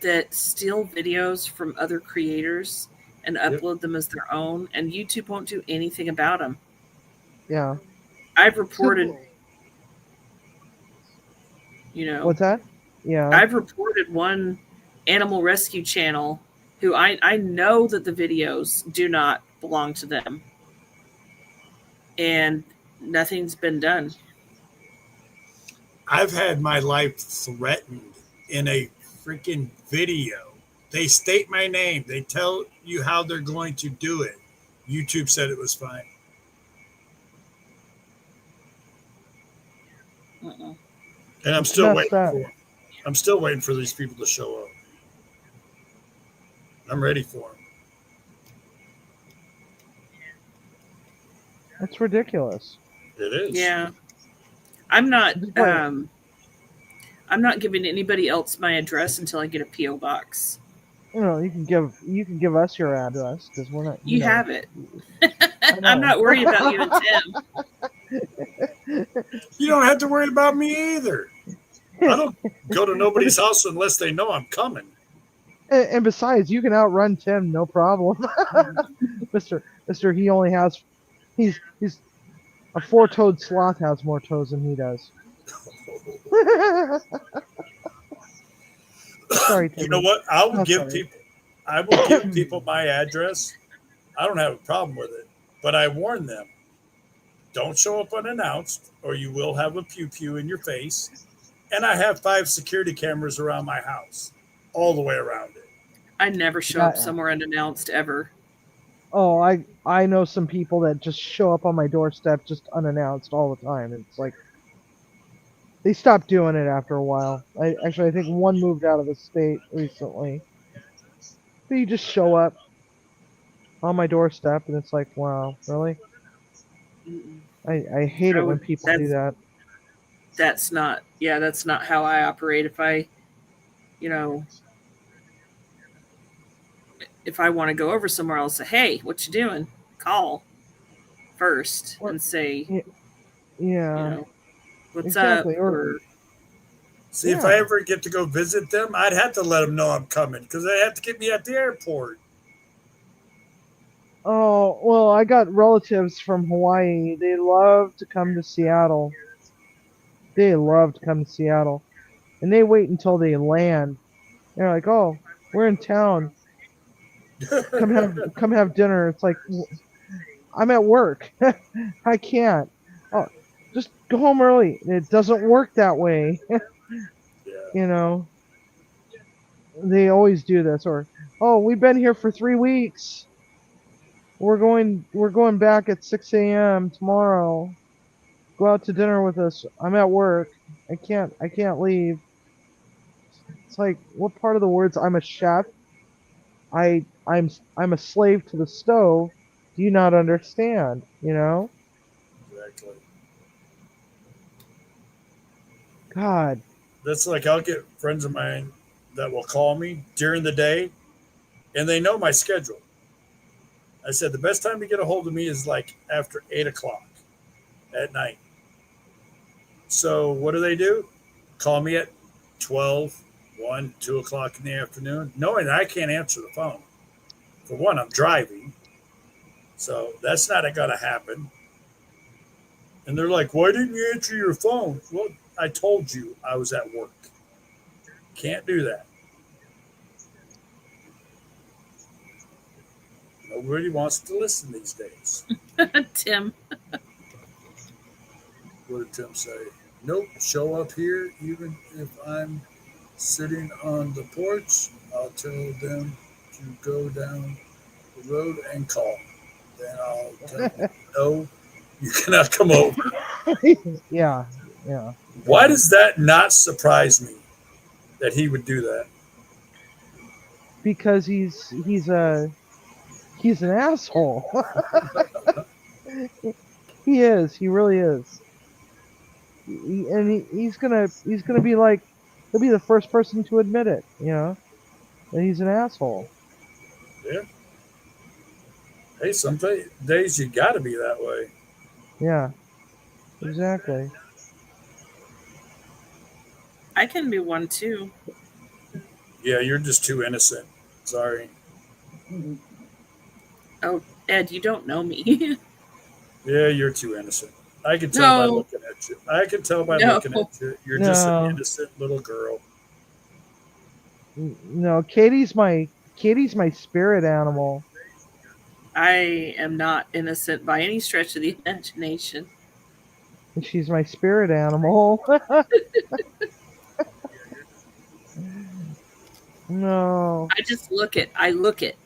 that steal videos from other creators and
Yep.
upload them as their own, and YouTube won't do anything about them.
Yeah.
I've reported,
Simple.
you know,
What's that? Yeah.
I've reported one animal rescue channel who I know that the videos do not belong to them, and nothing's been done.
I've had my life threatened in a freaking video. They state my name. They tell you how they're going to do it. YouTube said it was fine.
Uh-uh.
And I'm
It's
still
messed
waiting
up.
for them. I'm still waiting for these people to show up. I'm ready for them.
It's ridiculous.
It is.
Yeah, I'm not.
Just wait.
I'm not giving anybody else my address until I get a PO box.
You know, you can give us your address because we're not.
You
know,
have it.
I know.
I'm not worried about you and Tim.
You don't have to worry about me either. I don't go to nobody's house unless they know I'm coming.
And besides, you can outrun Tim, no problem. Mister, he only has, he's a four-toed sloth has more toes than he does. Sorry, Timmy.
You know what? I will
I'm
give
sorry.
people. I will give people my address. I don't have a problem with it, but I warn them: don't show up unannounced, or you will have a pew pew in your face. And I have 5 security cameras around my house, all the way around it.
I never show up somewhere unannounced ever.
Oh, I know some people that just show up on my doorstep just unannounced all the time. It's like they stopped doing it after a while. I think one moved out of the state recently. But you just show up on my doorstep, and it's like, wow, really?
Mm-mm.
I hate it when people do that.
That's not. Yeah, that's not how I operate. If I, you know, if I want to go over somewhere, I'll say, "Hey, what you doing?" Call first and say,
Yeah.
you know, what's
Exactly,
up?
or-
See, if I ever get to go visit them, I'd have to let them know I'm coming because they have to get me at the airport.
Oh, well, I got relatives from Hawaii. They love to come to Seattle. They love to come to Seattle. And they wait until they land. They're like, "Oh, we're in town. Come have dinner." It's like, I'm at work. I can't. Oh, just go home early. It doesn't work that way.
Yeah.
You know. They always do this. Or, "Oh, we've been here for 3 weeks. We're going back at 6 a.m. tomorrow." go out to dinner with us. I'm at work. I can't leave. It's like, what part of the words I'm a chef? I'm a slave to the stove. Do you not understand? You know?
Exactly.
God.
That's like I'll get friends of mine that will call me during the day, and they know my schedule. I said the best time to get a hold of me is like after 8 o'clock at night. So what do? Call me at 12, 1, 2 o'clock in the afternoon, knowing that I can't answer the phone. For one, I'm driving, so that's not going to happen. And they're like, "Why didn't you answer your phone?" Well, I told you I was at work. Can't do that. Nobody wants to listen these days.
Tim.
What did Tim say? Nope, show up here even if I'm sitting on the porch. I'll tell them to go down the road and call. Then I'll tell them, no, you cannot come over.
Yeah. Yeah.
Why does that not surprise me that he would do that?
Because he's an asshole. He is. He really is. He's gonna be like, he'll be the first person to admit it. You know, that he's an asshole.
Yeah. Hey, some days you got to be that way.
Yeah. Exactly.
I can be one too.
Yeah, you're just too innocent. Sorry.
Oh, Ed, you don't know me.
Yeah, you're too innocent. I can tell by
No.
looking at you. I can tell by
No.
looking at you. You're just
No.
an innocent little girl.
No, Katie's my spirit animal.
I am not innocent by any stretch of the imagination.
She's my spirit animal. No.
I look it.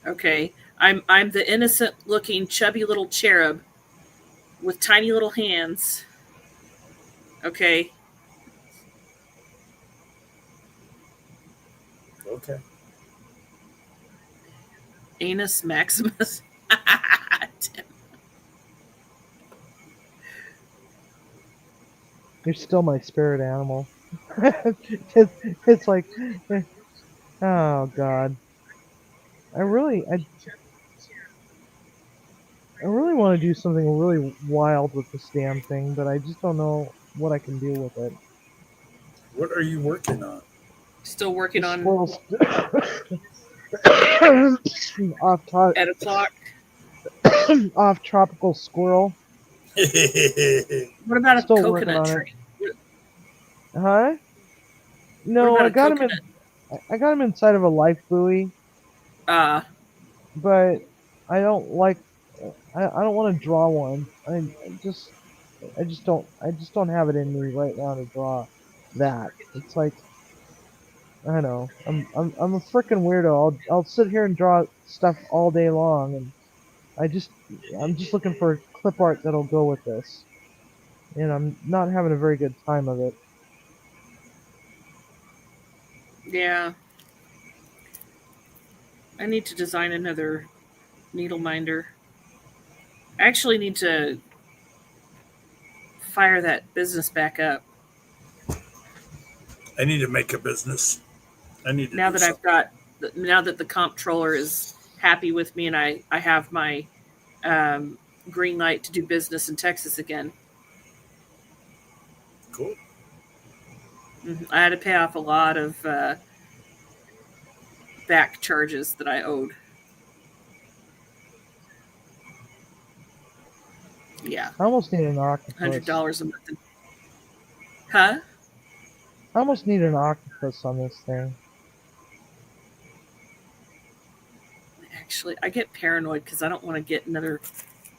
Okay. I'm the innocent looking chubby little cherub with tiny little hands. Okay.
Okay.
Anus Maximus. Tim.
You're still my spirit animal. It's like, oh God. I really want to do something really wild with this damn thing, but I just don't know what I can do with it.
What are you working on?
Still working on
Squirrels.
at a clock.
Off tropical squirrel.
What about a
Still working
coconut
on
tree?
Huh?
What
No,
about
I
a
got him
coconut?
I got him inside of a life buoy, but I don't like. I don't want to draw one. I just don't have it in me right now to draw that. It's like, I don't know. I'm a freaking weirdo. I'll sit here and draw stuff all day long, and I'm just looking for clip art that'll go with this, and I'm not having a very good time of it.
Yeah. I need to design another needle minder. I actually need to fire that business back up
I need to make a business. I need to
now
do
that now that the comptroller is happy with me and I have my green light to do business in Texas again.
Cool.
I had to pay off a lot of back charges that I owed. Yeah,
I almost need an octopus.
$100 a month. Huh?
I almost need an octopus on this thing.
Actually, I get paranoid because I don't want to get another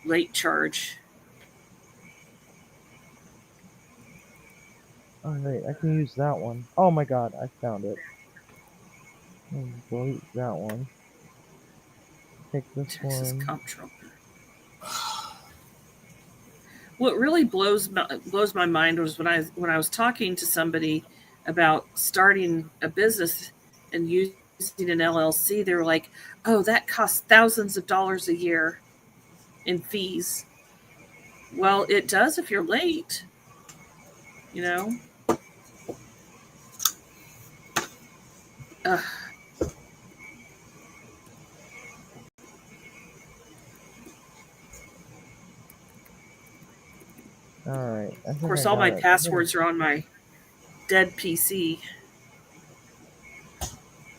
late charge.
Oh wait, I can use that one. Oh my god, I found it. Delete that one. Take this
Texas
one.
comptroller. What really blows my mind was when I was talking to somebody about starting a business and using an LLC. They were like, "Oh, that costs thousands of dollars a year in fees." Well, it does if you're late. You know. Ugh.
All right.
Of course, all my passwords are on my dead PC.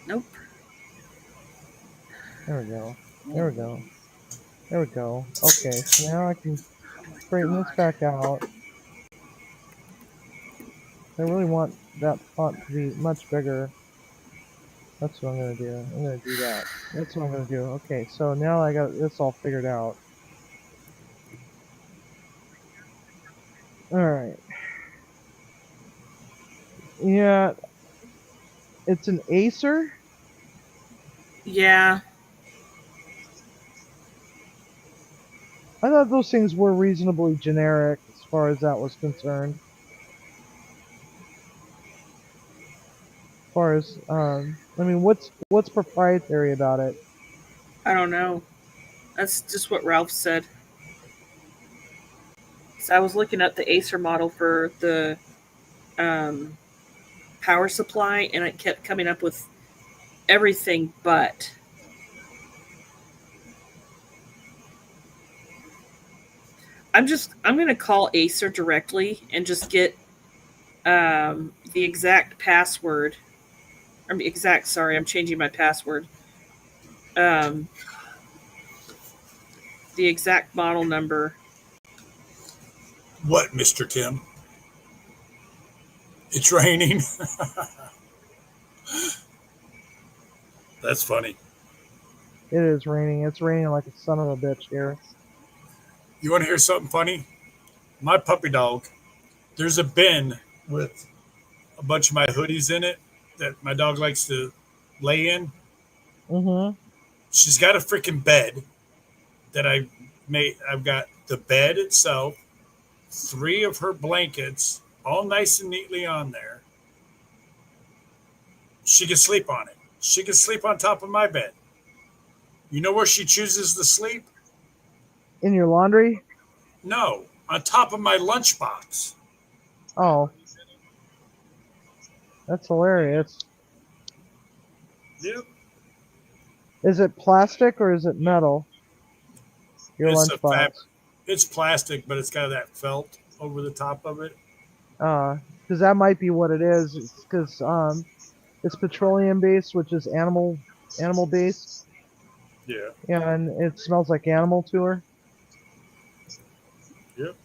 Nope.
There we go. There we go. There we go. Okay, so now I can straighten this back out. I really want that font to be much bigger. That's what I'm gonna do. I'm gonna do that. That's what I'm gonna do. Okay, so now I got this all figured out. Alright. Yeah. It's an Acer?
Yeah.
I thought those things were reasonably generic as far as that was concerned. As far as, I mean, what's proprietary about it?
I don't know. That's just what Ralph said. So I was looking at the Acer model for the power supply, and it kept coming up with everything but. I'm going to call Acer directly and just get the exact password. I'm changing my password. The exact model number.
What, Mr. Tim? It's raining. That's funny.
It is raining. It's raining like a son of a bitch here.
You want to hear something funny? My puppy dog, there's a bin with a bunch of my hoodies in it that my dog likes to lay in.
Mm-hmm.
She's got a freaking bed that I made. I've got the bed itself, 3 of her blankets, all nice and neatly on there. She can sleep on it. She can sleep on top of my bed. You know where she chooses to sleep?
In your laundry?
No, on top of my lunchbox.
Oh. That's hilarious.
Yep.
Is it plastic or is it metal? Your
It's
lunchbox.
It's plastic, but it's got that felt over the top of it.
Because that might be what it is. Because it's petroleum based, which is animal based,
Yeah.
and it smells like animal to her.
Yep.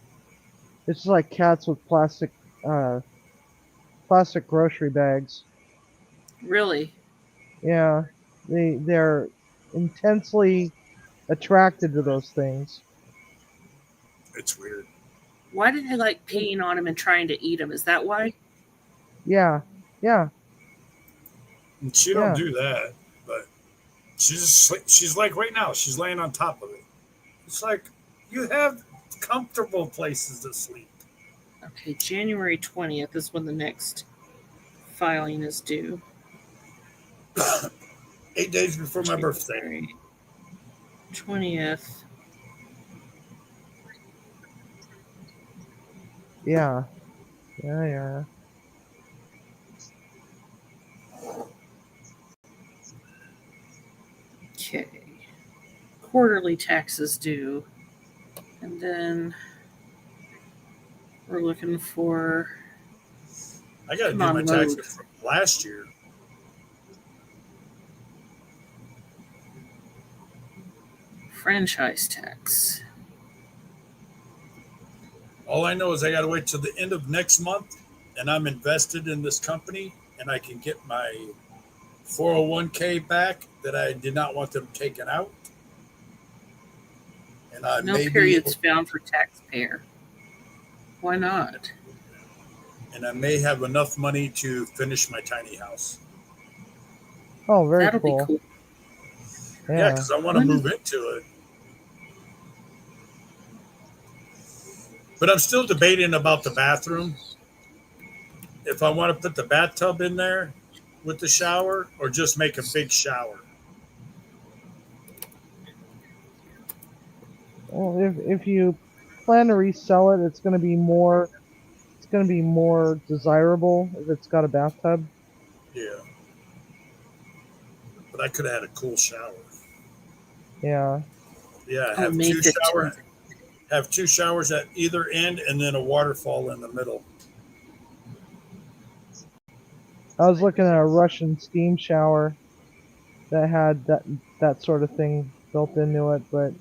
It's just like cats with plastic grocery bags.
Really?
Yeah, they're intensely attracted to those things.
It's weird.
Why did they like peeing on him and trying to eat him? Is that why?
Yeah.
And she don't do that, but she's like right now. She's laying on top of it. It's like you have comfortable places to sleep.
Okay, January 20th is when the next filing is due.
8 days before my birthday.
20th.
Yeah.
Okay. Quarterly taxes due. And then we're looking for.
I got to do my taxes from last year.
Franchise tax.
All I know is I got to wait till the end of next month, and I'm invested in this company, and I can get my 401k back that I did not want them taken out. And I
no periods found for taxpayer. Why not?
And I may have enough money to finish my tiny house.
Oh, very
That'll
cool.
be cool.
Yeah, because I want to move into it. But I'm still debating about the bathroom. If I want to put the bathtub in there with the shower or just make a big shower.
Well, if you plan to resell it, it's gonna be more desirable if it's got a bathtub.
Yeah. But I could have had a cool shower.
Yeah.
Yeah,
I'll make it.
have two showers at either end and then a waterfall in the middle.
I was looking at a Russian steam shower that had that sort of thing built into it, but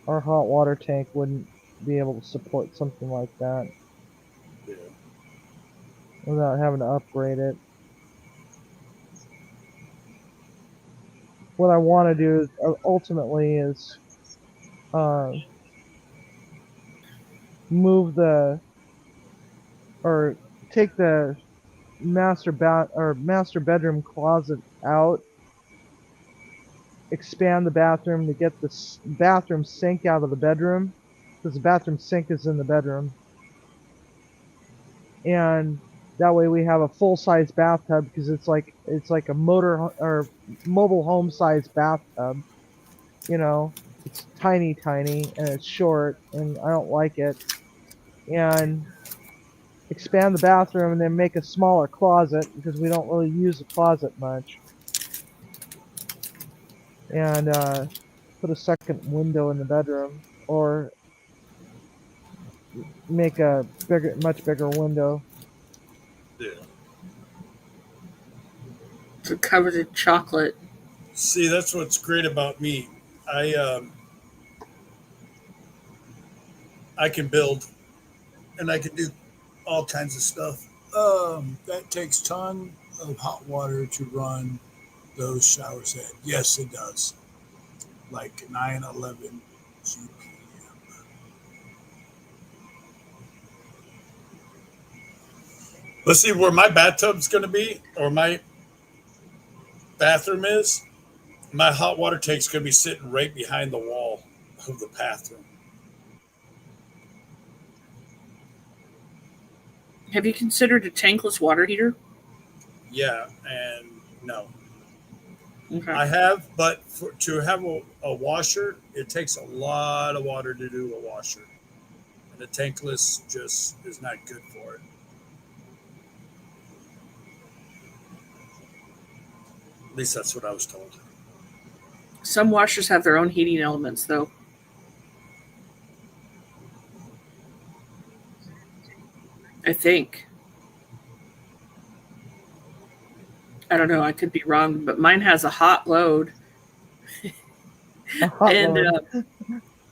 our hot water tank wouldn't be able to support something like that
Yeah.
without having to upgrade it. What I want to do ultimately is take the master bedroom closet out, expand the bathroom to get the bathroom sink out of the bedroom, because the bathroom sink is in the bedroom, and that way we have a full-size bathtub, because it's like a mobile home size bathtub. You know, it's tiny and it's short, and I don't like it. And expand the bathroom and then make a smaller closet, because we don't really use the closet much. And put a second window in the bedroom, or make a much bigger window.
Yeah.
To cover the chocolate.
See, that's what's great about me. I can build and I can do all kinds of stuff. That takes ton of hot water to run those showers head. Yes, it does. Like 911 GPM. Let's see where my bathtub's going to be, or my bathroom is. My hot water tank's going to be sitting right behind the wall of the bathroom.
Have you considered a tankless water heater?
Yeah, and no.
Okay.
I have, but to have a washer, it takes a lot of water to do a washer. And a tankless just is not good for it. At least that's what I was told.
Some washers have their own heating elements, though. I think. I don't know. I could be wrong, but mine has a hot load.
A hot
And
load.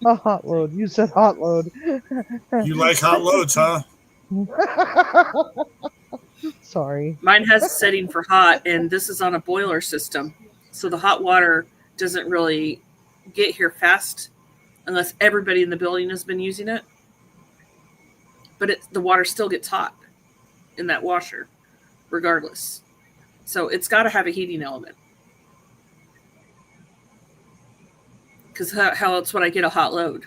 A hot load. You said hot load.
You like hot loads, huh?
Sorry.
mine has a setting for hot, and this is on a boiler system. So the hot water doesn't really get here fast unless everybody in the building has been using it. But the water still gets hot in that washer, regardless. So it's got to have a heating element. Because how else would I get a hot load?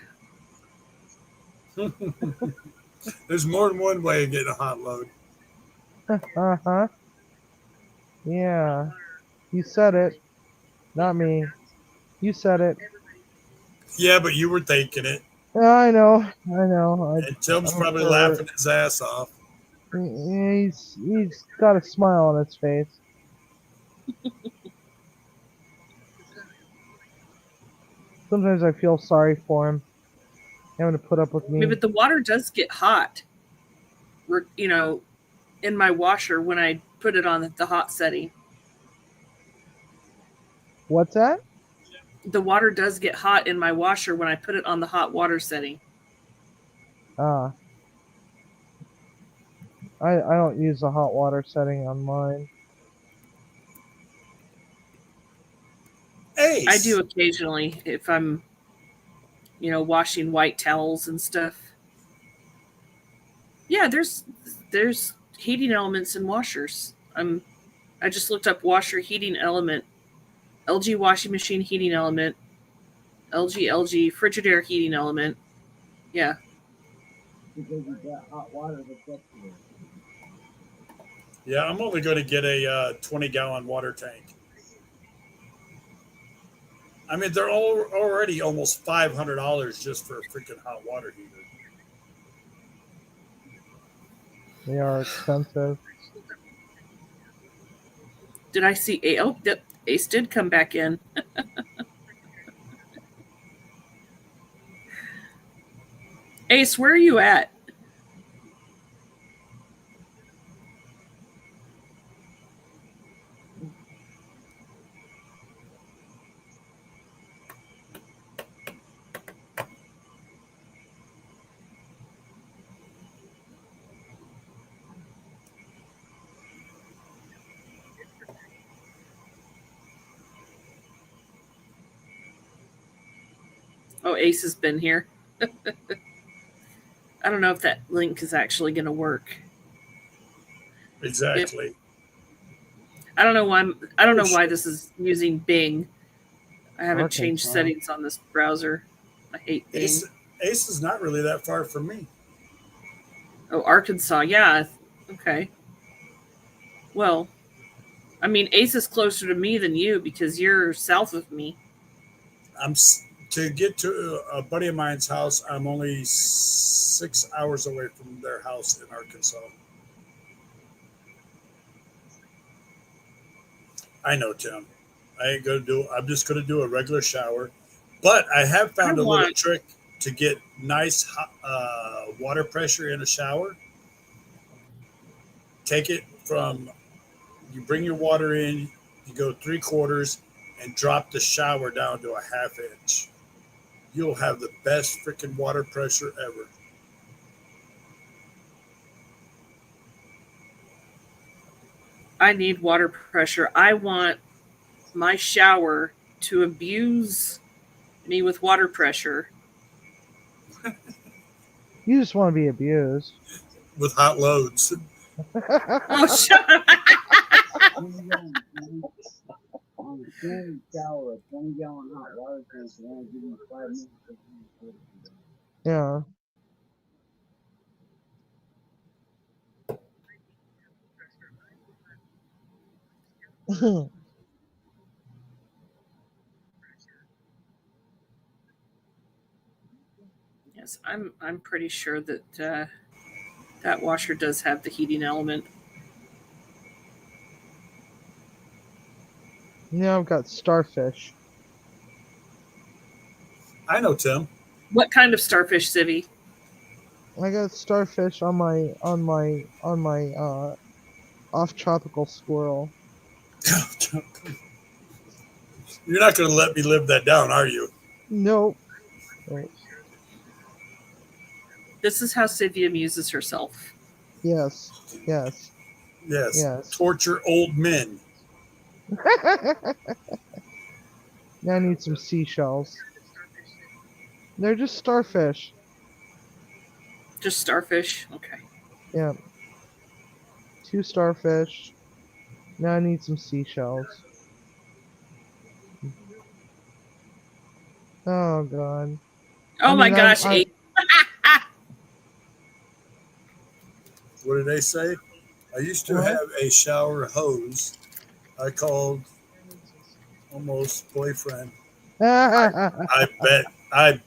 There's more than one way of getting a hot load.
Uh-huh. Yeah. You said it. Not me. You said it.
Yeah, but you were thinking it.
I know.
And Tim's probably laughing his ass off.
He's got a smile on his face. Sometimes I feel sorry for him, having to put up with me.
I mean, but the water does get hot, in my washer when I put it on the hot setting.
What's that?
The water does get hot in my washer when I put it on the hot water setting.
I don't use the hot water setting on mine.
Ace.
I do occasionally if I'm, washing white towels and stuff. Yeah, there's heating elements in washers. I just looked up washer heating element, LG washing machine heating element, LG Frigidaire heating element. Yeah.
because you got hot water hooked up to it.
Yeah, I'm only going to get a 20-gallon water tank. I mean, they're all already almost $500 just for a freaking hot water heater.
They are expensive.
Did I see yep, Ace did come back in. Ace, where are you at? Oh, Ace has been here. I don't know if that link is actually going to work.
Exactly.
I don't know why this is using Bing. I haven't changed
Arkansas.
settings on this browser. I hate Bing.
Ace is not really that far from me.
Oh, Arkansas. Yeah. Okay. Well, I mean, Ace is closer to me than you because you're south of me.
To get to a buddy of mine's house, I'm only 6 hours away from their house in Arkansas. I know, Tim. I'm just gonna do a regular shower, but I have found a little trick to get nice water pressure in a shower. Take it from, you bring your water in, you go 3/4, and drop the shower down to a 1/2 inch. You'll have the best freaking water pressure ever.
I need water pressure. I want my shower to abuse me with water pressure.
You just want to be abused.
With hot loads.
Oh, shut up.
On a standard shower, a 20-gallon hot water tank, and only give you 5 minutes to finish it.
Yeah.
Yes, I'm pretty sure that that washer does have the heating element.
Now I've got starfish.
I know, Tim.
What kind of starfish, Civvy?
I got starfish on my off tropical squirrel.
You're not going to let me live that down, are you?
Nope. Right.
This is how Civvy amuses herself.
Yes. Yes.
Yes.
Yes.
Torture old men.
Now I need some seashells. They're just starfish.
Just starfish? Okay.
Yeah. 2 starfish. Now I need some seashells. Oh god.
Oh my gosh, Ace.
What did they say? I used to
What?
have a shower hose I called almost boyfriend. I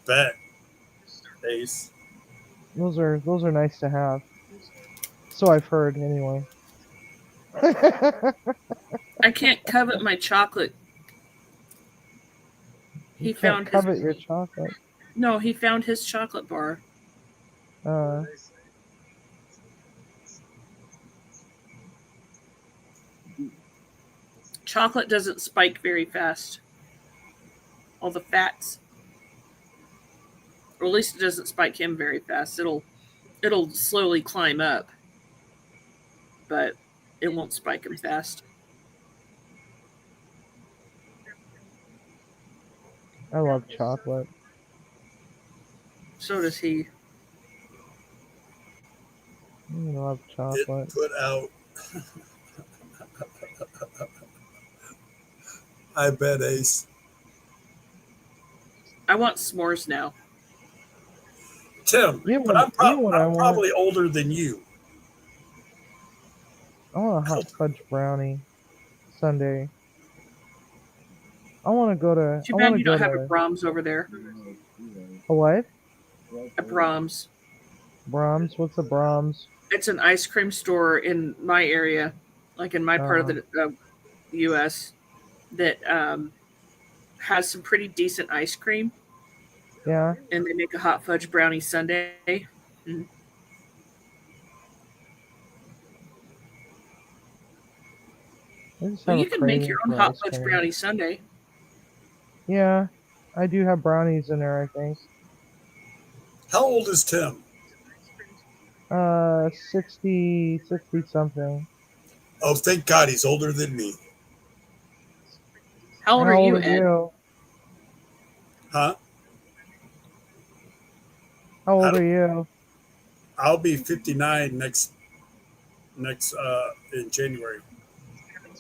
bet. Ace.
Those are nice to have. So I've heard anyway.
I can't covet my chocolate.
You can't covet your chocolate.
No, he found his chocolate bar. Chocolate doesn't spike very fast. All the fats. Or at least it doesn't spike him very fast. It'll slowly climb up. But it won't spike him fast.
I love chocolate.
So does he.
I love chocolate.
It put out. I bet, Ace.
I want s'mores now.
Tim,
You
but
know what I
I'm
want?
probably older than you.
I want a hot fudge brownie sundae. I want to go to.
Too
I
bad
want to
you
go
don't have a
to.
Brahms over there.
A what?
A Brahms.
Brahms? What's a Brahms?
It's an ice cream store in my area, like in my part of the U.S. that has some pretty decent ice cream,
Yeah.
and they make a hot fudge brownie sundae. Mm.
I just
Well,
have
you
a
can make
craving
your own
for
hot
ice
fudge
cream.
brownie sundae.
Yeah, I do have brownies in there. I think.
How old is Tim?
60 something.
Oh, thank God he's older than me.
How old
How
are
old
you,
are
Ed?
you?
Huh?
How
I
old
don't-
are you?
I'll be 59 next in January.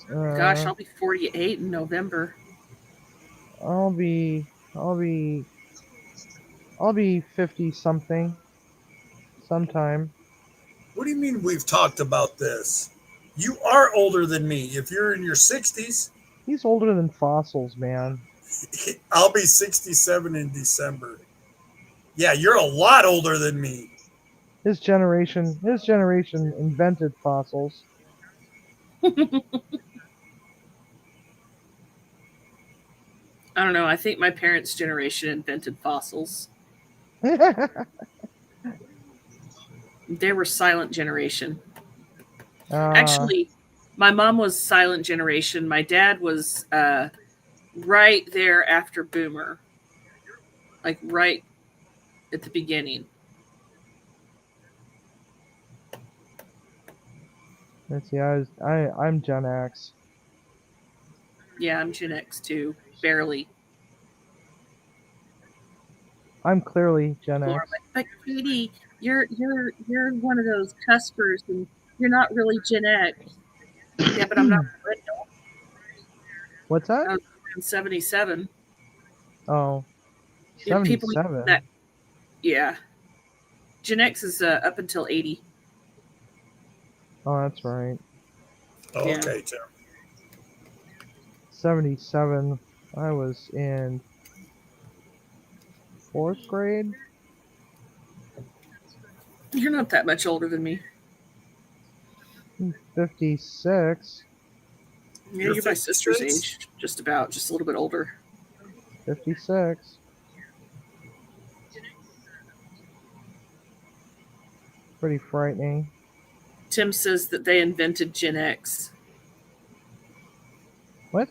Gosh,
Uh,
I'll be 48 in November.
I'll be 50 something sometime.
What do you mean we've talked about this? You are older than me. If you're in your 60s,
He's older than fossils, man.
I'll be 67 in December. Yeah, you're a lot older than me.
His generation invented fossils.
I don't know. I think my parents' generation invented fossils. They were silent generation. Actually, my mom was silent generation. My dad was right there after Boomer, like right at the beginning.
Let's see. I'm Gen X.
Yeah, I'm Gen X too, barely.
I'm clearly Gen
Laura,
X.
but Katie, you're one of those cuspers, and you're not really Gen X. Yeah, but I'm not millennial.
What's that?
I was born in '77.
Oh,
You know, people
77.
that yeah, Gen X is up until 80.
Oh, that's right.
Oh,
Yeah.
okay, Tim.
77. I was in 4th grade.
You're not that much older than me.
56.
Yeah,
You're
you're my sister's
56?
age, just about, just a little bit older.
56. Pretty frightening.
Tim says that they invented Gen X.
What?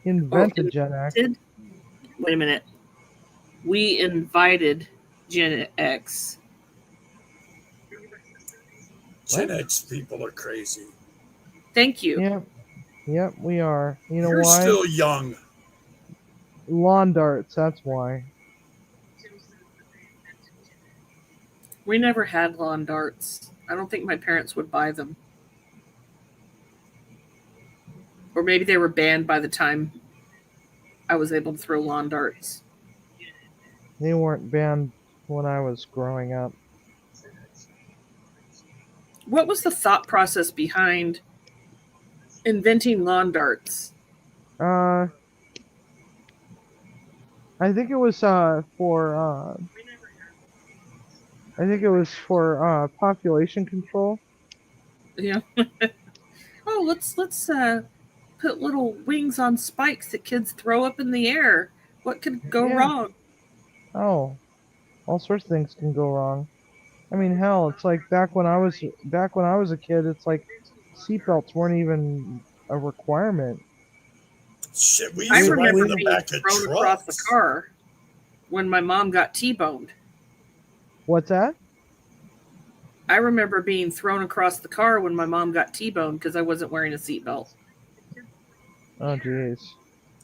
Invented Gen X.
Wait a minute. We invited Gen X.
Gen X people are crazy.
Thank you.
Yep, we are. You know
You're
why?
still young.
Lawn darts, that's why.
We never had lawn darts. I don't think my parents would buy them. Or maybe they were banned by the time I was able to throw lawn darts.
They weren't banned when I was growing up.
What was the thought process behind inventing lawn darts?
I think it was for population control.
Yeah. Oh, let's put little wings on spikes that kids throw up in the air. What could go
Yeah.
wrong?
Oh, all sorts of things can go wrong. I mean, hell, it's like back when I was a kid, it's like seatbelts weren't even a requirement.
Shit, we
I
used to ride
remember
in the
being
back of
thrown across the
trucks.
car when my mom got T-boned.
What's that?
I remember being thrown across the car when my mom got T-boned because I wasn't wearing a seatbelt.
Oh, jeez.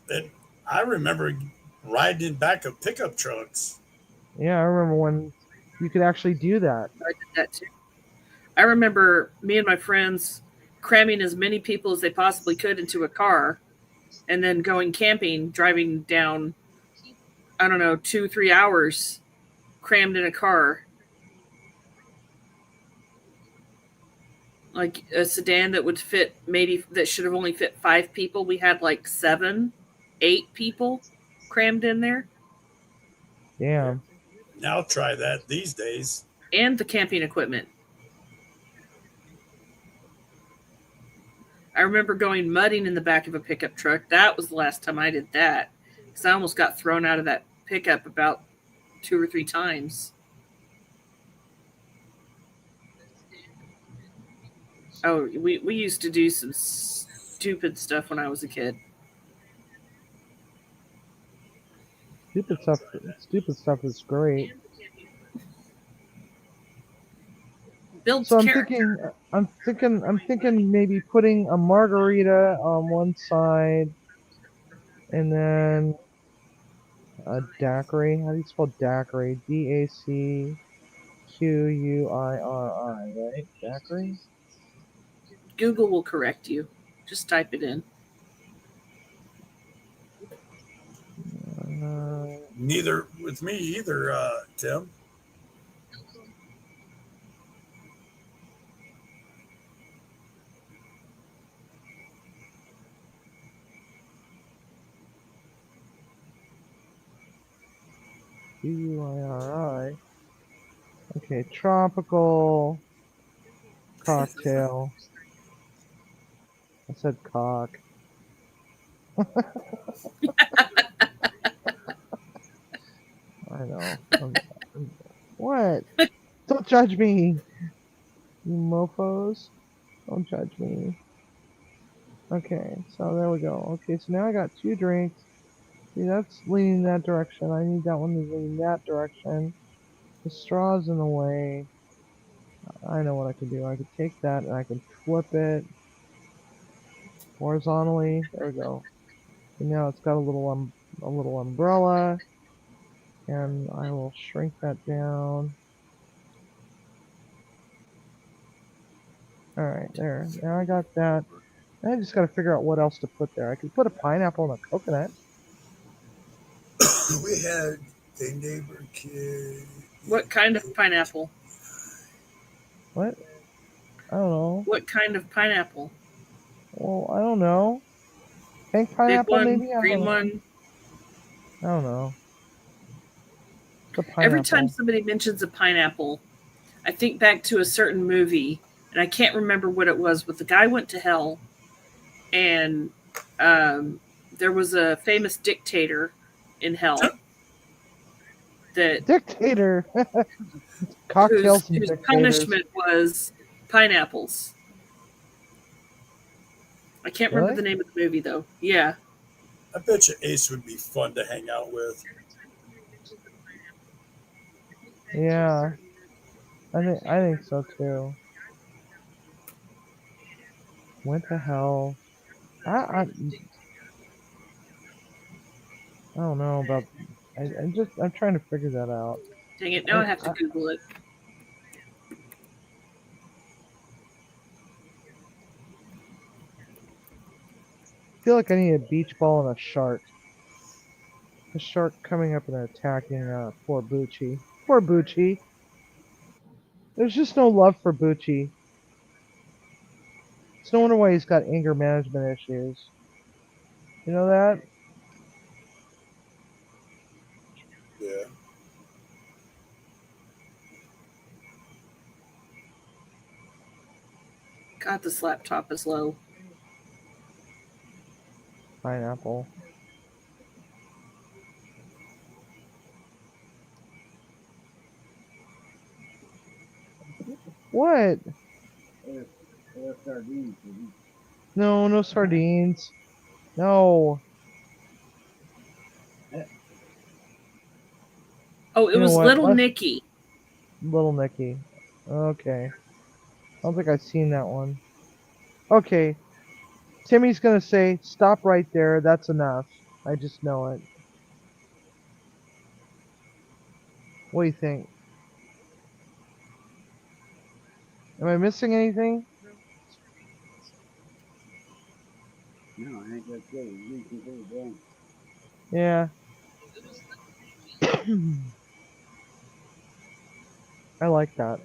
And I remember riding in back of pickup trucks.
Yeah, I remember when you could actually do that.
I did that too. I remember me and my friends cramming as many people as they possibly could into a car and then going camping, driving down I don't know, 2-3 hours crammed in a car. Like a sedan that would fit, maybe that should have only fit 5 people. We had like 7, 8 people crammed in there,
Damn.
Now try that these days.
and the camping equipment. I remember going mudding in the back of a pickup truck. That was the last time I did that, because I almost got thrown out of that pickup about 2 or 3 times. Oh, we used to do some stupid stuff when I was a kid.
Stupid stuff is great.
Builds
So
character.
I'm thinking maybe putting a margarita on one side and then a daiquiri. How do you spell daiquiri? DACQUIRI, right? Daiquiri?
Google will correct you. Just type it in.
Neither with me either, Tim.
QUIRI. Okay, tropical cocktail. I said cock. I know. What? Don't judge me, you mofos. Don't judge me. Okay, so there we go. Okay, so now I got 2 drinks. See, that's leaning that direction. I need that one to lean that direction. The straw's in the way. I know what I can do. I can take that and I can flip it horizontally. There we go. And now it's got a little umbrella, and I will shrink that down. All right, there. Now I got that. I just got to figure out what else to put there. I could put a pineapple and a coconut.
We had a neighbor kid.
What kind of pineapple?
What? I don't know.
What kind of pineapple?
Well, I don't know. Pink
Big
pineapple,
one,
maybe? I
green
don't know.
one.
I don't know. The pineapple.
Every time somebody mentions a pineapple, I think back to a certain movie, and I can't remember what it was, but the guy went to hell, and there was a famous dictator in hell that
Dictator. Cocktails and
whose
dictators.
punishment was pineapples. I can't remember
Really?
the name of the movie though. Yeah,
I bet you Ace would be fun to hang out with.
Yeah. I think so too. Went to hell. I don't know about. I'm trying to figure that out.
dang it! Now I have to Google it.
I feel like I need a beach ball and a shark. A shark coming up and attacking poor Bucci. Poor Bucci. There's just no love for Bucci. It's no wonder why he's got anger management issues. You know that?
Yeah.
God, this laptop is low.
Pineapple. What?
Or sardines.
No, no sardines. No.
Oh, it
You know
was
what?
Little Nicky.
Little Nicky. Okay. I don't think I've seen that one. Okay. Timmy's gonna say, stop right there, that's enough. I just know it. What do you think? Am I missing anything?
No, I think that's good. You can do it again.
Yeah. I like that.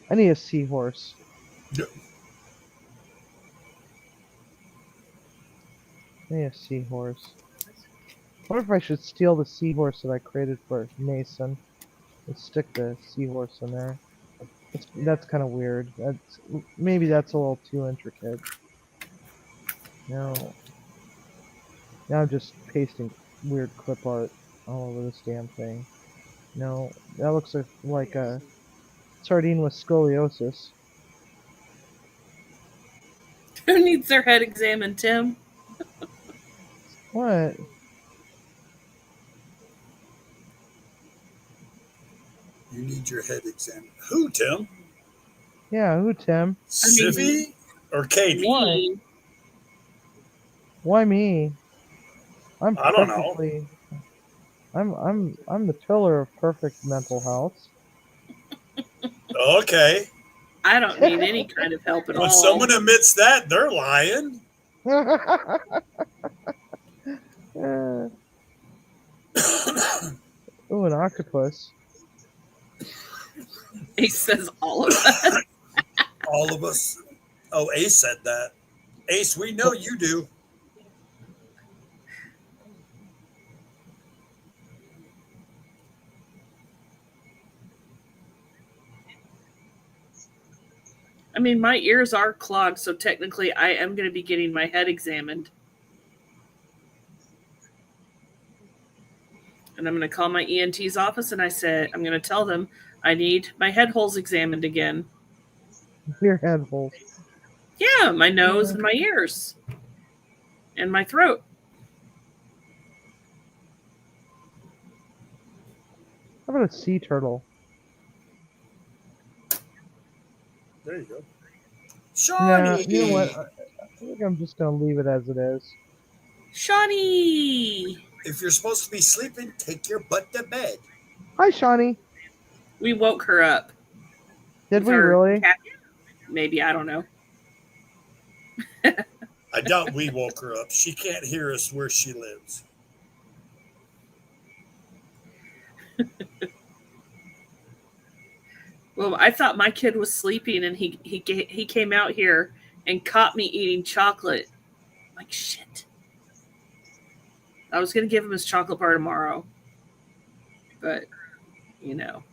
I need a seahorse.
Yeah.
I need a seahorse. I wonder if I should steal the seahorse that I created for Mason and stick the seahorse in there. That's kind of weird. Maybe that's a little too intricate. No. Now I'm just pasting weird clip art all over this damn thing. No, that looks like a sardine with scoliosis.
Who needs their head examined, Tim?
What?
You need your head examined. Who, Tim?
Yeah, who, Tim?
Sivvy or Katie?
Me.
Why me? I'm
I don't know.
perfectly. I'm the pillar of perfect mental health.
Okay.
I don't need any kind of help at
When
all.
someone admits that, they're lying.
Ooh, an octopus.
He says all of that.
All of us. Oh, Ace said that. Ace, we know you do.
I mean, my ears are clogged, so technically I am going to be getting my head examined. And I'm going to call my ENT's office and I'm going to tell them I need my head holes examined again.
Your head holes.
Yeah, my nose and my ears. And my throat.
How about a sea turtle?
There you go.
Yeah,
Shawnee!
you know what? I think I'm just gonna leave it as it is.
Shawnee!
If you're supposed to be sleeping, take your butt to bed.
Hi, Shawnee.
We woke her up.
Did
with
we
our
really?
cat. Maybe, I don't know.
I doubt we woke her up. She can't hear us where she lives.
Well, I thought my kid was sleeping, and he came out here and caught me eating chocolate. I'm like, shit. I was going to give him his chocolate bar tomorrow. But, you know.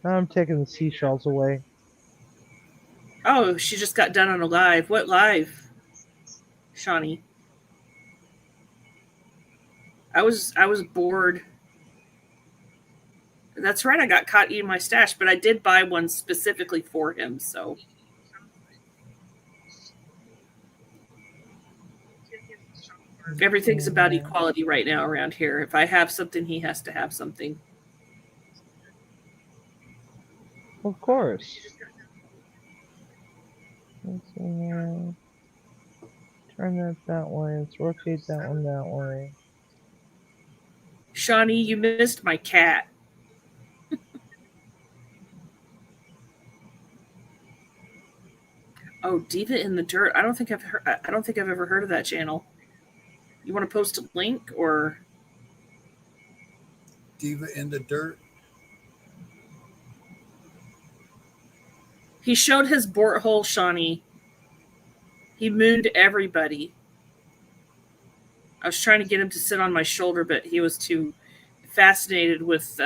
I'm taking the seashells away.
Oh, she just got done on a live. What live, Shawnee? I was bored. That's right. I got caught eating my stash, but I did buy one specifically for him. So everything's about equality right now around here. If I have something, he has to have something.
Of course. Let's see here. Turn that way. Let's rotate that one that way.
Shawnee, you missed my cat. Oh, Diva in the Dirt. I don't think I've ever heard of that channel. You want to post a link or?
Diva in the Dirt.
He showed his bort hole, Shawnee. He mooned everybody. I was trying to get him to sit on my shoulder, but he was too fascinated with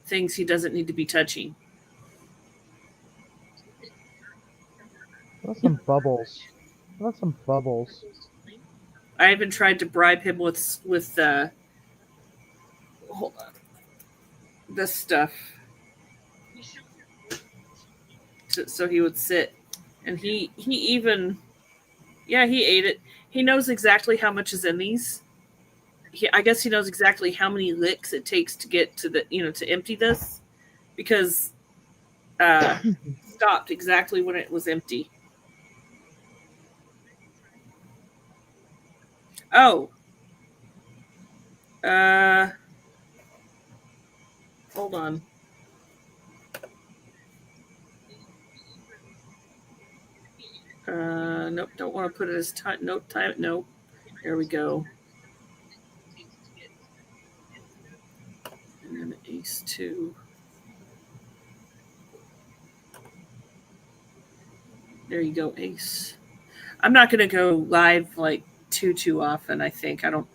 things he doesn't need to be touching.
Got some bubbles. Got some bubbles.
I even tried to bribe him with hold on, this stuff, so he would sit, and he even, yeah, he ate it. He knows exactly how much is in these. I guess he knows exactly how many licks it takes to get to to empty this, because stopped exactly when it was empty. Oh. Hold on. Nope, don't want to put it as time. Nope, time. Nope. There we go. And then Ace 2. There you go, Ace. I'm not going to go live like too often, I think. I don't.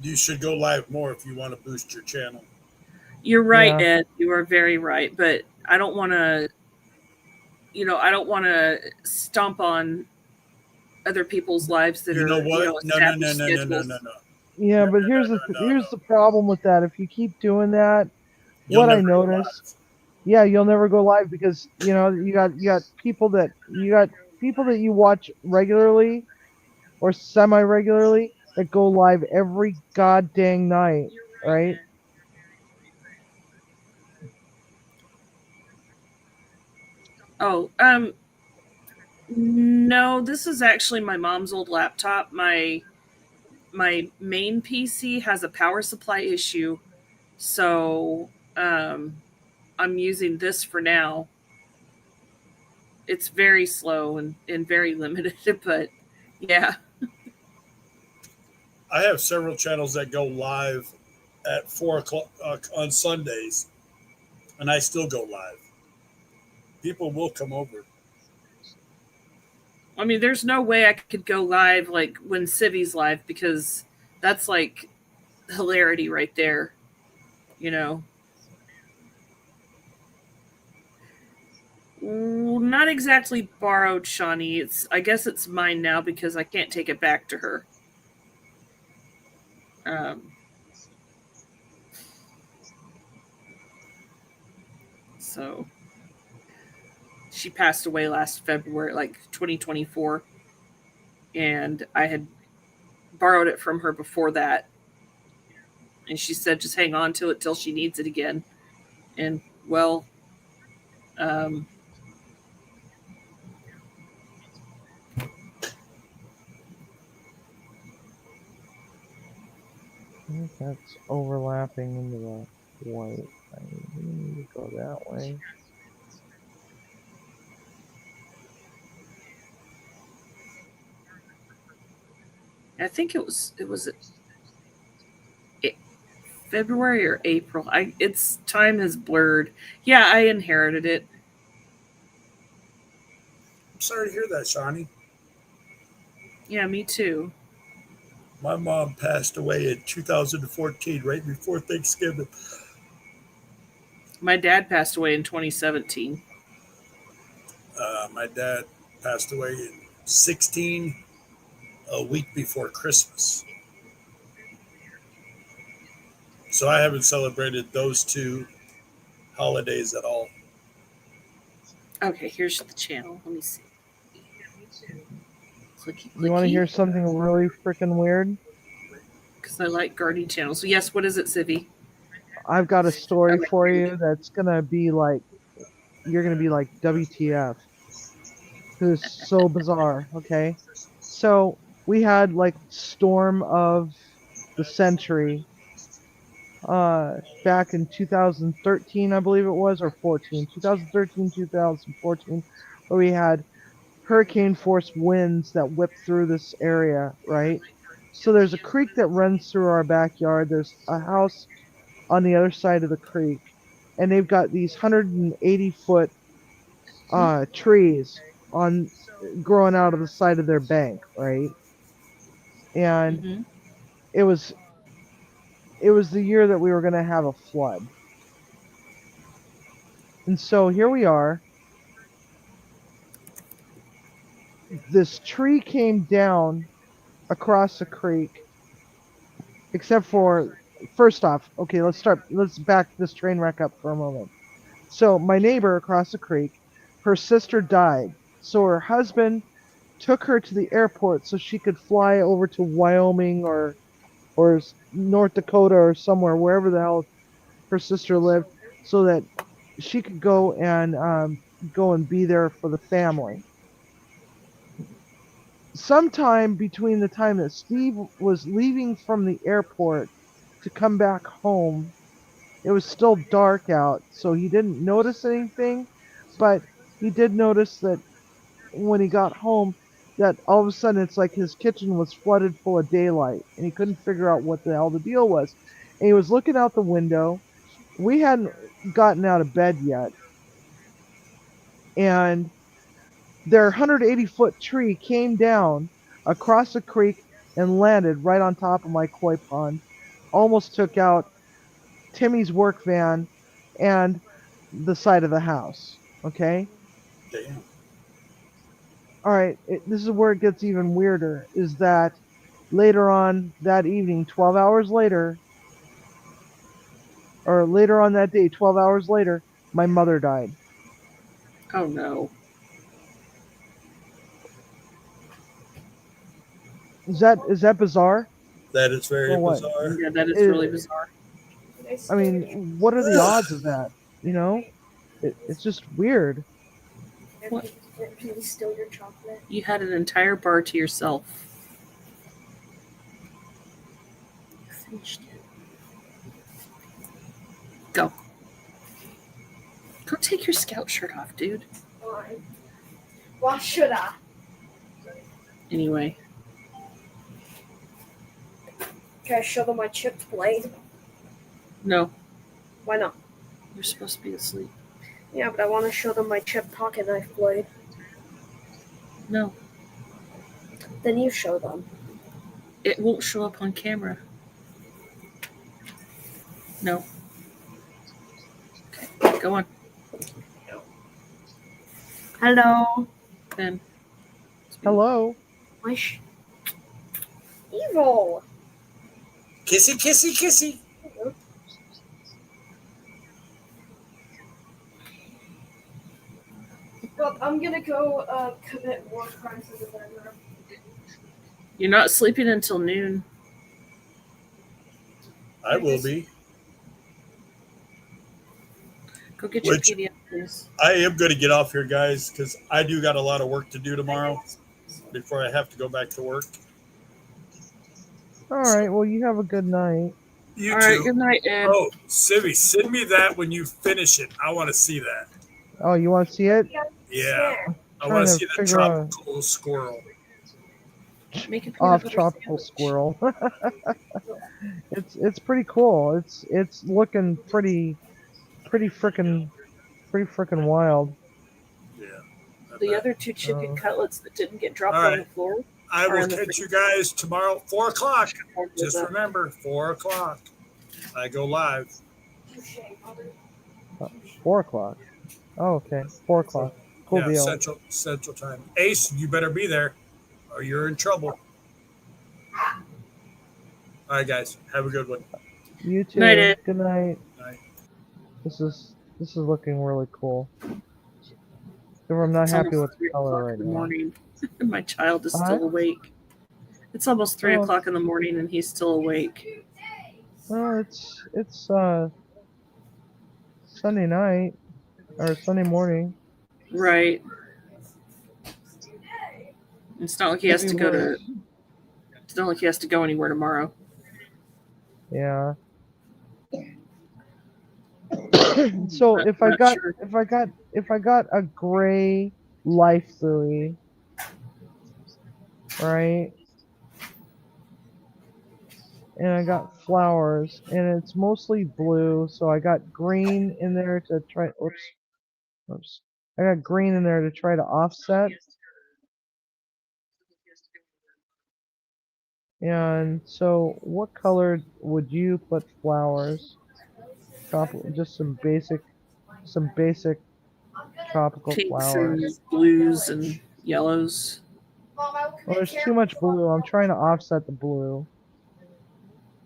You should go live more if you want to boost your channel.
You're right,
Yeah.
Ed. You are very right. But I don't want to, I don't want to stomp on other people's lives that
You
are,
know what? No.
established schedules.
Yeah,
No,
but
no,
here's
no,
the
no, no,
here's
no.
the problem with that. If you keep doing that,
You'll
what I
never go
noticed,
live.
yeah, you'll never go live because you got people that you watch regularly or semi regularly that go live every god dang night, right?
Oh, no, this is actually my mom's old laptop. My main PC has a power supply issue, so I'm using this for now. It's very slow and very limited, but yeah.
I have several channels that go live at 4 o'clock on Sundays, and I still go live. People will come over.
I mean, there's no way I could go live like when Civi's live because that's like hilarity right there, you know. Not exactly borrowed, Shawnee. I guess it's mine now because I can't take it back to her. So she passed away last February, like 2024, and I had borrowed it from her before that, and she said just hang on to it till she needs it again. And well, um,
I think that's overlapping into the white. I need to go that way.
I think it was February or April. Its time has blurred. Yeah, I inherited it.
I'm sorry to hear that, Shawnee.
Yeah, me too.
My mom passed away in 2014, right before Thanksgiving.
My dad passed away in 2017.
My dad passed away in 16, a week before Christmas. So I haven't celebrated those two holidays at all.
Okay, here's the channel. Let me see. Clicky,
You want to hear
clicky.
something really freaking weird?
Because I like gardening channels. So yes, what is it, Civi?
I've got a story
Okay.
for you that's gonna be like, you're gonna be like, WTF? This is so bizarre. Okay, so we had like storm of the century, back in 2013, I believe it was, or 14, 2013, 2014, where we had hurricane force winds that whipped through this area, right? So there's a creek that runs through our backyard. There's a house on the other side of the creek, and they've got these 180-foot trees on growing out of the side of their bank, right? And
Mm-hmm.
it was the year that we were going to have a flood. And so here we are. This tree came down across the creek, except for, first off, okay, let's back this train wreck up for a moment. So my neighbor across the creek, her sister died. So her husband took her to the airport so she could fly over to Wyoming or North Dakota or somewhere, wherever the hell her sister lived, so that she could go and be there for the family. Sometime between the time that Steve was leaving from the airport to come back home, it was still dark out, so he didn't notice anything, but he did notice that when he got home that all of a sudden it's like his kitchen was flooded full of daylight and he couldn't figure out what the hell the deal was. And he was looking out the window. We hadn't gotten out of bed yet. And their 180-foot tree came down across the creek and landed right on top of my koi pond. Almost took out Timmy's work van and the side of the house. Okay?
Damn.
All right, this is where it gets even weirder, is that later on that evening, 12 hours later, or later on that day, 12 hours later, my mother died.
Oh no.
Is that bizarre?
That is very
Or what?
bizarre.
Yeah, that is
It-
really bizarre.
I mean, what are the odds of that? You know? It's just weird.
What?
Can we steal your chocolate?
You had an entire bar to yourself. You finished it. Go. Go take your scout shirt off, dude.
Why? Why should I?
Anyway,
Can I show them my chipped blade?
no.
Why not?
You're supposed to be asleep.
Yeah, but I want to show them my chipped pocket knife blade.
No.
Then you show them.
It won't show up on camera. No. Okay, go on.
Hello.
Ben.
Hello?
My Evil.
Kissy, kissy, kissy.
Well, I'm gonna go commit war crimes in the bedroom.
You're not sleeping until noon.
I will be.
Go get
Which-
your PDF, please.
I am going to get off here, guys, because I do got a lot of work to do tomorrow before I have to go back to work.
All right, well, you have a good night.
You
All right,
too.
good night, Ed.
Oh, Sibby, send me that when you finish it. I want to see that.
Oh, you want to see it?
Yeah. I
Trying
want
to
to see the
figure out-
tropical squirrel.
Make a peanut
Off
butter
tropical
sandwich.
squirrel. It's pretty cool. It's looking pretty frickin' wild.
Yeah. I
The
bet.
other two chicken
Oh.
cutlets that didn't get dropped
All
on
right.
the floor.
I
Or
will
in the
catch you guys tomorrow, 4 o'clock.
Just
Just remember, 4 o'clock. I go live.
4 o'clock. Oh, okay. 4 o'clock. Cool
Yeah,
deal.
Central Time. Ace, you better be there, or you're in trouble. All right, guys, have a good one.
You too.
Night, Ed.
Good night.
Night.
This is looking really cool. Though I'm not
It's
happy
almost
with
3
the color
o'clock
right
in the
now.
morning. My child is
Huh?
still awake. It's almost 3
Oh.
o'clock in the morning and he's still awake.
Well, it's Sunday night or Sunday morning.
Right. It's not like he has
Maybe
to go to.
worse.
It's not like he has to go anywhere tomorrow.
Yeah. So
Not-
if I
not
got
sure.
if I got a gray life buoy, right? And I got flowers, and it's mostly blue, so I got green in there to try. Oops. I got green in there to try to offset. And so, what color would you put flowers? Just some basic tropical
Pinks
flowers.
and blues and yellows.
Well, there's too much blue. I'm trying to offset the blue.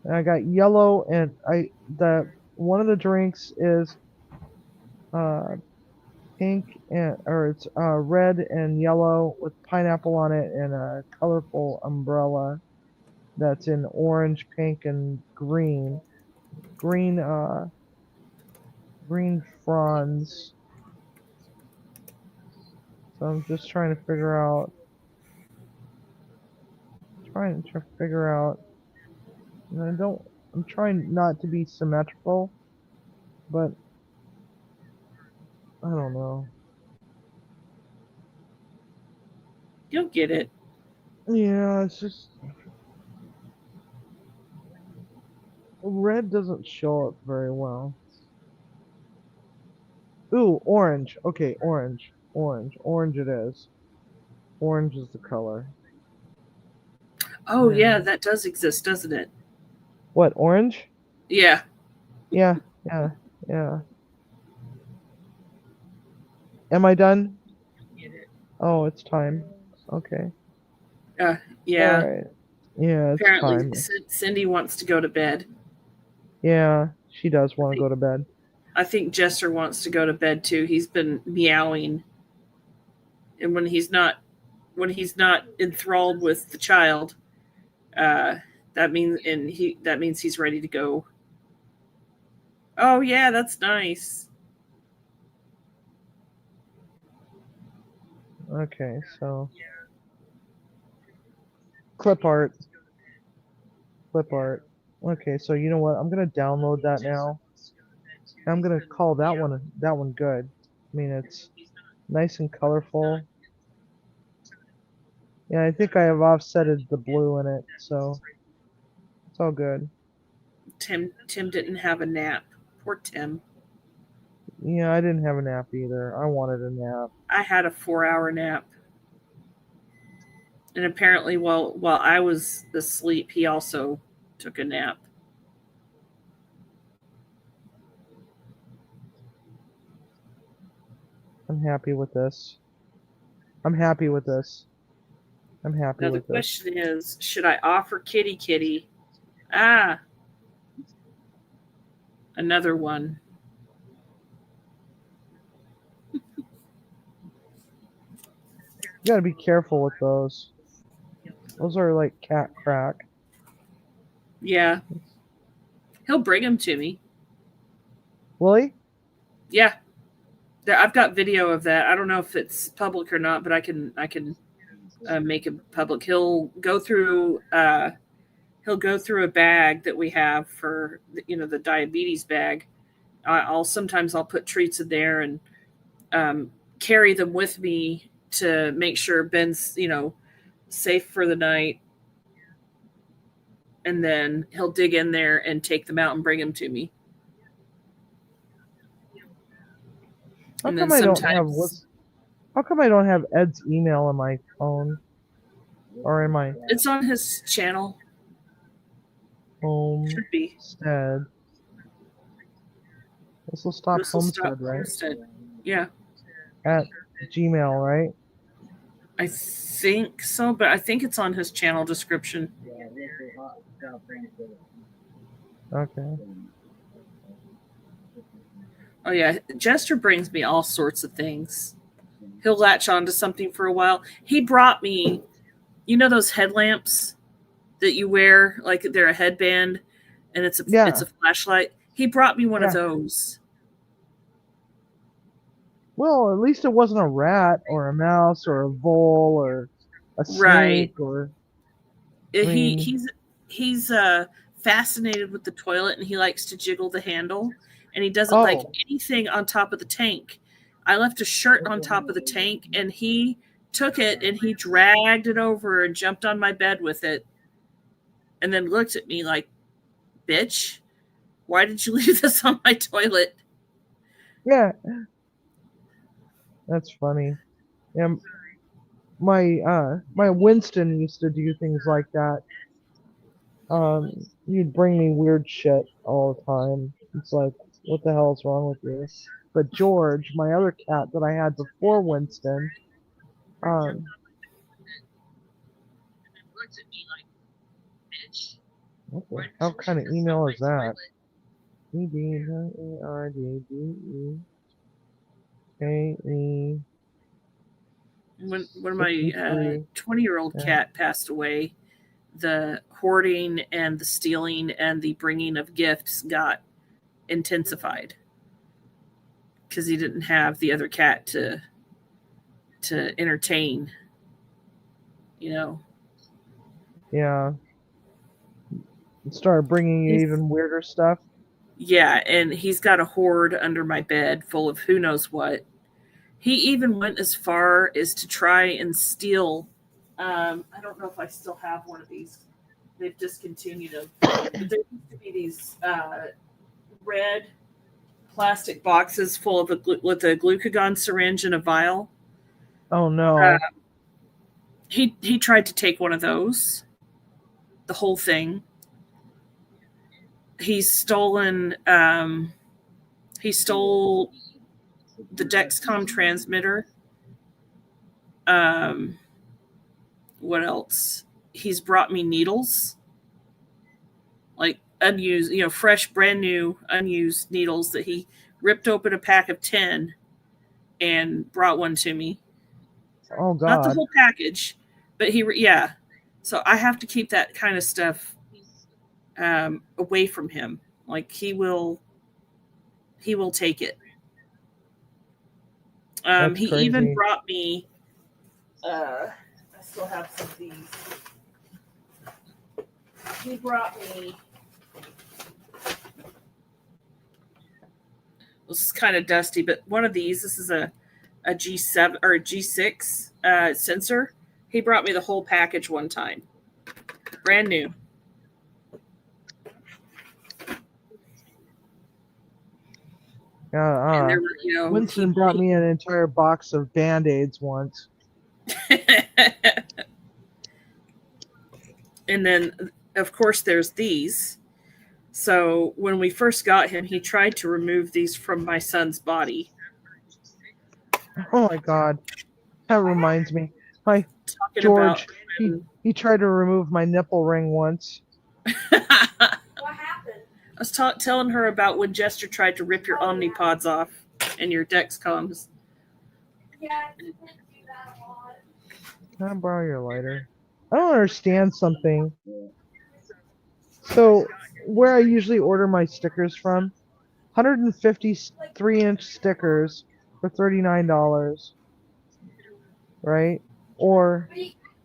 And I got yellow, and one of the drinks is pink or it's red and yellow with pineapple on it and a colorful umbrella that's in orange, pink, and green. Green fronds. So I'm just trying to figure out. And I'm trying not to be symmetrical, but I don't know.
You'll get it.
Yeah, it's just red doesn't show up very well. Ooh, orange. Okay, orange. Orange it is. Orange is the color.
Oh, yeah,
Yeah.
that does exist, doesn't it?
What, orange?
Yeah.
Yeah. Am I done? Oh, it's time. Okay.
Yeah.
Alright. Yeah, it's
Apparently,
time.
Cindy wants to go to bed.
Yeah, she does want to go to bed.
I think Jester wants to go to bed too. He's been meowing, and when he's not enthralled with the child, that means he's ready to go. Oh yeah, that's nice.
Okay, so clip art. Okay, so you know what? I'm gonna download that now. I'm gonna call that one good. I mean, it's nice and colorful. Yeah, I think I have offsetted the blue in it, so it's all good.
Tim didn't have a nap. Poor Tim.
Yeah, I didn't have a nap either. I wanted a nap.
I had a 4-hour nap. And apparently while I was asleep, he also took a nap.
I'm happy with this. I'm happy with this.
Now the question is, should I offer Kitty? Ah, another one.
You gotta be careful with those. Those are like cat crack.
Yeah. He'll bring them to me.
Will he?
Yeah. I've got video of that. I don't know if it's public or not, but I can make it public. He'll go through a bag that we have for the diabetes bag. Sometimes I'll put treats in there and carry them with me to make sure Ben's safe for the night. And then he'll dig in there and take them out and bring them to me.
How come I don't have Ed's email on my phone? Or in my
It's on his channel.
home
Should be.
stead. Whistle Stop Homestead, right?
Homestead. Yeah.
At Gmail, right?
I think so, but I think it's on his channel description.
Okay.
Oh yeah, Jester brings me all sorts of things. He'll latch onto something for a while. He brought me, those headlamps that you wear, like they're a headband, and it's a flashlight. He brought me one of those.
Well, at least it wasn't a rat or a mouse or a vole or a snake or.
He's fascinated with the toilet, and he likes to jiggle the handle, and he doesn't like anything on top of the tank. I left a shirt on top of the tank, and he took it and he dragged it over and jumped on my bed with it, and then looked at me like, "Bitch, why did you leave this on my toilet?"
Yeah, that's funny. Yeah, my Winston used to do things like that. You'd bring me weird shit all the time. It's like, what the hell's wrong with you? But George, my other cat that I had before Winston, how kind of email is that? EDARDEKE.
When my 20-year-old cat passed away, the hoarding and the stealing and the bringing of gifts got intensified because he didn't have the other cat to entertain.
Yeah. Started bringing you even weirder stuff.
Yeah, and he's got a hoard under my bed full of who knows what. He even went as far as to try and steal I don't know if I still have one of these. They've discontinued them. But there used to be these red plastic boxes full of with a glucagon syringe and a vial.
Oh no.
He tried to take one of those, the whole thing. He's stolen. He stole the Dexcom transmitter. What else? He's brought me needles, like unused, fresh, brand new, unused needles that he ripped open a pack of 10 and brought one to me.
Oh God.
Not the whole package, but yeah. So I have to keep that kind of stuff away from him. Like he will take it.
That's
He
crazy.
even brought me. I still have some of these. He brought me. This is kind of dusty, but one of these. This is a G7 or a G6 sensor. He brought me the whole package one time, brand new. And there were,
Winston brought me an entire box of Band-Aids once.
And then, of course, there's these. So when we first got him, he tried to remove these from my son's body.
Oh my God. That reminds me. My
Talking
George,
about
he tried to remove my nipple ring once.
What happened?
I was telling her about when Jester tried to rip your Omnipods off and your Dexcoms.
Yeah, people do that a lot.
Can I borrow your lighter? I don't understand something. So, where I usually order my stickers from, 150 3-inch stickers for $39, right? Or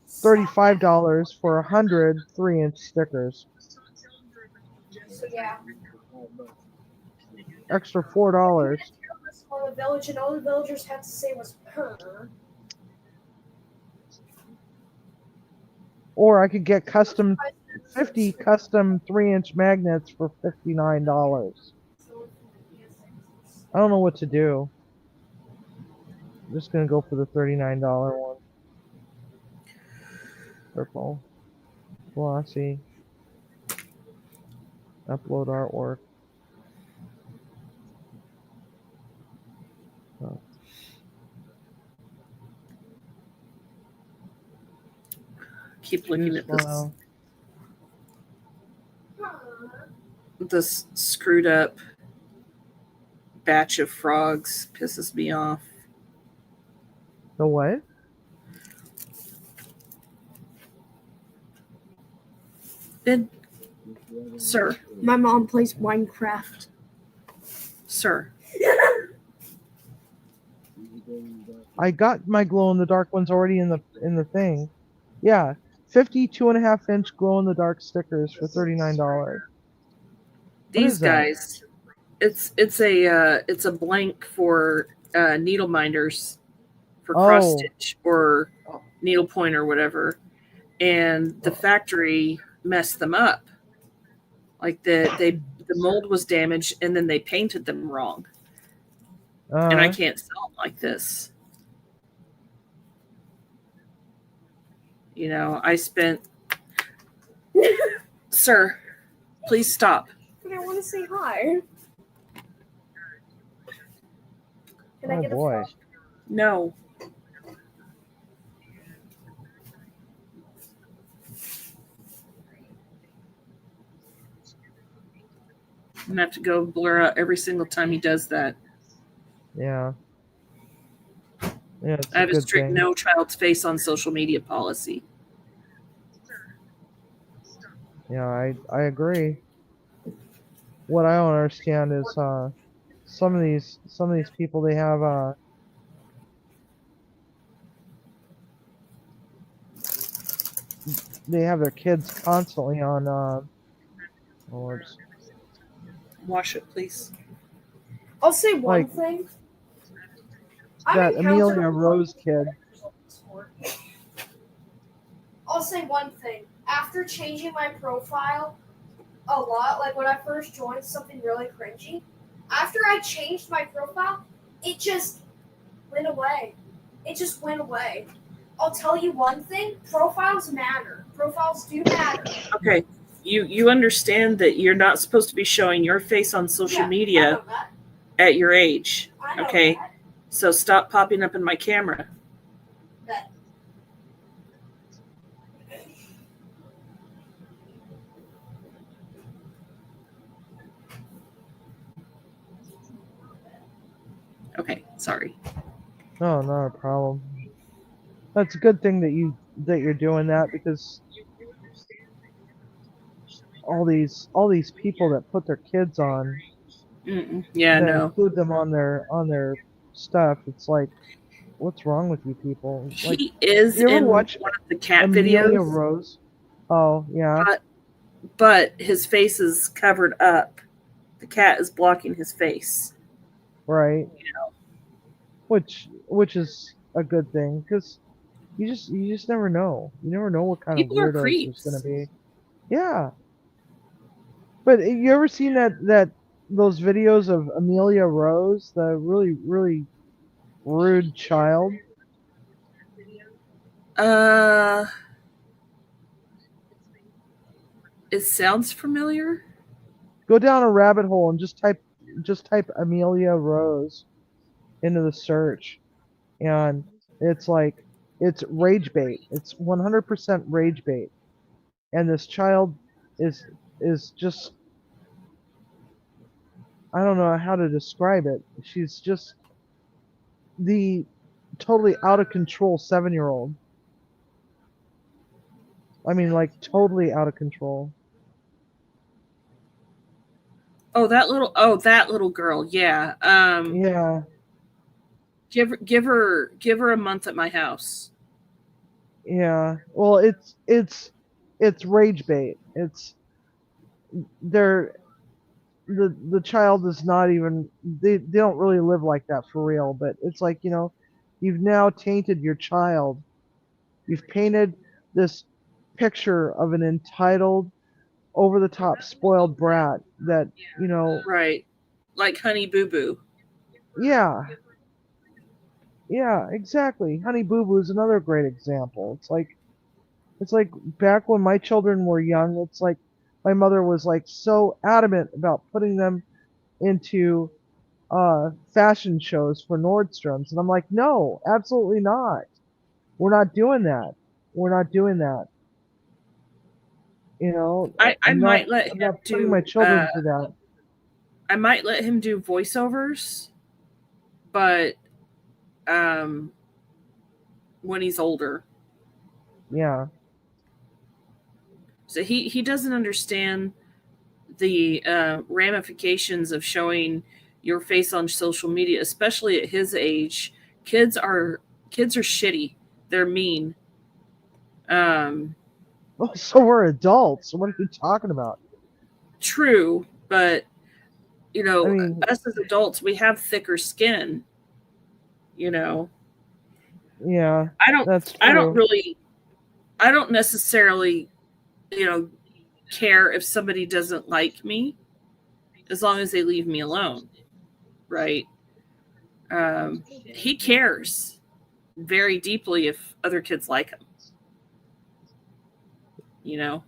$35 for 100 3-inch stickers.
So yeah.
Extra $4.
On the village, and all the villagers had to say was "her."
Or I could get 50 custom 3-inch magnets for $59. I don't know what to do. I'm just gonna go for the $39 one. Purple. Glossy. Upload artwork. Oh.
Keep looking at
Wow.
this screwed up batch of frogs. Pisses me off.
The what?
Sir,
My mom plays Minecraft.
sir.
I got my glow in the dark ones already in the thing. Yeah, 50 2.5-inch glow in the dark stickers for $39.
These
is that?
guys, it's a blank for needle minders for cross
Oh.
stitch or needle point or whatever, and the factory messed them up. Like the mold was damaged, and then they painted them wrong, and I can't sell them like this. I spent. Sir, please stop.
But I want to say hi. Can I
Oh
get a
boy.
frog?
No. I'm gonna have to go blur out every single time he does that.
Yeah. Yeah, it's
I have a
good
strict
thing.
no child's face on social media policy.
Yeah, I agree. What I don't understand is some of these people they have their kids constantly on words.
Wash it, please.
I'll say one
Like,
thing.
that Amelia Rose kid.
I'll say one thing. After changing my profile a lot, like when I first joined something really cringy, after I changed my profile, it just went away. It just went away. I'll tell you one thing, profiles matter. Profiles do matter.
Okay. You understand that you're not supposed to be showing your face on social
Yeah, I
media
know that.
at your age.
I know
Okay.
that.
So stop popping up in my camera.
That.
Okay, sorry.
No, not a problem. That's a good thing that you're doing that, because all these people that put their kids on,
Yeah,
that
no.
include them on their stuff. It's like, what's wrong with you people? Like,
He is
you ever
in
watch
one of the cat
Amelia
videos,
Rose? Oh yeah,
but his face is covered up. The cat is blocking his face.
right. Which is a good thing, because you just never know. You never know what kind
People
of
are
weirdos
creeps.
there's gonna be. Yeah. But you ever seen those videos of Amelia Rose, the really rude child?
It sounds familiar.
Go down a rabbit hole and just type Amelia Rose into the search, and it's like, it's rage bait. It's 100% rage bait, and this child is just, I don't know how to describe it. She's just the totally out of control 7-year-old. I mean, like, totally out of control.
Oh, that little girl. Yeah.
Yeah,
Give her a month at my house.
yeah. Well, it's rage bait. It's they're the child is not even, they don't really live like that for real, but it's like, you've now tainted your child. You've painted this picture of an entitled, over the top spoiled brat that,
Right. Like Honey Boo Boo.
yeah. Yeah, exactly. Honey Boo Boo is another great example. It's like back when my children were young, it's like my mother was like so adamant about putting them into fashion shows for Nordstrom's, and I'm like, no, absolutely not. We're not doing that. We're not doing that.
I
I'm
might let him
not putting
do
my children through that.
I might let him do voiceovers, but when he's older.
Yeah.
So he doesn't understand the ramifications of showing your face on social media, especially at his age. Kids are shitty. They're mean.
Oh, so we're adults. What are you talking about?
True, but
I mean,
us as adults, we have thicker skin.
yeah,
I
that's
don't
true.
I don't necessarily, care if somebody doesn't like me, as long as they leave me alone, right? He cares very deeply if other kids like him, and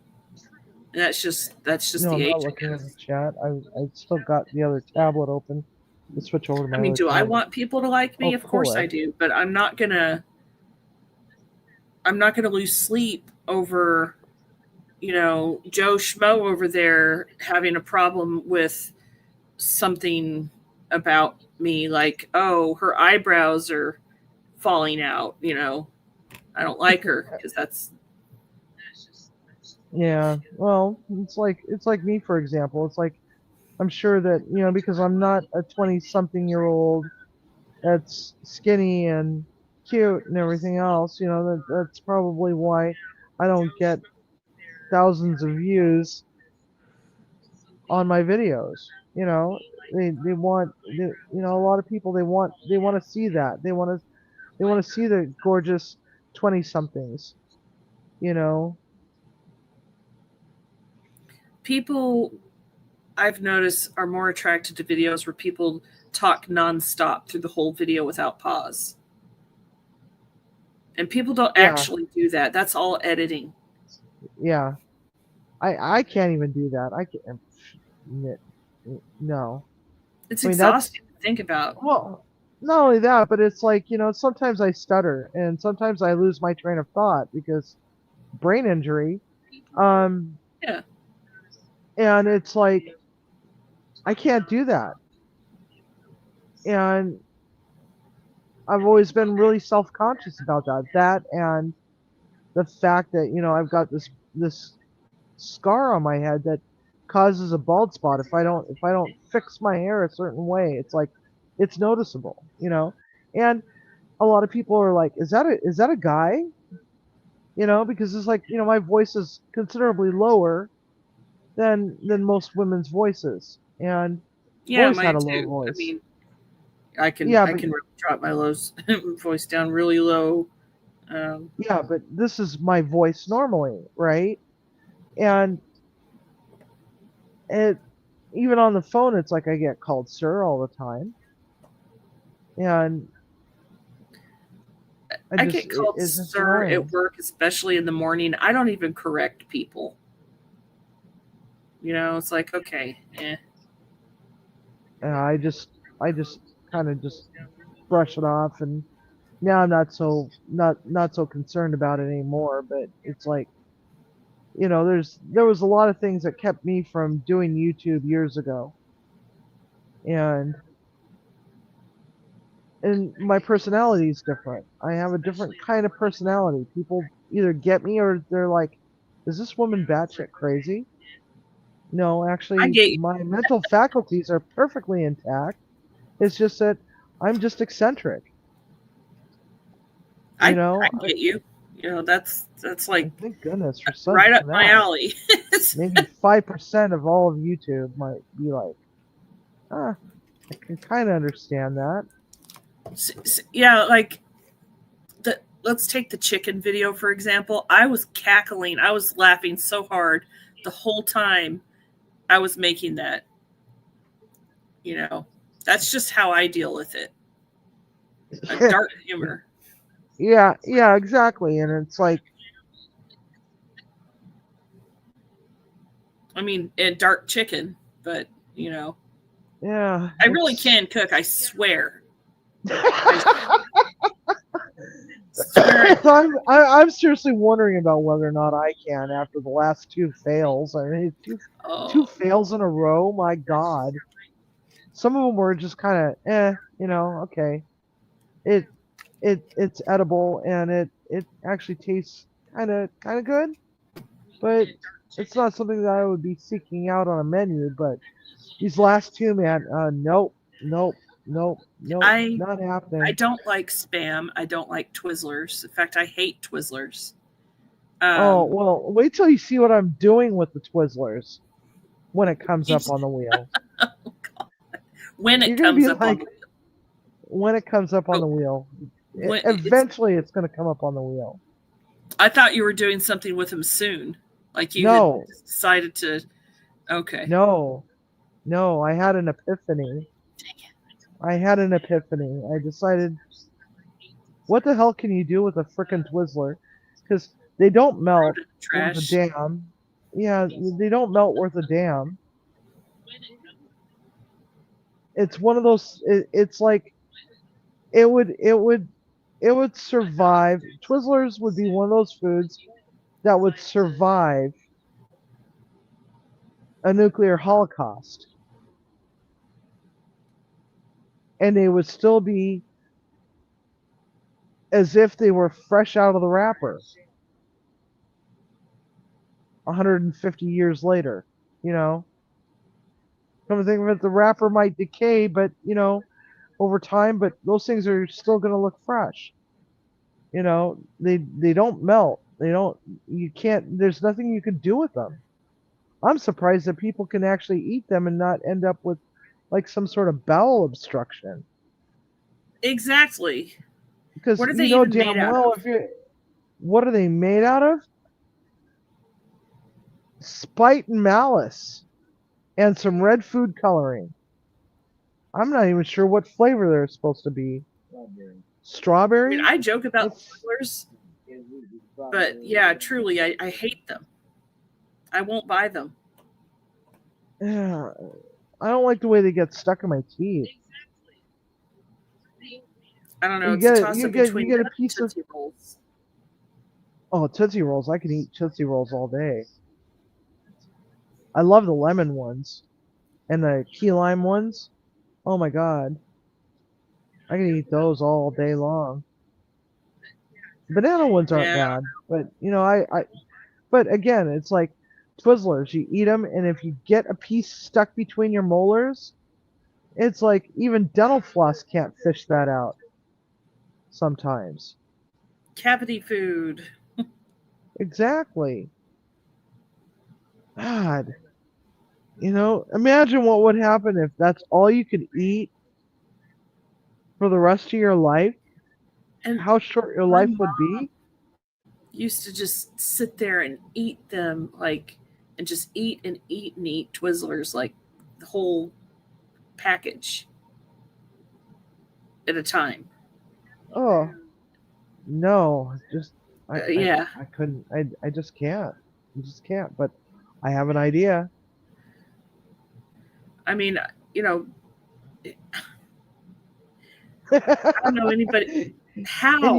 that's just
No,
the
I'm
age.
not looking at the chat. I still got the other tablet open. Let's switch over to my
I mean,
other
do I
tablet.
want people to like me?
Oh,
Of course I
cool.
do, but I'm not gonna lose sleep over, Joe Schmo over there having a problem with something about me, like, oh, her eyebrows are falling out. I don't like her because that's
Yeah. Well, it's like me, for example. It's like, I'm sure that, because I'm not a 20-something-year-old that's skinny and cute and everything else, that's probably why I don't get thousands of views on my videos. They want, a lot of people, they want to see that. They want to see the gorgeous 20-somethings. you know.
People, I've noticed, are more attracted to videos where people talk nonstop through the whole video without pause. And people don't
Yeah.
actually do that. That's all editing.
Yeah. I can't even do that. I can't. No.
It's
I mean, that's
exhausting to think about.
well, not only that, but it's like, you know, sometimes I stutter and sometimes I lose my train of thought because brain injury.
Yeah.
And it's like I can't do that. And I've always been really self-conscious about that. That and the fact that, you know, I've got this scar on my head that causes a bald spot if I don't fix my hair a certain way. It's like it's noticeable, you know. And a lot of people are like, is that a guy? You know, because it's like, you know, my voice is considerably lower than most women's voices. And
Yeah,
always had
mine
a low
too.
voice.
I mean, I can
Yeah,
I
but
can really drop my voice down really low.
yeah, but this is my voice normally, right? And it even on the phone, it's like I get called sir all the time, and
I get called
it's just
sir
annoying.
at work, especially in the morning. I don't even correct people. You know, it's like, okay,
And I just kind of just brush it off, and now I'm not so concerned about it anymore. But it's like, you know, there was a lot of things that kept me from doing YouTube years ago, and my personality is different. I have a different kind of personality. People either get me or they're like, "Is this woman batshit crazy?" No,
I
actually,
get you.
my mental faculties are perfectly intact. It's just that I'm just eccentric.
I
I
get you. You know, that's like
thank goodness for such
right up my alley.
Maybe 5% of all of YouTube might be like, I can kind of understand that.
Yeah, like let's take the chicken video for example. I was cackling. I was laughing so hard the whole time I was making that. You know, that's just how I deal with it. Dark humor.
Yeah, exactly. And it's like,
I mean, and dark chicken, but you know,
yeah,
I really can cook. I swear.
I'm seriously wondering about whether or not I can after the last two fails. I mean, two fails in a row. My God, some of them were just kind of, you know, okay. It's edible and it actually tastes kind of good, but it's not something that I would be seeking out on a menu. But these last two, man, nope, not happening.
I don't like Spam. I don't like Twizzlers. In fact, I hate Twizzlers.
Oh, well, wait till you see what I'm doing with the Twizzlers when it comes up on the wheel.
Oh, God. When it
You're gonna
comes
be
up
like,
on the wheel.
when it comes up on the wheel. Eventually, it's going to come up on the wheel.
I thought you were doing something with him soon. Like you
No.
had decided to. Okay.
No, I had an epiphany. I decided, what the hell can you do with a frickin' Twizzler? Because they don't melt worth a damn. Yeah, they don't melt worth a damn. It's one of those. It's like, it would survive. Twizzlers would be one of those foods that would survive a nuclear holocaust. And they would still be as if they were fresh out of the wrapper 150 years later, you know. Come to think of it, the wrapper might decay, but, you know, over time, but those things are still going to look fresh. You know, they don't melt. There's nothing you can do with them. I'm surprised that people can actually eat them and not end up with like some sort of bowel obstruction.
Exactly.
Because
what are they
you know
even
damn
made
well
out of?
what are they made out of? Spite and Malice, and some red food coloring. I'm not even sure what flavor they're supposed to be.
I
Strawberry?
mean, I joke about
That's-
Twizzlers, but yeah, truly, I hate them. I won't buy them.
Yeah, I don't like the way they get stuck in my teeth.
I don't know.
You
It's
get
a
it-
toss
you
up
get-
between
you get a
that and
piece of-
Tootsie Rolls.
Oh, Tootsie Rolls. I can eat Tootsie Rolls all day. I love the lemon ones and the key lime ones. Oh my god. I can eat those all day long. Banana ones aren't
Yeah.
bad, but you know, but again, it's like Twizzlers. You eat them, and if you get a piece stuck between your molars, it's like even dental floss can't fish that out. Sometimes.
Cavity food.
Exactly. God. You know, imagine what would happen if that's all you could eat for the rest of your life.
And
How short your
my
life would be.
used to just sit there and eat them, like, and just eat and eat and eat Twizzlers, like the whole package at a time.
Oh. No, just
Yeah.
I couldn't. I just can't. I just can't. But I have an idea.
I mean, you know, I don't know anybody. How?
And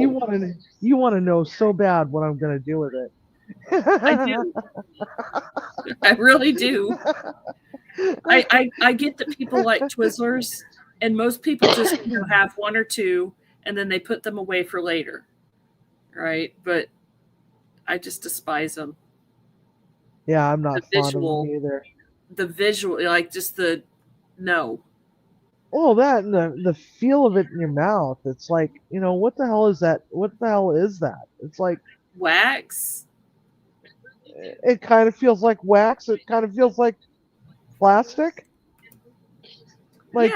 you want to know so bad what I'm gonna do with it.
I do. I really do. I get that people like Twizzlers, and most people just have one or two, and then they put them away for later, right? But I just despise them.
Yeah, I'm not
The
fond
visual.
of them either.
The visual, like just the no.
Oh, that and the feel of it in your mouth. It's like, you know, what the hell is that? What the hell is that? It's like
Wax.
it kind of feels like wax. It kind of feels like plastic. Like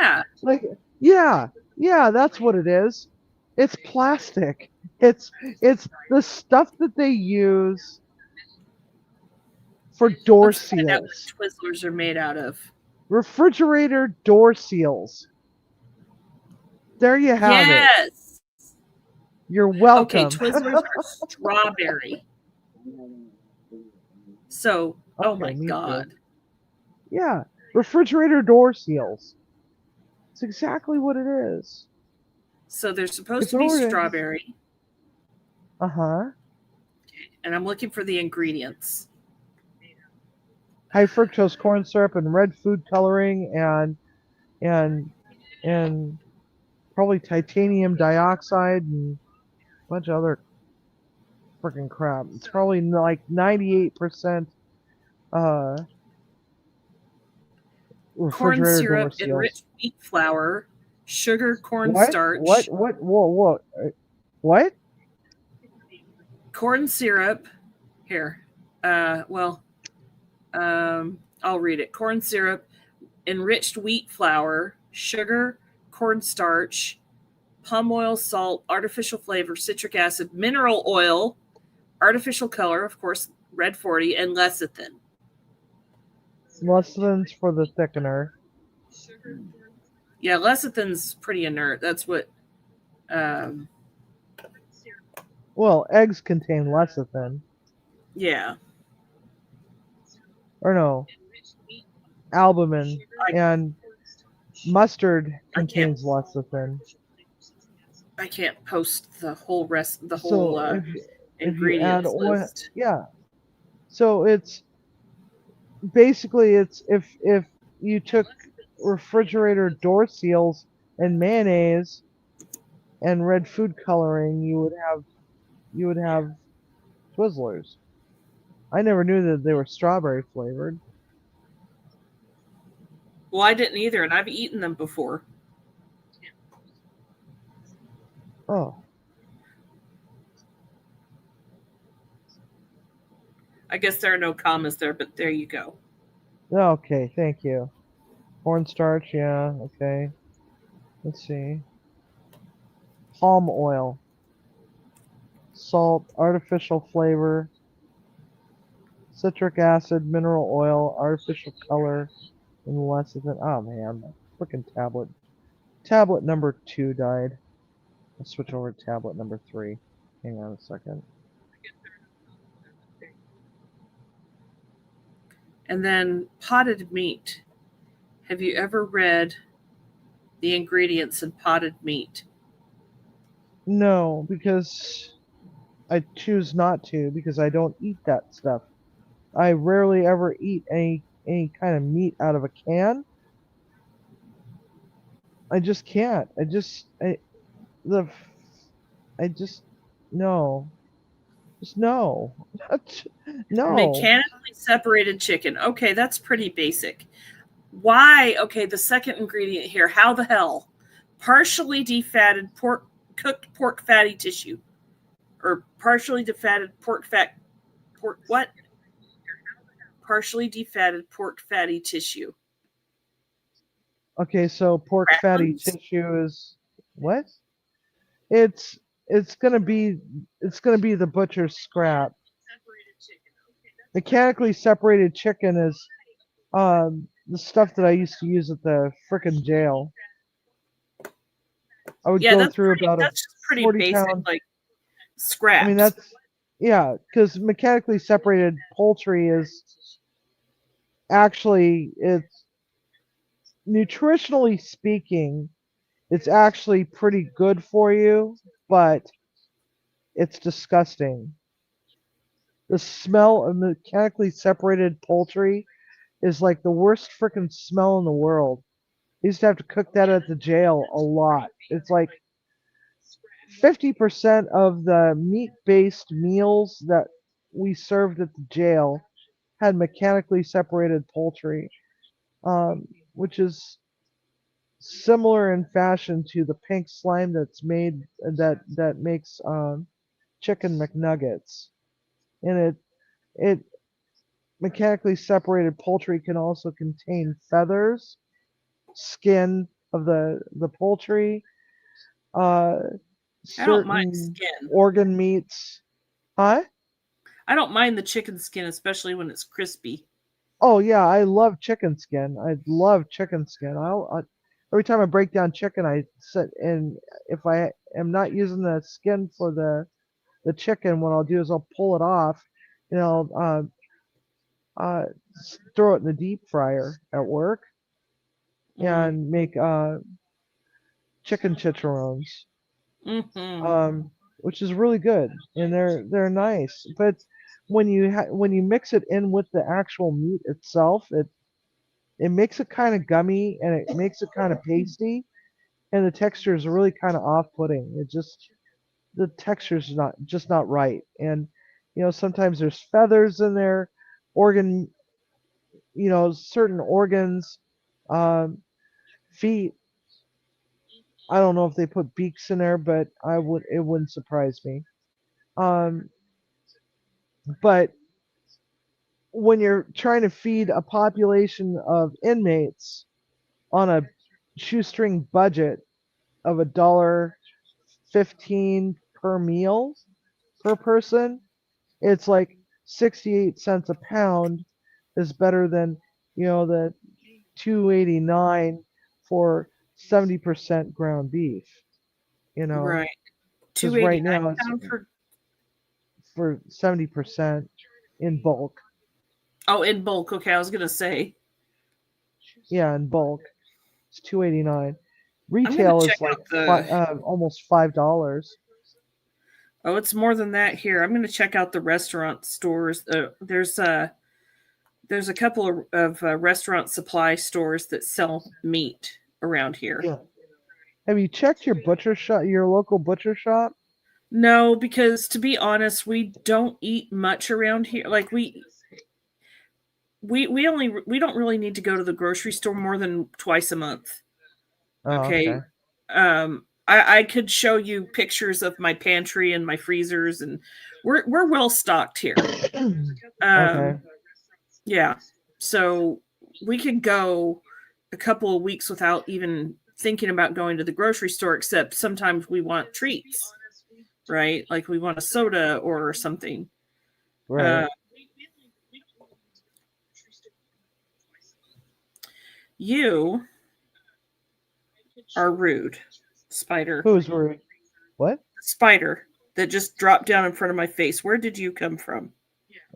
Yeah.
yeah, that's what it is. It's plastic. It's the stuff that they use for door
Let's find out
seals.
what Twizzlers are made out of.
Refrigerator door seals. There you have it.
Yes.
You're welcome.
Okay, Twizzlers are strawberry. So, oh
Okay,
my
me too.
God.
Yeah, refrigerator door seals. It's exactly what it is.
So they're supposed
It's
to be
already-
strawberry,
Uh-huh.
and I'm looking for the ingredients.
High fructose corn syrup and red food coloring and probably titanium dioxide and a bunch of other freaking crap. It's probably like 98%
Corn
refrigerator door
syrup,
seals.
enriched wheat flour, sugar, corn
What?
starch,
Whoa. What?
corn syrup. Here. I'll read it. Corn syrup, enriched wheat flour, sugar, cornstarch, palm oil, salt, artificial flavor, citric acid, mineral oil, artificial color, of course, red 40, and lecithin.
Lecithin's for the thickener.
Yeah, lecithin's pretty inert. That's what.
Well, eggs contain lecithin.
Yeah.
Or no, albumin and mustard contains lecithin.
I can't post the whole rest, the
So
whole
if you add
ingredients
oil,
list.
yeah. So it's basically if you took refrigerator door seals and mayonnaise and red food coloring, you would have Twizzlers. I never knew that they were strawberry flavored.
Well, I didn't either, and I've eaten them before.
Oh,
I guess there are no commas there, but there you go.
okay, thank you. Cornstarch, yeah, okay. Let's see. Palm oil. Salt, artificial flavor, citric acid, mineral oil, artificial color, and lecithin. Oh man, my freaking tablet. Tablet number 2 died. Let's switch over to tablet number 3. Hang on a second.
And then potted meat. Have you ever read the ingredients in potted meat?
No, because I choose not to because I don't eat that stuff. I rarely ever eat any kind of meat out of a can. I just can't. I just no. Just no. No.
Mechanically separated chicken. Okay, that's pretty basic. Why? Okay, the second ingredient here. How the hell? Partially defatted pork, cooked pork fatty tissue, or partially defatted pork fat. Pork what? Partially defatted pork fatty tissue.
Okay, so pork fatty
Crabs?
tissue is what? It's gonna be the butcher's scrap. Mechanically separated chicken is the stuff that I used to use at the frickin' jail. I would
Yeah,
go
that's
through
pretty,
about a
that's just pretty
40
basic,
pound.
like scraps.
I mean because mechanically separated poultry is actually, it's nutritionally speaking, it's actually pretty good for you, but it's disgusting. The smell of mechanically separated poultry is like the worst freaking smell in the world. I used to have to cook that at the jail a lot. It's like 50% of the meat-based meals that we served at the jail had mechanically separated poultry, which is similar in fashion to the pink slime that's made that makes chicken McNuggets. And it mechanically separated poultry can also contain feathers, skin of the poultry,
I don't mind
certain
skin.
organ meats. Huh?
I don't mind the chicken skin, especially when it's crispy.
Oh yeah, I love chicken skin. I love chicken skin. Every time I break down chicken, I sit and if I am not using the skin for the chicken, what I'll do is I'll pull it off, and I'll throw it in the deep fryer at work and make chicken chicharrones,
Mm-hmm.
which is really good, and they're nice. But when you mix it in with the actual meat itself, it makes it kind of gummy and it makes it kind of pasty, and the texture is really kind of off-putting. The texture's not right, and sometimes there's feathers in there, organ, certain organs, feet. I don't know if they put beaks in there, but it wouldn't surprise me. Um, but when you're trying to feed a population of inmates on a shoestring budget of $1.15 per meal per person, it's like 68 cents a pound is better than the $2.89 for 70% ground beef.
Right.
Because right
289
now it's
pound
for 70% in bulk.
Oh, in bulk. Okay, I was gonna say.
Yeah, in bulk, it's $2.89.
I'm gonna
Retail
check
is like
out the.
almost $5.
Oh, it's more than that here. I'm gonna check out the restaurant stores. There's a couple of restaurant supply stores that sell meat around here.
Yeah. Have you checked your butcher shop, your local butcher shop?
No, because to be honest, we don't eat much around here. Like we don't really need to go to the grocery store more than twice a month.
Oh,
Okay. I could show you pictures of my pantry and my freezers, and we're well stocked here.
Okay.
Yeah. So we could go a couple of weeks without even thinking about going to the grocery store, except sometimes we want treats, right? Like we want a soda or something.
Right.
You are rude, spider.
Who's rude? What?
Spider that just dropped down in front of my face. Where did you come from?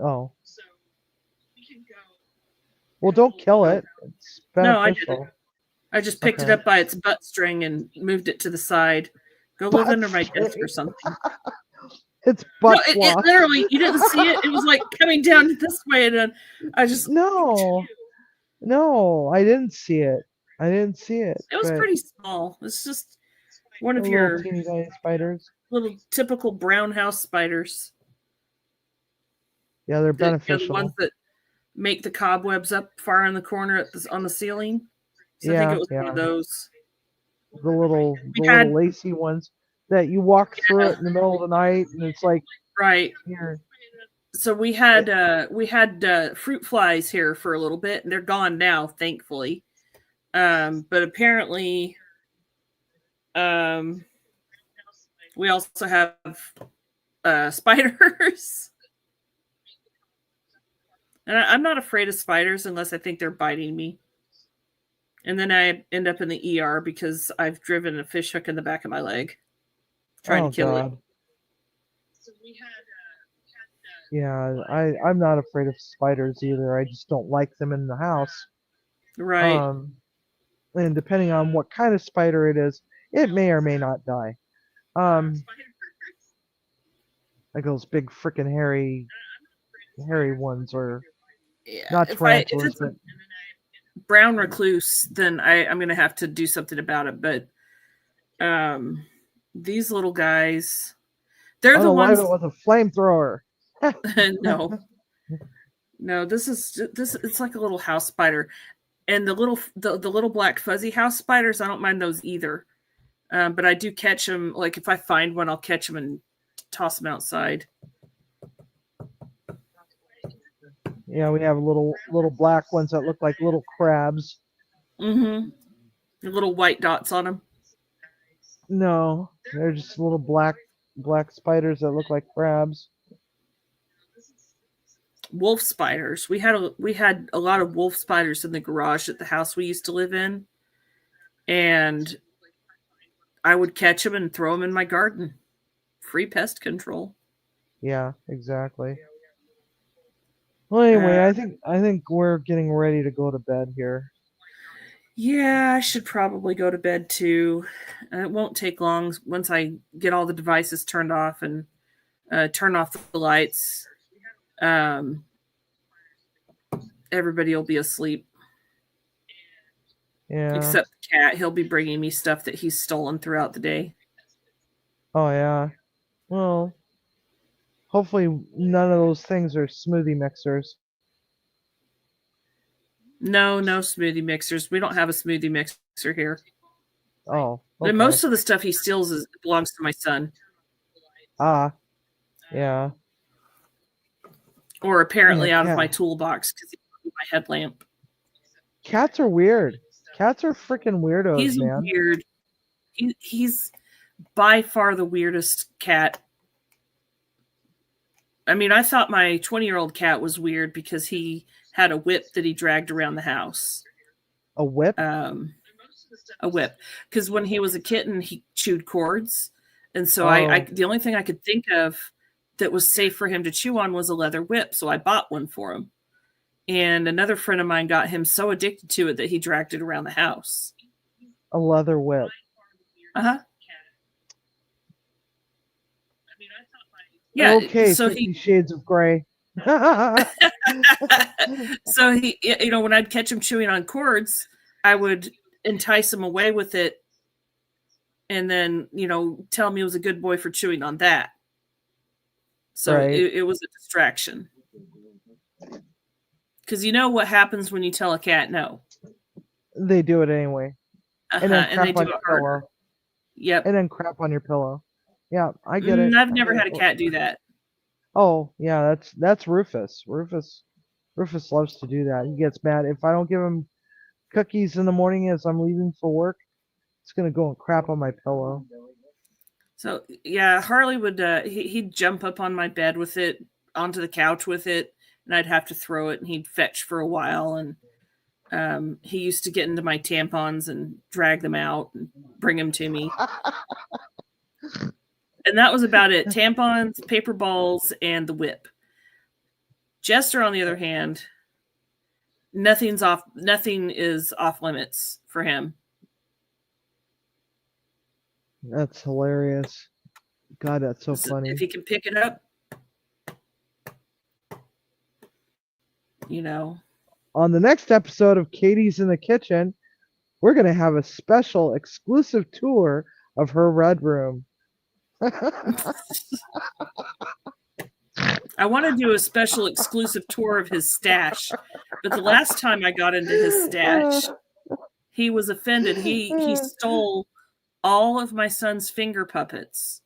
Oh. Well, don't kill it. It's
No, I
beneficial.
didn't. I just picked it
Okay.
up by its butt string and moved it to the side. Go live under my desk or something.
It's
No,
butt
it
floss.
literally, you didn't see it. It was like coming down this way, and then I just.
No, I didn't see it. I didn't see it.
It was
but
pretty small. It's just one of
little
your
teeny tiny spiders.
little typical brown house spiders.
Yeah, they're
The
beneficial.
ones that make the cobwebs up far in the corner on the ceiling. So I think
Yeah,
it was one of
yeah.
those.
The little
had-
lacy ones that you walk through it in the middle of the night, and it's like
Right.
here.
So we had fruit flies here for a little bit, and they're gone now, thankfully. But apparently, we also have spiders. And I'm not afraid of spiders unless I think they're biting me. And then I end up in the ER because I've driven a fish hook in the back of my leg trying to kill it.
Yeah, I'm not afraid of spiders either. I just don't like them in the house.
Right.
And depending on what kind of spider it is, it may or may not die. Like those big freaking hairy ones, or
Yeah,
not
if
tarantulas,
it's a
but
brown recluse, then I'm going to have to do something about it. But these little guys, they're the ones.
with a flamethrower.
No, this. It's like a little house spider, and the little black fuzzy house spiders. I don't mind those either, but I do catch them. Like if I find one, I'll catch them and toss them outside.
Yeah, we have little black ones that look like little crabs.
Mm-hmm. The little white dots on them.
No, they're just little black spiders that look like crabs.
Wolf spiders. We had a lot of wolf spiders in the garage at the house we used to live in, and I would catch them and throw them in my garden. Free pest control.
Yeah, exactly. Well, anyway, I think we're getting ready to go to bed here.
Yeah, I should probably go to bed too. It won't take long once I get all the devices turned off and turn off the lights. Everybody will be asleep.
Yeah.
Except the cat. He'll be bringing me stuff that he's stolen throughout the day.
Oh, yeah. Well, hopefully none of those things are smoothie mixers.
No smoothie mixers. We don't have a smoothie mixer here.
Oh, okay.
And most of the stuff he steals belongs to my son.
Ah, yeah.
Or apparently
Yeah,
out of
cat.
my toolbox because he put my headlamp.
Cats are weird. Cats are freaking weirdos,
He's
man.
weird. He's by far the weirdest cat. I mean, I thought my 20-year-old cat was weird because he had a whip that he dragged around the house.
A whip?
A whip. Because when he was a kitten, he chewed cords. And so the only thing I could think of that was safe for him to chew on was a leather whip. So I bought one for him. And another friend of mine got him so addicted to it that he dragged it around the house.
A leather whip.
Uh-huh. Yeah.
Okay,
So
50 Shades of Grey.
So he, when I'd catch him chewing on cords, I would entice him away with it and then, tell him he was a good boy for chewing on that. So
Right.
it was a distraction. Because you know what happens when you tell a cat no.
They do it anyway.
Uh-huh,
And then
and they
crap on
do
your
it harder.
pillow.
Yep.
And then crap on your pillow. Yeah, I get it.
I've never had a cat do that.
Oh, yeah, that's Rufus. Rufus loves to do that. He gets mad if I don't give him cookies in the morning as I'm leaving for work. It's gonna go and crap on my pillow.
So yeah, Harley would he'd jump up on my bed with it, onto the couch with it, and I'd have to throw it, and he'd fetch for a while, and He used to get into my tampons and drag them out and bring them to me. And that was about it. Tampons, paper balls, and the whip. Jester, on the other hand, nothing is off limits for him.
That's hilarious. God, that's so funny.
If he can pick it up, you know.
On the next episode of Katie's in the Kitchen, we're going to have a special exclusive tour of her red room.
I want to do a special exclusive tour of his stash, but the last time I got into his stash, he was offended. He stole all of my son's finger puppets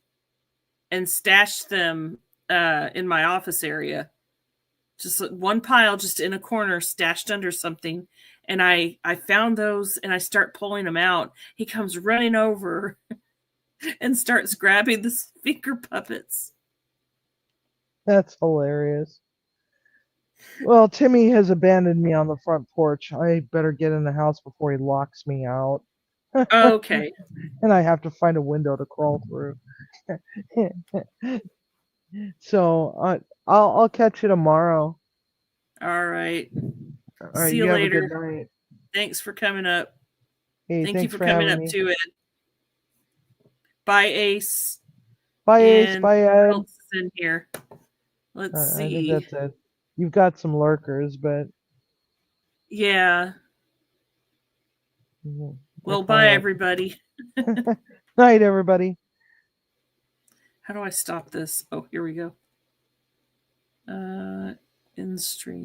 and stashed them in my office area. Just one pile just in a corner stashed under something. And I found those and I start pulling them out. He comes running over and starts grabbing the finger puppets.
That's hilarious. Well, Timmy has abandoned me on the front porch. I better get in the house before he locks me out.
Okay.
And I have to find a window to crawl through. So I'll catch you tomorrow.
All right.
All right,
See you
have a
later.
good night.
Thanks for coming up.
Hey,
Thank you
thanks
for coming
having
up
me.
to it. Bye, Ace.
Bye, Ace.
And
Bye,
what
Ed.
else is in here? Let's
I think
see.
that's it. You've got some lurkers, but
Yeah.
they're
Well,
kinda
bye,
like-
everybody.
Night, everybody.
How do I stop this? Oh, here we go. In stream.